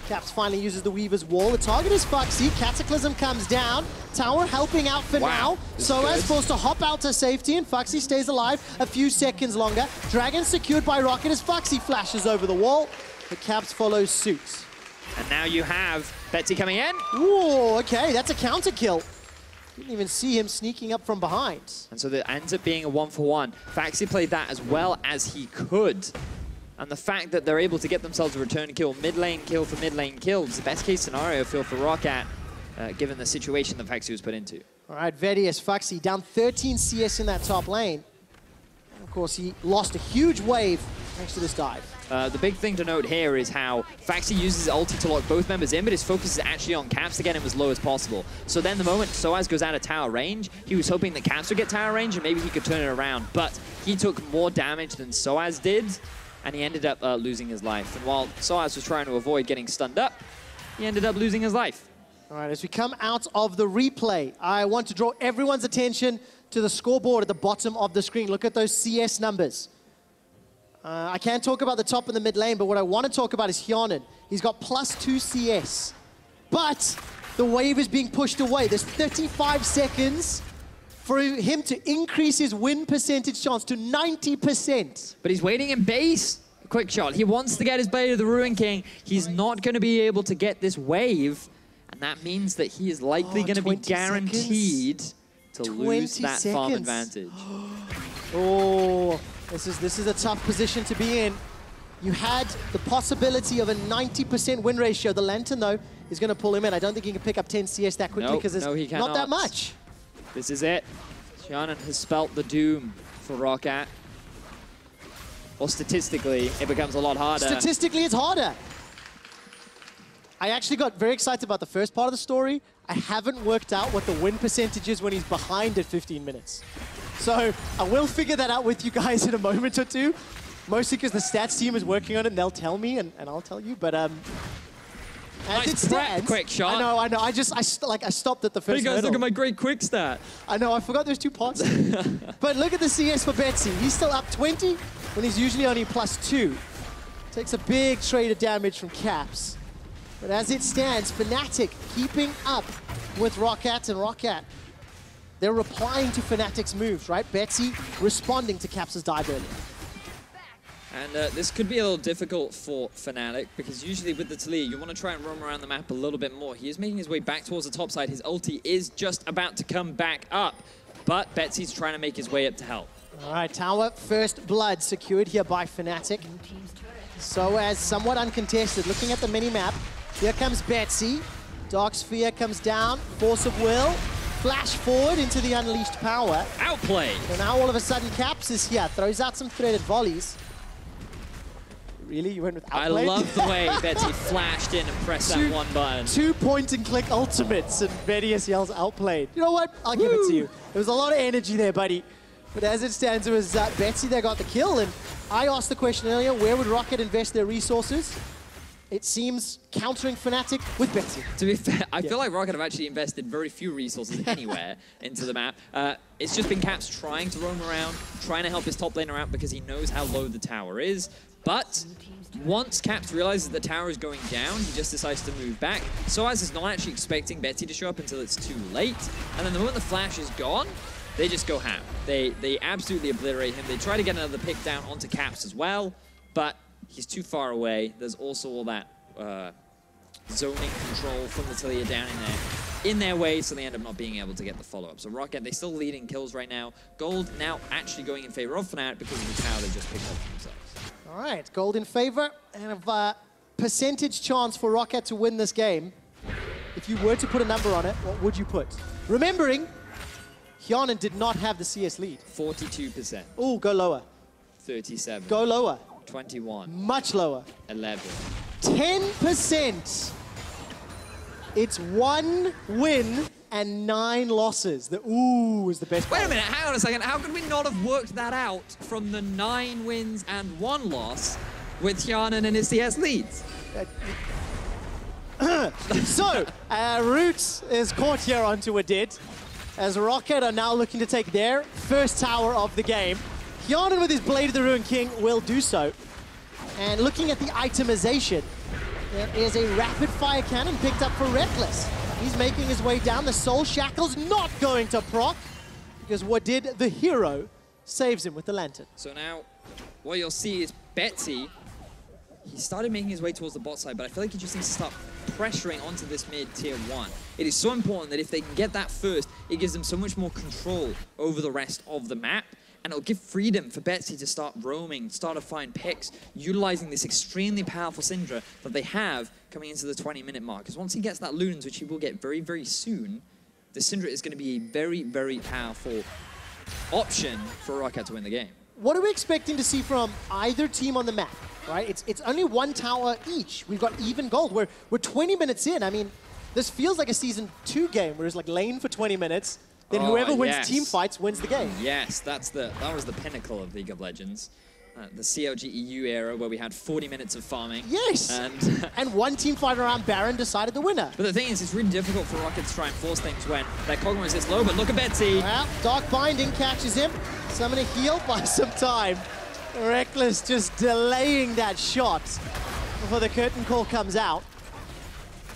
Caps finally uses the Weaver's wall. The target is Foxy. Cataclysm comes down. Tower helping out for now. Soaz forced to hop out to safety, and Foxy stays alive a few seconds longer. Dragon secured by ROCCAT as Foxy flashes over the wall. The Caps follow suit. And now you have Betsy coming in. Ooh, okay, that's a counter kill. Didn't even see him sneaking up from behind. And so that ends up being a 1-for-1. Foxy played that as well as he could. And the fact that they're able to get themselves a return kill, mid lane kill for mid lane kill, is the best case scenario for ROCCAT, given the situation that Foxy was put into. All right, Vedius, Foxy down 13 CS in that top lane. And of course, he lost a huge wave thanks to this dive. The big thing to note here is how Foxy uses his ulti to lock both members in, but his focus is actually on Caps to get him as low as possible. So then the moment Soaz goes out of tower range, he was hoping that Caps would get tower range and maybe he could turn it around, but he took more damage than Soaz did, and he ended up losing his life. And while Soaz was trying to avoid getting stunned up, he ended up losing his life. All right, as we come out of the replay, I want to draw everyone's attention to the scoreboard at the bottom of the screen. Look at those CS numbers. I can't talk about the top and the mid lane, but what I want to talk about is Hyonin. He's got +2 CS, but the wave is being pushed away. There's 35 seconds for him to increase his win percentage chance to 90%. But he's waiting in base. Quick shot. He wants to get his Blade of the Ruin King. He's not going to be able to get this wave, and that means that he is likely going to be guaranteed to lose that farm advantage. Oh. This is a tough position to be in. You had the possibility of a 90% win ratio. The Lantern, though, is going to pull him in. I don't think he can pick up 10 CS that quickly because it's not that much. This is it. Hyonin has spelt the doom for ROCCAT. Or statistically, it becomes a lot harder. Statistically, it's harder. I actually got very excited about the first part of the story. I haven't worked out what the win percentage is when he's behind at 15 minutes. So I will figure that out with you guys in a moment or two. Mostly because the stats team is working on it and they'll tell me and I'll tell you. But as it stands, quick shot. I know. I stopped at the first Hey guys, hurdle. look at my great quick stat. I know, I forgot there's 2 parts. But look at the CS for Betsy. He's still up 20 when he's usually only +2. Takes a big trade of damage from Caps. But as it stands, Fnatic keeping up with ROCCAT, and ROCCAT, they're replying to Fnatic's moves, right? Betsy responding to Caps' dive earlier. And this could be a little difficult for Fnatic, because usually with the Taliyah, you want to try and roam around the map a little bit more. He is making his way back towards the top side. His ulti is just about to come back up, but Betsy's trying to make his way up to help. All right, tower first blood secured here by Fnatic. So as somewhat uncontested, looking at the mini-map, here comes Betsy. Dark Sphere comes down, Force of Will. Flash forward into the unleashed power. Outplay. So now all of a sudden Caps is here, throws out some threaded volleys. Really? You went with outplay? I love the way Betsy flashed in and pressed that one button. 2 point-and-click ultimates, and Vedius yells outplayed. You know what? I'll give it to you. There was a lot of energy there, buddy. But as it stands, it was Betsy that got the kill. And I asked the question earlier, where would ROCCAT invest their resources? It seems countering Fnatic with Betsy. To be fair, I feel like ROCCAT have actually invested very few resources anywhere into the map. It's just been Caps trying to roam around, trying to help his top laner out because he knows how low the tower is. But once Caps realizes the tower is going down, he just decides to move back. Soaz is not actually expecting Betsy to show up until it's too late. And then the moment the flash is gone, they just go ham. They absolutely obliterate him. They try to get another pick down onto Caps as well, but he's too far away. There's also all that zoning control from the Taliyah down in their way, so they end up not being able to get the follow-up. So ROCCAT, they're still leading kills right now. Gold now actually going in favor of Fnatic because of the tower they just picked up for themselves. All right, gold in favor, and a percentage chance for ROCCAT to win this game. If you were to put a number on it, what would you put? Remembering, Hyanan did not have the CS lead. 42%. Oh, go lower. 37. Go lower. 21. Much lower. 11. 10%. It's 1 win and 9 losses. The ooh is the best part. Wait a minute, hang on a second. How could we not have worked that out from the 9 wins and 1 loss with Hyanan and his CS leads? So, Roots is caught here onto a did, as ROCCAT are now looking to take their first tower of the game. Hyanan with his Blade of the Ruined King will do so. And looking at the itemization, there is a rapid fire cannon picked up for Reckless. He's making his way down. The Soul Shackle's not going to proc, because Wadid, the hero, saves him with the lantern. So now, what you'll see is Betsy, he started making his way towards the bot side, but I feel like he just needs to start pressuring onto this mid tier 1. It is so important that if they can get that first, it gives them so much more control over the rest of the map, and it'll give freedom for Betsy to start roaming, start to find picks, utilizing this extremely powerful Syndra that they have coming into the 20-minute mark. Because once he gets that Lunans, which he will get very, very soon, the Syndra is going to be a very, very powerful option for ROCCAT to win the game. What are we expecting to see from either team on the map? Right? It's only 1 tower each. We've got even gold. We're 20 minutes in. I mean, this feels like a Season 2 game where it's like lane for 20 minutes. Then whoever wins team fights wins the game. Yes, that was the pinnacle of League of Legends. The CLG EU era where we had 40 minutes of farming. Yes! And one team fight around Baron decided the winner. But the thing is, it's really difficult for ROCCAT to try and force things when their Kog'Maw is this low, but look at Betsy. Well, Dark Binding catches him. Summoning heal by some time. Reckless just delaying that shot before the curtain call comes out.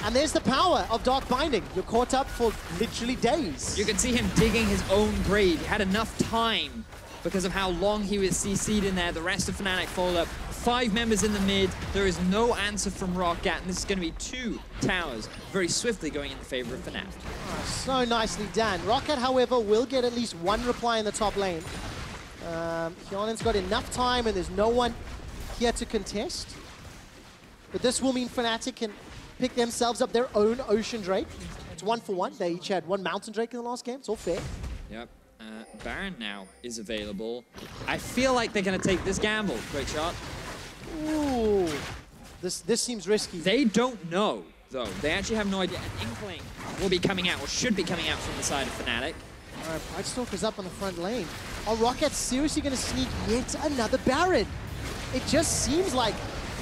And there's the power of Dark Binding. You're caught up for literally days. You can see him digging his own grave. He had enough time because of how long he was CC'd in there. The rest of Fnatic followed up. 5 members in the mid. There is no answer from ROCCAT, and this is going to be 2 towers very swiftly going in the favor of Fnatic. Oh, so nicely done. ROCCAT, however, will get at least 1 reply in the top lane. Hyanan's got enough time, and there's no one here to contest. But this will mean Fnatic can pick themselves up their own Ocean Drake. It's 1 for 1. They each had 1 Mountain Drake in the last game. It's all fair. Yep. Baron now is available. I feel like they're going to take this gamble. Great shot. Ooh. This seems risky. They don't know, though. They actually have no idea. An Inkling will be coming out, or should be coming out from the side of Fnatic. All right, Pride Stalker's up on the front lane. Are ROCCAT seriously going to sneak yet another Baron? It just seems like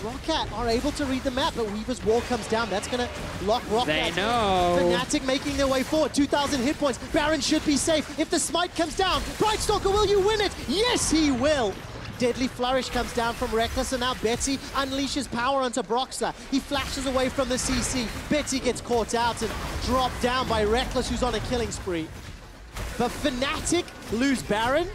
ROCCAT are able to read the map, but Weaver's wall comes down. That's going to lock ROCCAT. They know. Fnatic making their way forward. 2,000 hit points. Baron should be safe. If the smite comes down, Pride Stalker, will you win it? Yes, he will. Deadly Flourish comes down from Reckless, and now Betsy unleashes power onto Broxah. He flashes away from the CC. Betsy gets caught out and dropped down by Reckless, who's on a killing spree. But Fnatic lose Baron,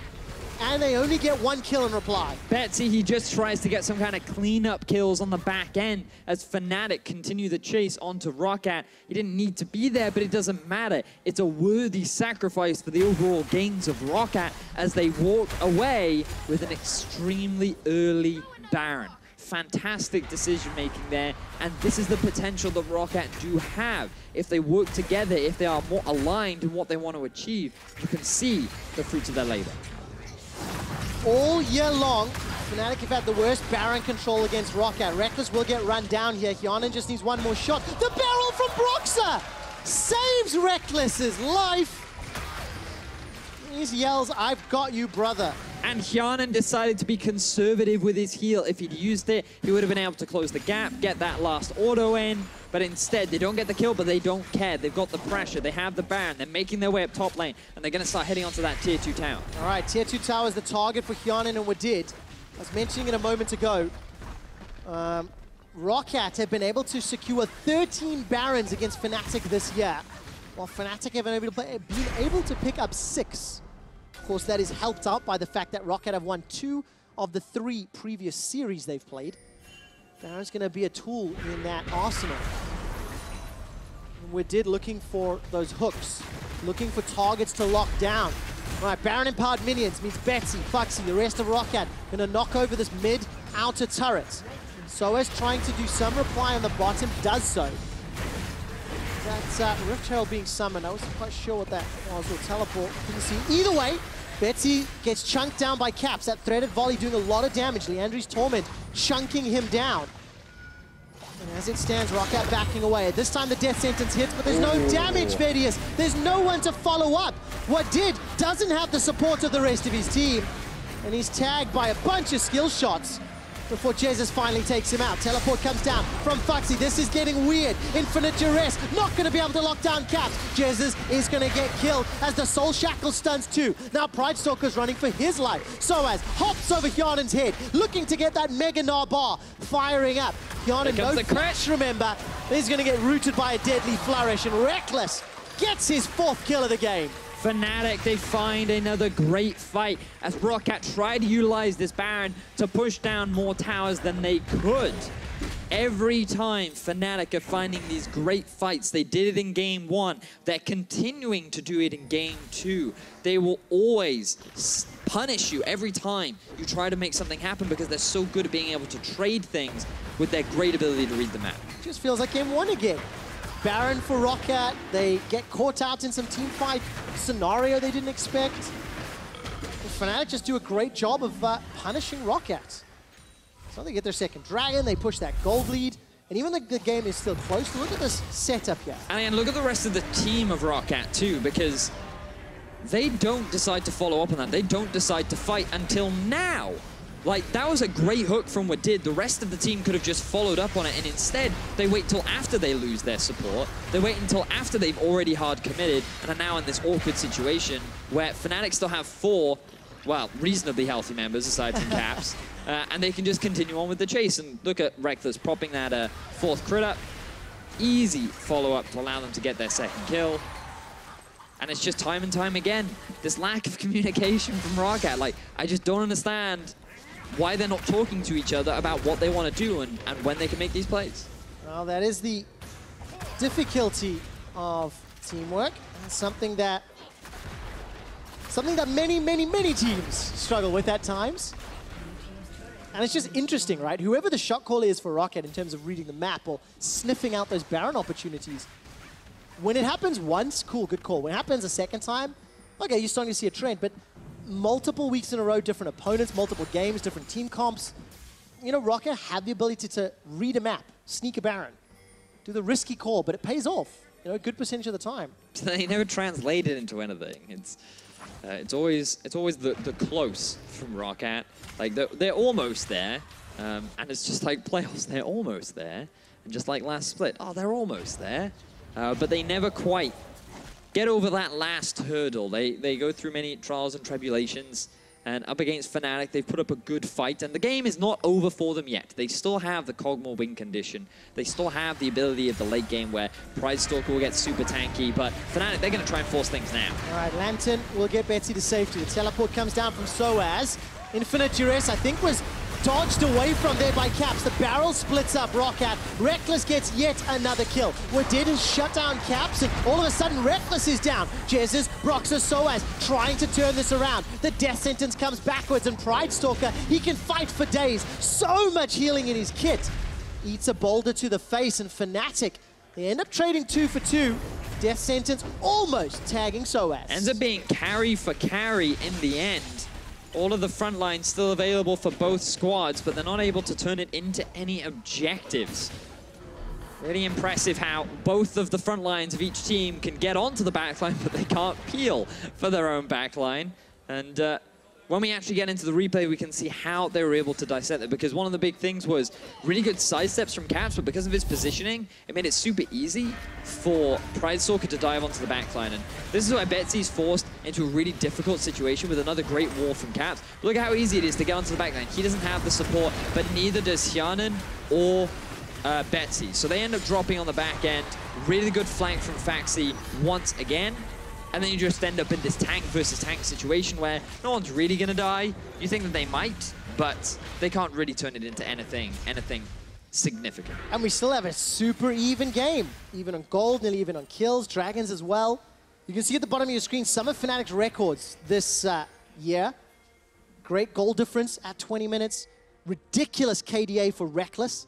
and they only get 1 kill in reply. Betsy, he just tries to get some kind of cleanup kills on the back end as Fnatic continue the chase onto ROCCAT. He didn't need to be there, but it doesn't matter. It's a worthy sacrifice for the overall gains of ROCCAT as they walk away with an extremely early Baron. Fantastic decision-making there, and this is the potential that ROCCAT do have. If they work together, if they are more aligned in what they want to achieve, you can see the fruits of their labor. All year long, Fnatic have had the worst Baron control against ROCCAT. Reckless will get run down here. Hyanan just needs 1 more shot. The barrel from Broxah saves Reckless's life. He yells, "I've got you, brother." And Hyanan decided to be conservative with his heal. If he'd used it, he would have been able to close the gap, get that last auto in. But instead, they don't get the kill, but they don't care. They've got the pressure. They have the Baron. They're making their way up top lane, and they're going to start heading onto that tier 2 tower. All right, tier 2 tower is the target for Hyanan and Wadid. I was mentioning it a moment ago. ROCCAT have been able to secure 13 Barons against Fnatic this year, while Fnatic have been able to pick up 6. Of course, that is helped out by the fact that ROCCAT have won 2 of the 3 previous series they've played. Baron's going to be a tool in that arsenal. We did looking for those hooks, looking for targets to lock down. All right, Baron-empowered minions means Betsy, Foxy, the rest of ROCCAT going to knock over this mid-outer turret. Soas trying to do some reply on the bottom, does so. That Rift Herald being summoned, I wasn't quite sure what that was, or teleport, couldn't see. Either way, Betsy gets chunked down by Caps. That threaded volley doing a lot of damage. Leandri's Torment chunking him down. And as it stands, ROCCAT backing away. This time the death sentence hits, but there's no damage, Vedius. There's no one to follow up. What doesn't have the support of the rest of his team. And he's tagged by a bunch of skill shots before Jesus finally takes him out. Teleport comes down from Foxy. This is getting weird. Infinite duress, not going to be able to lock down Caps. Jesus is going to get killed as the Soul Shackle stuns too. Now Pride Stalker's running for his life. Soaz hops over Hjarnen's head, looking to get that Mega Gnar bar firing up. Hjarnen, no flash, remember. He's going to get rooted by a deadly flourish, and Reckless gets his 4th kill of the game. Fnatic, they find another great fight as ROCCAT tried to utilize this Baron to push down more towers than they could. Every time Fnatic are finding these great fights, they did it in game 1, they're continuing to do it in game 2. They will always punish you every time you try to make something happen because they're so good at being able to trade things with their great ability to read the map. Just feels like game 1 again. Baron for ROCCAT, they get caught out in some team fight scenario they didn't expect. And Fnatic just do a great job of punishing ROCCAT. So they get their 2nd Dragon, they push that gold lead, and even the game is still close. Look at this setup here. And look at the rest of the team of ROCCAT too, because they don't decide to follow up on that. They don't decide to fight until now. Like, that was a great hook from Wadid. The rest of the team could have just followed up on it, and instead, they wait till after they lose their support. They wait until after they've already hard committed, and are now in this awkward situation where Fnatic still have 4, well, reasonably healthy members, aside from Caps, and they can just continue on with the chase. And look at Reckless propping that 4th crit up. Easy follow-up to allow them to get their 2nd kill. And it's just time and time again, this lack of communication from ROCCAT. Like, I just don't understand why they're not talking to each other about what they want to do and when they can make these plays. Well, that is the difficulty of teamwork, and something that many, many, many teams struggle with at times. And it's just interesting, right? Whoever the shot caller is for ROCCAT in terms of reading the map or sniffing out those Baron opportunities, when it happens once, cool, good call. When it happens a 2nd time, okay, you're starting to see a trend, but multiple weeks in a row, different opponents, multiple games, different team comps. You know, ROCCAT have the ability to read a map, sneak a Baron, do the risky call, but it pays off, you know, a good percentage of the time. They never translate it into anything. It's always the close from ROCCAT. Like, they're almost there, and it's just like playoffs, they're almost there. And just like last split, oh, they're almost there. But they never quite get over that last hurdle. They go through many trials and tribulations, and up against Fnatic, they've put up a good fight, and the game is not over for them yet. They still have the Kog'Maw win condition. They still have the ability at the late game where Pride Stalker will get super tanky, but Fnatic, they're going to try and force things now. All right, Lantern will get Betsy to safety. The teleport comes down from Soaz. Infinite duress, I think, was dodged away from there by Caps. The barrel splits up ROCCAT. Reckless gets yet another kill. Wadid has shut down Caps, and all of a sudden Reckless is down. Jesus, Broxer, Soaz trying to turn this around. The death sentence comes backwards, and Pride Stalker, he can fight for days. So much healing in his kit. Eats a boulder to the face, and Fnatic, they end up trading 2 for 2. Death sentence almost tagging Soaz. Ends up being carry for carry in the end. All of the front lines still available for both squads, but they're not able to turn it into any objectives. Really impressive how both of the front lines of each team can get onto the backline, but they can't peel for their own backline. And when we actually get into the replay, we can see how they were able to dissect it, because one of the big things was really good sidesteps from Caps, but because of his positioning, it made it super easy for Pride Stalker to dive onto the backline. And this is why Betsy's forced into a really difficult situation with another great wall from Caps. Look at how easy it is to get onto the backline. He doesn't have the support, but neither does Hjarnen or Betsy. So they end up dropping on the back end. Really good flank from Faxi once again. And then you just end up in this tank versus tank situation where no one's really going to die. You think that they might, but they can't really turn it into anything significant. And we still have a super even game. Even on gold, nearly even on kills, dragons as well. You can see at the bottom of your screen some of Fnatic's records this year. Great goal difference at 20 minutes. Ridiculous KDA for Reckless.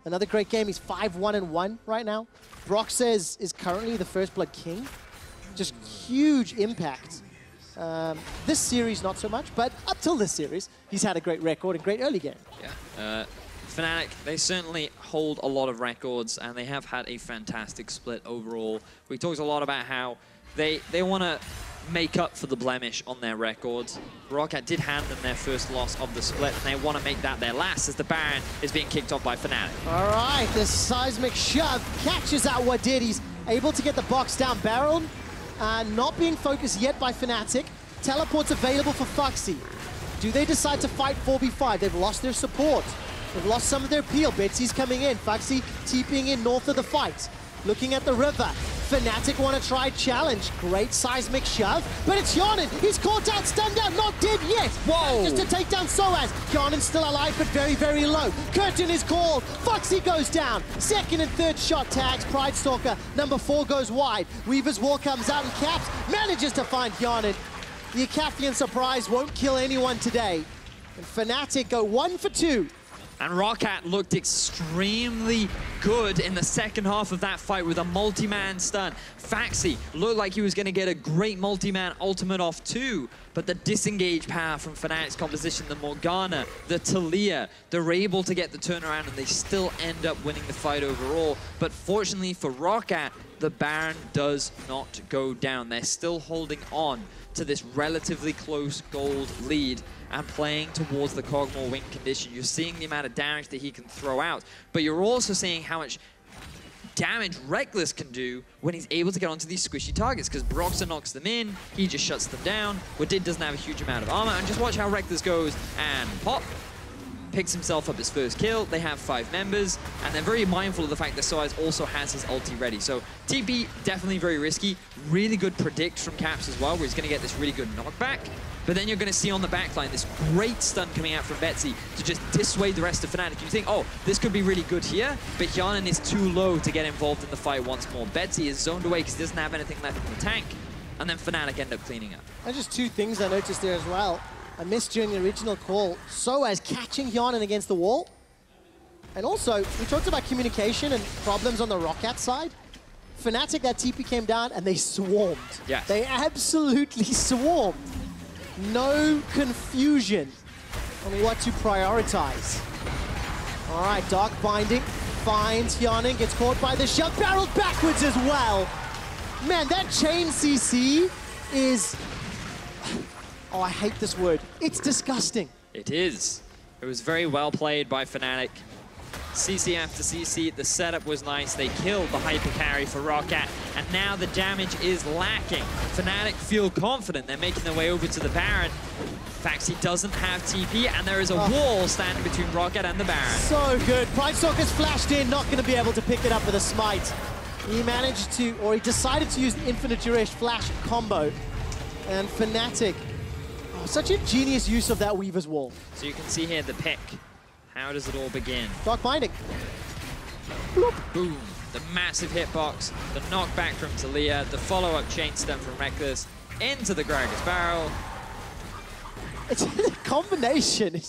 Another great game. He's 5-1-1 right now. Broxah is currently the First Blood King. Just huge impact. This series, not so much, but up till this series, he's had a great record and great early game. Yeah. Fnatic, they certainly hold a lot of records, and they have had a fantastic split overall. We talked a lot about how they want to make up for the blemish on their records. ROCCAT did hand them their first loss of the split, and they want to make that their last as the Baron is being kicked off by Fnatic. All right, the seismic shove catches out what did. He's able to get the box down. Baron not being focused yet by Fnatic. Teleport's available for Foxy. Do they decide to fight 4v5? They've lost their support. They've lost some of their peel. Betsy's coming in. Foxy TPing in north of the fight. Looking at the river. Fnatic want to try challenge. Great seismic shove. But it's Hjarnan. He's caught out, stunned out, not dead yet. Whoa! Just to take down Soaz. Hjarnan's still alive, but very, very low. Curtain is called. Foxy goes down. Second and third shot tags. Pride Stalker. Number 4 goes wide. Weaver's Wall comes out and Caps manages to find Hjarnan. The Acafian surprise won't kill anyone today. And Fnatic go 1 for 2. And ROCCAT looked extremely good in the second half of that fight with a multi-man stun. Faxi looked like he was going to get a great multi-man ultimate off too, but the disengage power from Fnatic's composition, the Morgana, the Talia, they're able to get the turnaround and they still end up winning the fight overall. But fortunately for ROCCAT, the Baron does not go down. They're still holding on to this relatively close gold lead and playing towards the Kog'Maw win condition. You're seeing the amount of damage that he can throw out, but you're also seeing how much damage Reckless can do when he's able to get onto these squishy targets, because Broxah knocks them in, he just shuts them down. Wadid doesn't have a huge amount of armor, and just watch how Reckless goes and pop. Picks himself up his first kill. They have 5 members, and they're very mindful of the fact that Soaz also has his ulti ready. So TP, definitely very risky. Really good predict from Caps as well, where he's going to get this really good knockback. But then you're going to see on the backline this great stun coming out from Betsy to just dissuade the rest of Fnatic. You think, oh, this could be really good here, but Hjarnan is too low to get involved in the fight once more. Betsy is zoned away because he doesn't have anything left in the tank, and then Fnatic end up cleaning up. And just 2 things I noticed there as well. I missed during the original call, Soaz catching Hjarnan against the wall. And also, we talked about communication and problems on the ROCCAT side. Fnatic, that TP came down and they swarmed. Yes. They absolutely swarmed. No confusion on what to prioritize. All right, Dark Binding finds Hjarnan, gets caught by the shove, barreled backwards as well. Man, that chain CC is... Oh, I hate this word. It's disgusting. It is. It was very well played by Fnatic. CC after CC, the setup was nice. They killed the hyper carry for ROCCAT, and now the damage is lacking. Fnatic feel confident. They're making their way over to the Baron. Faxi doesn't have TP, and there is a wall standing between ROCCAT and the Baron. So good. Pride Stalker's flashed in, not going to be able to pick it up with a smite. He managed to, or he decided to use the Infinite Duration flash combo, and Fnatic, such a genius use of that Weaver's Wall. So you can see here the pick. How does it all begin? Dark Binding. Bloop. Boom. The massive hitbox, the knockback from Talia, the follow-up chain stun from Reckless into the Gragas barrel. It's the combination.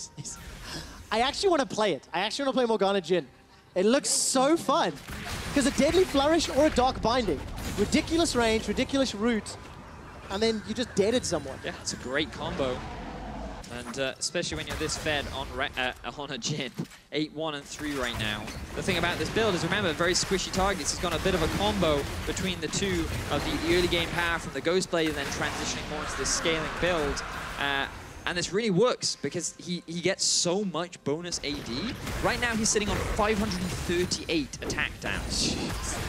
I actually want to play it. I actually want to play Morgana Jhin. It looks so fun. Because a Deadly Flourish or a Dark Binding. Ridiculous range, ridiculous route. And then you just deaded someone. Yeah, it's a great combo. And especially when you're this fed on a Jhin. 8-1 and 3 right now. The thing about this build is, remember, very squishy targets. He's got a bit of a combo between the two of the early game power from the Ghostblade and then transitioning more into this scaling build. And this really works because he gets so much bonus AD. Right now he's sitting on 538 attack damage.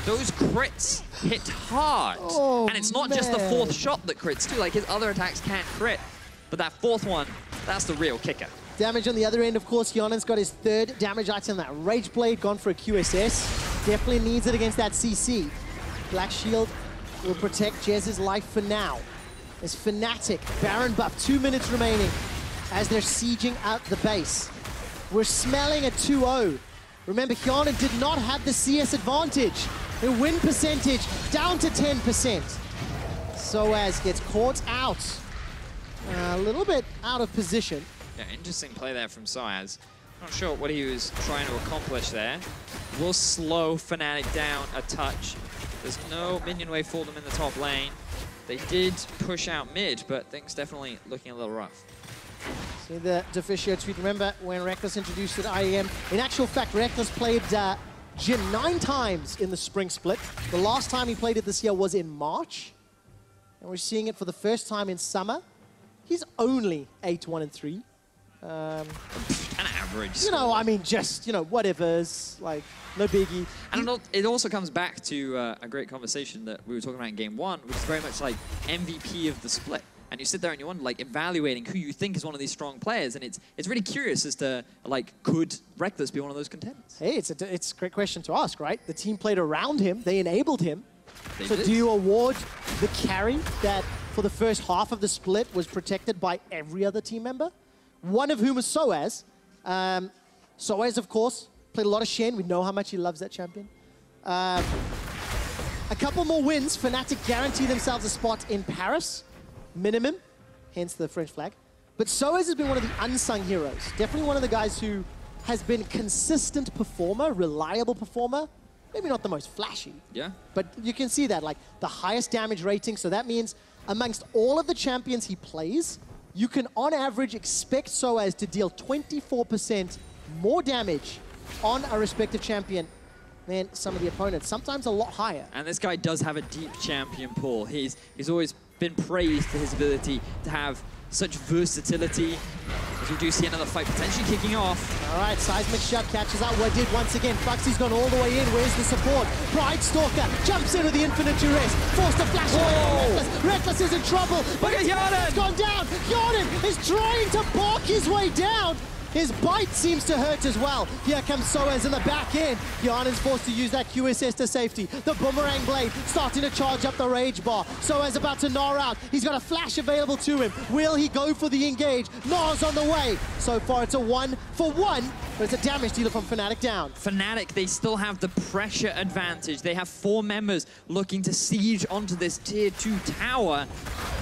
Those crits hit hard. Oh, and it's not just the 4th shot that crits too, like his other attacks can't crit. But that 4th one, that's the real kicker. Damage on the other end, of course. Hjarnan's got his 3rd damage item, that Rage Blade, gone for a QSS. Definitely needs it against that CC. Black Shield will protect Jez's life for now. There's Fnatic, Baron buff, 2 minutes remaining as they're sieging out the base. We're smelling a 2-0. Remember, Hjarnan did not have the CS advantage. Their win percentage down to 10%. Soaz gets caught out. A little bit out of position. Yeah, interesting play there from Soaz. Not sure what he was trying to accomplish there. Will slow Fnatic down a touch. There's no minion wave for them in the top lane. They did push out mid, but things definitely looking a little rough. See the Deficio tweet. Remember when Reckless introduced it IEM? In actual fact, Reckless played Jhin 9 times in the spring split. The last time he played it this year was in March. And we're seeing it for the first time in summer. He's only 8-1-3. An average. You know, I mean, just, you know, whatever's, like, no biggie. And it also comes back to a great conversation that we were talking about in game 1, which is very much like MVP of the split. And you sit there and you wonder, like, evaluating who you think is one of these strong players, and it's really curious as to, like, could Reckless be one of those contenders? Hey, it's a great question to ask, right? The team played around him, they enabled him. So did. do you award the carry that for the first half of the split was protected by every other team member? One of whom is Soaz. Soaz, of course, played a lot of Shen. We know how much he loves that champion. A couple more wins. Fnatic guarantee themselves a spot in Paris. Minimum, hence the French flag. But Soaz has been one of the unsung heroes. Definitely one of the guys who has been consistent performer, reliable performer. Maybe not the most flashy. Yeah. But you can see that, like, the highest damage rating. So that means amongst all of the champions he plays, you can, on average, expect Soaz to deal 24% more damage on a respective champion than some of the opponents, sometimes a lot higher. And this guy does have a deep champion pool. He's always been praised for his ability to have such versatility. As we do see another fight potentially kicking off. All right, Seismic Shot catches out Wadid once again. Fuxy's gone all the way in. Where's the support? Pride Stalker jumps in with the infinite duress. Forced to flash away from Reckless. Reckless is in trouble. But his has gone down. Jordan is trying to bark his way down. His bite seems to hurt as well. Here comes Soaz in the back end. Yarnan's forced to use that QSS to safety. The Boomerang Blade starting to charge up the Rage Bar. Soaz about to gnaw out. He's got a flash available to him. Will he go for the engage? Gnaw's on the way. So far it's a 1-for-1, but it's a damage dealer from Fnatic down. Fnatic, they still have the pressure advantage. They have 4 members looking to siege onto this tier 2 tower.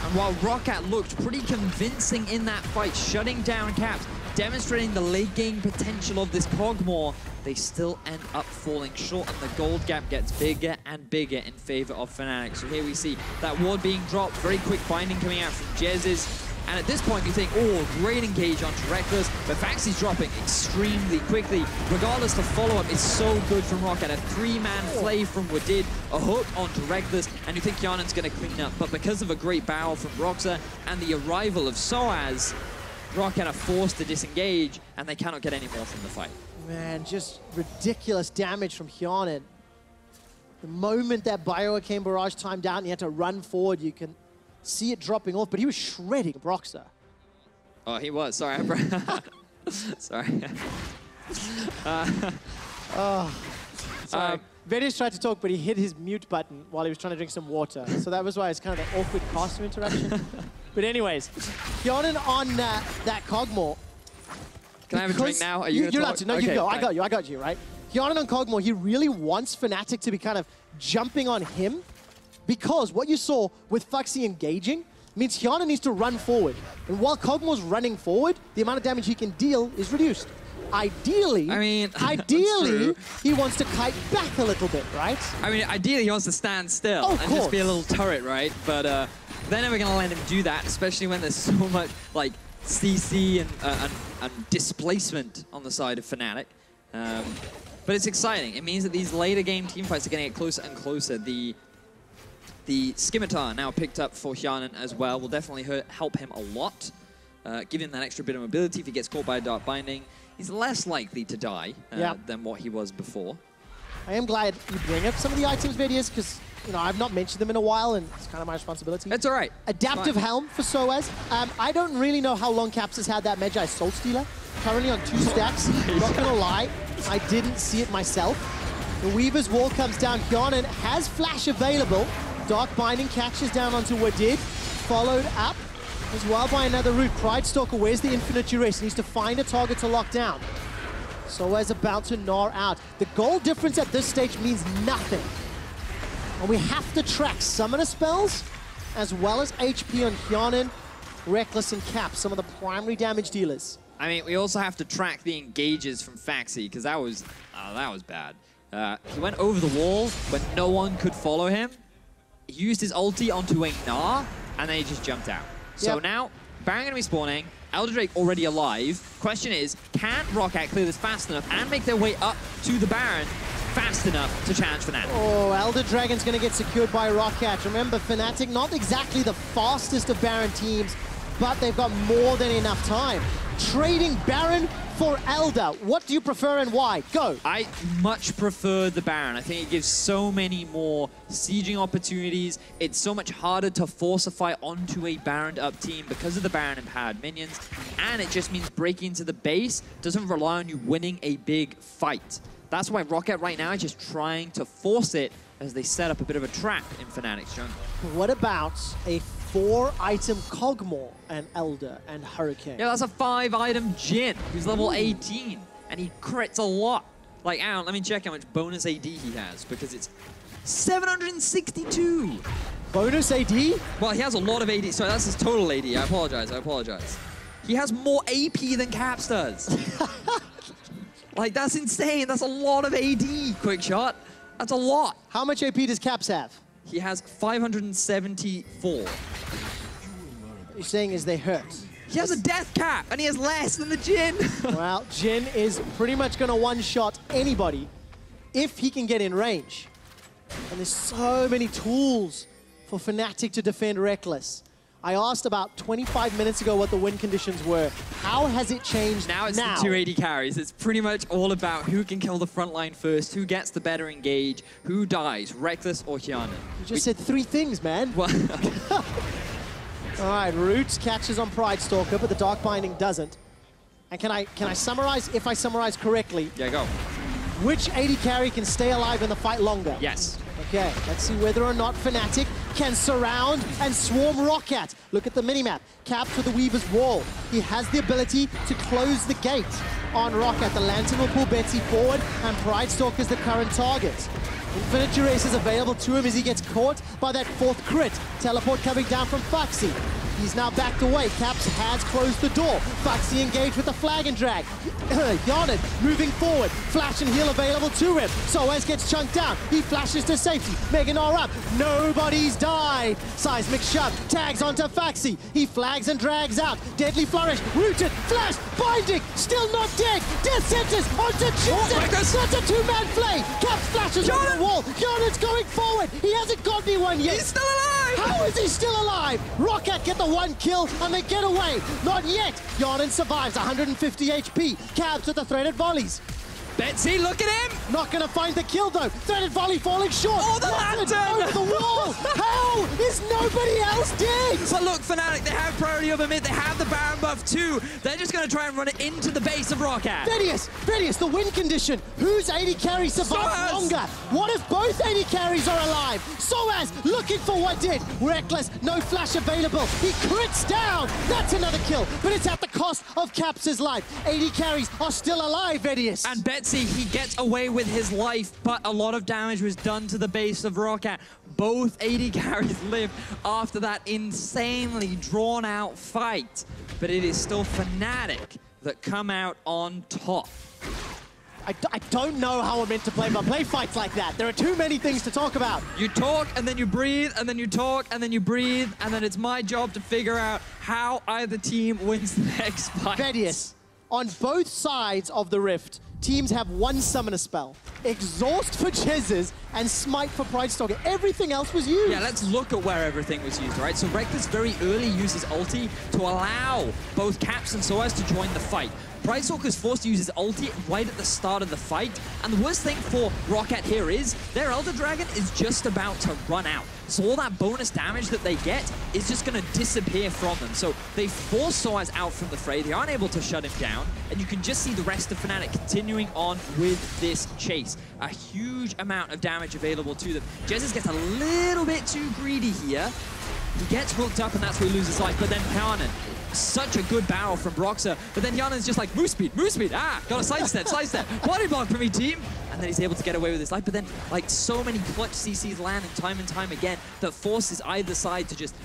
And while ROCCAT looked pretty convincing in that fight, shutting down Caps, demonstrating the late game potential of this Kog'Maw, they still end up falling short, and the gold gap gets bigger and bigger in favor of Fnatic. So here we see that ward being dropped, very quick binding coming out from Jez's. And at this point you think, oh, great engage onto Reckless, but Faxi's dropping extremely quickly. Regardless, the follow-up is so good from ROCCAT. A 3-man play from Wadid, a hook onto Reckless, and you think Yarnan's gonna clean up. But because of a great barrel from Roxa and the arrival of Soaz, ROCCAT are forced to disengage, and they cannot get any more from the fight. Man, just ridiculous damage from Hyanan. The moment that BioArcane Barrage timed out and he had to run forward, you can see it dropping off, but he was shredding Broxah. Oh, he was. Sorry. Sorry. Sorry. Vedis tried to talk, but he hit his mute button while he was trying to drink some water. So that was why it's kind of that awkward caster interaction. But anyways, Hyanan on that Kog'Maw. Can I have a drink now? Are you You're allowed to. No, okay, you go. fine. I got you, right? Hyanan on Kog'Maw, he really wants Fnatic to be kind of jumping on him, because what you saw with Fuxy engaging means Hyanan needs to run forward. And while Kog'Maw's running forward, the amount of damage he can deal is reduced. Ideally, he wants to kite back a little bit, right? I mean, ideally he wants to stand still and just be a little turret, right? But they're never going to let him do that, especially when there's so much like CC and displacement on the side of Fnatic. But it's exciting. It means that these later game teamfights are going to get closer and closer. The Scimitar now picked up for Hyanan as well will definitely help him a lot. Give him that extra bit of mobility. If he gets caught by a Dark Binding, he's less likely to die than what he was before. I am glad you bring up some of the items, Vedius, because I've not mentioned them in a while, and it's kind of my responsibility. It's all right. Adaptive Helm for Soaz. I don't really know how long Caps has had that Magi Soul Stealer. Currently on 2 stacks. Not gonna lie, I didn't see it myself. The Weaver's Wall comes down. Hyanan has Flash available. Dark Binding catches down onto Wadid, followed up as well by another route. Pride Stalker, where's the Infinite Duress? Needs to find a target to lock down. Soaz about to gnaw out. The goal difference at this stage means nothing. And we have to track Summoner spells as well as HP on Hyanan, Reckless, and Cap, some of the primary damage dealers. I mean, we also have to track the engages from Faxi, because that was bad. He went over the wall, but no one could follow him. He used his ulti onto a Gnar, and then he just jumped out. So now, Baron gonna be spawning, Elder Drake already alive. Question is, can ROCCAT clear this fast enough and make their way up to the Baron fast enough to challenge Fnatic? Oh, Elder Dragon's going to get secured by ROCCAT. Remember, Fnatic, not exactly the fastest of Baron teams, but they've got more than enough time. Trading Baron for Elder. What do you prefer and why? Go. I much prefer the Baron. I think it gives so many more sieging opportunities. It's so much harder to forcify onto a Baroned up team because of the Baron empowered minions. And it just means breaking into the base doesn't rely on you winning a big fight. That's why ROCCAT right now is just trying to force it as they set up a bit of a trap in Fnatic's jungle. What about a 4-item Cogmore and Elder and Hurricane? Yeah, that's a 5-item Jhin who's level 18, and he crits a lot. Like, Aaron, let me check how much bonus AD he has, because it's 762. Bonus AD? Well, he has a lot of AD. Sorry, that's his total AD. I apologize. He has more AP than Caps does. Like, that's insane. That's a lot of AD, Quickshot. That's a lot. How much AP does Caps have? He has 574. What you're saying is they hurt. He has a death cap, and he has less than the Jhin. Well, Jhin is pretty much going to one-shot anybody if he can get in range. And there's so many tools for Fnatic to defend Reckless. I asked about 25 minutes ago what the win conditions were. How has it changed now? It's the 2 AD carries. It's pretty much all about who can kill the front line first, who gets the better engage, who dies, Reckless or Hyanan. You just said 3 things, man. Well, all right, Roots catches on Pride Stalker, but the Dark Binding doesn't. And can I summarize, if I summarize correctly? Yeah, go. Which AD carry can stay alive in the fight longer? Yes. Okay, let's see whether or not Fnatic can surround and swarm ROCCAT. Look at the minimap. Capped with the Weaver's Wall. He has the ability to close the gate on ROCCAT. The Lantern will pull Betsy forward, and Pride Stalker's the current target. Infinite Duress is available to him as he gets caught by that 4th crit. Teleport coming down from Foxy. He's now backed away. Caps has closed the door. Foxy engaged with the flag and drag. Hyanan moving forward. Flash and heal available to him. Soaz gets chunked down. He flashes to safety. Mega Gnar up. Nobody's died. Seismic shove. Tags onto Foxy. He flags and drags out. Deadly flourish. Rooted. Flash. Binding. Still not dead. Death sentence onto Chisholm. That's a 2-man play. Caps flashes on the wall. Hyanan's going forward. He hasn't got anyone yet. He's still alive. How is he still alive? ROCCAT get the 1 kill and they get away. Not yet. Hyanan survives, 150 HP. Cabs with the threaded volleys. Betsy, look at him! Not gonna find the kill though. Threaded volley falling short. Oh, the lantern! Over the wall! How is nobody else dead? But look, Fnatic, they have priority over mid. They have the Baron buff too. They're just gonna try and run it into the base of ROCCAT. Vedius, the win condition. Whose AD carry survives longer? What if both AD carries are alive? Soaz looking for what did. Reckless, no flash available. He crits down. That's another kill, but it's at the cost of Caps' life. AD carries are still alive, Vedius. And Betsy, he gets away with his life, but a lot of damage was done to the base of ROCCAT. Both AD carries live after that insanely drawn-out fight, but it is still Fnatic that come out on top. I don't know how I'm meant to play, but play fights like that. There are too many things to talk about. You talk, and then you breathe, and then you talk, and then you breathe, and then it's my job to figure out how either team wins the next fight. Vedius, on both sides of the rift, teams have 1 summoner spell. Exhaust for Chezzes and Smite for Pride Stalker. Everything else was used. Yeah, let's look at where everything was used, right? So Reckless very early uses ulti to allow both Caps and Soaz to join the fight. Pride Stalker is forced to use his ulti right at the start of the fight. And the worst thing for ROCCAT here is their Elder Dragon is just about to run out. So all that bonus damage that they get is just going to disappear from them. So they force Soaz out from the fray. They aren't able to shut him down. And you can just see the rest of Fnatic continuing on with this chase. A huge amount of damage available to them. Jesus gets a little bit too greedy here. He gets hooked up and that's where he loses life. But then Hyanan, such a good barrel from Broxah. But then Hyanan's just like, move speed. Ah, got a sidestep. Body block for me, team. And then he's able to get away with his life. But then, like, so many clutch CCs land time and time again that forces either side to just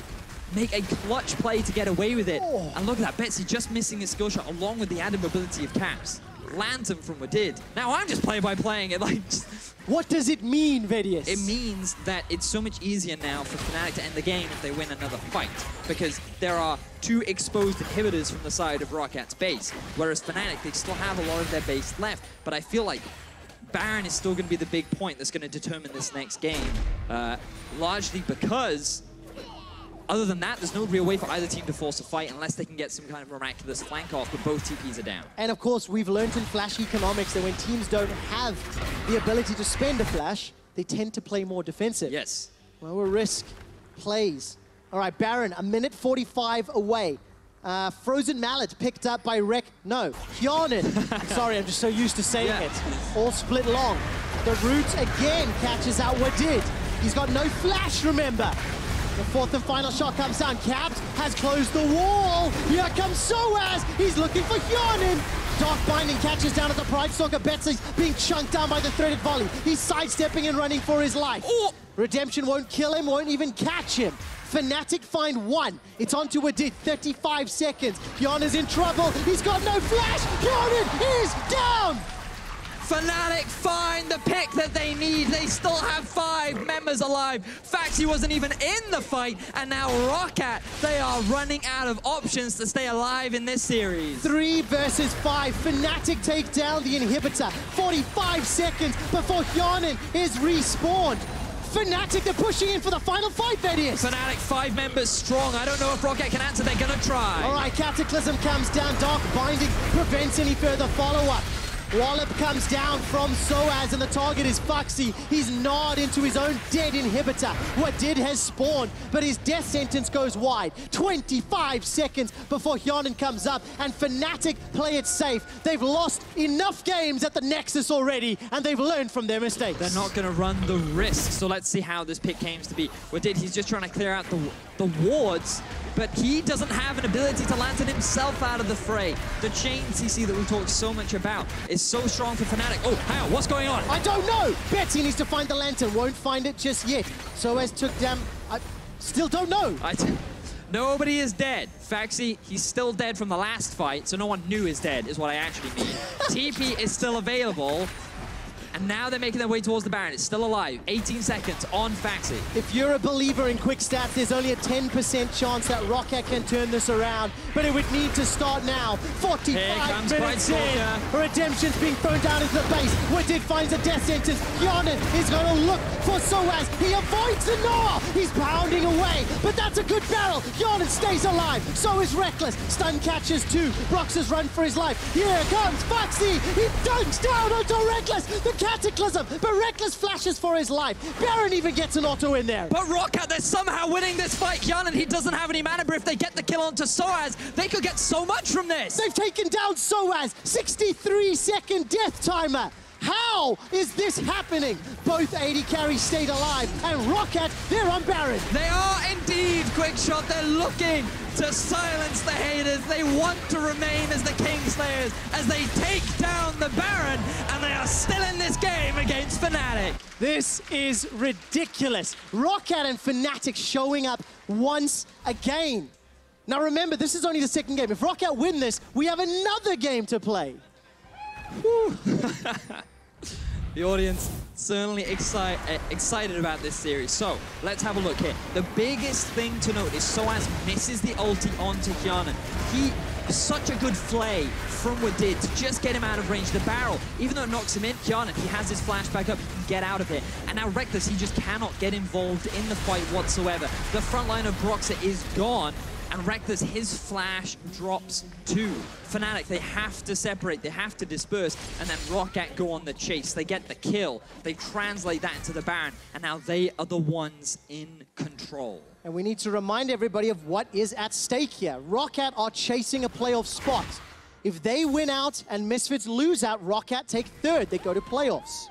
make a clutch play to get away with it. And look at that, Betsy just missing his skill shot along with the added mobility of Caps. Lands him from Wadid. Now I'm just playing it like... What does it mean, Vedius? It means that it's so much easier now for Fnatic to end the game if they win another fight, because there are 2 exposed inhibitors from the side of ROCCAT's base, whereas Fnatic, they still have a lot of their base left, but I feel like Baron is still going to be the big point that's going to determine this next game, largely because other than that, there's no real way for either team to force a fight unless they can get some kind of miraculous flank off, but both TPs are down. And of course, we've learned in Flash economics that when teams don't have the ability to spend a Flash, they tend to play more defensive. Yes. Lower risk plays. All right, Baron, 1:45 away. Frozen Mallet picked up by Rek. No, Hjarnan. Sorry, I'm just so used to saying it. All split long. The Root again catches out Wadid. He's got no Flash, remember. The 4th and final shot comes down. Caps has closed the wall. Here comes Soaz. He's looking for Hjarnan. Dark Binding catches down at the Pride Stalker. Betsy's being chunked down by the threaded volley. He's sidestepping and running for his life. Redemption won't kill him, won't even catch him. Fnatic find 1. It's on to Wadid, 35 seconds. Hjarnan's in trouble. He's got no Flash. Hjarnan is down. Fnatic find the pick that they need. They still have 5 members alive. Faxi wasn't even in the fight, and now ROCCAT, they are running out of options to stay alive in this series. 3 versus 5. Fnatic take down the inhibitor. 45 seconds before Hjarnan is respawned. Fnatic, they're pushing in for the final fight, Vedius. Fnatic, 5 members strong. I don't know if ROCCAT can answer. They're gonna try. All right, Cataclysm comes down. Dark Binding prevents any further follow-up. Wallop comes down from Soaz, and the target is Foxy. He's gnawed into his own dead inhibitor. Wadid has spawned, but his death sentence goes wide. 25 seconds before Hjarnan comes up, and Fnatic play it safe. They've lost enough games at the Nexus already, and they've learned from their mistakes. They're not going to run the risk, so let's see how this pick came to be. Wadid, he's just trying to clear out the wards, but he doesn't have an ability to lantern himself out of the fray. The chain CC that we've talked so much about is so strong for Fnatic. Oh, hang on, what's going on? I don't know. Betsy needs to find the lantern. Won't find it just yet. Soaz took down... I still don't know. Nobody is dead. Faxi, he's still dead from the last fight, so no one knew is dead, is what I actually mean. TP is still available. And now they're making their way towards the Baron. It's still alive. 18 seconds on Faxi. If you're a believer in quick stats, there's only a 10% chance that ROCCAT can turn this around, but it would need to start now. 45 minutes in. Redemption's being thrown down into the base. Wadid finds a death sentence. Hjarnan is going to look for Soaz. He avoids the Gnaw. He's pounding away, but that's a good barrel. Hjarnan stays alive. So is Reckless. Stun catches 2. Brox has run for his life. Here comes Foxy. He dunks down onto Reckless. The Cataclysm, but Reckless flashes for his life. Baron even gets an auto in there. But ROCCAT, they're somehow winning this fight. Hjarnan, he doesn't have any mana, but if they get the kill onto Soaz, they could get so much from this. They've taken down Soaz. 63-second death timer. How is this happening? Both 80 carries stayed alive, and ROCCAT, they're on Baron. They are indeed, Quickshot. They're looking to silence the haters. They want to remain as the Kingslayers as they take down the Baron, and they are still in this game against Fnatic. This is ridiculous. ROCCAT and Fnatic showing up once again. Now remember, this is only the 2nd game. If ROCCAT win this, we have another game to play. The audience certainly excited about this series. So let's have a look here. The biggest thing to note is Soaz misses the ulti onto Hjarnan. He such a good flay from Wadid to just get him out of range. The barrel, even though it knocks him in, Hjarnan, he has his flash back up, he can get out of it. And now Reckless, he just cannot get involved in the fight whatsoever. The front line of Broxah is gone, and Reckless, his flash drops too. Fnatic, they have to separate, they have to disperse, and then ROCCAT go on the chase. They get the kill, they translate that into the Baron, and now they are the ones in control. And we need to remind everybody of what is at stake here. ROCCAT are chasing a playoff spot. If they win out and Misfits lose out, ROCCAT take 3rd, they go to playoffs.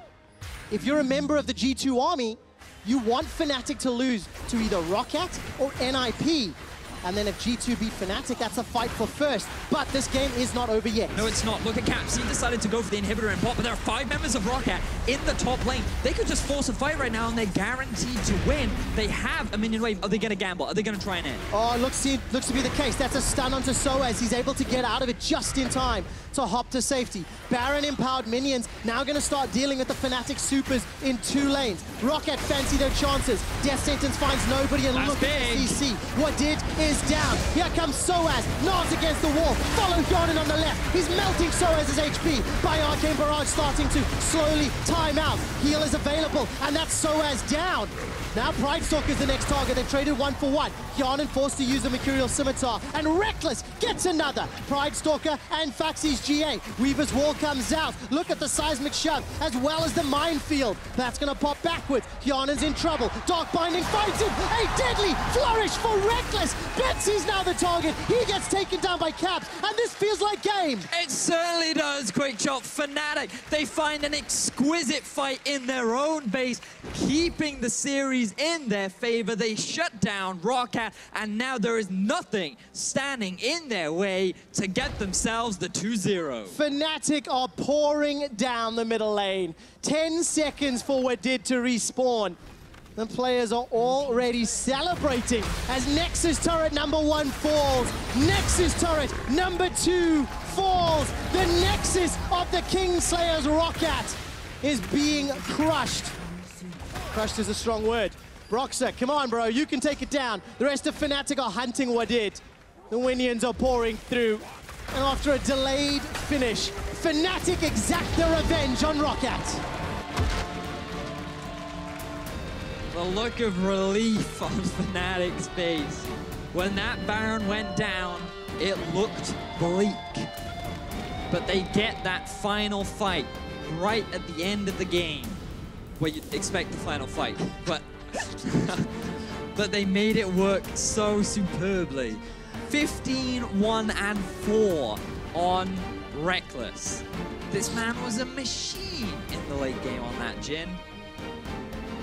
If you're a member of the G2 army, you want Fnatic to lose to either ROCCAT or NIP. And then if G2 beat Fnatic, that's a fight for first. But this game is not over yet. No, it's not. Look at Caps. He decided to go for the inhibitor and bot, but there are 5 members of ROCCAT in the top lane. They could just force a fight right now, and they're guaranteed to win. They have a minion wave. Are they going to gamble? Are they going to try and end? Oh, looks to be the case. That's a stun onto Soaz. He's able to get out of it just in time to hop to safety. Baron empowered minions now going to start dealing with the Fnatic supers in 2 lanes. ROCCAT fancy their chances. Death Sentence finds nobody, and look at the CC. What did is down. Here comes Soaz. Nods against the wall. Follow Garden on the left. He's melting Soaz's HP. By Arcane Barrage starting to slowly time out. Heal is available, and that's Soaz down. Now Pridestalker is the next target. They've traded 1 for 1. Hjarnan forced to use the Mercurial Scimitar, and Reckless gets another. Pridestalker and Faxi's GA. Weaver's Wall comes out. Look at the seismic shove, as well as the minefield. That's going to pop backwards. Hjarnan's in trouble. Dark Binding finds him. A deadly flourish for Reckless. Betsy's now the target. He gets taken down by Caps, and this feels like game. It certainly does, Quick Chop. Fnatic, they find an exquisite fight in their own base, keeping the series in their favor. They shut down ROCCAT, and now there is nothing standing in their way to get themselves the 2-0. Fnatic are pouring down the middle lane. 10 seconds for Wadid to respawn. The players are already celebrating as Nexus turret number 1 falls. Nexus turret number 2 falls. The Nexus of the Kingslayers ROCCAT is being crushed. Crushed is a strong word. Broxer, come on, bro, you can take it down. The rest of Fnatic are hunting Wadid. The Winions are pouring through. And after a delayed finish, Fnatic exact their revenge on ROCCAT. The look of relief on Fnatic's face. When that Baron went down, it looked bleak. But they get that final fight right at the end of the game, where you'd expect the final fight. But but they made it work so superbly. 15-1-4 on Reckless. This man was a machine in the late game on that Jhin.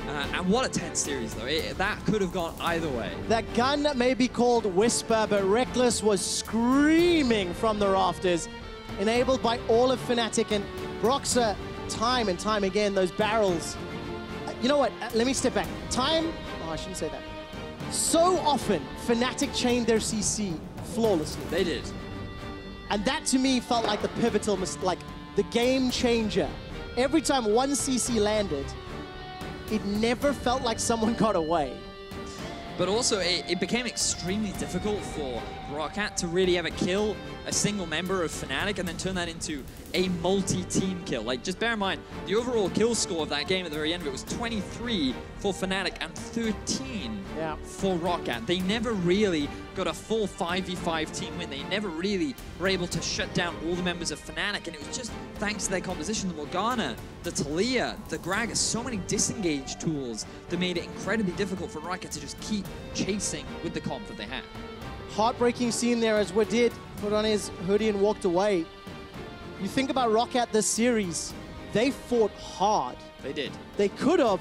And what a tense series, though. That could have gone either way. That gun may be called Whisper, but Reckless was screaming from the rafters, enabled by all of Fnatic, and Broxer, time and time again, those barrels. You know what? Let me step back. I shouldn't say that. So often, Fnatic chained their CC flawlessly. They did. And that, to me, felt like the pivotal, like the game changer. Every time one CC landed, it never felt like someone got away. But also, it became extremely difficult for ROCCAT to really ever kill a single member of Fnatic and then turn that into a multi-team kill. Like, just bear in mind, the overall kill score of that game at the very end of it was 23 for Fnatic and 13 for ROCCAT. They never really got a full 5v5 team win. They never really were able to shut down all the members of Fnatic, and it was just thanks to their composition, the Morgana, the Talia, the Gragas, so many disengage tools that made it incredibly difficult for ROCCAT to just keep chasing with the comp that they had. Heartbreaking scene there as Wadid put on his hoodie and walked away. You think about ROCCAT this series, they fought hard. They did. They could have,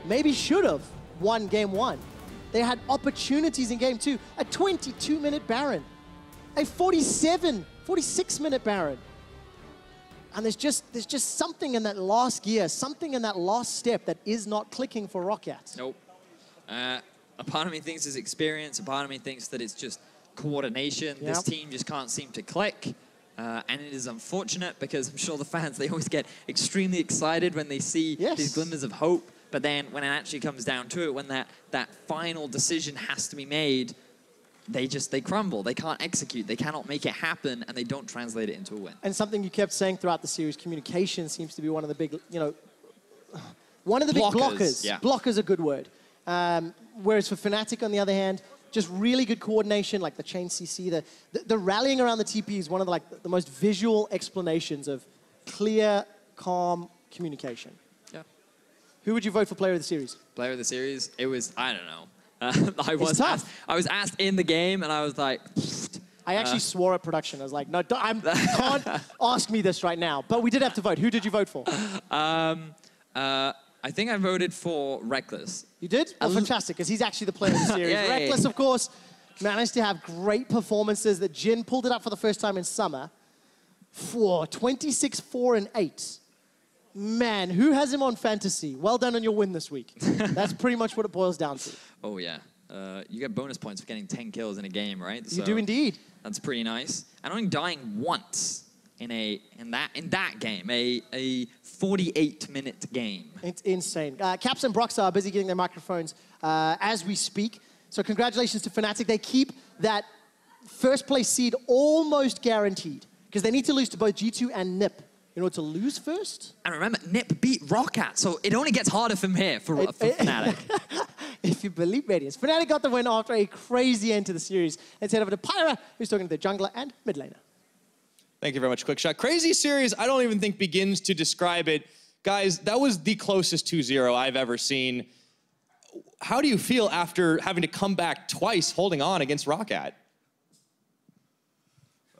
maybe should have, won game 1. They had opportunities in game 2. A 22-minute Baron. A 46-minute Baron. And there's just something in that last gear, something in that last step that is not clicking for ROCCAT. Nope. A part of me thinks it's experience. A part of me thinks that it's just coordination. Yep. This team just can't seem to click. And it is unfortunate because I'm sure the fans, they always get extremely excited when they see these glimmers of hope. But then when it actually comes down to it, when that final decision has to be made, they crumble. They can't execute. They cannot make it happen, and they don't translate it into a win. And something you kept saying throughout the series, communication seems to be one of the big, one of the big blockers. Yeah. Blocker's a good word. Whereas for Fnatic, on the other hand, just really good coordination, like the chain CC, the rallying around the TP is one of the most visual explanations of clear, calm communication. Yeah. Who would you vote for player of the series? Player of the series? It was, I don't know. I was asked in the game, and I was like... I actually swore at production. I was like, no, can't ask me this right now. But we did have to vote. Who did you vote for? I think I voted for Reckless. You did? Well, fantastic, because he's actually the player of the series. Reckless, of course, managed to have great performances. That Jin pulled it up for the first time in Summer. 26, 4, and 8. Man, who has him on fantasy? Well done on your win this week. That's pretty much what it boils down to. Oh, yeah. You get bonus points for getting 10 kills in a game, right? You do indeed. That's pretty nice. And only dying once in that game, a 48-minute game. It's insane. Caps and Brox are busy getting their microphones as we speak. So congratulations to Fnatic. They keep that first place seed almost guaranteed because they need to lose to both G2 and NiP in order to lose first. And remember, NiP beat ROCCAT, so it only gets harder from here for Fnatic. If you believe Radiance. Fnatic got the win after a crazy end to the series. Let's head over to Pyra, who's talking to the jungler and mid laner. Thank you very much, Quickshot. Crazy series, I don't even think begins to describe it. Guys, that was the closest 2-0 I've ever seen. How do you feel after having to come back twice holding on against ROCCAT?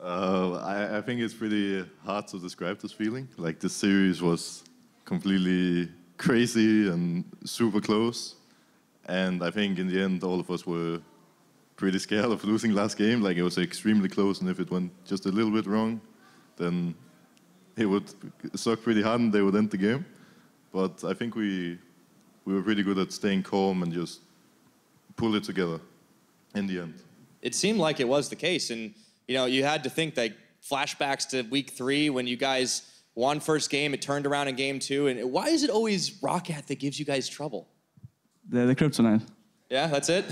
I think it's pretty hard to describe this feeling. Like, this series was completely crazy and super close. And I think in the end, all of us were pretty scared of losing last game. Like, it was extremely close, and if it went just a little bit wrong, then it would suck pretty hard and they would end the game. But I think we were pretty good at staying calm and just pull it together in the end. It seemed like it was the case, and you know, you had to think that flashbacks to week 3 when you guys won first game, it turned around in game 2, and why is it always ROCCAT that gives you guys trouble? The kryptonite. Yeah, that's it?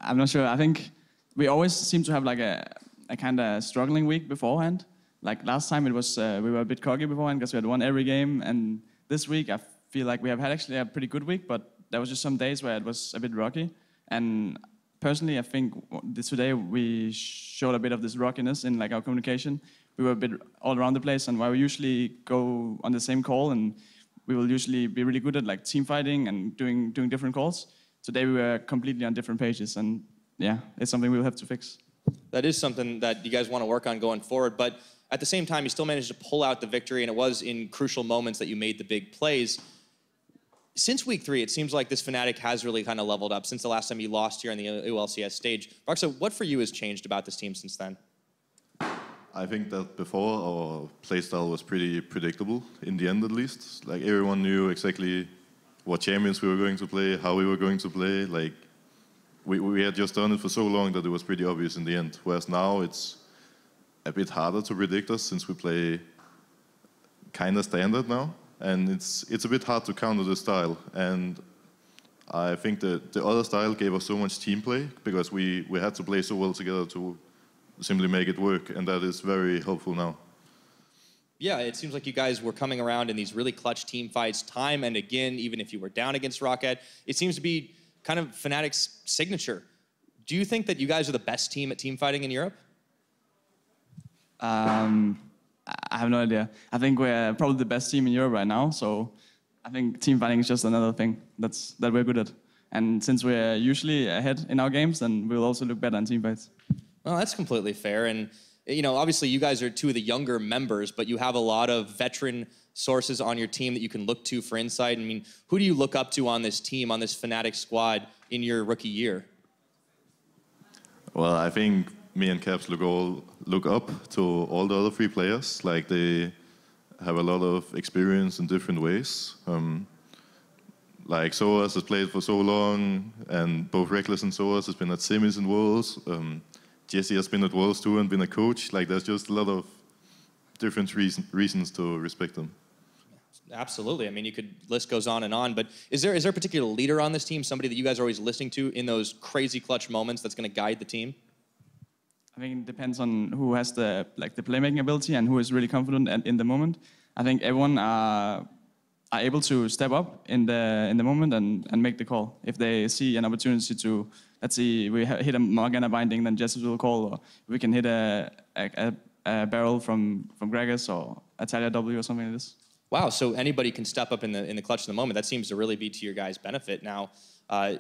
I'm not sure. I think we always seem to have like a kind of struggling week beforehand. Like last time it was, we were a bit cocky beforehand because we had won every game, and this week I feel like we have had actually a pretty good week, but there was just some days where it was a bit rocky. And personally, I think today we showed a bit of this rockiness in like our communication. We were a bit all around the place, and while we usually go on the same call, and we will usually be really good at like team fighting and doing different calls. Today we were completely on different pages, and yeah, it's something we'll have to fix. That is something that you guys want to work on going forward, but at the same time, you still managed to pull out the victory, and it was in crucial moments that you made the big plays. Since week 3, it seems like this Fnatic has really kind of leveled up since the last time you lost here on the LCS stage. Roxa, what for you has changed about this team since then? I think that before our playstyle was pretty predictable, in the end at least. Like, everyone knew exactly what champions we were going to play, how we were going to play. Like, we had just done it for so long that it was pretty obvious in the end. Whereas now it's a bit harder to predict us since we play kind of standard now. And it's a bit hard to counter the style. And I think that the other style gave us so much team play because we had to play so well together to simply make it work, and that is very helpful now. Yeah, it seems like you guys were coming around in these really clutch team fights time and again, even if you were down against ROCCAT. It seems to be kind of Fnatic's signature. Do you think that you guys are the best team at team fighting in Europe? I have no idea. I think we're probably the best team in Europe right now, so I think team fighting is just another thing that we're good at. And since we're usually ahead in our games, then we'll also look better in team fights. Well, that's completely fair. And, you know, obviously you guys are 2 of the younger members, but you have a lot of veteran sources on your team that you can look to for insight. I mean, who do you look up to on this team, on this Fnatic squad in your rookie year? Well, I think me and Caps look up to all the other 3 players. Like, they have a lot of experience in different ways. Like, Soas has played for so long, and both Reckless and Soas has been at semis and Worlds. Jesse has been at Worlds too and been a coach. Like, there's just a lot of different reasons to respect them. Absolutely. I mean, list goes on and on, but is there a particular leader on this team, somebody that you guys are always listening to in those crazy clutch moments that's going to guide the team? I think it depends on who has the playmaking ability and who is really confident in the moment. I think everyone are able to step up in the moment and make the call. If they see an opportunity to, let's see, we hit a Morgana binding, then Jesse will call, or we can hit a barrel from Gragas or a Talia W or something like this. Wow, so anybody can step up in the clutch of the moment. That seems to really be to your guys' benefit. Now,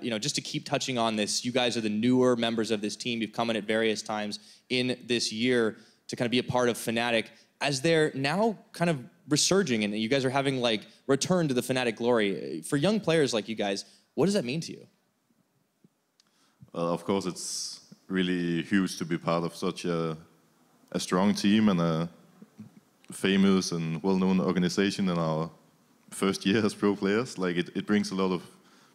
you know, just to keep touching on this, you guys are the newer members of this team. You've come in at various times in this year to kind of be a part of Fnatic. As they're now kind of resurging and you guys are having like return to the Fnatic glory, for young players like you guys, what does that mean to you? Well, of course, it's really huge to be part of such a strong team and a famous and well-known organization in our first year as pro players. Like it brings a lot of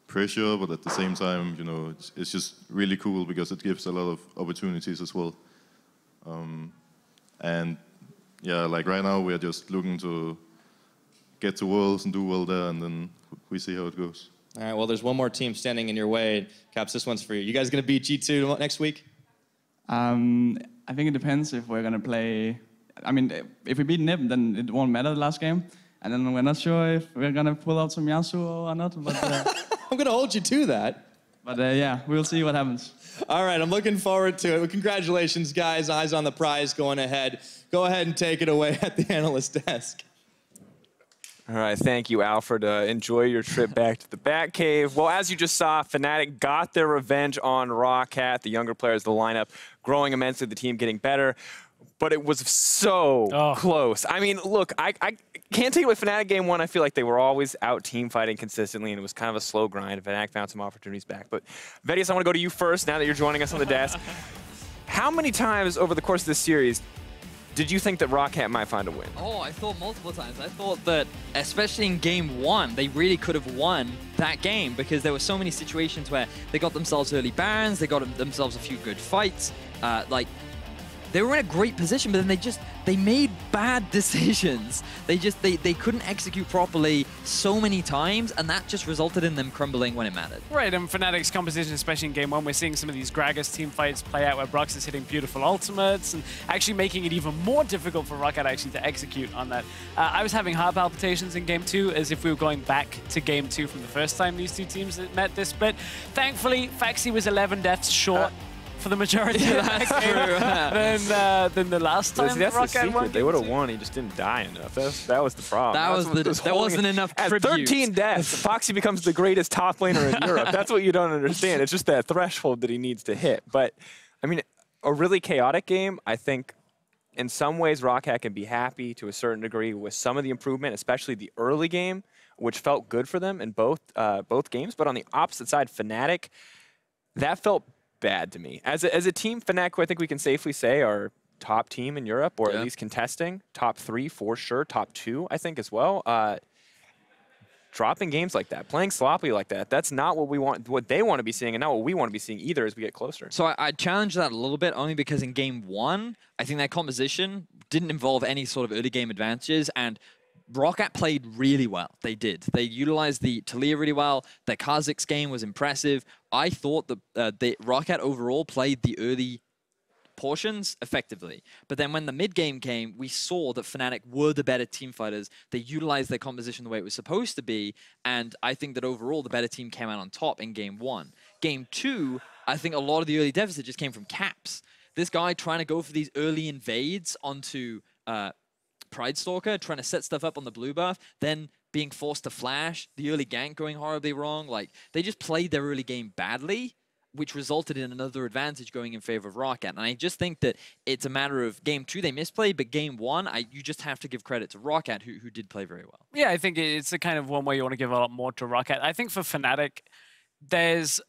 pressure, but at the same time, you know, it's just really cool because it gives a lot of opportunities as well. And yeah, like right now we're just looking to get to Worlds and do well there, and then we see how it goes. All right, well, there's one more team standing in your way. Caps, this one's for you. You guys gonna beat G2 next week? I think it depends if we're gonna play. I mean, if we beat NIP, then it won't matter the last game. And then we're not sure if we're gonna pull out some Yasuo or not. But I'm gonna hold you to that. But yeah, we'll see what happens. All right, I'm looking forward to it. Well, congratulations, guys. Eyes on the prize going ahead. Go ahead and take it away at the analyst desk. All right, thank you, Alfred. Enjoy your trip back to the Batcave. Well, as you just saw, Fnatic got their revenge on ROCCAT. The younger players, the lineup growing immensely, the team getting better. But it was so close. I mean, look, I can't take it with Fnatic game one. I feel like they were always out team fighting consistently, and it was kind of a slow grind. Fnatic found some opportunities back. But Vedius, I want to go to you first now that you're joining us on the desk. How many times over the course of this series did you think that ROCCAT might find a win? Oh, I thought multiple times. I thought that, especially in game one, they really could have won that game because there were so many situations where they got themselves early bans, they got themselves a few good fights. Like, they were in a great position, but then they made bad decisions. They couldn't execute properly so many times, and that just resulted in them crumbling when it mattered. Right, and Fnatic's composition, especially in game one, we're seeing some of these Gragas team fights play out where Brox is hitting beautiful ultimates and actually making it even more difficult for ROCCAT actually to execute on that. I was having heart palpitations in game two as if we were going back to game two from the first time these two teams met this split. Thankfully, Faxi was 11 deaths short. For the majority of that game than the last time that's the ROCCAT secret. won. They would have won, he just didn't die enough. That was the problem. There wasn't enough tribute. At 13 deaths, Foxy becomes the greatest top laner in Europe. That's what you don't understand. It's just that threshold that he needs to hit. But, I mean, a really chaotic game, I think, in some ways, ROCCAT can be happy to a certain degree with some of the improvement, especially the early game, which felt good for them in both games. But on the opposite side, Fnatic, that felt bad to me. As a team, Fnatic, I think we can safely say, are top team in Europe, or at least contesting. Top 3 for sure, top 2, I think, as well. Dropping games like that, playing sloppy like that, that's not what we want, what they want to be seeing, and not what we want to be seeing either as we get closer. So I challenge that a little bit, only because in game one, I think that composition didn't involve any sort of early game advantages, and ROCCAT played really well. They did. They utilized the Talia really well. Their Kha'Zix game was impressive. I thought that the ROCCAT overall played the early portions effectively. But then when the mid game came, we saw that Fnatic were the better team fighters. They utilized their composition the way it was supposed to be. And I think that overall, the better team came out on top in game one. Game two, I think a lot of the early deficit just came from Caps. This guy trying to go for these early invades onto Pride Stalker, trying to set stuff up on the blue buff, then being forced to flash, the early gank going horribly wrong. Like, they just played their early game badly, which resulted in another advantage going in favor of ROCCAT. And I just think that it's a matter of game two, they misplayed, but game one, you just have to give credit to ROCCAT, who did play very well. Yeah, I think it's the kind of one where you want to give a lot more to ROCCAT. I think for Fnatic, there's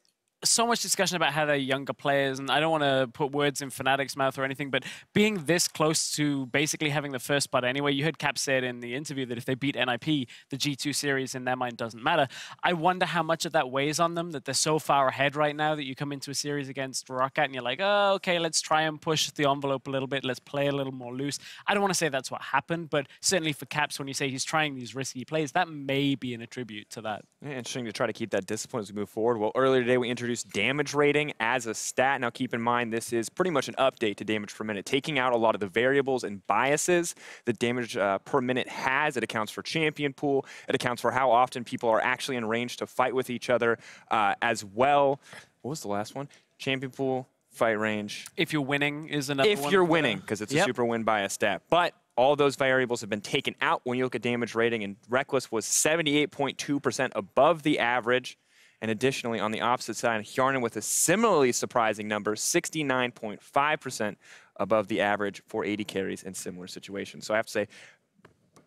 so much discussion about how they're younger players, and I don't want to put words in Fnatic's mouth or anything, but being this close to basically having the first spot anyway, you heard Cap say it in the interview that if they beat NIP, the G2 series in their mind doesn't matter. I wonder how much of that weighs on them, that they're so far ahead right now that you come into a series against ROCCAT and you're like, oh, okay, let's try and push the envelope a little bit, let's play a little more loose. I don't want to say that's what happened, but certainly for Caps, when you say he's trying these risky plays, that may be an attribute to that. Yeah, interesting to try to keep that discipline as we move forward. Well, earlier today we introduced damage rating as a stat. Now keep in mind this is pretty much an update to damage per minute, taking out a lot of the variables and biases that damage per minute has. It accounts for champion pool. It accounts for how often people are actually in range to fight with each other as well. What was the last one? Champion pool, fight range. If you're winning is another one. If you're winning, because it's a super win bias stat. But all those variables have been taken out when you look at damage rating, and Reckless was 78.2% above the average. And additionally, on the opposite side, Hjarnan with a similarly surprising number, 69.5% above the average for 80 carries in similar situations. So I have to say,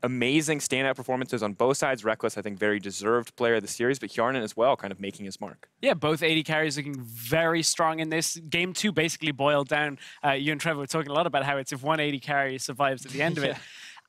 amazing standout performances on both sides. Reckless, I think, very deserved player of the series, but Hjarnan as well, kind of making his mark. Yeah, both AD carries looking very strong in this. Game 2 basically boiled down. You and Trevor were talking a lot about how it's if one AD carry survives at the end of it.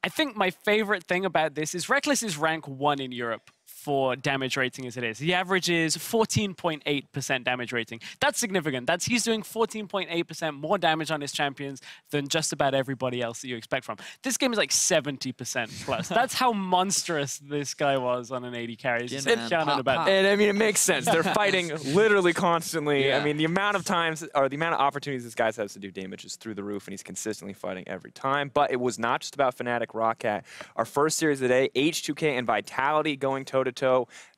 I think my favorite thing about this is Reckless is rank 1 in Europe for damage rating as it is. He averages 14.8% damage rating. That's significant. He's doing 14.8% more damage on his champions than just about everybody else that you expect from. This game is like 70% plus. That's how monstrous this guy was on an AD carry. And I mean, it makes sense. They're fighting literally constantly. Yeah. I mean, the amount of times, or the amount of opportunities this guy has to do damage is through the roof, and he's consistently fighting every time. But it was not just about Fnatic, ROCCAT. Our first series of the day, H2K and Vitality going toe-to-toe.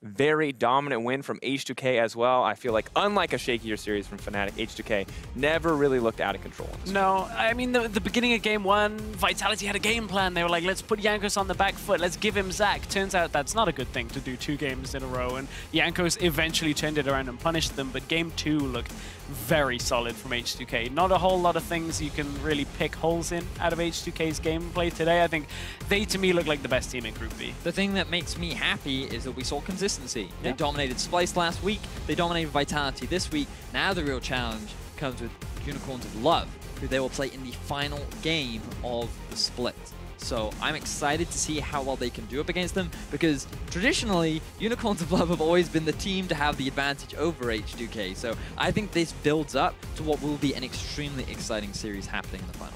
Very dominant win from H2K as well. I feel like, unlike a shakier series from Fnatic, H2K never really looked out of control. No, I mean, the beginning of game 1, Vitality had a game plan. They were like, let's put Jankos on the back foot. Let's give him Zac. Turns out that's not a good thing to do 2 games in a row. And Jankos eventually turned it around and punished them. But game 2 looked very solid from H2K. Not a whole lot of things you can really pick holes in out of H2K's gameplay today. I think they, to me, look like the best team in Group B. The thing that makes me happy is that we saw consistency. They dominated Splyce last week. They dominated Vitality this week. Now the real challenge comes with Unicorns of Love, who they will play in the final game of the split. So I'm excited to see how well they can do up against them, because traditionally, Unicorns of Love have always been the team to have the advantage over H2K. So I think this builds up to what will be an extremely exciting series happening in the final.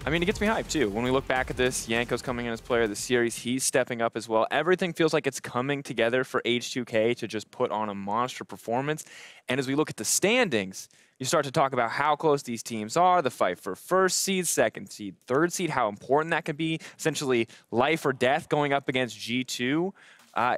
I mean, it gets me hyped, too. When we look back at this, Jankos coming in as player of the series, he's stepping up as well. Everything feels like it's coming together for H2K to just put on a monster performance. And as we look at the standings, you start to talk about how close these teams are, the fight for first seed, second seed, third seed, how important that could be, essentially life or death going up against G2.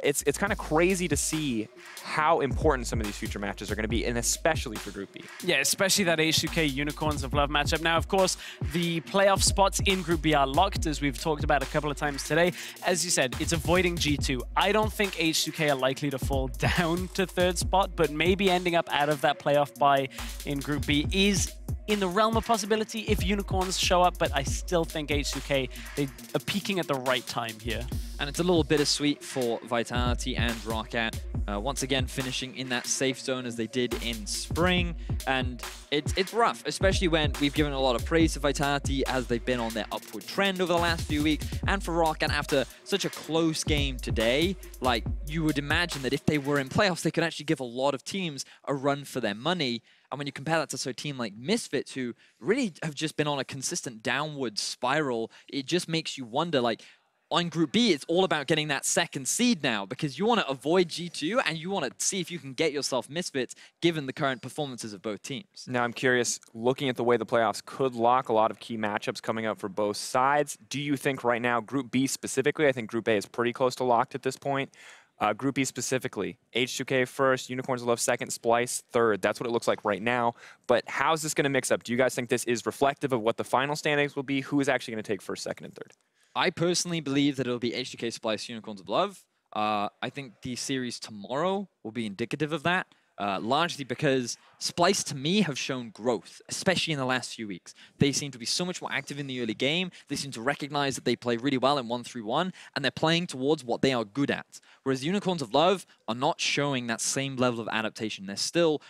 It's kind of crazy to see how important some of these future matches are going to be, and especially for Group B. Yeah, especially that H2K Unicorns of Love matchup. Now, of course, the playoff spots in Group B are locked, as we've talked about a couple of times today. As you said, it's avoiding G2. I don't think H2K are likely to fall down to 3rd spot, but maybe ending up out of that playoff bye in Group B is in the realm of possibility if Unicorns show up, but I still think H2K, they are peaking at the right time here. And it's a little bittersweet for Vitality and ROCCAT. Once again, finishing in that safe zone as they did in spring. And it's rough, especially when we've given a lot of praise to Vitality as they've been on their upward trend over the last few weeks. And for ROCCAT, after such a close game today, like, you would imagine that if they were in playoffs, they could actually give a lot of teams a run for their money. And when you compare that to a team like Misfits, who really have just been on a consistent downward spiral, it just makes you wonder, like, on Group B, it's all about getting that 2nd seed now, because you want to avoid G2 and you want to see if you can get yourself Misfits, given the current performances of both teams. Now, I'm curious, looking at the way the playoffs could lock a lot of key matchups coming up for both sides, do you think right now, Group B specifically, I think Group A is pretty close to locked at this point, Group B specifically, H2K first, Unicorns of Love second, Splyce third. That's what it looks like right now. But how's this going to mix up? Do you guys think this is reflective of what the final standings will be? Who is actually going to take first, second, and third? I personally believe that it'll be H2K, Splyce, Unicorns of Love. I think the series tomorrow will be indicative of that. Largely because Splyce, to me, have shown growth, especially in the last few weeks. They seem to be so much more active in the early game. They seem to recognize that they play really well in 1-3-1, and they're playing towards what they are good at. Whereas Unicorns of Love are not showing that same level of adaptation. They're still,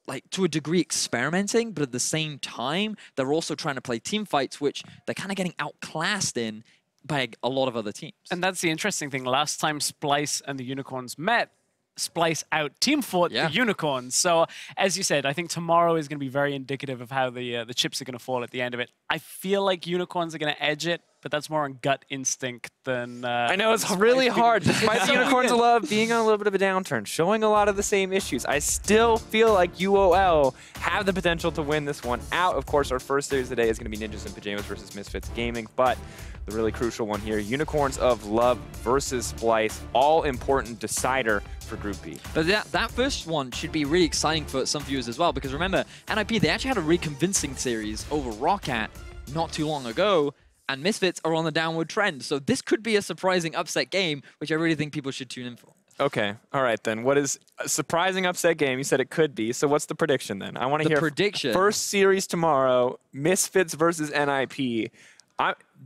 like, to a degree, experimenting, but at the same time, they're also trying to play team fights, which they're kind of getting outclassed in by a lot of other teams. And that's the interesting thing. Last time Splyce and the Unicorns met, Splyce out team fought the Unicorns. So as you said, I think tomorrow is going to be very indicative of how the chips are going to fall at the end of it. I feel like Unicorns are going to edge it, but that's more on gut instinct than... I know, it's really hard. Despite the Unicorns of Love being on a little bit of a downturn, showing a lot of the same issues, I still feel like UOL have the potential to win this one out. Of course, our first series today is going to be Ninjas in Pajamas versus Misfits Gaming, but the really crucial one here, Unicorns of Love versus Splyce, all-important decider for Group B. But that first one should be really exciting for some viewers as well, because remember, NIP, they actually had a really convincing series over ROCCAT not too long ago, and Misfits are on the downward trend. So this could be a surprising upset game, which I really think people should tune in for. Okay, all right then. What is a surprising upset game? You said it could be. So what's the prediction then? I want to hear prediction. First series tomorrow, Misfits versus NIP.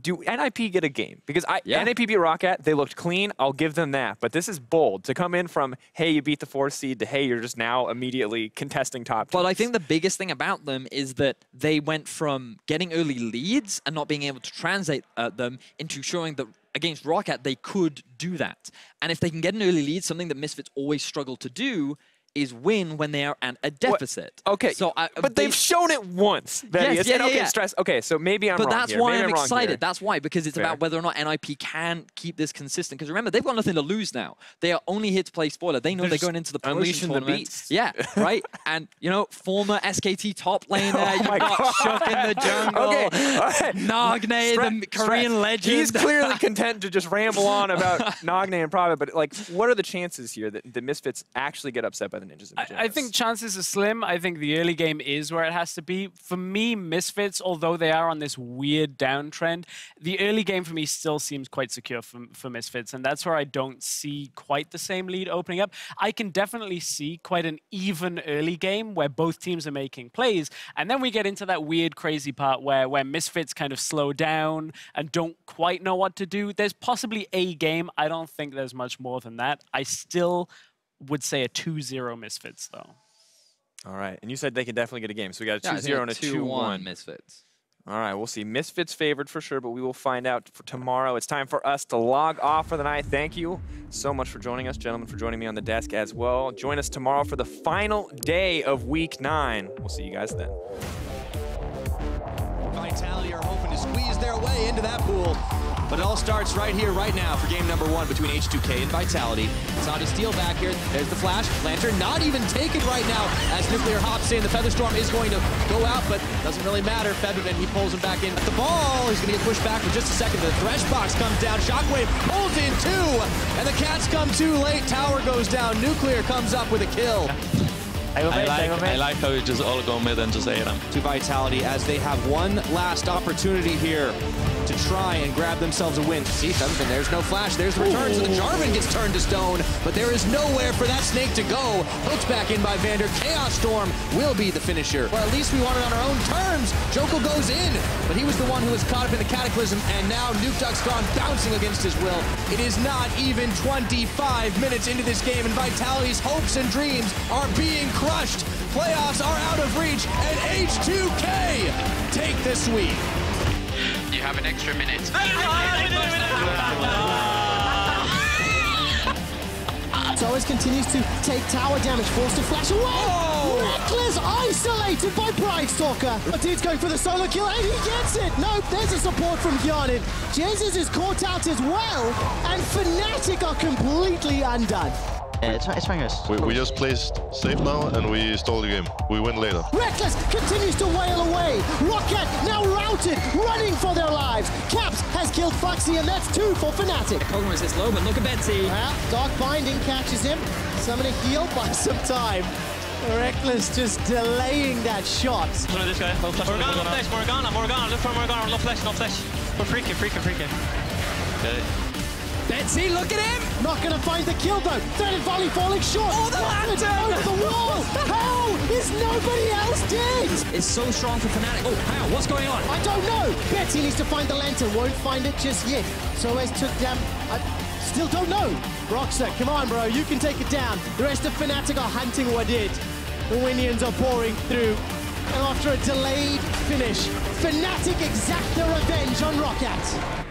do NIP get a game? Because NIP beat ROCCAT, they looked clean, I'll give them that. But this is bold. To come in from, hey, you beat the 4th seed, to hey, you're just now immediately contesting top teams. But I think the biggest thing about them is that they went from getting early leads and not being able to translate them into showing that against ROCCAT, they could do that. And if they can get an early lead, something that Misfits always struggle to do is win when they are at a deficit. What? Okay, so but they've shown it once. Stress. Okay, so maybe I'm wrong. But that's here. why Maybe I'm excited. Here. That's why, because it's about whether or not NIP can keep this consistent. Because remember, they've got nothing to lose now. They are only here to play spoiler. They know they're going into the promotion tournament. The beast. Yeah, right? And, you know, former SKT top laner, you've got Shook in the jungle. Okay, all right. Nagne, the Korean legend. He's clearly content to just ramble on about Nagne in private, but like, what are the chances here that the Misfits actually get upset by the Ninjas? I think chances are slim. I think the early game is where it has to be. For me, Misfits, although they are on this weird downtrend, the early game for me still seems quite secure for Misfits, and that's where I don't see quite the same lead opening up. I can definitely see quite an even early game where both teams are making plays, and then we get into that weird, crazy part where Misfits kind of slow down and don't quite know what to do. There's possibly a game. I don't think there's much more than that. I still would say a 2-0 Misfits, though. All right, and you said they can definitely get a game, so we got a 2-0 and a 2-1 Misfits. All right, we'll see. Misfits favored for sure, but we will find out for tomorrow. It's time for us to log off for the night. Thank you so much for joining us, gentlemen, for joining me on the desk as well. Join us tomorrow for the final day of Week 9. We'll see you guys then. Vitality are hoping to squeeze their way into that pool. But it all starts right here, right now, for game number 1 between H2K and Vitality. It's on to steal back here. There's the flash. Lantern not even taken right now as Nuclear hops in. The Featherstorm is going to go out, but doesn't really matter. Featherman, he pulls him back in at the ball. He's going to get pushed back for just a second. The Thresh box comes down. Shockwave pulls in 2, and the Cats come too late. Tower goes down. Nuclear comes up with a kill. I like how you just all go mid and just ate them. To Vitality as they have one last opportunity here to try and grab themselves a win. See, Featherman, there's no flash. There's the return, so the Jarvan gets turned to stone, but there is nowhere for that snake to go. Hooked back in by Vander. Chaos Storm will be the finisher. Or at least we want it on our own terms. Joko goes in, but he was the one who was caught up in the Cataclysm, and now Nuke Duck's gone bouncing against his will. It is not even 25 minutes into this game, and Vitality's hopes and dreams are being crushed. Playoffs are out of reach, and H2K take the sweep. You have an extra minute. Torres continues to take tower damage, forced to flash away. Oh! Reckless isolated by Brightstalker. The dude's going for the solo kill, and he gets it. Nope, there's a support from Gjarnin. Jesus is caught out as well, and Fnatic are completely undone. It's fine, guys. We just placed safe now and we stole the game. We win later. Reckless continues to wail away. ROCCAT now routed, running for their lives. Caps has killed Foxy, and that's 2 for Fnatic. Pokemon is low, but look at Betsy. Well, Dark Binding catches him. Summoning heal by some time. Reckless just delaying that shot. Look at this guy. Morgana. Look for Morgana. No flash. We're freaking. Okay. Betsy, look at him! Not gonna find the kill though. Threaded volley falling short. Oh, the lantern! Over the wall! How is nobody else dead? It's so strong for Fnatic. Oh, how? What's going on? I don't know. Betsy needs to find the lantern. Won't find it just yet. Soez took down. I still don't know. ROCCAT, come on, bro. You can take it down. The rest of Fnatic are hunting Wadid. The Winions are pouring through. And after a delayed finish, Fnatic exact their revenge on ROCCAT.